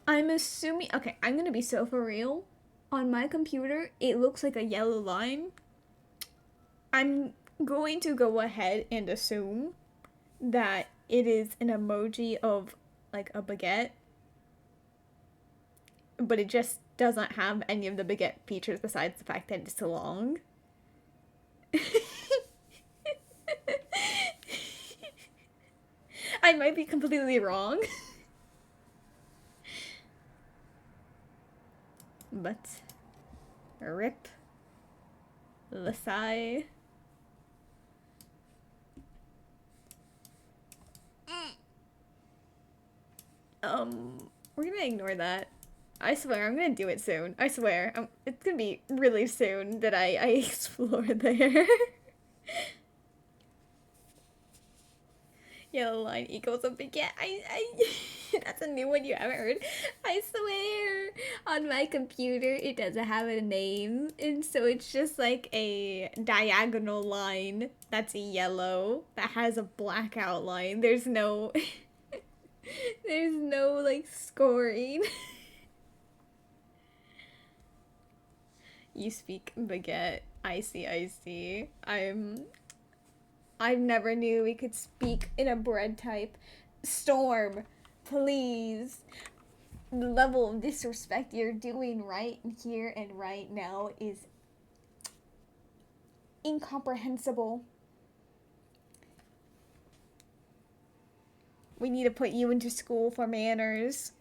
I'm assuming, okay, I'm gonna be so for real. On my computer, it looks like a yellow line. I'm going to go ahead and assume that it is an emoji of like a baguette, but it just doesn't have any of the baguette features besides the fact that it's long. I might be completely wrong. But rip the sigh. We're gonna ignore that. I swear, I'm gonna do it soon. I swear. It's gonna be really soon that I explore there. Yellow line equals a baguette. That's a new one you haven't heard. I swear, on my computer, it doesn't have a name. And so it's just like a diagonal line that's yellow that has a black outline. There's no, there's no like scoring. You speak baguette. I see, I see. I never knew we could speak in a bread type. Storm, please. The level of disrespect you're doing right here and right now is incomprehensible. We need to put you into school for manners.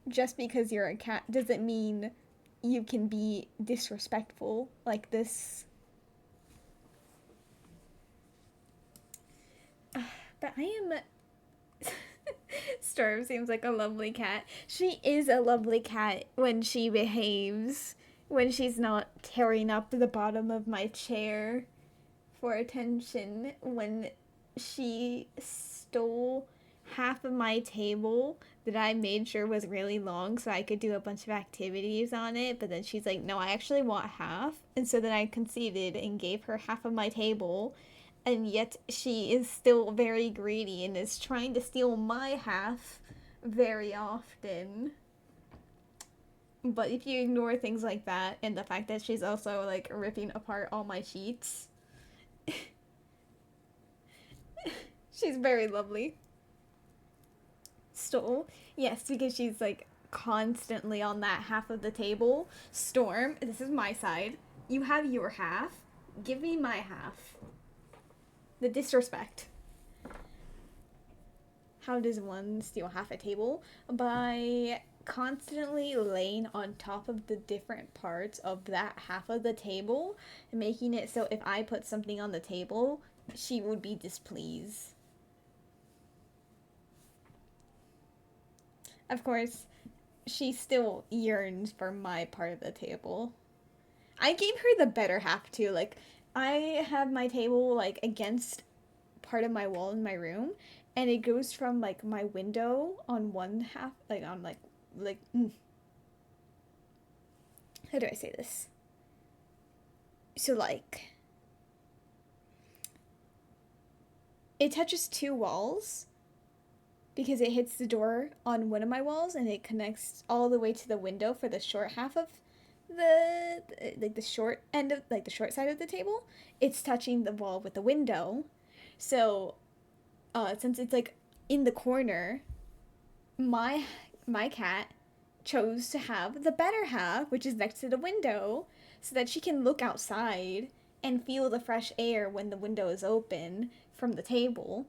Just because you're a cat doesn't mean you can be disrespectful like this. But I am... Storm seems like a lovely cat. She is a lovely cat when she behaves. When she's not tearing up the bottom of my chair for attention. When she stole half of my table that I made sure was really long so I could do a bunch of activities on it, but then she's like, no, I actually want half. And so then I conceded and gave her half of my table, and yet she is still very greedy and is trying to steal my half very often. But if you ignore things like that and the fact that she's also like ripping apart all my sheets, she's very lovely. Stole? Yes, because she's like constantly on that half of the table. Storm, this is my side. You have your half. Give me my half. The disrespect. How does one steal half a table? By constantly laying on top of the different parts of that half of the table, and making it so if I put something on the table, she would be displeased. Of course, she still yearns for my part of the table. I gave her the better half too. Like, I have my table like against part of my wall in my room, and it goes from like my window on one half, like on how do I say this? So like, it touches two walls because it hits the door on one of my walls and it connects all the way to the window for the short half of the short end of like the short side of the table. It's touching the wall with the window. So since it's like in the corner, my cat chose to have the better half, which is next to the window, so that she can look outside and feel the fresh air when the window is open from the table.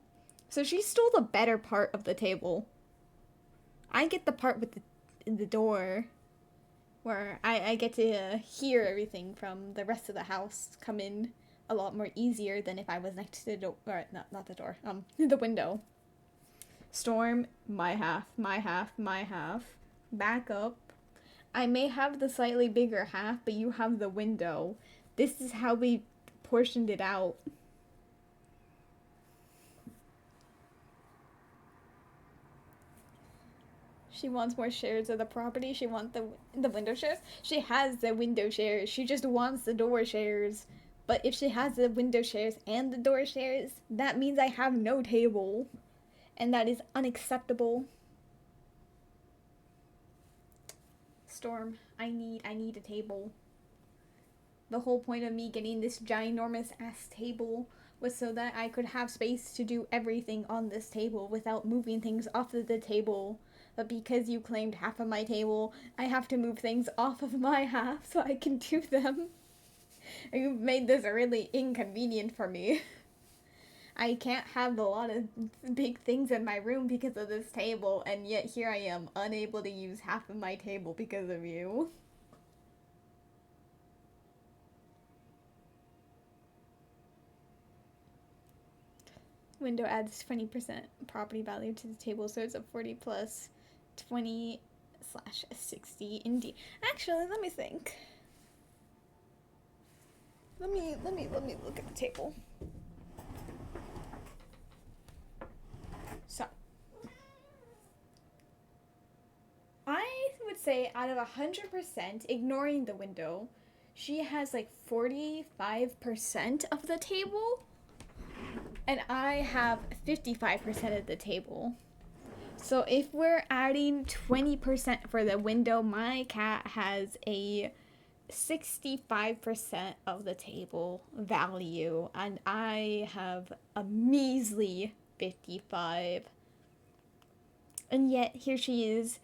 So she stole the better part of the table. I get the part with the door where I get to hear everything from the rest of the house come in a lot more easier than if I was next to the door, or not the door, the window. Storm, my half, my half, my half. Back up. I may have the slightly bigger half, but you have the window. This is how we portioned it out. She wants more shares of the property. She wants the window shares. She has the window shares. She just wants the door shares. But if she has the window shares and the door shares, that means I have no table. And that is unacceptable. Storm, I need a table. The whole point of me getting this ginormous ass table was so that I could have space to do everything on this table without moving things off of the table. But because you claimed half of my table, I have to move things off of my half so I can do them. You've made this really inconvenient for me. I can't have a lot of big things in my room because of this table, and yet here I am, unable to use half of my table because of you. Window adds 20% property value to the table, so it's a 40 plus 20/60 indeed. Actually, let me think. Let me look at the table. So, I would say out of 100%, ignoring the window, she has like 45% of the table, and I have 55% of the table. So if we're adding 20% for the window, my cat has a 65% of the table value, and I have a measly 55. And yet, here she is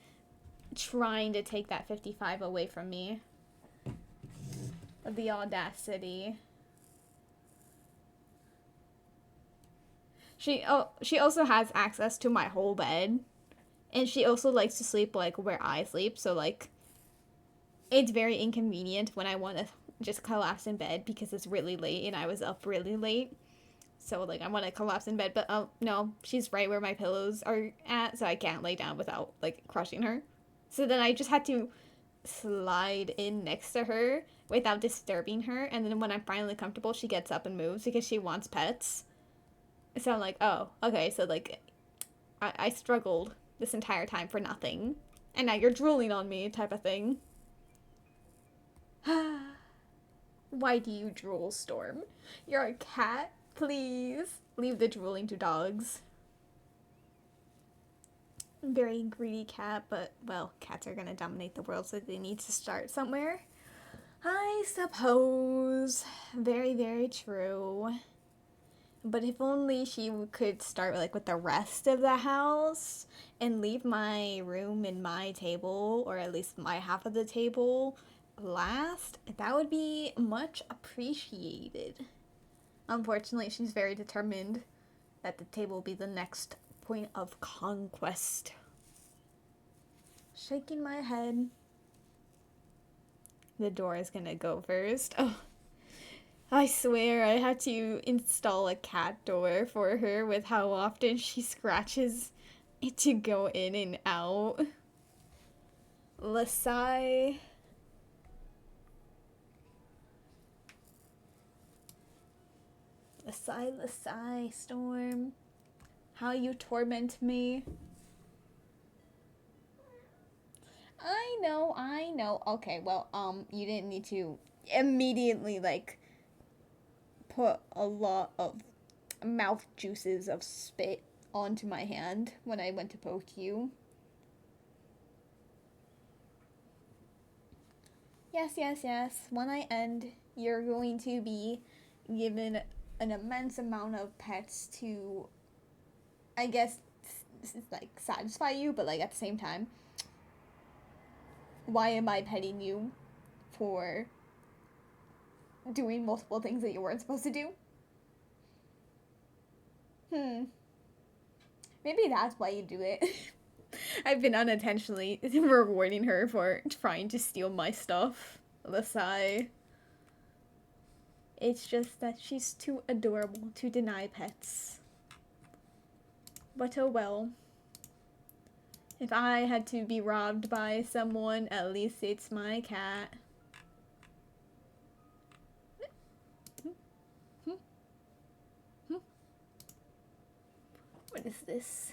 trying to take that 55 away from me. The audacity. She also has access to my whole bed. And she also likes to sleep, like, where I sleep. So, like, it's very inconvenient when I want to just collapse in bed because it's really late and I was up really late. So, like, I want to collapse in bed, but, oh, no, she's right where my pillows are at, so I can't lay down without, like, crushing her. So then I just had to slide in next to her without disturbing her, and then when I'm finally comfortable, she gets up and moves because she wants pets. So I'm like, oh, okay, so, like, I struggled this entire time for nothing, and now you're drooling on me, type of thing. Why do you drool, Storm? You're a cat? Please leave the drooling to dogs. Very greedy cat, but, well, cats are gonna dominate the world, so they need to start somewhere. I suppose. Very, very true. But if only she could start, like, with the rest of the house and leave my room and my table, or at least my half of the table, last, that would be much appreciated. Unfortunately, she's very determined that the table will be the next point of conquest. Shaking my head. The door is gonna go first. Oh, I swear I had to install a cat door for her with how often she scratches it to go in and out. Lasai. Lasai, Storm. How you torment me. I know. Okay, well, you didn't need to immediately, like, put a lot of mouth juices of spit onto my hand when I went to poke you. Yes. When I end, you're going to be given an immense amount of pets to, I guess, like, satisfy you, but, like, at the same time, why am I petting you for doing multiple things that you weren't supposed to do? Maybe that's why you do it. I've been unintentionally rewarding her for trying to steal my stuff. Lasai. It's just that she's too adorable to deny pets. But oh well. If I had to be robbed by someone, at least it's my cat. What is this?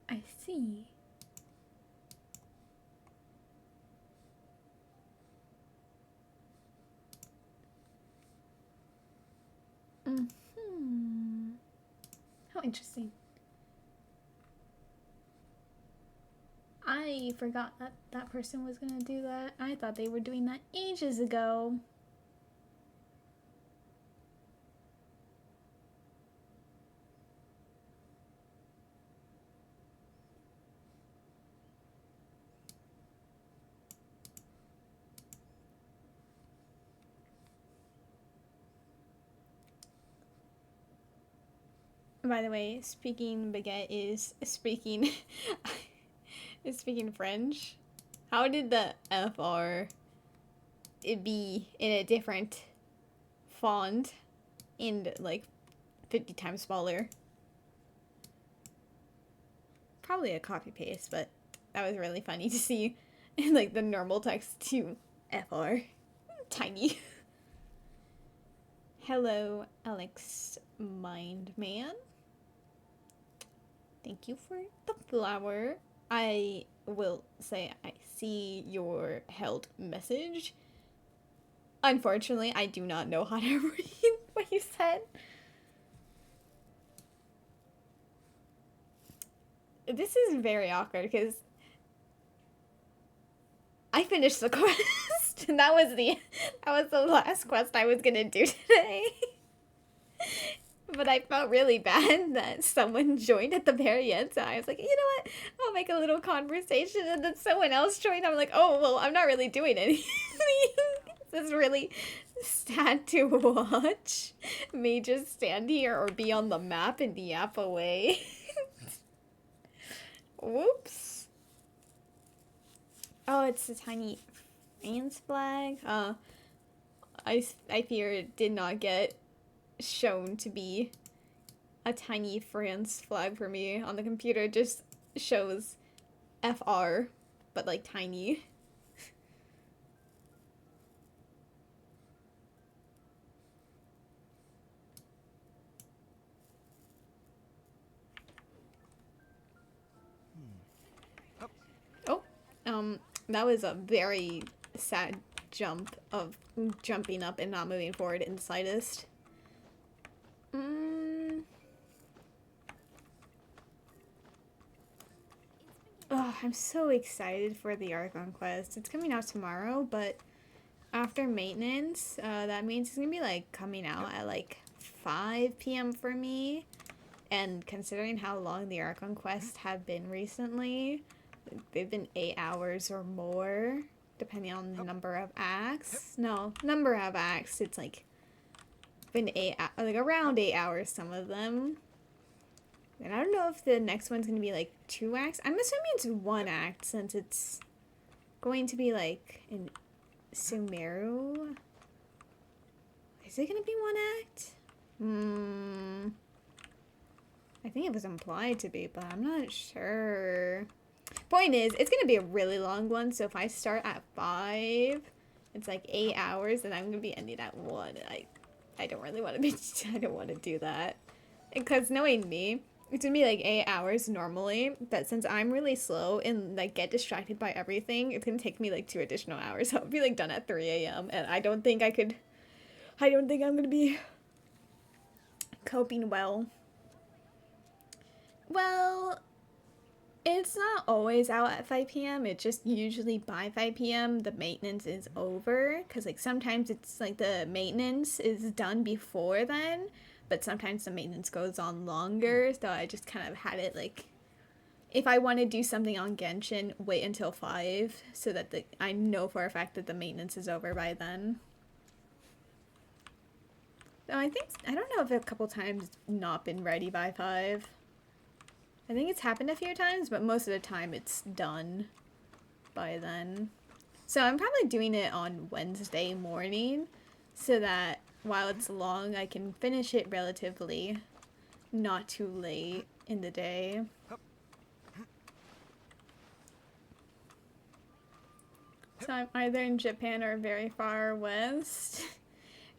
I see. How interesting. I forgot that that person was gonna do that. I thought they were doing that ages ago. By the way, speaking baguette is speaking is speaking French. How did the FR it be in a different font and like 50 times smaller? Probably a copy paste, but that was really funny to see like the normal text to FR. Tiny. Hello, Alex Mindman. Thank you for the flower. I will say I see your held message. Unfortunately, I do not know how to read what you said. This is very awkward because I finished the quest and that was the last quest I was gonna do today. But I felt really bad that someone joined at the very end, so I was like, you know what? I'll make a little conversation, and then someone else joined. I'm like, oh, well, I'm not really doing anything. This is really sad to watch. Me just stand here or be on the map and yap away. Whoops. Oh, it's a tiny France flag. I fear it did not get shown to be a tiny France flag for me on the computer. It just shows FR, but like tiny. Oh, that was a very sad jump of jumping up and not moving forward in the slightest. Oh, I'm so excited for the Archon quest. It's coming out tomorrow, but after maintenance, that means it's gonna be like coming out at like 5 p.m. for me. And considering how long the Archon quests have been recently, they've been 8 hours or more, depending on the number of acts. No, number of acts, it's like been around 8 hours, some of them. And I don't know if the next one's gonna be like 2 acts. I'm assuming it's 1 act since it's going to be like in Sumeru. Is it gonna be 1 act? I think it was implied to be, but I'm not sure. Point is, it's gonna be a really long one, so if I start at 5, it's like 8 hours, and I'm gonna be ending at 1. I don't really want to be. I don't want to do that, because knowing me, it's gonna be like 8 hours normally. But since I'm really slow and like get distracted by everything, it's gonna take me like 2 additional hours. I'll be like done at 3 a.m. and I don't think I could. I don't think I'm gonna be coping well. Well, it's not always out at 5 p.m. It's just usually by 5 p.m. the maintenance is over. Because, like, sometimes it's, like, the maintenance is done before then. But sometimes the maintenance goes on longer. So I just kind of had it, like, if I want to do something on Genshin, wait until 5. So that I know for a fact that the maintenance is over by then. So I don't know if a couple times it's not been ready by 5. I think it's happened a few times, but most of the time it's done by then. So I'm probably doing it on Wednesday morning so that while it's long, I can finish it relatively not too late in the day. So I'm either in Japan or very far west.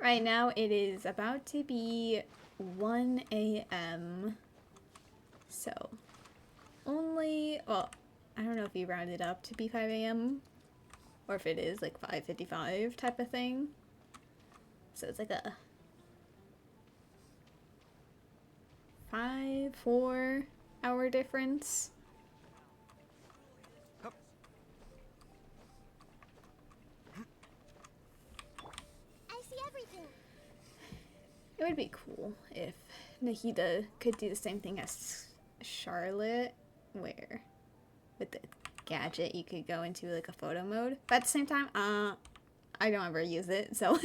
Right now it is about to be 1 a.m. So, well, I don't know if you round it up to be 5 a.m. or if it is like 5:55 type of thing. So it's like a 4 hour difference. I see everything. It would be cool if Nahida could do the same thing as Charlotte, where with the gadget you could go into like a photo mode. But at the same time, I don't ever use it, so.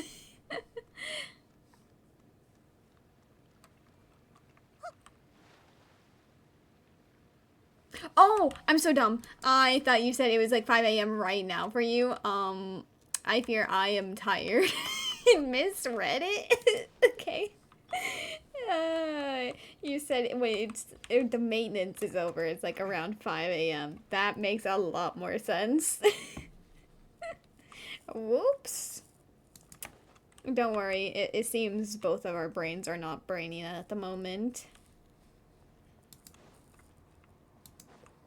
Oh, I'm so dumb. I thought you said it was like 5 a.m. right now for you. I fear I am tired. Misread it. Okay. You said the maintenance is over. It's like around 5 a.m. That makes a lot more sense. Whoops. Don't worry. It seems both of our brains are not braining at the moment.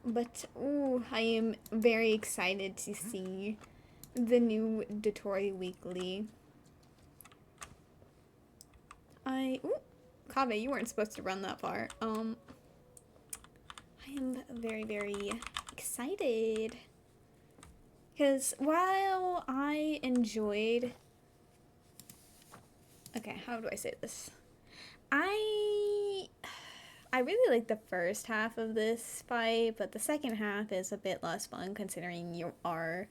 But, ooh, I am very excited to see the new Dotori Weekly. Ooh, Kaveh, you weren't supposed to run that far. I am very, very excited. Because while I enjoyed... Okay, how do I say this? I really like the first half of this fight, but the second half is a bit less fun considering you are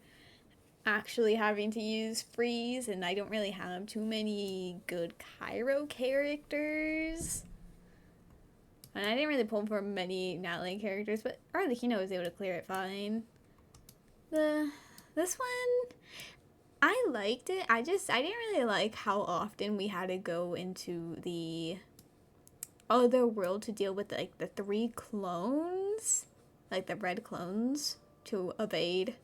actually having to use freeze, and I don't really have too many good Cairo characters. And I didn't really pull for many Natalie characters, but Arlecchino was able to clear it fine. This one, I liked it. I didn't really like how often we had to go into the other world to deal with like the 3 clones, like the red clones, to evade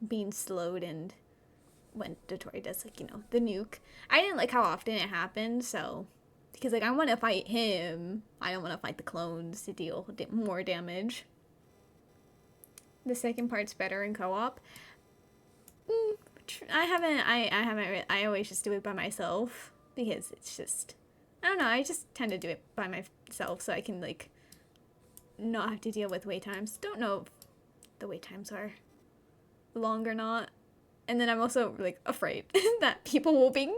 being slowed and when Dotori does, like, you know, the nuke. I didn't like how often it happened, so because like I want to fight him, I don't want to fight the clones to deal more damage. The second part's better in co-op. I always just do it by myself because it's just, I don't know, I just tend to do it by myself so I can like not have to deal with wait times. Don't know if the wait times are long or not. And then I'm also like afraid that people will bring,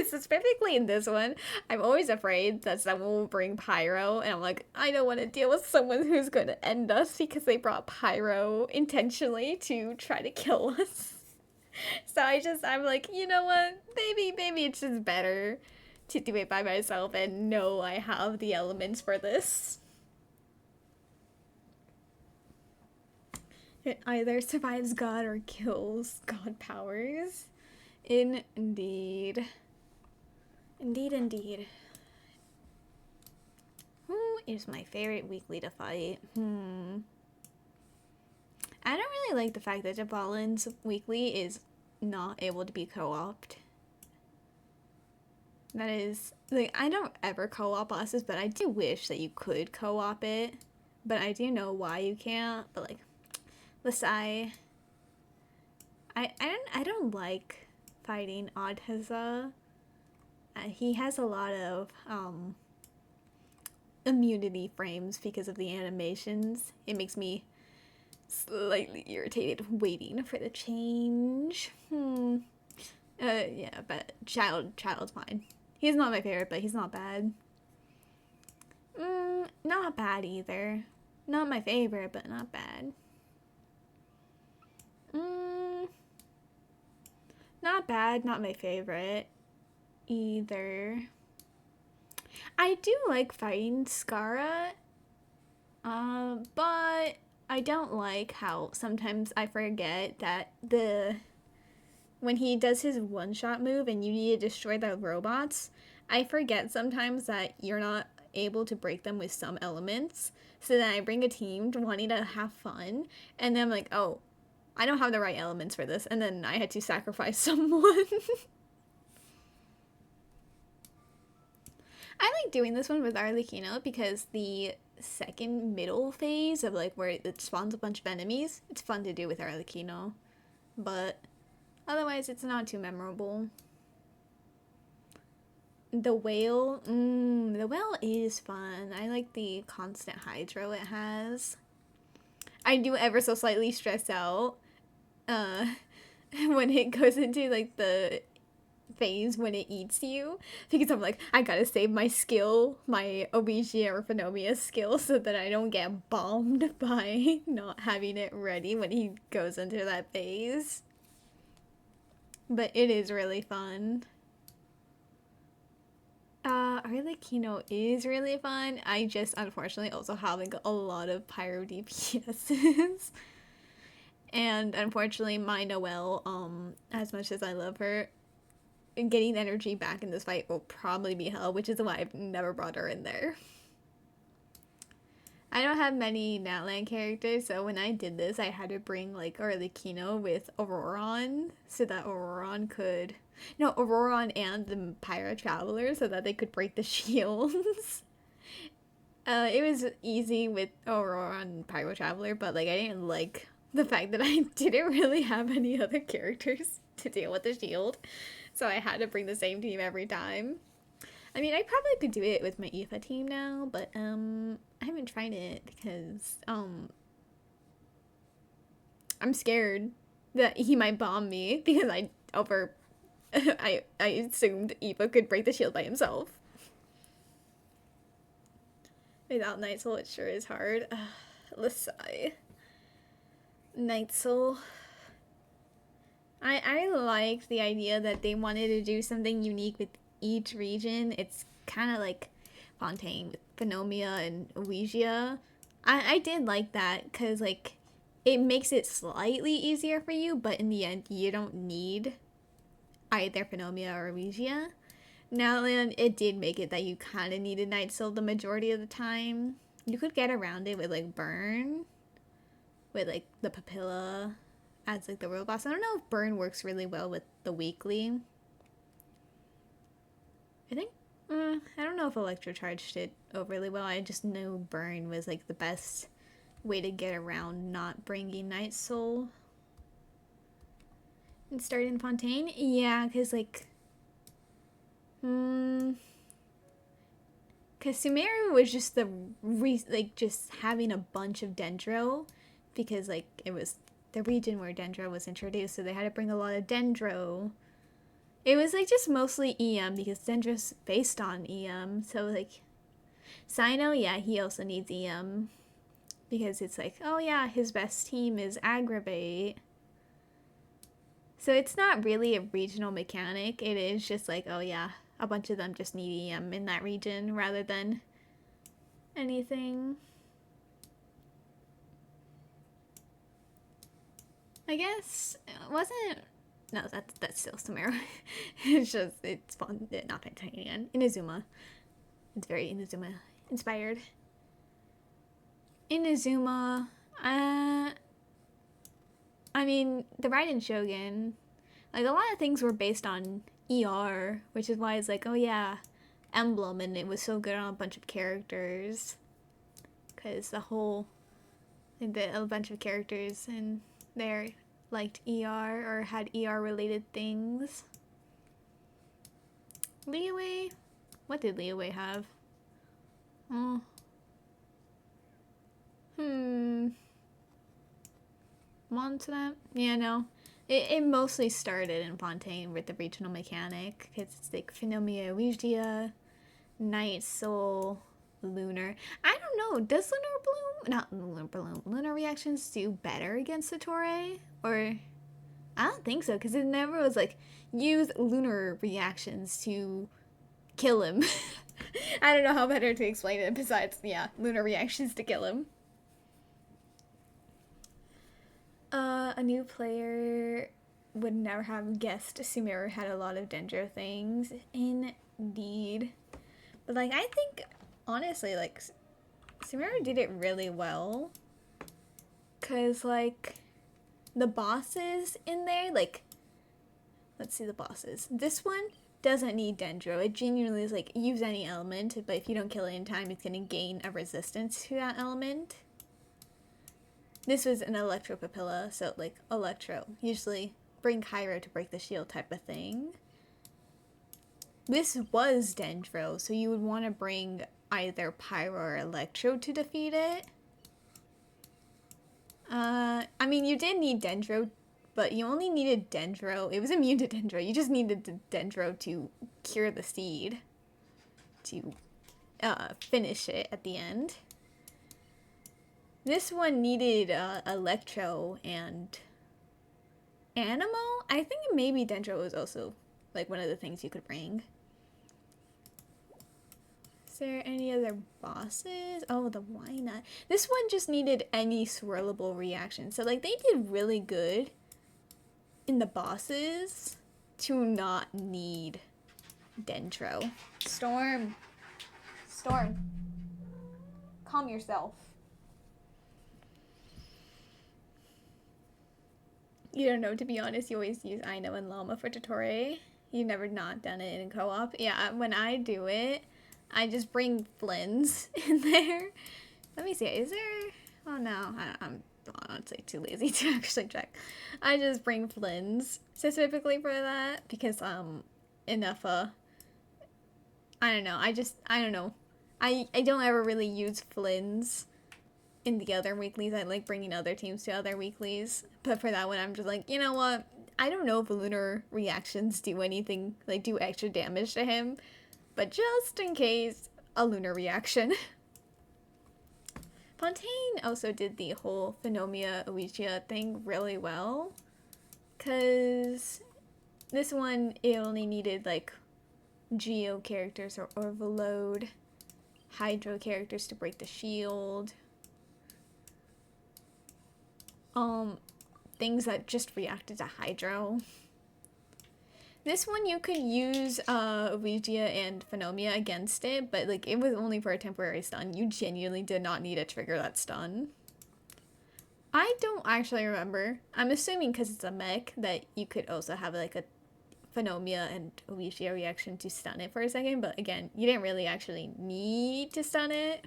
specifically in this one, I'm always afraid that someone will bring pyro, and I'm like, I don't want to deal with someone who's going to end us because they brought pyro intentionally to try to kill us. So I'm like, you know what, maybe it's just better to do it by myself and know I have the elements for this. It either survives God or kills God powers. Indeed. Indeed. Who is my favorite weekly to fight? I don't really like the fact that Jabalin's weekly is not able to be co-opted. That is, like, I don't ever co-op bosses, but I do wish that you could co-op it. But I do know why you can't, but like, Lasai. I don't like fighting Adheza. He has a lot of immunity frames because of the animations. It makes me slightly irritated waiting for the change. Yeah, but Child's fine. He's not my favorite, but he's not bad. Not bad either. Not my favorite, but not bad. Not bad, not my favorite either. I do like fighting Skara, but I don't like how sometimes I forget that when he does his one-shot move and you need to destroy the robots, I forget sometimes that you're not able to break them with some elements. So then I bring a team wanting to have fun, and then I'm like, oh, I don't have the right elements for this, and then I had to sacrifice someone. I like doing this one with Arlecchino because the second middle phase of like where it spawns a bunch of enemies, it's fun to do with Arlecchino, but otherwise it's not too memorable. The whale is fun. I like the constant hydro it has. I do ever so slightly stress out when it goes into like the phase when it eats you, because I'm like, I gotta save my skill, my Obegia or Phenomia skill, so that I don't get bombed by not having it ready when he goes into that phase. But it is really fun. Arlecchino is really fun. I just unfortunately also have like a lot of pyro DPSs. And unfortunately my Noelle, as much as I love her, getting energy back in this fight will probably be hell, which is why I've never brought her in there. I don't have many Natlan characters, so when I did this, I had to bring like Arlecchino with Auroron, so that Auroron could... No, Auroron and the Pyro Traveler, so that they could break the shields. It was easy with Auroron and Pyro Traveler, but like I didn't like the fact that I didn't really have any other characters to deal with the shield. So I had to bring the same team every time. I mean, I probably could do it with my Aoife team now, but I haven't tried it because I'm scared that he might bomb me because I assumed Aoife could break the shield by himself. Without Night Soul, it sure is hard. Let's sigh. Night Soul. I liked the idea that they wanted to do something unique with each region. It's kind of like Fontaine with Phenomia and Ouija. I did like that because, like, it makes it slightly easier for you, but in the end, you don't need either Phenomia or Ouija. Now then, it did make it that you kind of needed Night Soul the majority of the time. You could get around it with, like, Burn. With, like, the Papilla as, like, the real boss. I don't know if Burn works really well with the weekly. I think, I don't know if Electro charged it overly well. I just know Burn was, like, the best way to get around not bringing Night Soul. And start in Fontaine? Yeah, because, like, because Sumeru was just just having a bunch of Dendro, because, like, it was the region where Dendro was introduced, so they had to bring a lot of Dendro. It was, like, just mostly EM, because Dendro's based on EM, so, like, Cyno, yeah, he also needs EM, because it's like, oh yeah, his best team is Aggravate. So it's not really a regional mechanic, it is just like, oh yeah, a bunch of them just need EM in that region rather than anything. I guess it wasn't. No, that's still Sumeru. it's fun. Not Titanian. Inazuma. It's very Inazuma inspired. Inazuma. I mean, the Raiden Shogun. Like, a lot of things were based on ER, which is why it's like, oh yeah, Emblem, and it was so good on a bunch of characters. Because a bunch of characters in there liked ER or had ER related things. Liyue? What did Liyue have? Oh. Montserrat? Yeah, no. It mostly started in Fontaine with the regional mechanic. It's like Phenomia Ouija, Night Soul, Lunar. I don't know. Does Lunar Bloom? Not Lunar Bloom. Lunar reactions do better against Satori? Or I don't think so, because it never was like use lunar reactions to kill him. I don't know how better to explain it besides, yeah, lunar reactions to kill him. A new player would never have guessed Sumeru had a lot of Dendro things. Indeed. But, like, I think, honestly, like, Sumeru did it really well. Because, like, the bosses in there, like, let's see the bosses. This one doesn't need Dendro. It genuinely is, like, use any element, but if you don't kill it in time, it's going to gain a resistance to that element. This was an Electro Papilla, so, like, Electro. Usually bring Cairo to break the shield type of thing. This was Dendro, so you would want to bring either Pyro or Electro to defeat it. I mean, you did need Dendro, but you only needed Dendro. It was immune to Dendro. You just needed the Dendro to cure the seed. To finish it at the end. This one needed Electro and Animo? I think maybe Dendro was also like one of the things you could bring. Is there any other bosses? Oh, the Why Not? This one just needed any swirlable reaction. So like they did really good in the bosses to not need Dendro. Storm. Storm. Calm yourself. You don't know, to be honest, you always use Aino and Llama for Totore. You've never not done it in co-op. Yeah, when I do it, I just bring Flynn's in there. Let me see, is there... Oh no, honestly too lazy to actually check. I just bring Flynn's specifically for that because enough I don't know. I don't know. I don't ever really use Flynn's in the other weeklies. I like bringing other teams to other weeklies, but for that one I'm just like, you know what? I don't know if lunar reactions do anything, like do extra damage to him, but just in case, a lunar reaction. Fontaine also did the whole Phenomia Ouija thing really well, because this one, it only needed like Geo characters or overload, Hydro characters to break the shield, things that just reacted to Hydro. This one you could use Ouija and Phenomia against it, but like it was only for a temporary stun. You genuinely did not need to trigger that stun. I don't actually remember. I'm assuming because it's a mech that you could also have like a Phenomia and Ouija reaction to stun it for a second, but again, you didn't really actually need to stun it.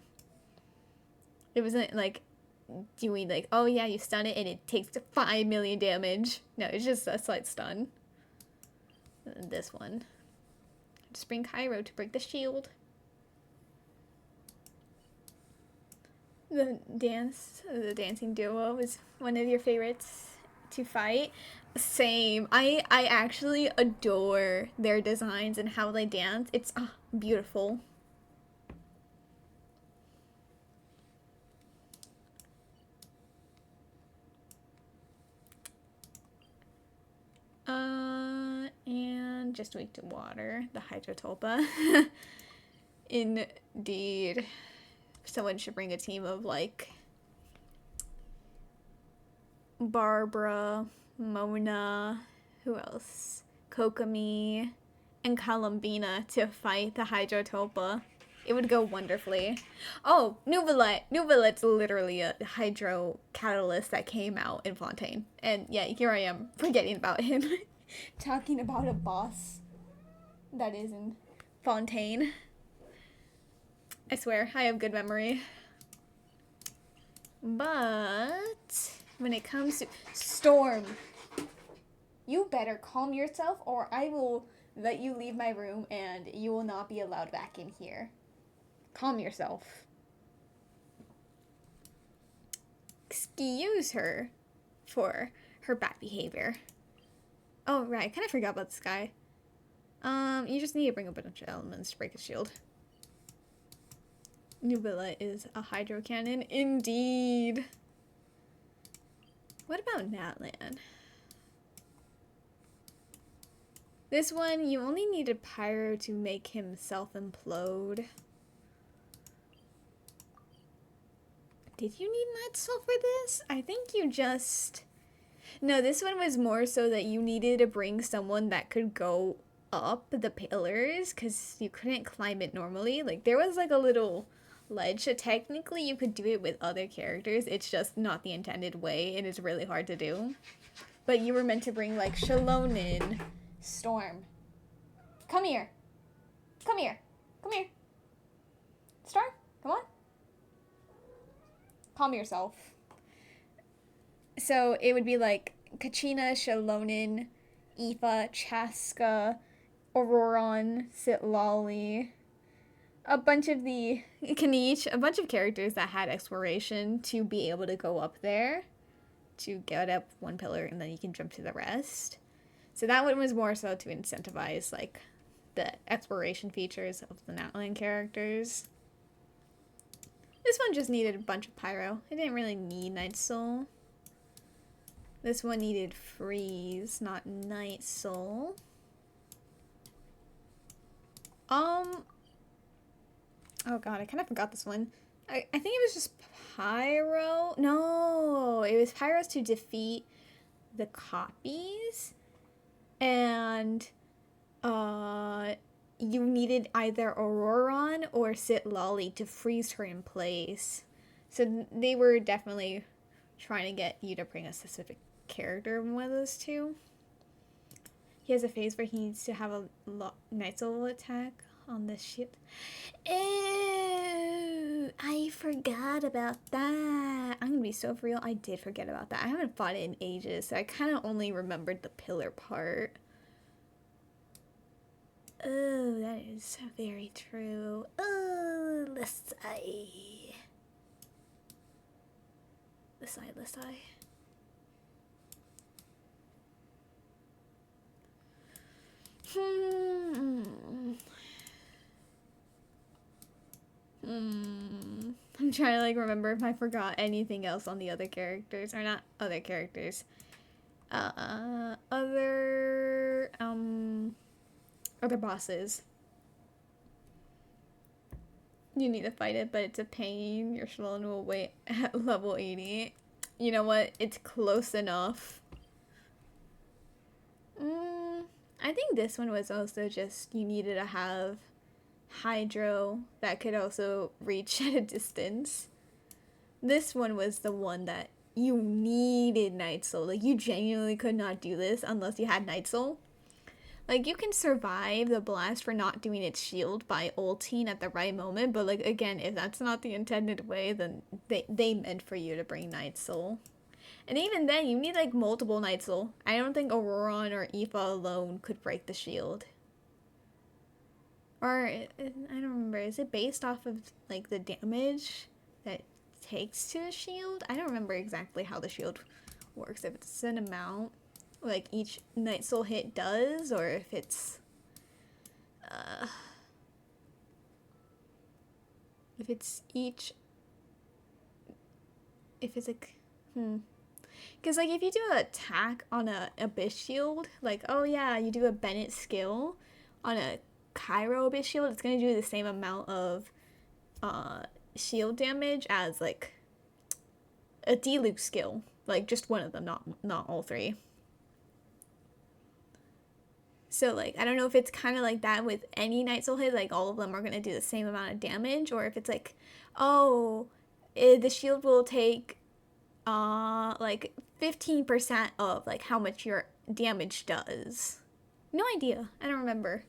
It wasn't like doing like, oh yeah, you stun it and it takes 5 million damage. No, it's just a slight stun. This one. Just bring Cairo to break the shield. The dancing duo is one of your favorites to fight. Same. I actually adore their designs and how they dance. It's beautiful. And just wait to water the Hydrotolpa. Indeed. Someone should bring a team of like Barbara, Mona, who else? Kokomi, and Columbina to fight the Hydrotolpa. It would go wonderfully. Oh, Nuvalet. Nuvalet's literally a hydro catalyst that came out in Fontaine. And yeah, here I am forgetting about him. Talking about a boss that is in Fontaine. I swear, I have good memory. But when it comes to Storm, you better calm yourself or I will let you leave my room and you will not be allowed back in here. Calm yourself. Excuse her for her bad behavior. Oh, right. I kind of forgot about this guy. You just need to bring a bunch of elements to break his shield. Nubila is a hydro cannon. Indeed. What about Natlan? This one, you only needed Pyro to make him self-implode. Did you need Night Soul for this? I think you just... No, this one was more so that you needed to bring someone that could go up the pillars because you couldn't climb it normally. Like, there was like a little ledge, so technically you could do it with other characters. It's just not the intended way, and it's really hard to do. But you were meant to bring like Shalonin, Storm. Come here. Come here. Come here. Storm, come on. Calm yourself. So it would be like Kachina, Shalonin, Aoife, Chaska, Auroron, Sitlali, a bunch of the Kanish, a bunch of characters that had exploration to be able to go up there to get up one pillar and then you can jump to the rest. So that one was more so to incentivize like the exploration features of the Natlan characters. This one just needed a bunch of Pyro. It didn't really need Night Soul. This one needed Freeze, not Night Soul. Oh god, I kind of forgot this one. I think it was just Pyro. No, it was Pyros to defeat the copies. And you needed either Auroron or Sitlali to freeze her in place. So they were definitely trying to get you to bring a specific character in one of those two. He has a phase where he needs to have a Night Soul attack on the ship. Ew. I forgot about that. I'm gonna be so for real. I did forget about that. I haven't fought it in ages, so I kind of only remembered the pillar part. Oh, that is very true. Oh, let's eye. Let's eye, let's eye. I'm trying to like remember if I forgot anything else on the other characters, or not other characters. Other bosses. You need to fight it, but it's a pain. Your Shalon will wait at level 80. You know what? It's close enough. I think this one was also just you needed to have Hydro that could also reach at a distance. This one was the one that you needed Night Soul. Like, you genuinely could not do this unless you had Night Soul. Like, you can survive the blast for not doing its shield by ulting at the right moment, but, like, again, if that's not the intended way, then they meant for you to bring Night Soul. And even then, you need, like, multiple Night Soul. I don't think Auroron or Aoife alone could break the shield. Or, I don't remember, is it based off of, like, the damage that takes to the shield? I don't remember exactly how the shield works, if it's an amount like each Night Soul hit does, or if it's like because like if you do an attack on a Abyss shield, like, oh yeah, you do a Bennett skill on a Cairo Abyss shield, it's gonna do the same amount of shield damage as like a Diluc skill, like just one of them, not all three. So, like, I don't know if it's kind of like that with any Night Soul hit, like, all of them are going to do the same amount of damage, or if it's like, oh, the shield will take, like, 15% of, like, how much your damage does. No idea. I don't remember.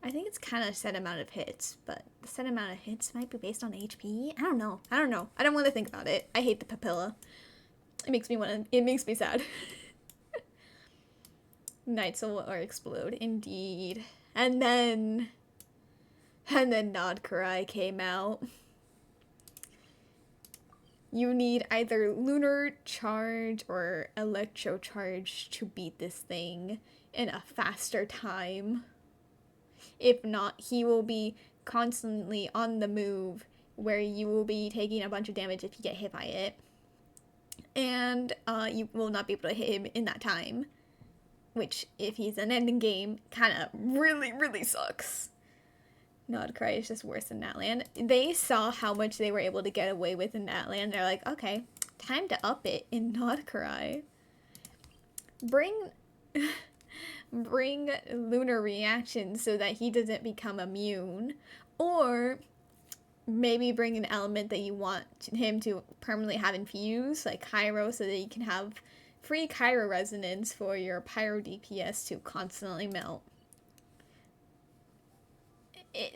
I think it's kind of a set amount of hits, but the set amount of hits might be based on HP? I don't know. I don't want to think about it. I hate the papilla. It makes me sad. Night Soul or explode, indeed. And then Nodkarai came out. You need either Lunar Charge or Electro Charge to beat this thing in a faster time. If not, he will be constantly on the move, where you will be taking a bunch of damage if you get hit by it. And you will not be able to hit him in that time. Which, if he's an ending game, kind of really sucks. Nodcry is just worse in Natland. They saw how much they were able to get away with in Natland. They're like, okay, time to up it in Nodcry. Bring Lunar Reaction so that he doesn't become immune. Or maybe bring an element that you want him to permanently have infused, like Cairo, so that you can have free Cairo resonance for your Pyro DPS to constantly melt.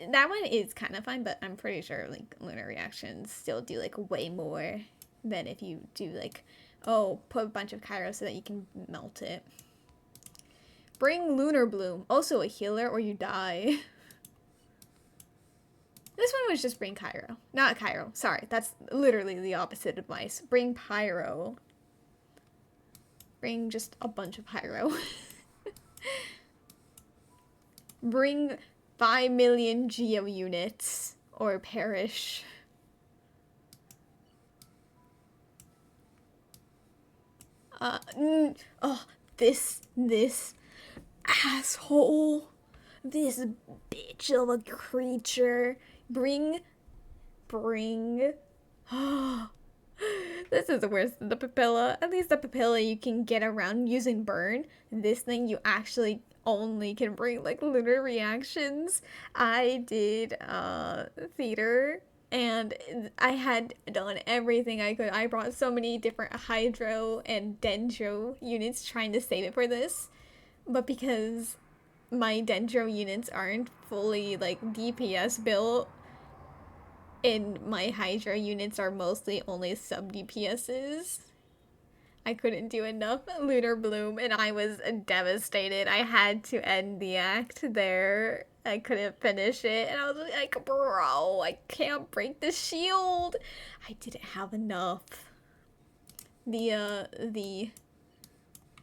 That one is kind of fun, but I'm pretty sure like Lunar Reactions still do like way more than if you do like, oh, put a bunch of Cairo so that you can melt it. Bring Lunar Bloom, also a healer or you die. This one was just bring Cairo. Not Cairo, sorry, that's literally the opposite advice. Bring Pyro. Bring just a bunch of Pyro. Bring 5 million Geo units or perish. This asshole. This bitch of a creature. Bring. This is worse than the papilla. At least the papilla you can get around using burn. This thing you actually only can bring like lunar reactions. I did theater and I had done everything I could. I brought so many different hydro and dendro units trying to save it for this. But because my dendro units aren't fully like DPS built, and my Hydra units are mostly only sub DPSs. I couldn't do enough Lunar Bloom, and I was devastated. I had to end the act there. I couldn't finish it, and I was like, bro, I can't break the shield. I didn't have enough.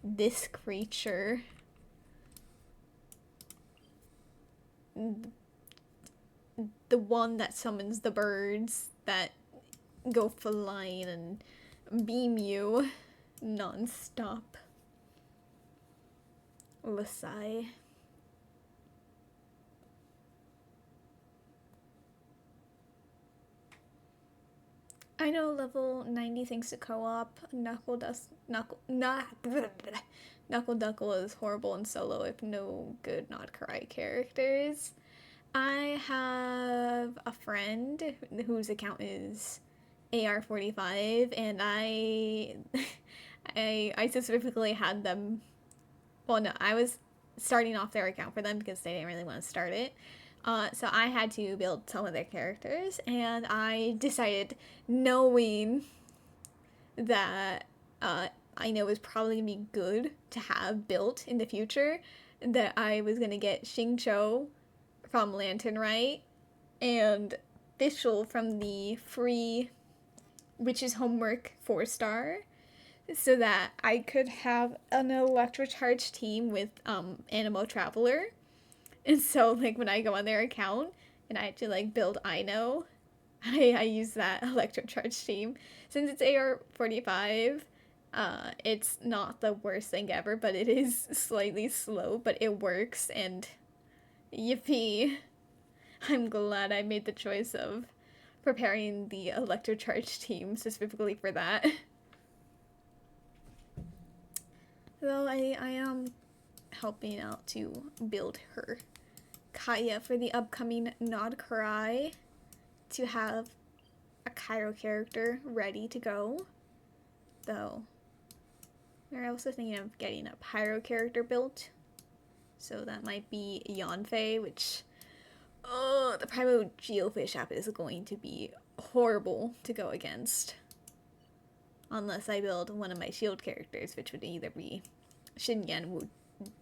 This creature. The one that summons the birds that go flying and beam you non-stop. Lasai. I know level 90 thanks to co-op. Knuckle Duckle is horrible in solo if no good not cry characters. I have a friend whose account is AR45, and I specifically had them. Well, no, I was starting off their account for them because they didn't really want to start it. So I had to build some of their characters, and I decided, knowing that I know it was probably gonna be good to have built in the future, that I was gonna get Xingqiu from Lantern Right and Fischl from the free Witch's Homework 4-star, so that I could have an electrocharged team with Animal Traveler. And so, like, when I go on their account and I have to, like, build Ino, I use that electrocharged team. Since it's AR45, it's not the worst thing ever, but it is slightly slow, but it works, and yippee. I'm glad I made the choice of preparing the electrocharged team specifically for that. Though I am helping out to build her Kaya for the upcoming Nod Karai, to have a Cairo character ready to go. Though we're also thinking of getting a Pyro character built, so that might be Yanfei, which the Primo Geofish app is going to be horrible to go against. Unless I build one of my shield characters, which would either be Xinyan, who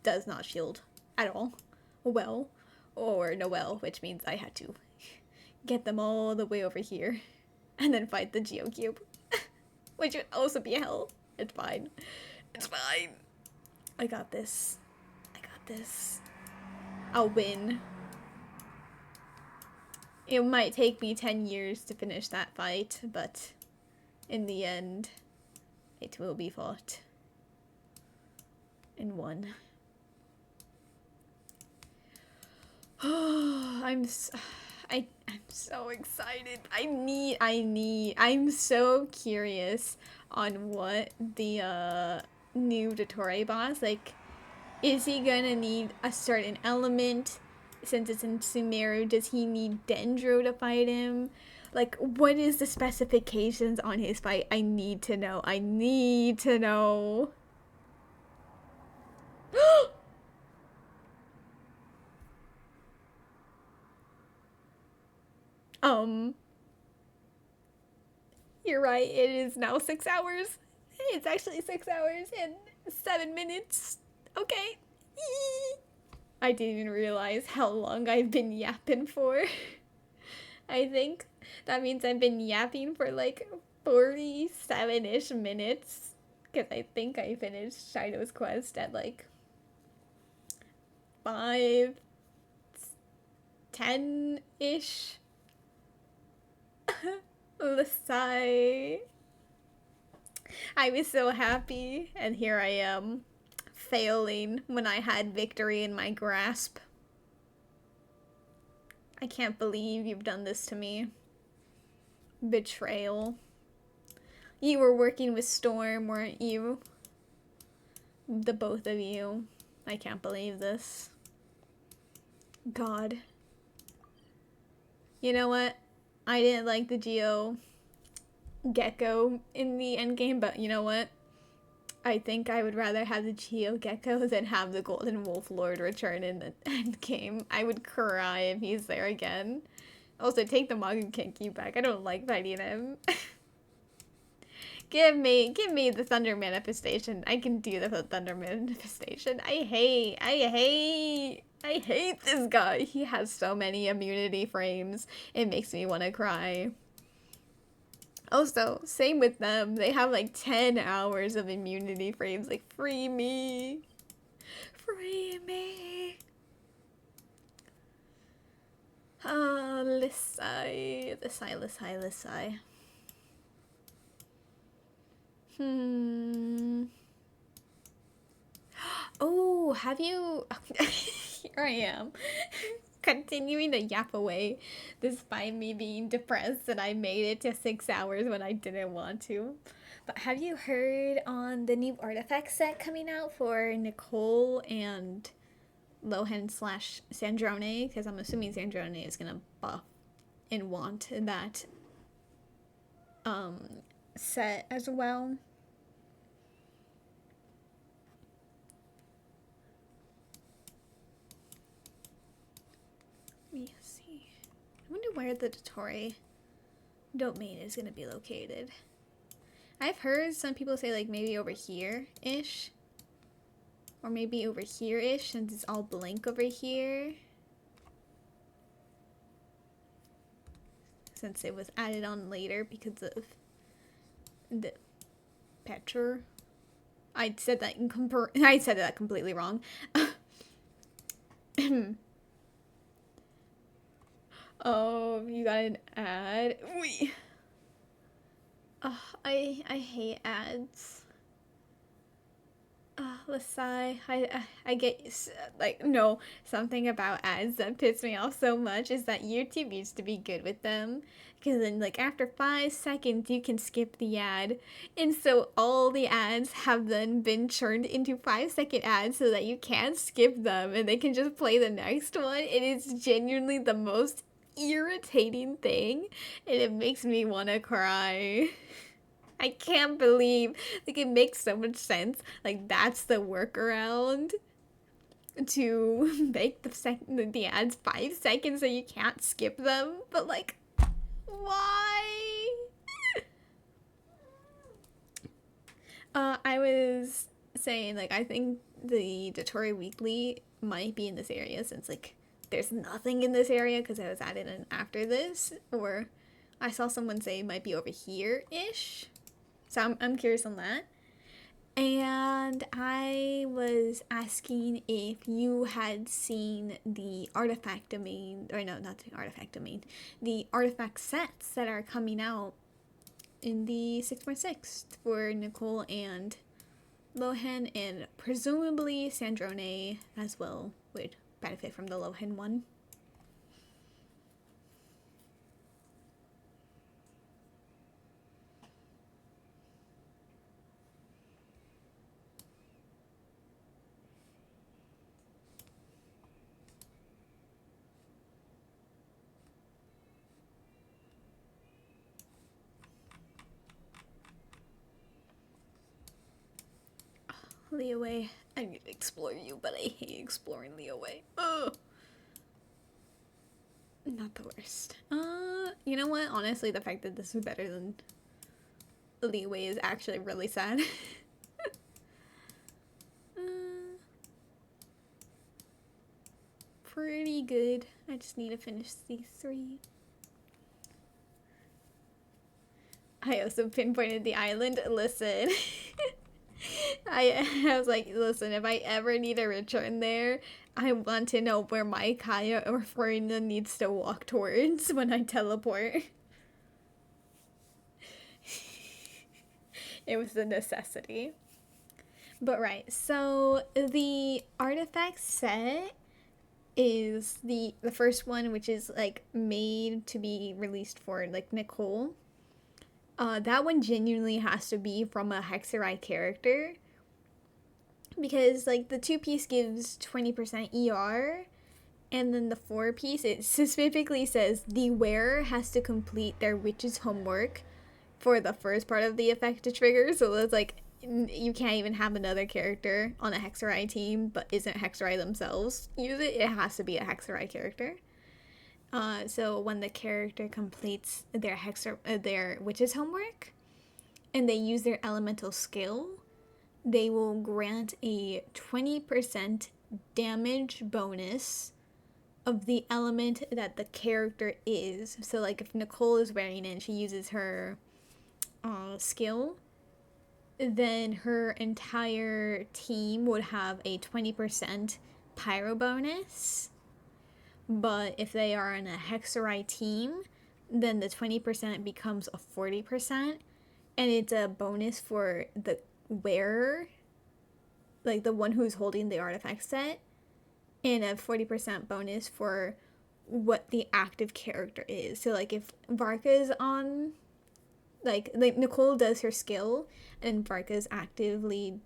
does not shield at all well, or Noelle, which means I had to get them all the way over here and then fight the Geocube, which would also be hell. It's fine. It's fine. I got this. I got this. I'll win. It might take me 10 years to finish that fight, but in the end, it will be fought and won. Oh, I'm so excited. I'm so curious on what the new Dottore boss, like, is he gonna need a certain element? Since it's in Sumeru, does he need Dendro to fight him? Like, what is the specifications on his fight? I need to know. I need to know. You're right. It is now 6 hours. It's actually 6 hours and 7 minutes. Okay. I didn't even realize how long I've been yapping for. I think that means I've been yapping for like 47-ish minutes. Because I think I finished Cyno's quest at like 5:10-ish. Lasai. I was so happy, and here I am, failing when I had victory in my grasp. I can't believe you've done this to me. Betrayal. You were working with Storm, weren't you? The both of you. I can't believe this. God. You know what? I didn't like the Geo Gecko in the endgame, but you know what? I think I would rather have the Geo Gecko than have the Golden Wolf Lord return in the endgame. I would cry if he's there again. Also, take the Magu Kenki back. I don't like fighting him. Give me the Thunder Manifestation. I can do the Thunder Manifestation. I hate this guy. He has so many immunity frames. It makes me want to cry. Also, same with them. They have like 10 hours of immunity frames. Like, free me. Free me. Lissai. Lissai. Oh, have you... Here I am. Continuing to yap away despite me being depressed that I made it to 6 hours when I didn't want to. But have you heard on the new artifact set coming out for Nicole and Lohan / Sandrone? Because I'm assuming Sandrone is going to buff and want that set as well. Let me see. I wonder where the Dotori domain is going to be located. I've heard some people say like maybe over here-ish. Or maybe over here-ish since it's all blank over here. Since it was added on later because of the Petra. I said that completely wrong. Oh, you got an ad. Wee. I hate ads. Let's sigh. I get like no, something about ads that pisses me off so much is that YouTube used to be good with them, because then like after 5 seconds you can skip the ad, and so all the ads have then been turned into 5-second ads so that you can't skip them and they can just play the next one. It is genuinely the most irritating thing, and it makes me want to cry. I can't believe, like, it makes so much sense. Like, that's the workaround to make the ads 5 seconds so you can't skip them. But, like, why? I was saying, like, I think the Dotori Weekly might be in this area since, like, there's nothing in this area because I was added in after this. Or I saw someone say it might be over here-ish. So I'm curious on that. And I was asking if you had seen the artifact domain, or no, not the artifact domain, the artifact sets that are coming out in the 6.6 for Nicole and Lohan, and presumably Sandrone as well would benefit from the Lohan one. Leeway. I need to explore you, but I hate exploring Leeway. Ugh. Not the worst. You know what? Honestly, the fact that this is better than Leeway is actually really sad. Pretty good. I just need to finish these 3. I also pinpointed the island. Listen. I was like, listen, if I ever need to return there, I want to know where my Kaya or Florina needs to walk towards when I teleport. It was a necessity. But right, so the artifact set is the first one, which is like made to be released for like Nicole. That one genuinely has to be from a Hexerai character, because like the 2-piece gives 20% ER, and then the 4-piece, it specifically says the wearer has to complete their witch's homework for the first part of the effect to trigger. So it's like you can't even have another character on a Hexerai team but isn't Hexerai themselves use it. It has to be a Hexerai character. So when the character completes their witch's homework, and they use their elemental skill, they will grant a 20% damage bonus of the element that the character is. So like if Nicole is wearing it and she uses her skill, then her entire team would have a 20% pyro bonus. But if they are in a Hexerai team, then the 20% becomes a 40%, and it's a bonus for the wearer, like the one who's holding the artifact set, and a 40% bonus for what the active character is. So like if Varka's on, like Nicole does her skill and Varka's actively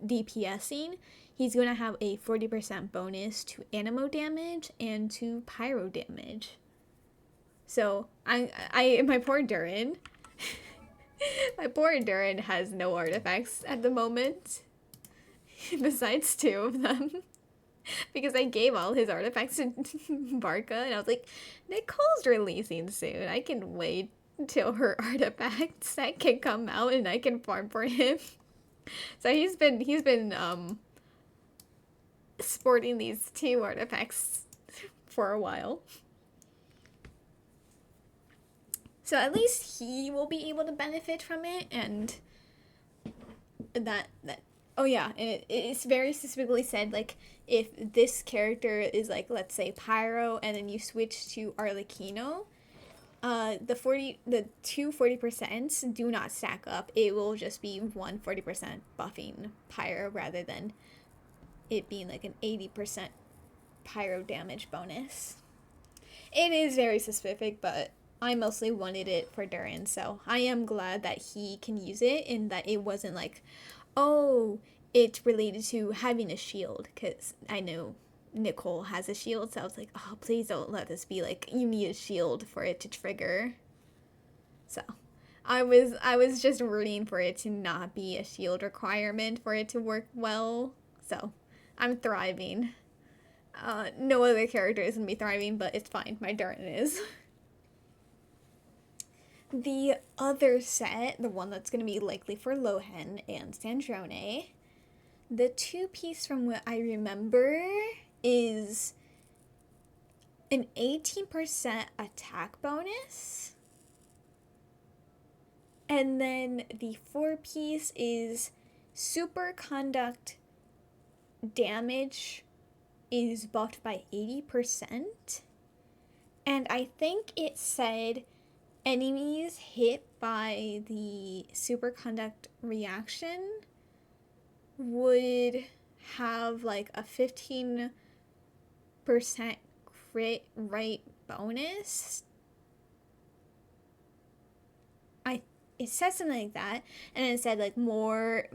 DPSing, he's going to have a 40% bonus to animo damage and to pyro damage. So my poor Durin, my poor Durin has no artifacts at the moment, besides 2 of them. Because I gave all his artifacts to Barca, and I was like, Nicole's releasing soon. I can wait until her artifact set can come out and I can farm for him. So he's been sporting these 2 artifacts for a while. So at least he will be able to benefit from it, and that oh yeah, and it's very specifically said, like, if this character is like, let's say Pyro, and then you switch to Arlecchino, the 2 40% do not stack up. It will just be 1 40% buffing Pyro rather than it being like an 80% Pyro damage bonus. It is very specific, but I mostly wanted it for Durin, so I am glad that he can use it and that it wasn't like, oh, it's related to having a shield, because I know Nicole has a shield, so I was like, oh, please don't let this be like, you need a shield for it to trigger. So I was just rooting for it to not be a shield requirement for it to work well, so I'm thriving. No other character is gonna be thriving, but it's fine, my Durin is. The other set, the one that's going to be likely for Lohen and Sandrone, the 2-piece from what I remember is an 18% attack bonus. And then the 4-piece is superconduct damage is buffed by 80%. And I think it said enemies hit by the superconduct reaction would have like a 15% crit rate bonus. It said something like that, and it said like more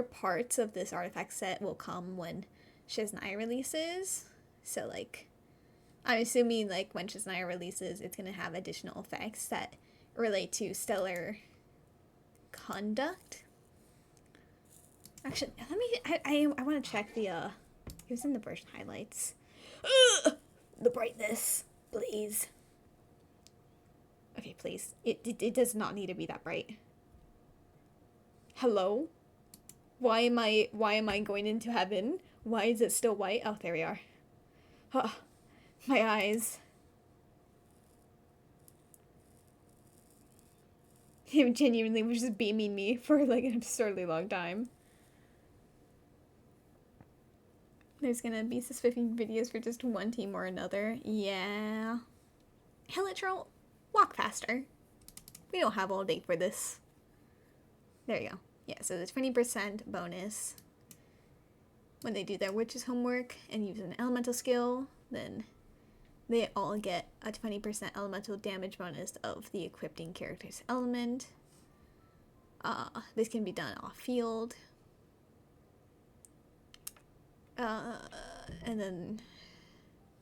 parts of this artifact set will come when Shiznai releases. So like, I'm assuming like when Shiznai releases, it's gonna have additional effects that relate to stellar conduct. Actually, let me. I want to check the. It was in the version highlights. Ugh! The brightness, please. Okay, please. It does not need to be that bright. Hello? Why am I going into heaven? Why is it still white? Oh, there we are. Oh, my eyes. Him genuinely was just beaming me for like an absurdly long time. There's gonna be specific videos for just one team or another. Yeah. Helitrol, walk faster. We don't have all day for this. There you go. Yeah, so the 20% bonus when they do their witch's homework and use an elemental skill, then they all get a 20% elemental damage bonus of the equipping character's element. This can be done off field. And then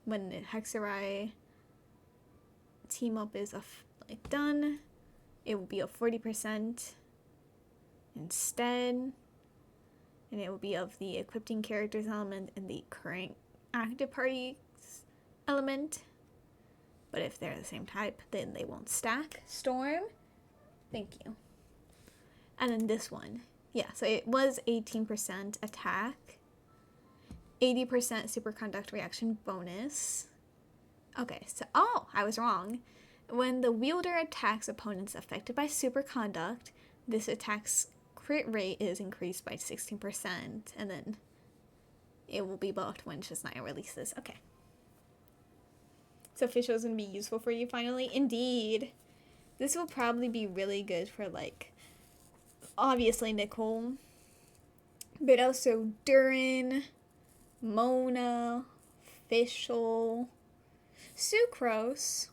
when the Hexerai team up is like done, it will be a 40% instead, and it will be of the equipping character's element and the current active party's element. But if they're the same type, then they won't stack. Storm. Thank you. And then this one. Yeah, so it was 18% attack. 80% superconduct reaction bonus. Okay, so, oh, I was wrong. When the wielder attacks opponents affected by superconduct, this attack's crit rate is increased by 16%, and then it will be buffed when Shaznia releases. Okay. So Fischl is going to be useful for you finally? Indeed. This will probably be really good for, like, obviously Nicole, but also Durin, Mona, Fischl, Sucrose,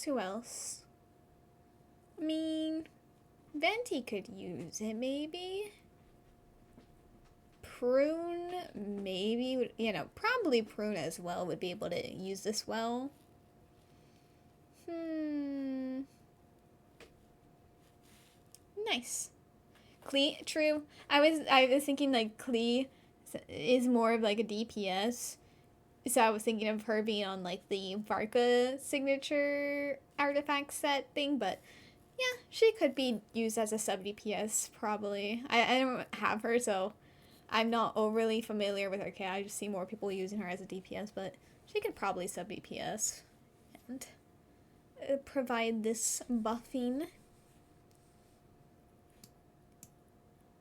who else? I mean, Venti could use it, maybe. Prune, maybe, you know, probably Prune as well would be able to use this well. Nice. Klee, true. I was thinking like Klee is more of like a DPS. So I was thinking of her being on like the Varka signature artifact set thing, but yeah, she could be used as a sub DPS probably. I don't have her, so I'm not overly familiar with her. Okay, I just see more people using her as a DPS, but she could probably sub DPS and provide this buffing.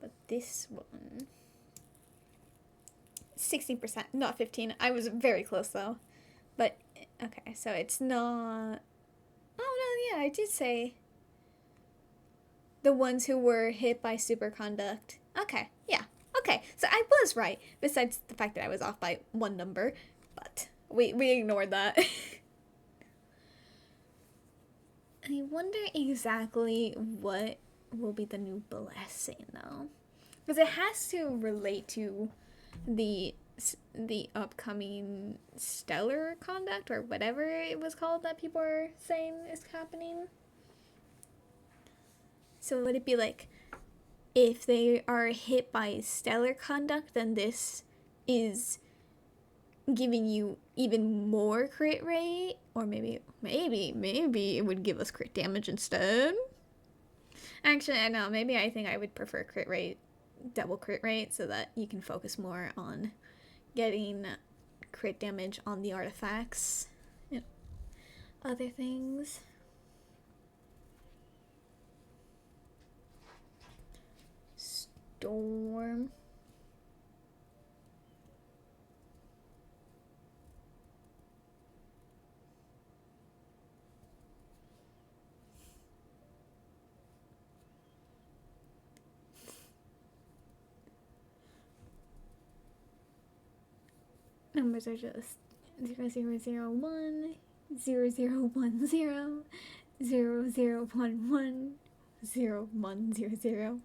But this one, 16%, not 15. I was very close though. But okay, so it's not. Oh no, yeah, I did say the ones who were hit by superconduct. Okay, yeah. Okay, so I was right, besides the fact that I was off by one number, but we ignored that. I wonder exactly what will be the new blessing, though. Because it has to relate to the upcoming stellar conduct, or whatever it was called that people are saying is happening. So would it be like, if they are hit by stellar conduct, then this is giving you even more crit rate? Or maybe it would give us crit damage instead? Actually, I know, maybe I think I would prefer crit rate, double crit rate, so that you can focus more on getting crit damage on the artifacts and other things. Storm. Numbers are just 0001, 0010, 0011, 0100.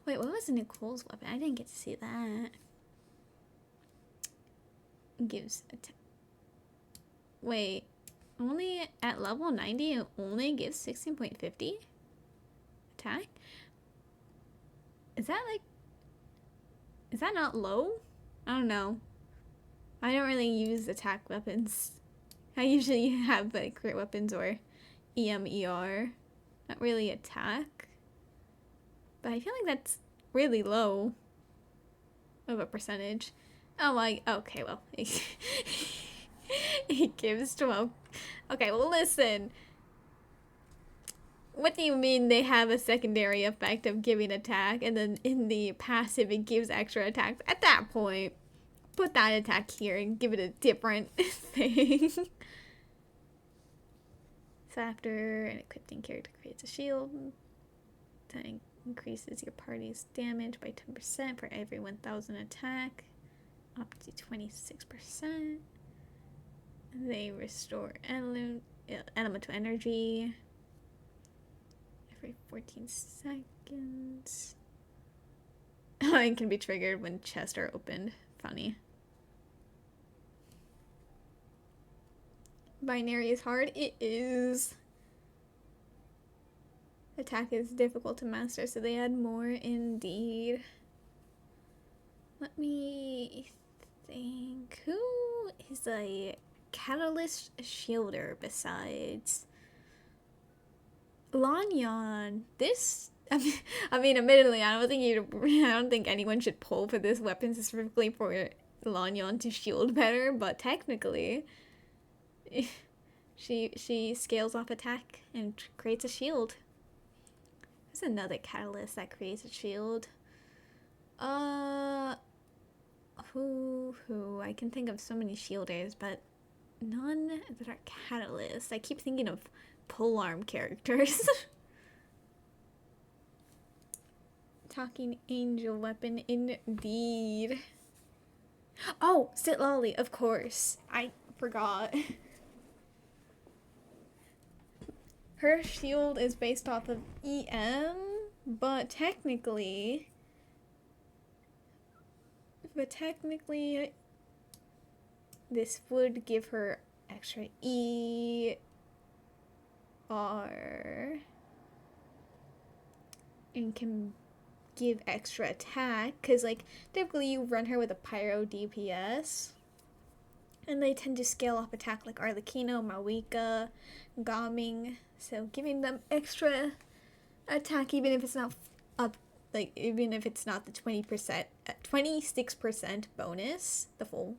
Wait, what was Nicole's weapon? I didn't get to see that. Gives wait, only at level 90 it only gives 16.50 attack? Is that not low? I don't know. I don't really use attack weapons. I usually have like crit weapons or EMER. Not really attack. But I feel like that's really low of a percentage. Oh my, okay, well. It gives 12. Okay, well listen. What do you mean they have a secondary effect of giving attack, and then in the passive it gives extra attacks? At that point, put that attack here and give it a different thing. So after an equipping character creates a shield, that increases your party's damage by 10% for every 1,000 attack, up to 26%. They restore elemental energy every 14 seconds. It can be triggered when chests are opened. Funny. Binary is hard. It is. Attack is difficult to master, so they add more indeed. Let me think. Who is a catalyst shielder besides Lanyan? This, I mean, admittedly, I don't think anyone should pull for this weapon specifically for Lanyan to shield better, but technically, she scales off attack and creates a shield. There's another catalyst that creates a shield. Who? I can think of so many shielders, but none that are catalysts. I keep thinking of polearm characters. Talking angel weapon, indeed. Oh, Sitlali, of course. I forgot. Her shield is based off of EM, but technically, this would give her extra ER and can give extra attack, because like typically you run her with a pyro DPS and they tend to scale off attack like Arlecchino, Mawika, Gaming, so giving them extra attack even if it's not up, like even if it's not the 20%, 26% bonus, the full,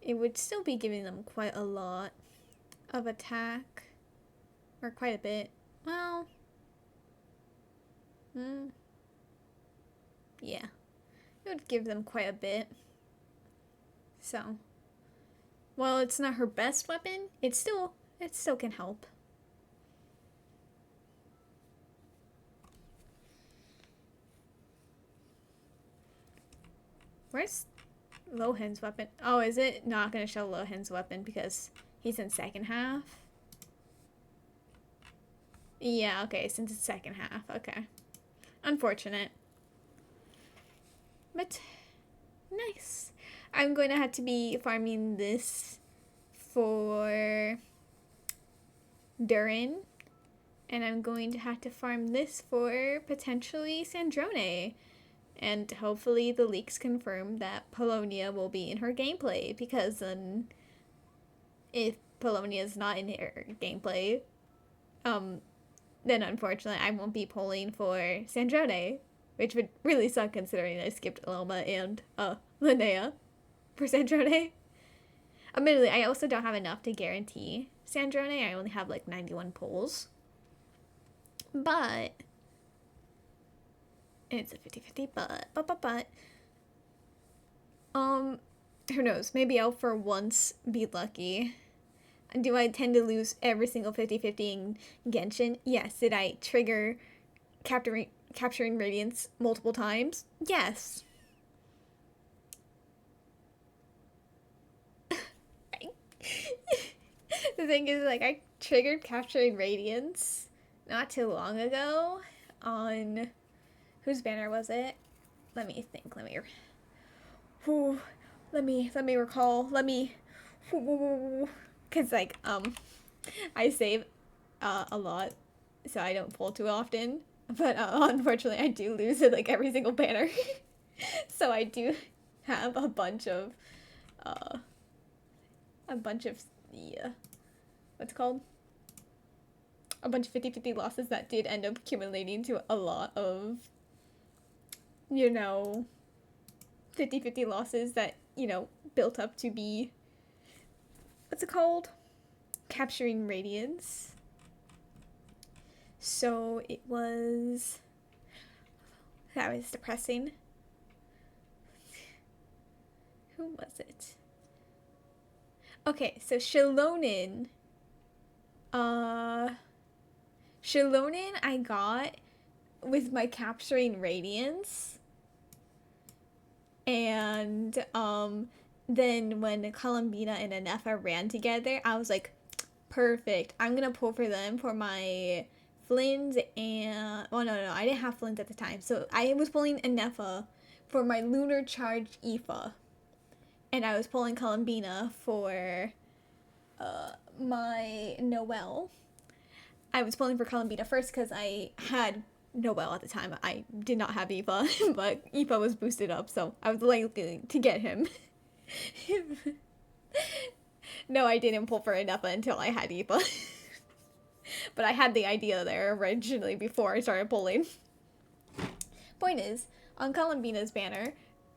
it would still be giving them quite a lot of attack, or quite a bit. Well, yeah, it would give them quite a bit. So, while it's not her best weapon, it still can help. Where's Lohan's weapon? Oh, is it not gonna show Lohan's weapon because he's in second half? Yeah, okay, since it's second half, okay. Unfortunate. But nice. I'm going to have to be farming this for Durin, and I'm going to have to farm this for potentially Sandrone. And hopefully the leaks confirm that Polonia will be in her gameplay, because then if Polonia is not in her gameplay, then unfortunately I won't be polling for Sandrone, which would really suck considering I skipped Loma and Linnea for Sandrone. Admittedly, I also don't have enough to guarantee Sandrone. I only have like 91 polls. But it's a 50-50, but who knows? Maybe I'll for once be lucky. Do I tend to lose every single 50-50 in Genshin? Yes. Did I trigger capturing Radiance multiple times? Yes. The thing is, like, I triggered capturing Radiance not too long ago on... Whose banner was it? Let me think. Let me recall. Cause like I save a lot, so I don't pull too often. But unfortunately, I do lose it like every single banner. So I do have a bunch of yeah, what's it called? A bunch of 50-50 losses that did end up accumulating to a lot of, you know, 50-50 losses that, you know, built up to be, what's it called? Capturing Radiance. So that was depressing. Who was it? Okay, so Shilonin I got with my capturing Radiance, and then when Columbina and Anefa ran together, I was like, perfect, I'm gonna pull for them for my Flins and... Oh, no, I didn't have Flins at the time, so I was pulling Anefa for my Lunar Charged Aoife, and I was pulling Columbina for my Noelle. I was pulling for Columbina first because I had Noel at the time. I did not have Eva, but Eva was boosted up, so I was likely to get him. No, I didn't pull for Enough until I had Eva. But I had the idea there originally before I started pulling. Point is, on Columbina's banner,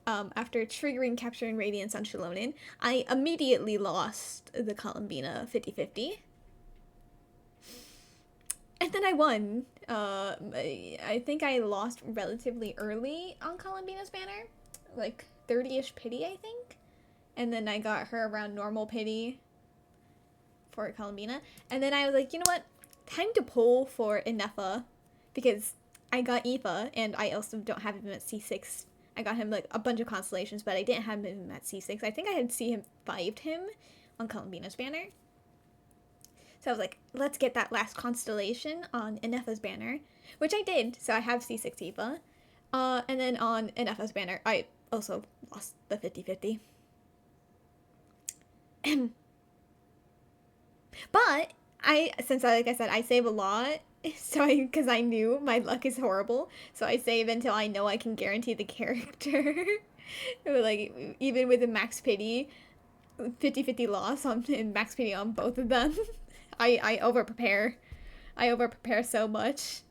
after triggering Capturing Radiance on Shalonin, I immediately lost the Columbina 50-50. And then I won. I think I lost relatively early on Columbina's banner. Like 30-ish pity, I think. And then I got her around normal pity for Columbina. And then I was like, you know what? Time to pull for Inefa. Because I got Aoife, and I also don't have him at C6. I got him like a bunch of constellations, but I didn't have him at C6. I think I had C5'd him on Columbina's banner. So I was like, let's get that last constellation on Inefa's banner, which I did. So I have C6 Eva. And then on Inefa's banner, I also lost the 50-50. But since like I said, I save a lot. So because I knew my luck is horrible, so I save until I know I can guarantee the character. Like, even with a max pity, 50-50 loss on and max pity on both of them. I over prepare. I over prepare so much.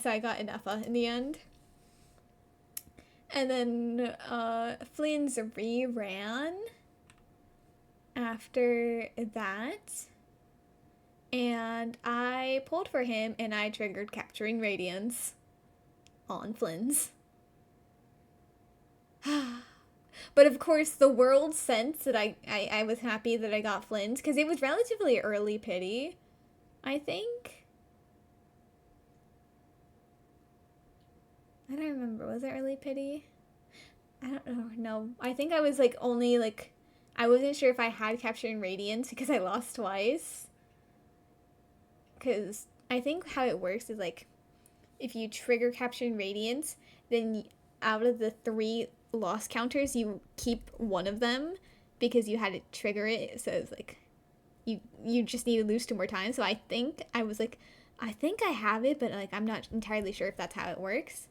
So I got enough in the end. And then Flynn's reran after that. And I pulled for him and I triggered Capturing Radiance on Flynn's. But of course, the world sensed that I was happy that I got Flynn's because it was relatively early pity, I think. I don't remember. Was it early pity? I don't know. No, I think I was like only like, I wasn't sure if I had Capturing Radiance because I lost twice. Because I think how it works is like, if you trigger Capturing Radiance, then out of the 3 loss counters, you keep one of them because you had to trigger it. So it's like, you just need to lose 2 more times. So I think I was like, I think I have it, but like I'm not entirely sure if that's how it works.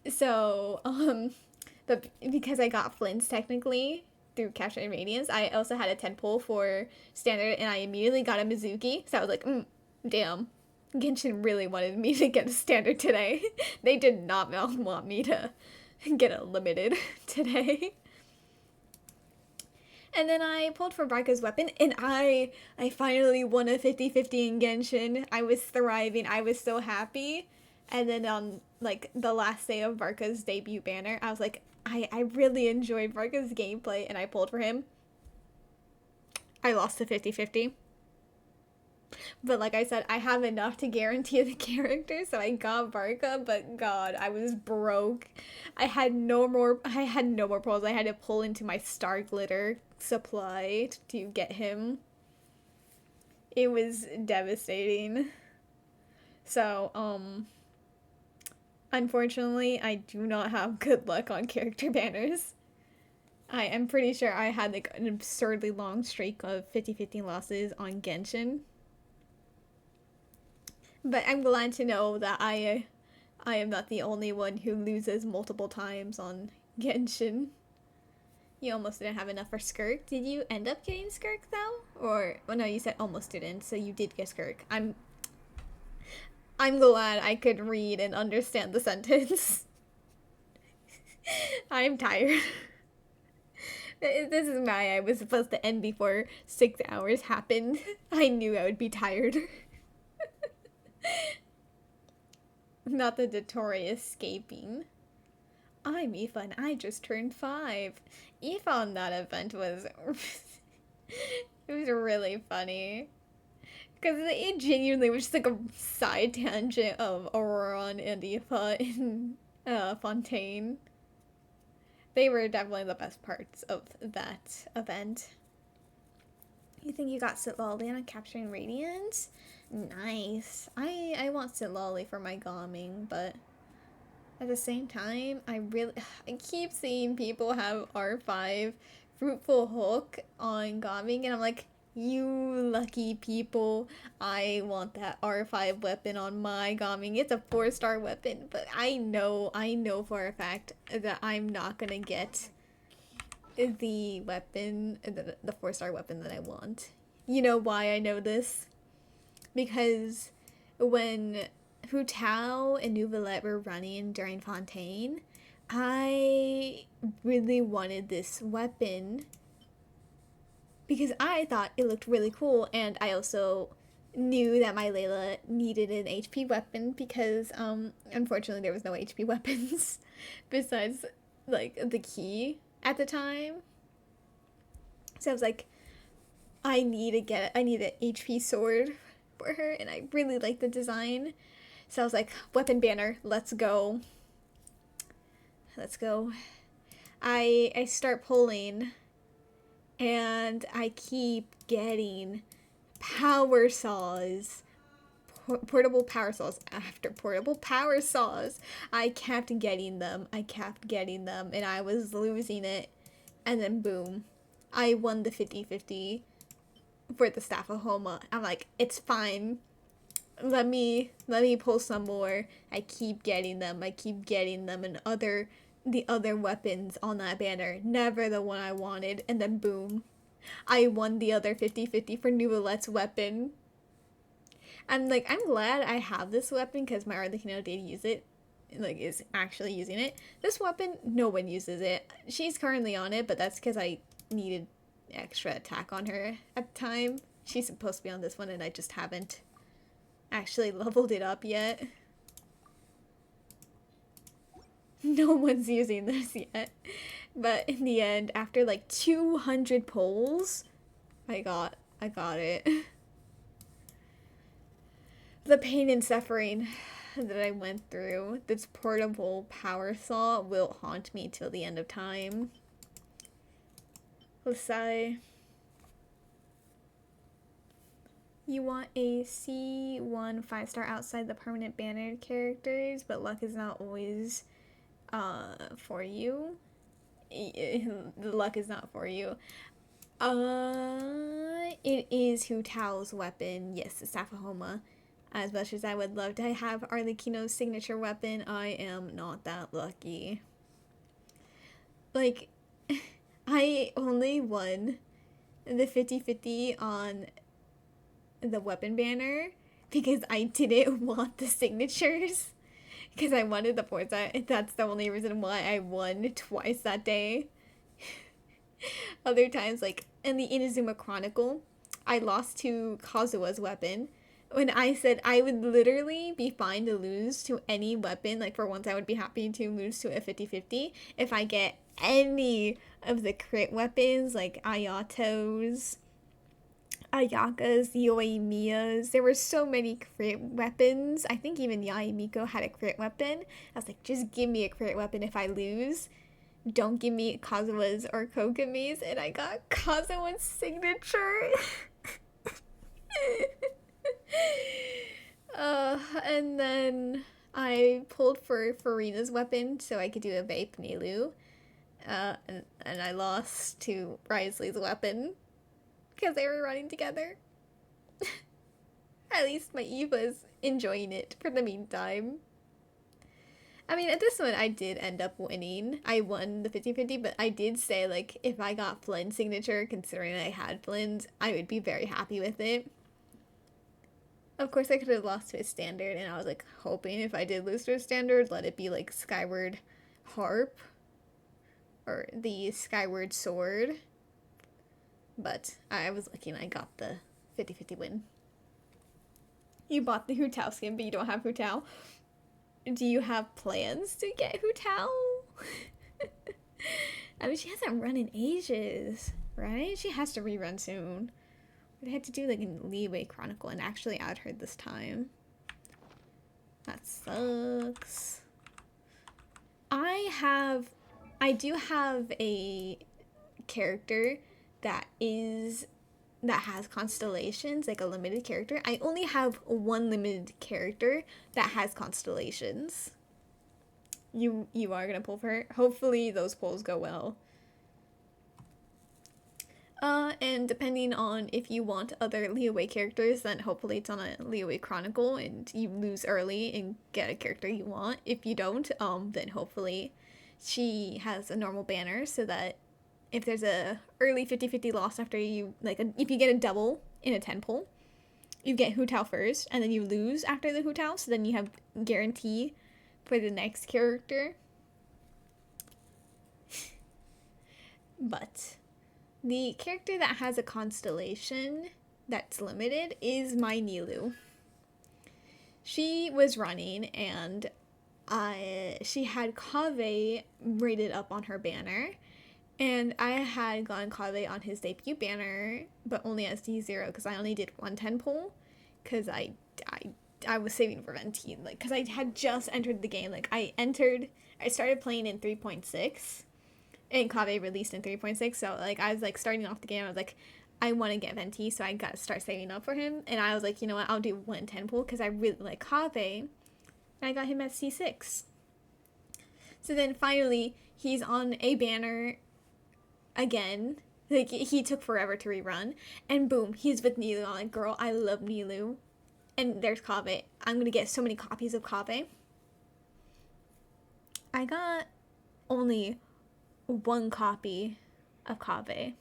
So, but because I got Flynn's technically through Capturing Radiance, I also had a 10 pull for Standard, and I immediately got a Mizuki. So I was like, damn, Genshin really wanted me to get a Standard today. They did not want me to get a limited today. And then I pulled for Barca's weapon, and I finally won a 50-50 in Genshin. I was thriving. I was so happy. And then on like the last day of Barca's debut banner, I was like, I really enjoyed Barca's gameplay, and I pulled for him. I lost the 50-50. But like I said, I have enough to guarantee the character, so I got Barca, but God, I was broke. I had no more pulls. I had to pull into my Star Glitter supply to get him. It was devastating. So, unfortunately, I do not have good luck on character banners. I am pretty sure I had like an absurdly long streak of 50-50 losses on Genshin. But I'm glad to know that I am not the only one who loses multiple times on Genshin. You almost didn't have enough for Skirk. Did you end up getting Skirk though? Or, well no, you said almost didn't, so you did get Skirk. I'm glad I could read and understand the sentence. I'm tired. This is why I was supposed to end before 6 hours happened. I knew I would be tired. Not the Dotori escaping. I'm Aoife and I just turned 5. Aoife on that event was... it was really funny. Because it genuinely was just like a side tangent of Auroron and Aoife in Fontaine. They were definitely the best parts of that event. You think you got Sitlali on Capturing Radiance? Nice. I want Sitlali for my Gomming, but at the same time, I keep seeing people have R5 Fruitful Hook on Gomming, and I'm like, You lucky people. I want that R5 weapon on my Gaming. It's a 4-star weapon, but I know for a fact that I'm not gonna get the weapon, the 4-star weapon that I want. You know why I know this? Because when Hu Tao and Neuvillette were running during Fontaine, I really wanted this weapon because I thought it looked really cool, and I also knew that my Layla needed an HP weapon because unfortunately there was no HP weapons besides like the key at the time. So I was like, I need an HP sword for her, and I really like the design. So I was like, weapon banner, let's go. Let's go. I start pulling, and I keep getting power saws. Portable power saws after portable power saws. I kept getting them. And I was losing it. And then boom, I won the 50-50 for the Staff of Homa. I'm like, it's fine. Let me pull some more. I keep getting them, and the other weapons on that banner, never the one I wanted, and then boom, I won the other 50-50 for Neuvillette's weapon. I'm like, I'm glad I have this weapon because my Arlecchino did use it, like is actually using it. This weapon, no one uses it. She's currently on it, but that's because I needed extra attack on her at the time. She's supposed to be on this one, and I just haven't actually leveled it up yet. No one's using this yet. But in the end, after like 200 pulls, I got it. The pain and suffering that I went through, this portable power saw will haunt me till the end of time. Lasai. You want a C1 5-star outside the permanent banner characters, but luck is not always for you. The luck is not for you. It is Hu Tao's weapon. Yes, the Staff of Homa. As much as I would love to have Arlecchino's signature weapon, I am not that lucky. Like, I only won the 50-50 on the weapon banner because I didn't want the signatures. Because I wanted the Forza. That's the only reason why I won twice that day. Other times, like in the Inazuma Chronicle, I lost to Kazua's weapon. When I said I would literally be fine to lose to any weapon, like for once I would be happy to lose to a 50-50 if I get any of the crit weapons, like Ayato's, Ayaka's, Yoimiya's. There were so many crit weapons. I think even Yaimiko had a crit weapon. I was like, just give me a crit weapon if I lose. Don't give me Kazua's or Kokumi's. And I got Kazua's signature. And then I pulled for Farina's weapon so I could do a Vape Nilu. And I lost to Risley's weapon because they were running together. At least my Eva's enjoying it for the meantime. I mean, at this one, I did end up winning. I won the 50-50, but I did say, like, if I got Flynn's signature, considering I had Flynn's, I would be very happy with it. Of course, I could have lost to his standard, and I was, like, hoping if I did lose to his standard, let it be, like, Skyward Harp. Or the Skyward Sword. But I was lucky and I got the 50-50 win. You bought the Hu Tao skin, but you don't have Hu Tao. Do you have plans to get Hu Tao? I mean, she hasn't run in ages, right? She has to rerun soon. They had to do like a Leeway Chronicle and actually add her this time. That sucks. I do have a character that has constellations, like a limited character. I only have one limited character that has constellations. You are gonna pull for her? Hopefully those pulls go well. And depending on if you want other Liyue characters, then hopefully it's on a Liyue Chronicle and you lose early and get a character you want. If you don't, then hopefully she has a normal banner so that if there's a early 50-50 loss after you, if you get a double in a 10 pull, you get Hu Tao first, and then you lose after the Hu Tao, so then you have guarantee for the next character. But the character that has a constellation that's limited is my Nilou. She was running, and she had Kaveh rated up on her banner, and I had gotten Kaveh on his debut banner, but only as D0 because I only did 110 pull, because I was saving for Venti, because I had just entered the game. I started playing in 3.6, and Kaveh released in 3.6, so I was starting off the game, I was like, I want to get Venti, so I got to start saving up for him, and I was like, you know what, I'll do 110 pull because I really like Kaveh, and I got him at C6. So then finally, he's on a banner again. He took forever to rerun, and boom, he's with Nilou. I'm like, girl, I love Nilou. And there's Kaveh. I'm gonna get so many copies of Kaveh. I got only 1 copy of Kaveh.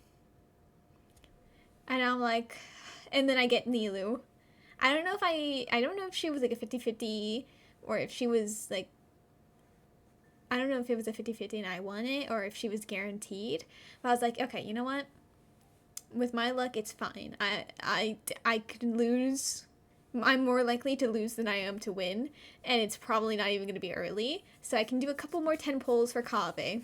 And I'm like, and then I get Nilou. I don't know if she was a 50-50 or if she was I don't know if it was a 50-50 and I won it or if she was guaranteed. But I was like, okay, you know what? With my luck, it's fine. I could lose. I'm more likely to lose than I am to win. And it's probably not even going to be early. So I can do a couple more 10 pulls for Kaveh.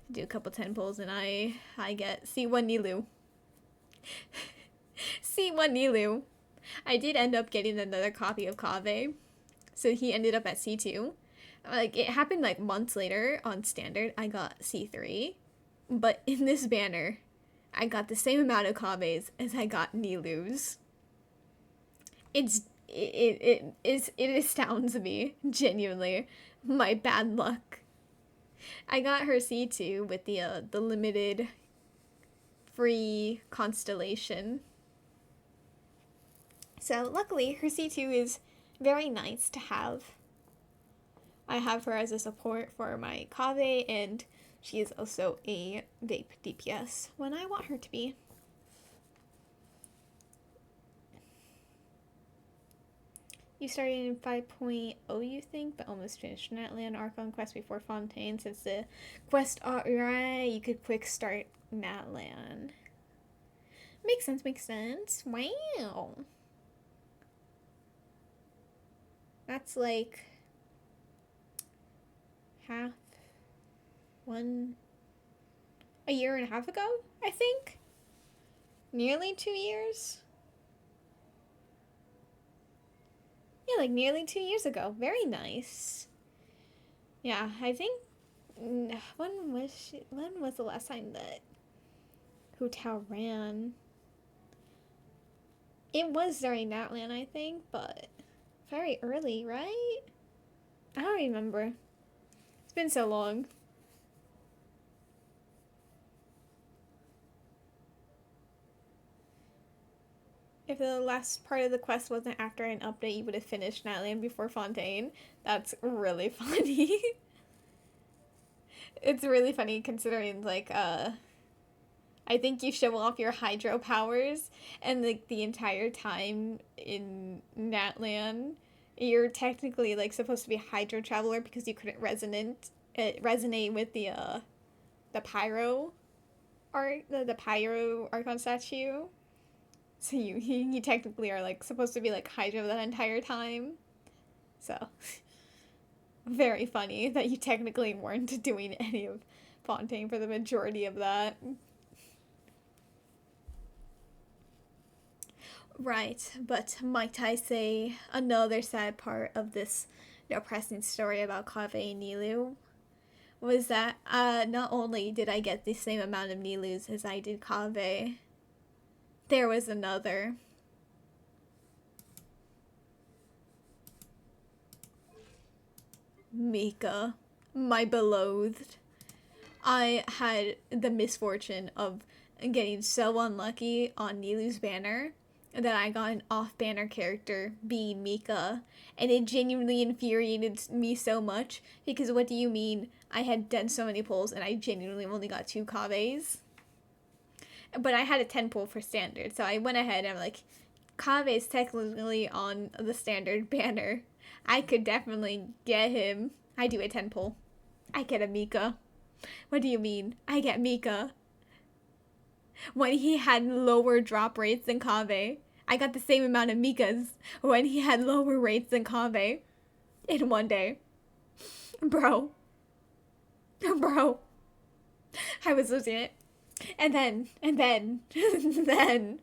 Do a couple 10 pulls and I get C1 Nilou. C1 Nilou. I did end up getting another copy of Kaveh. So he ended up at C2. It happened months later on standard. I got C3, but in this banner, I got the same amount of Kavehs as I got Nilou's. It astounds me, genuinely, my bad luck. I got her C2 with the limited free constellation. So luckily, her C2 is very nice to have. I have her as a support for my Kaveh, and she is also a vape DPS when I want her to be. You started in 5.0, you think, but almost finished Natland Archon quest before Fontaine. Since the quest are right, you could quick start Natland. Makes sense, makes sense. Wow. That's a year and a half ago, I think. Nearly 2 years. Yeah, nearly 2 years ago. Very nice. Yeah, I think when was the last time that Hu Tao ran? It was during Natland, I think, but very early, right? I don't remember. It's been so long. If the last part of the quest wasn't after an update, you would have finished Natland before Fontaine. That's really funny. It's really funny considering, I think you show off your hydro powers, and, the entire time in Natland, you're technically, supposed to be a hydro traveler because you couldn't resonate with the pyro art, the pyro Archon statue. So you technically are supposed to be hydro that entire time. So very funny that you technically weren't doing any of Fontaine for the majority of that. Right, but might I say another sad part of this depressing story about Kaveh and Nilou was that not only did I get the same amount of Nilou's as I did Kaveh, there was another. Mika, my beloved. I had the misfortune of getting so unlucky on Nilu's banner that I got an off-banner character being Mika, and it genuinely infuriated me so much, because what do you mean I had done so many pulls and I genuinely only got 2 Kaves? But I had a 10 pull for standard, so I went ahead and I'm like, Kave's technically on the standard banner. I could definitely get him. I do a 10 pull. I get a Mika. What do you mean? I get Mika. When he had lower drop rates than Kave, I got the same amount of Mikas when he had lower rates than Kave in one day. Bro. Bro. I was losing it. And then, then,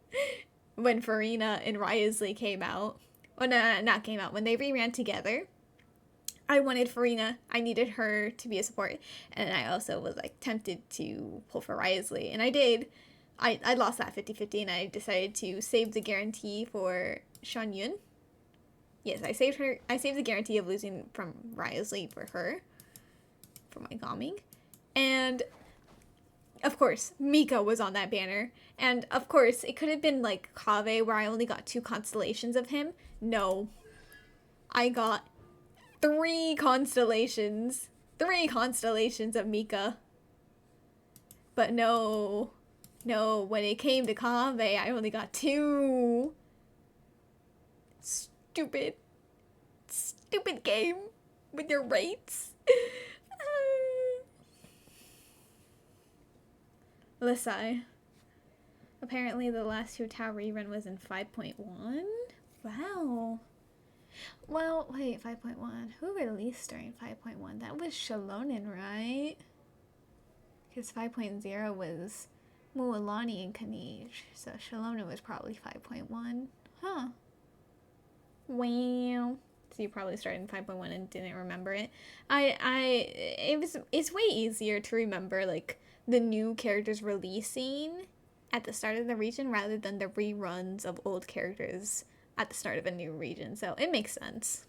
when Farina and Ryosley came out, well, no, not came out, when they reran together, I wanted Farina. I needed her to be a support. And I also was, like, tempted to pull for Ryosley. And I did. I lost that 50-50, and I decided to save the guarantee for Shan Yun. Yes, I saved the guarantee of losing from Ryosley for her. For my Gomming. And of course, Mika was on that banner. And of course, it could have been like Kave where I only got 2 constellations of him. No. I got 3 constellations. 3 constellations of Mika. But no. No, when it came to Kave, I only got 2. Stupid. Stupid game with your rates. Lisai. Apparently the last Hu-Tao rerun was in 5.1? Wow. Well, wait, 5.1. Who released during 5.1? That was Shalonen, right? Because 5.0 was Mualani and Kanij. So Shalonen was probably 5.1. Huh. Wow. So you probably started in 5.1 and didn't remember it. It's way easier to remember, like, the new characters releasing at the start of the region rather than the reruns of old characters at the start of a new region. So it makes sense.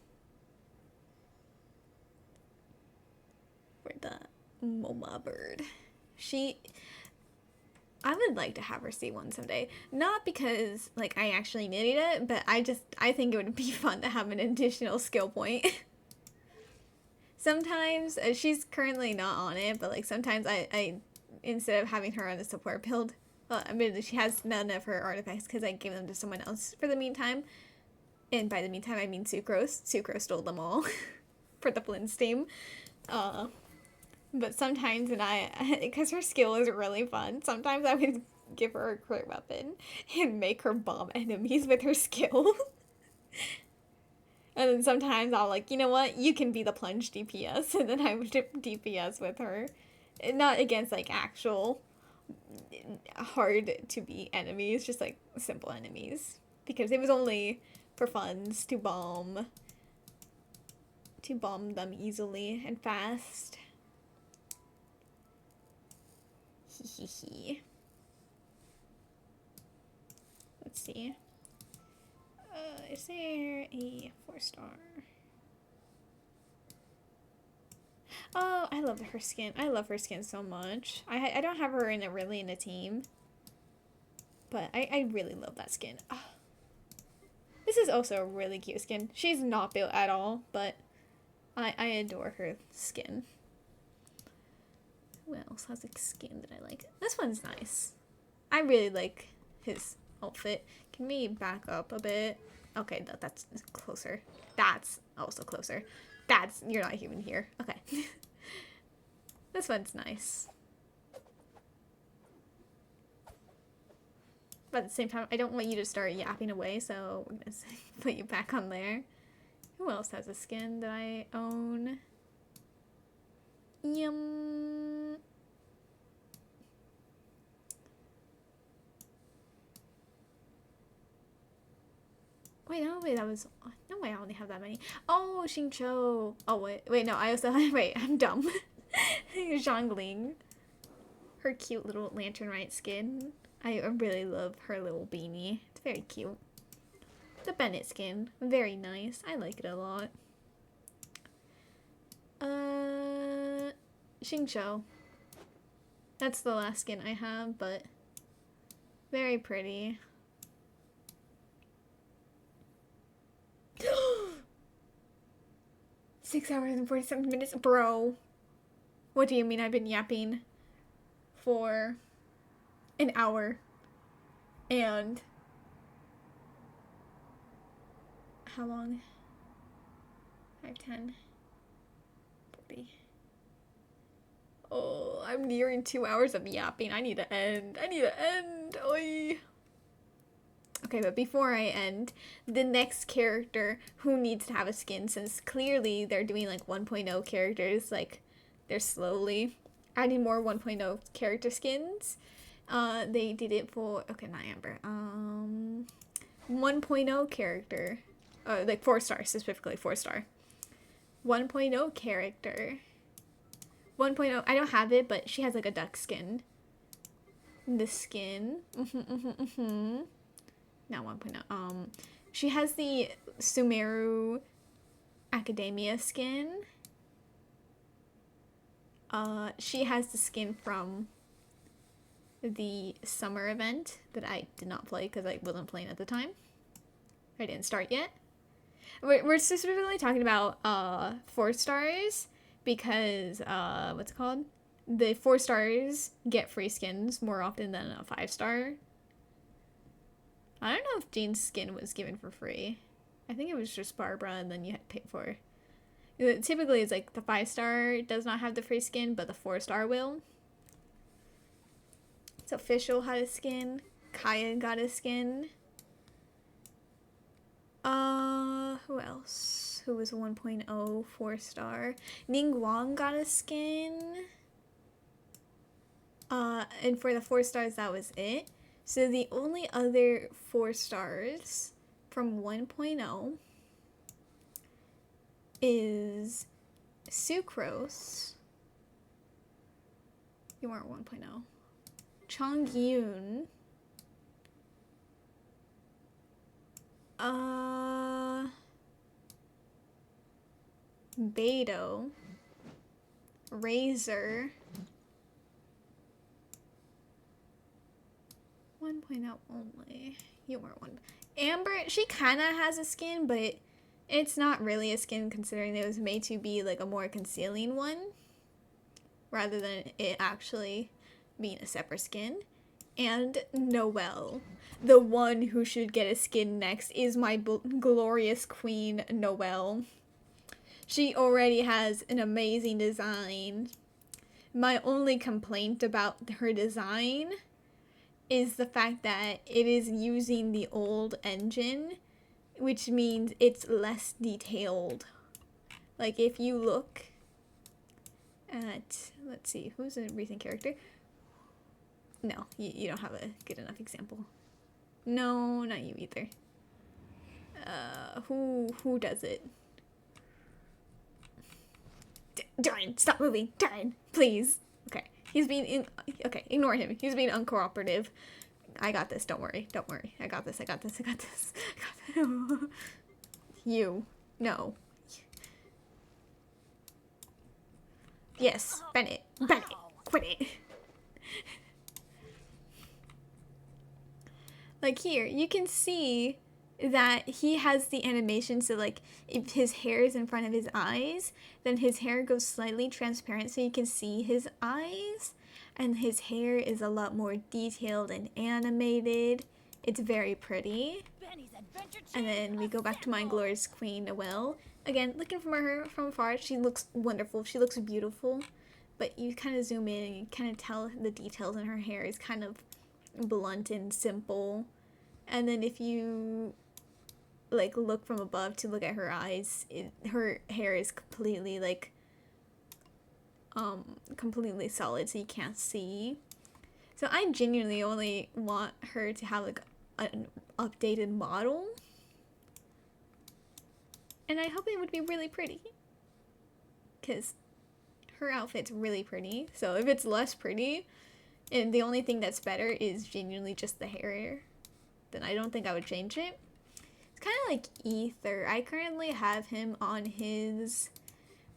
For the Moma bird. I would like to have her C1 someday. Not because, like, I actually needed it, but I think it would be fun to have an additional skill point. Sometimes, she's currently not on it, but, like, sometimes I instead of having her on a support build, well, admittedly, she has none of her artifacts because I gave them to someone else for the meantime. And by the meantime, I mean Sucrose. Sucrose stole them all for the Blins team. But sometimes, because her skill is really fun, sometimes I would give her a crit weapon and make her bomb enemies with her skill. And then sometimes I'll like, you know what, you can be the plunge DPS, and then I would DPS with her. Not against, like, actual hard to beat enemies, just, like, simple enemies. Because it was only for funds to bomb them easily and fast. Hehehe. Let's see. Is there a 4-star? Oh, I love her skin. I love her skin so much. I don't have her really in a team. But I really love that skin. Oh. This is also a really cute skin. She's not built at all, but I adore her skin. Who else has a skin that I like? This one's nice. I really like his outfit. Can we back up a bit? Okay, that's closer. That's also closer. You're not even here. Okay. This one's nice. But at the same time, I don't want you to start yapping away, so we're gonna put you back on there. Who else has a skin that I own? Yum. Wait, no, wait, that was... No way, I only have that many. Oh, Xingqiu. Oh, wait, no, I also... Wait, I'm dumb. Zhongling. Her cute little Lantern Rite skin. I really love her little beanie. It's very cute. The Bennett skin. Very nice. I like it a lot. Xingqiu. That's the last skin I have, but Very pretty. 6 hours and 47 minutes? Bro. What do you mean I've been yapping for an hour? And how long? 5, 10, 40. Oh, I'm nearing 2 hours of yapping. I need to end. I need to end. Oy. Okay, but before I end, the next character who needs to have a skin, since clearly they're doing like 1.0 characters, like they're slowly adding more 1.0 character skins. They did it for, okay, not Amber, 1.0 character, like 4-star, specifically 4-star. 1.0 character. 1.0, I don't have it, but she has like a duck skin. The skin. Not 1.0. She has the Sumeru Academia skin. She has the skin from the summer event that I did not play because I wasn't playing at the time. I didn't start yet. We're specifically talking about 4 stars because what's it called? The 4 stars get free skins more often than a 5-star. I don't know if Jane's skin was given for free. I think it was just Barbara and then you had to pay for it. Typically it's like the 5-star does not have the free skin, but the 4-star will. So Official had a skin. Kaya got a skin. Who else? Who was 1.0 4-star? Ning Wang got a skin. And for the 4 stars, that was it. So the only other 4 stars from 1.0 is Sucrose. You weren't 1.0. Chongyun. Beidou. Razor. 1.0 only. You weren't one. Amber, she kind of has a skin, but it's not really a skin considering it was made to be like a more concealing one rather than it actually being a separate skin. And Noelle, the one who should get a skin next, is my glorious queen, Noelle. She already has an amazing design. My only complaint about her design is the fact that it is using the old engine, which means it's less detailed. Like if you look at, let's see, who's a recent character? No, you don't have a good enough example. No, not you either. Who does it? Darn, stop moving. Darn, please. Okay. He's being okay, ignore him. He's being uncooperative. I got this, don't worry. Don't worry. I got this. You. No. Yes, Bennett. Quit it. Like here, you can see that he has the animation, so like if his hair is in front of his eyes, then his hair goes slightly transparent so you can see his eyes, and his hair is a lot more detailed and animated. It's very pretty. And then we go back to my glorious queen, Noelle. Again, looking from her from afar, she looks wonderful. She looks beautiful, but you kind of zoom in and you kind of tell the details in her hair is kind of blunt and simple. And then if you like look from above to look at her eyes, her hair is completely like completely solid, so you can't see. So I genuinely only want her to have like an updated model, and I hope it would be really pretty because her outfit's really pretty. So if it's less pretty and the only thing that's better is genuinely just the hair, then I don't think I would change it. It's kind of like Ether. I currently have him on his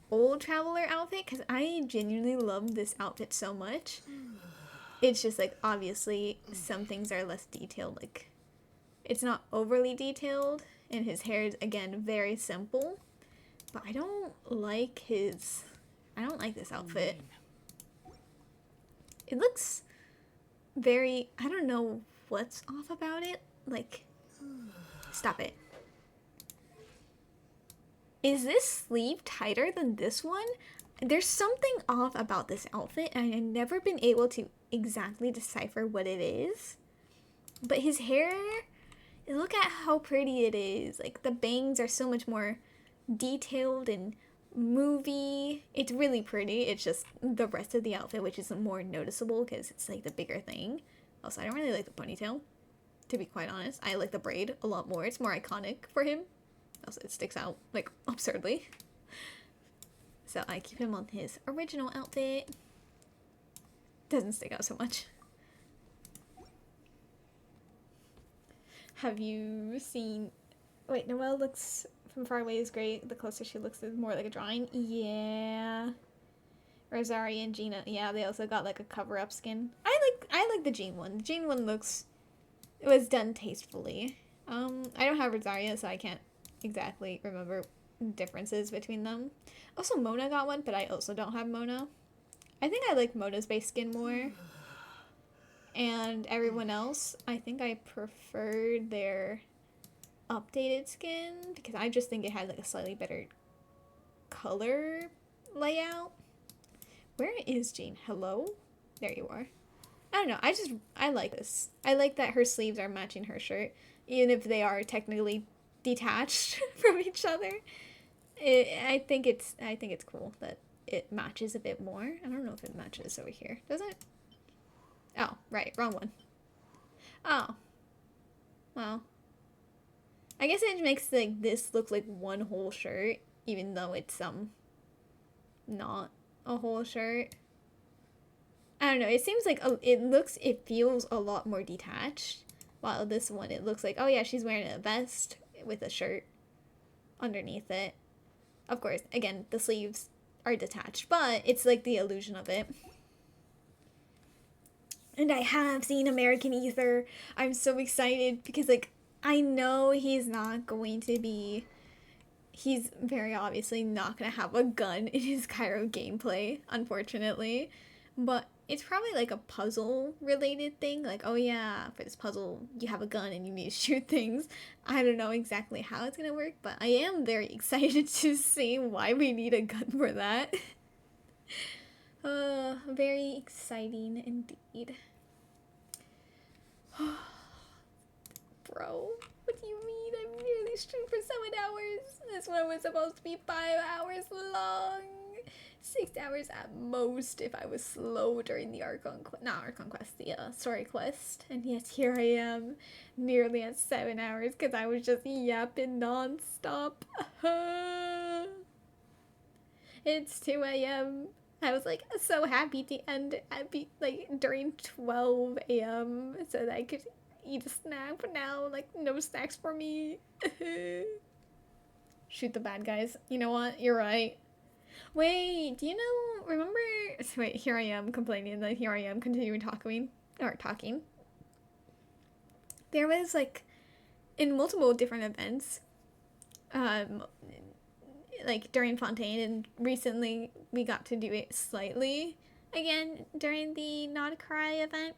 old traveler outfit because I genuinely love this outfit so much. It's just like obviously some things are less detailed. Like it's not overly detailed, and his hair is again very simple. But I don't like this outfit. It looks very, I don't know what's off about it. Like, stop it. Is this sleeve tighter than this one? There's something off about this outfit, and I've never been able to exactly decipher what it is. But his hair, look at how pretty it is. Like, the bangs are so much more detailed and movie. It's really pretty. It's just the rest of the outfit which is more noticeable because it's like the bigger thing. Also, I don't really like the ponytail, to be quite honest. I like the braid a lot more. It's more iconic for him. Also, it sticks out like absurdly. So I keep him on his original outfit. Doesn't stick out so much. Have you seen... Wait, Noelle looks from far away is great. The closer she looks is more like a drawing. Yeah. Rosaria and Gina. Yeah, they also got like a cover-up skin. I like the Jean one. The Jean one looks... It was done tastefully. I don't have Rosaria, so I can't exactly remember differences between them. Also, Mona got one, but I also don't have Mona. I think I like Mona's base skin more. And everyone else, I think I preferred their updated skin because I just think it had like a slightly better color layout. Where is Jean? Hello? There you are. I don't know. I like this. I like that her sleeves are matching her shirt, even if they are technically detached from each other. I think it's cool that it matches a bit more. I don't know if it matches over here. Does it? Oh, right. Wrong one. Oh. Well. I guess it makes like this look like one whole shirt, even though it's not a whole shirt. I don't know. It seems like it feels a lot more detached. While this one, it looks like, oh yeah, she's wearing a vest with a shirt underneath it. Of course, again, the sleeves are detached, but it's like the illusion of it. And I have seen American Ether. I'm so excited because, like, I know he's very obviously not going to have a gun in his Cairo gameplay, unfortunately. But it's probably like a puzzle related thing. Like, oh yeah, for this puzzle, you have a gun and you need to shoot things. I don't know exactly how it's going to work, but I am very excited to see why we need a gun for that. Very exciting indeed. Bro, what do you mean? I'm nearly streamed for 7 hours. This one was supposed to be 5 hours long. 6 hours at most if I was slow during the the story quest. And yes, here I am, nearly at 7 hours because I was just yapping non-stop. It's 2 a.m. I was like so happy to end during 12 a.m. so that I could eat a snack, but now like no snacks for me. Shoot the bad guys. You know what? You're right. Wait, do you know, remember, wait, here I am complaining, and then here I am continuing talking. There was like, in multiple different events, like during Fontaine, and recently we got to do it slightly again during the Not Cry event.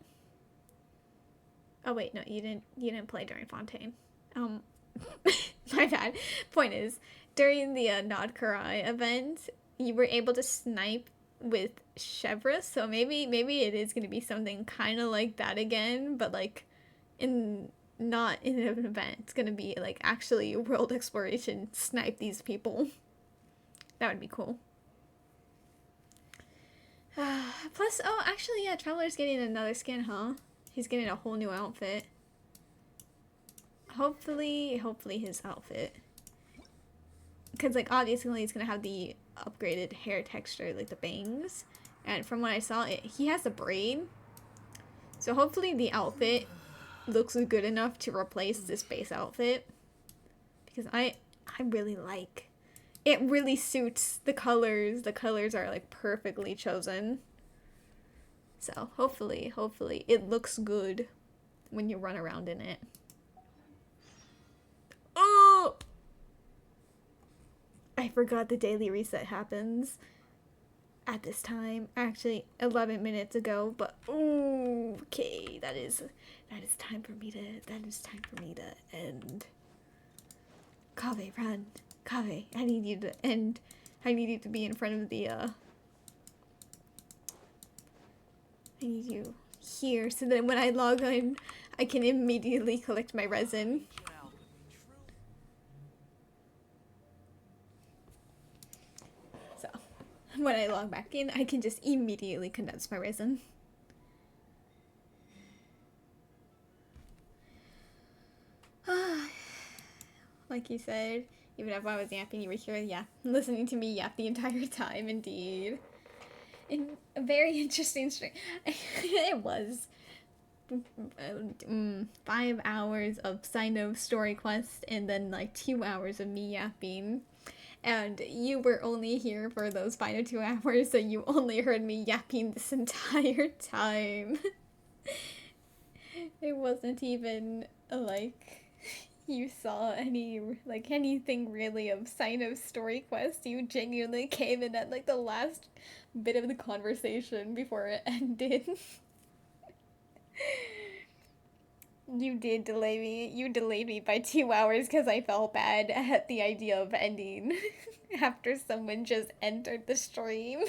Oh wait, no, you didn't play during Fontaine. My bad. Point is, during the Not Karai event, you were able to snipe with Chevra, so maybe it is going to be something kind of like that again, but like not in an event. It's going to be like actually world exploration, snipe these people. That would be cool. Plus, oh, actually, yeah, Traveler's getting another skin, huh? He's getting a whole new outfit. Hopefully his outfit. Because, like, obviously he's going to have the upgraded hair texture, like the bangs. And from what I saw, he has a braid. So hopefully the outfit looks good enough to replace this base outfit. Because I really like... It really suits the colors. The colors are, like, perfectly chosen. So hopefully it looks good when you run around in it. Oh! I forgot the daily reset happens at this time. Actually, 11 minutes ago, but ooh, okay, that is time for me to end. Kaveh, run. Kaveh, I need you to end. I need you to be in front of the I need you here so that when I log in, I can immediately collect my resin. So, when I log back in, I can just immediately condense my resin. Like you said, even if I was yapping, you were here, yeah, listening to me yap the entire time, indeed. In a very interesting stream. It was 5 hours of Cyno story quest and then like 2 hours of me yapping. And you were only here for those final 2 hours, so you only heard me yapping this entire time. It wasn't even like you saw anything really of Cyno's story quest. You genuinely came in at like the last bit of the conversation before it ended. You did delay me. You delayed me by 2 hours because I felt bad at the idea of ending after someone just entered the stream.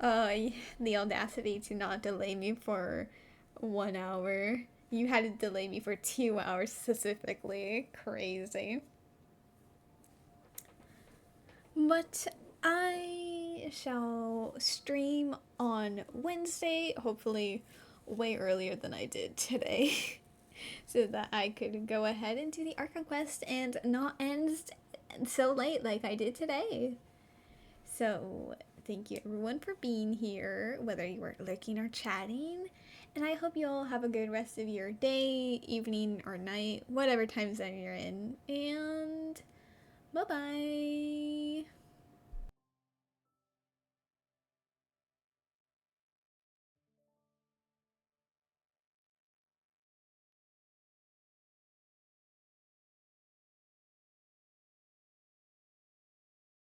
The audacity to not delay me for 1 hour. You had to delay me for 2 hours specifically. Crazy. But I shall stream on Wednesday, hopefully way earlier than I did today, so that I could go ahead and do the Archon quest and not end so late like I did today. So thank you everyone for being here, whether you were lurking or chatting, and I hope you all have a good rest of your day, evening, or night, whatever time zone you're in, and bye-bye!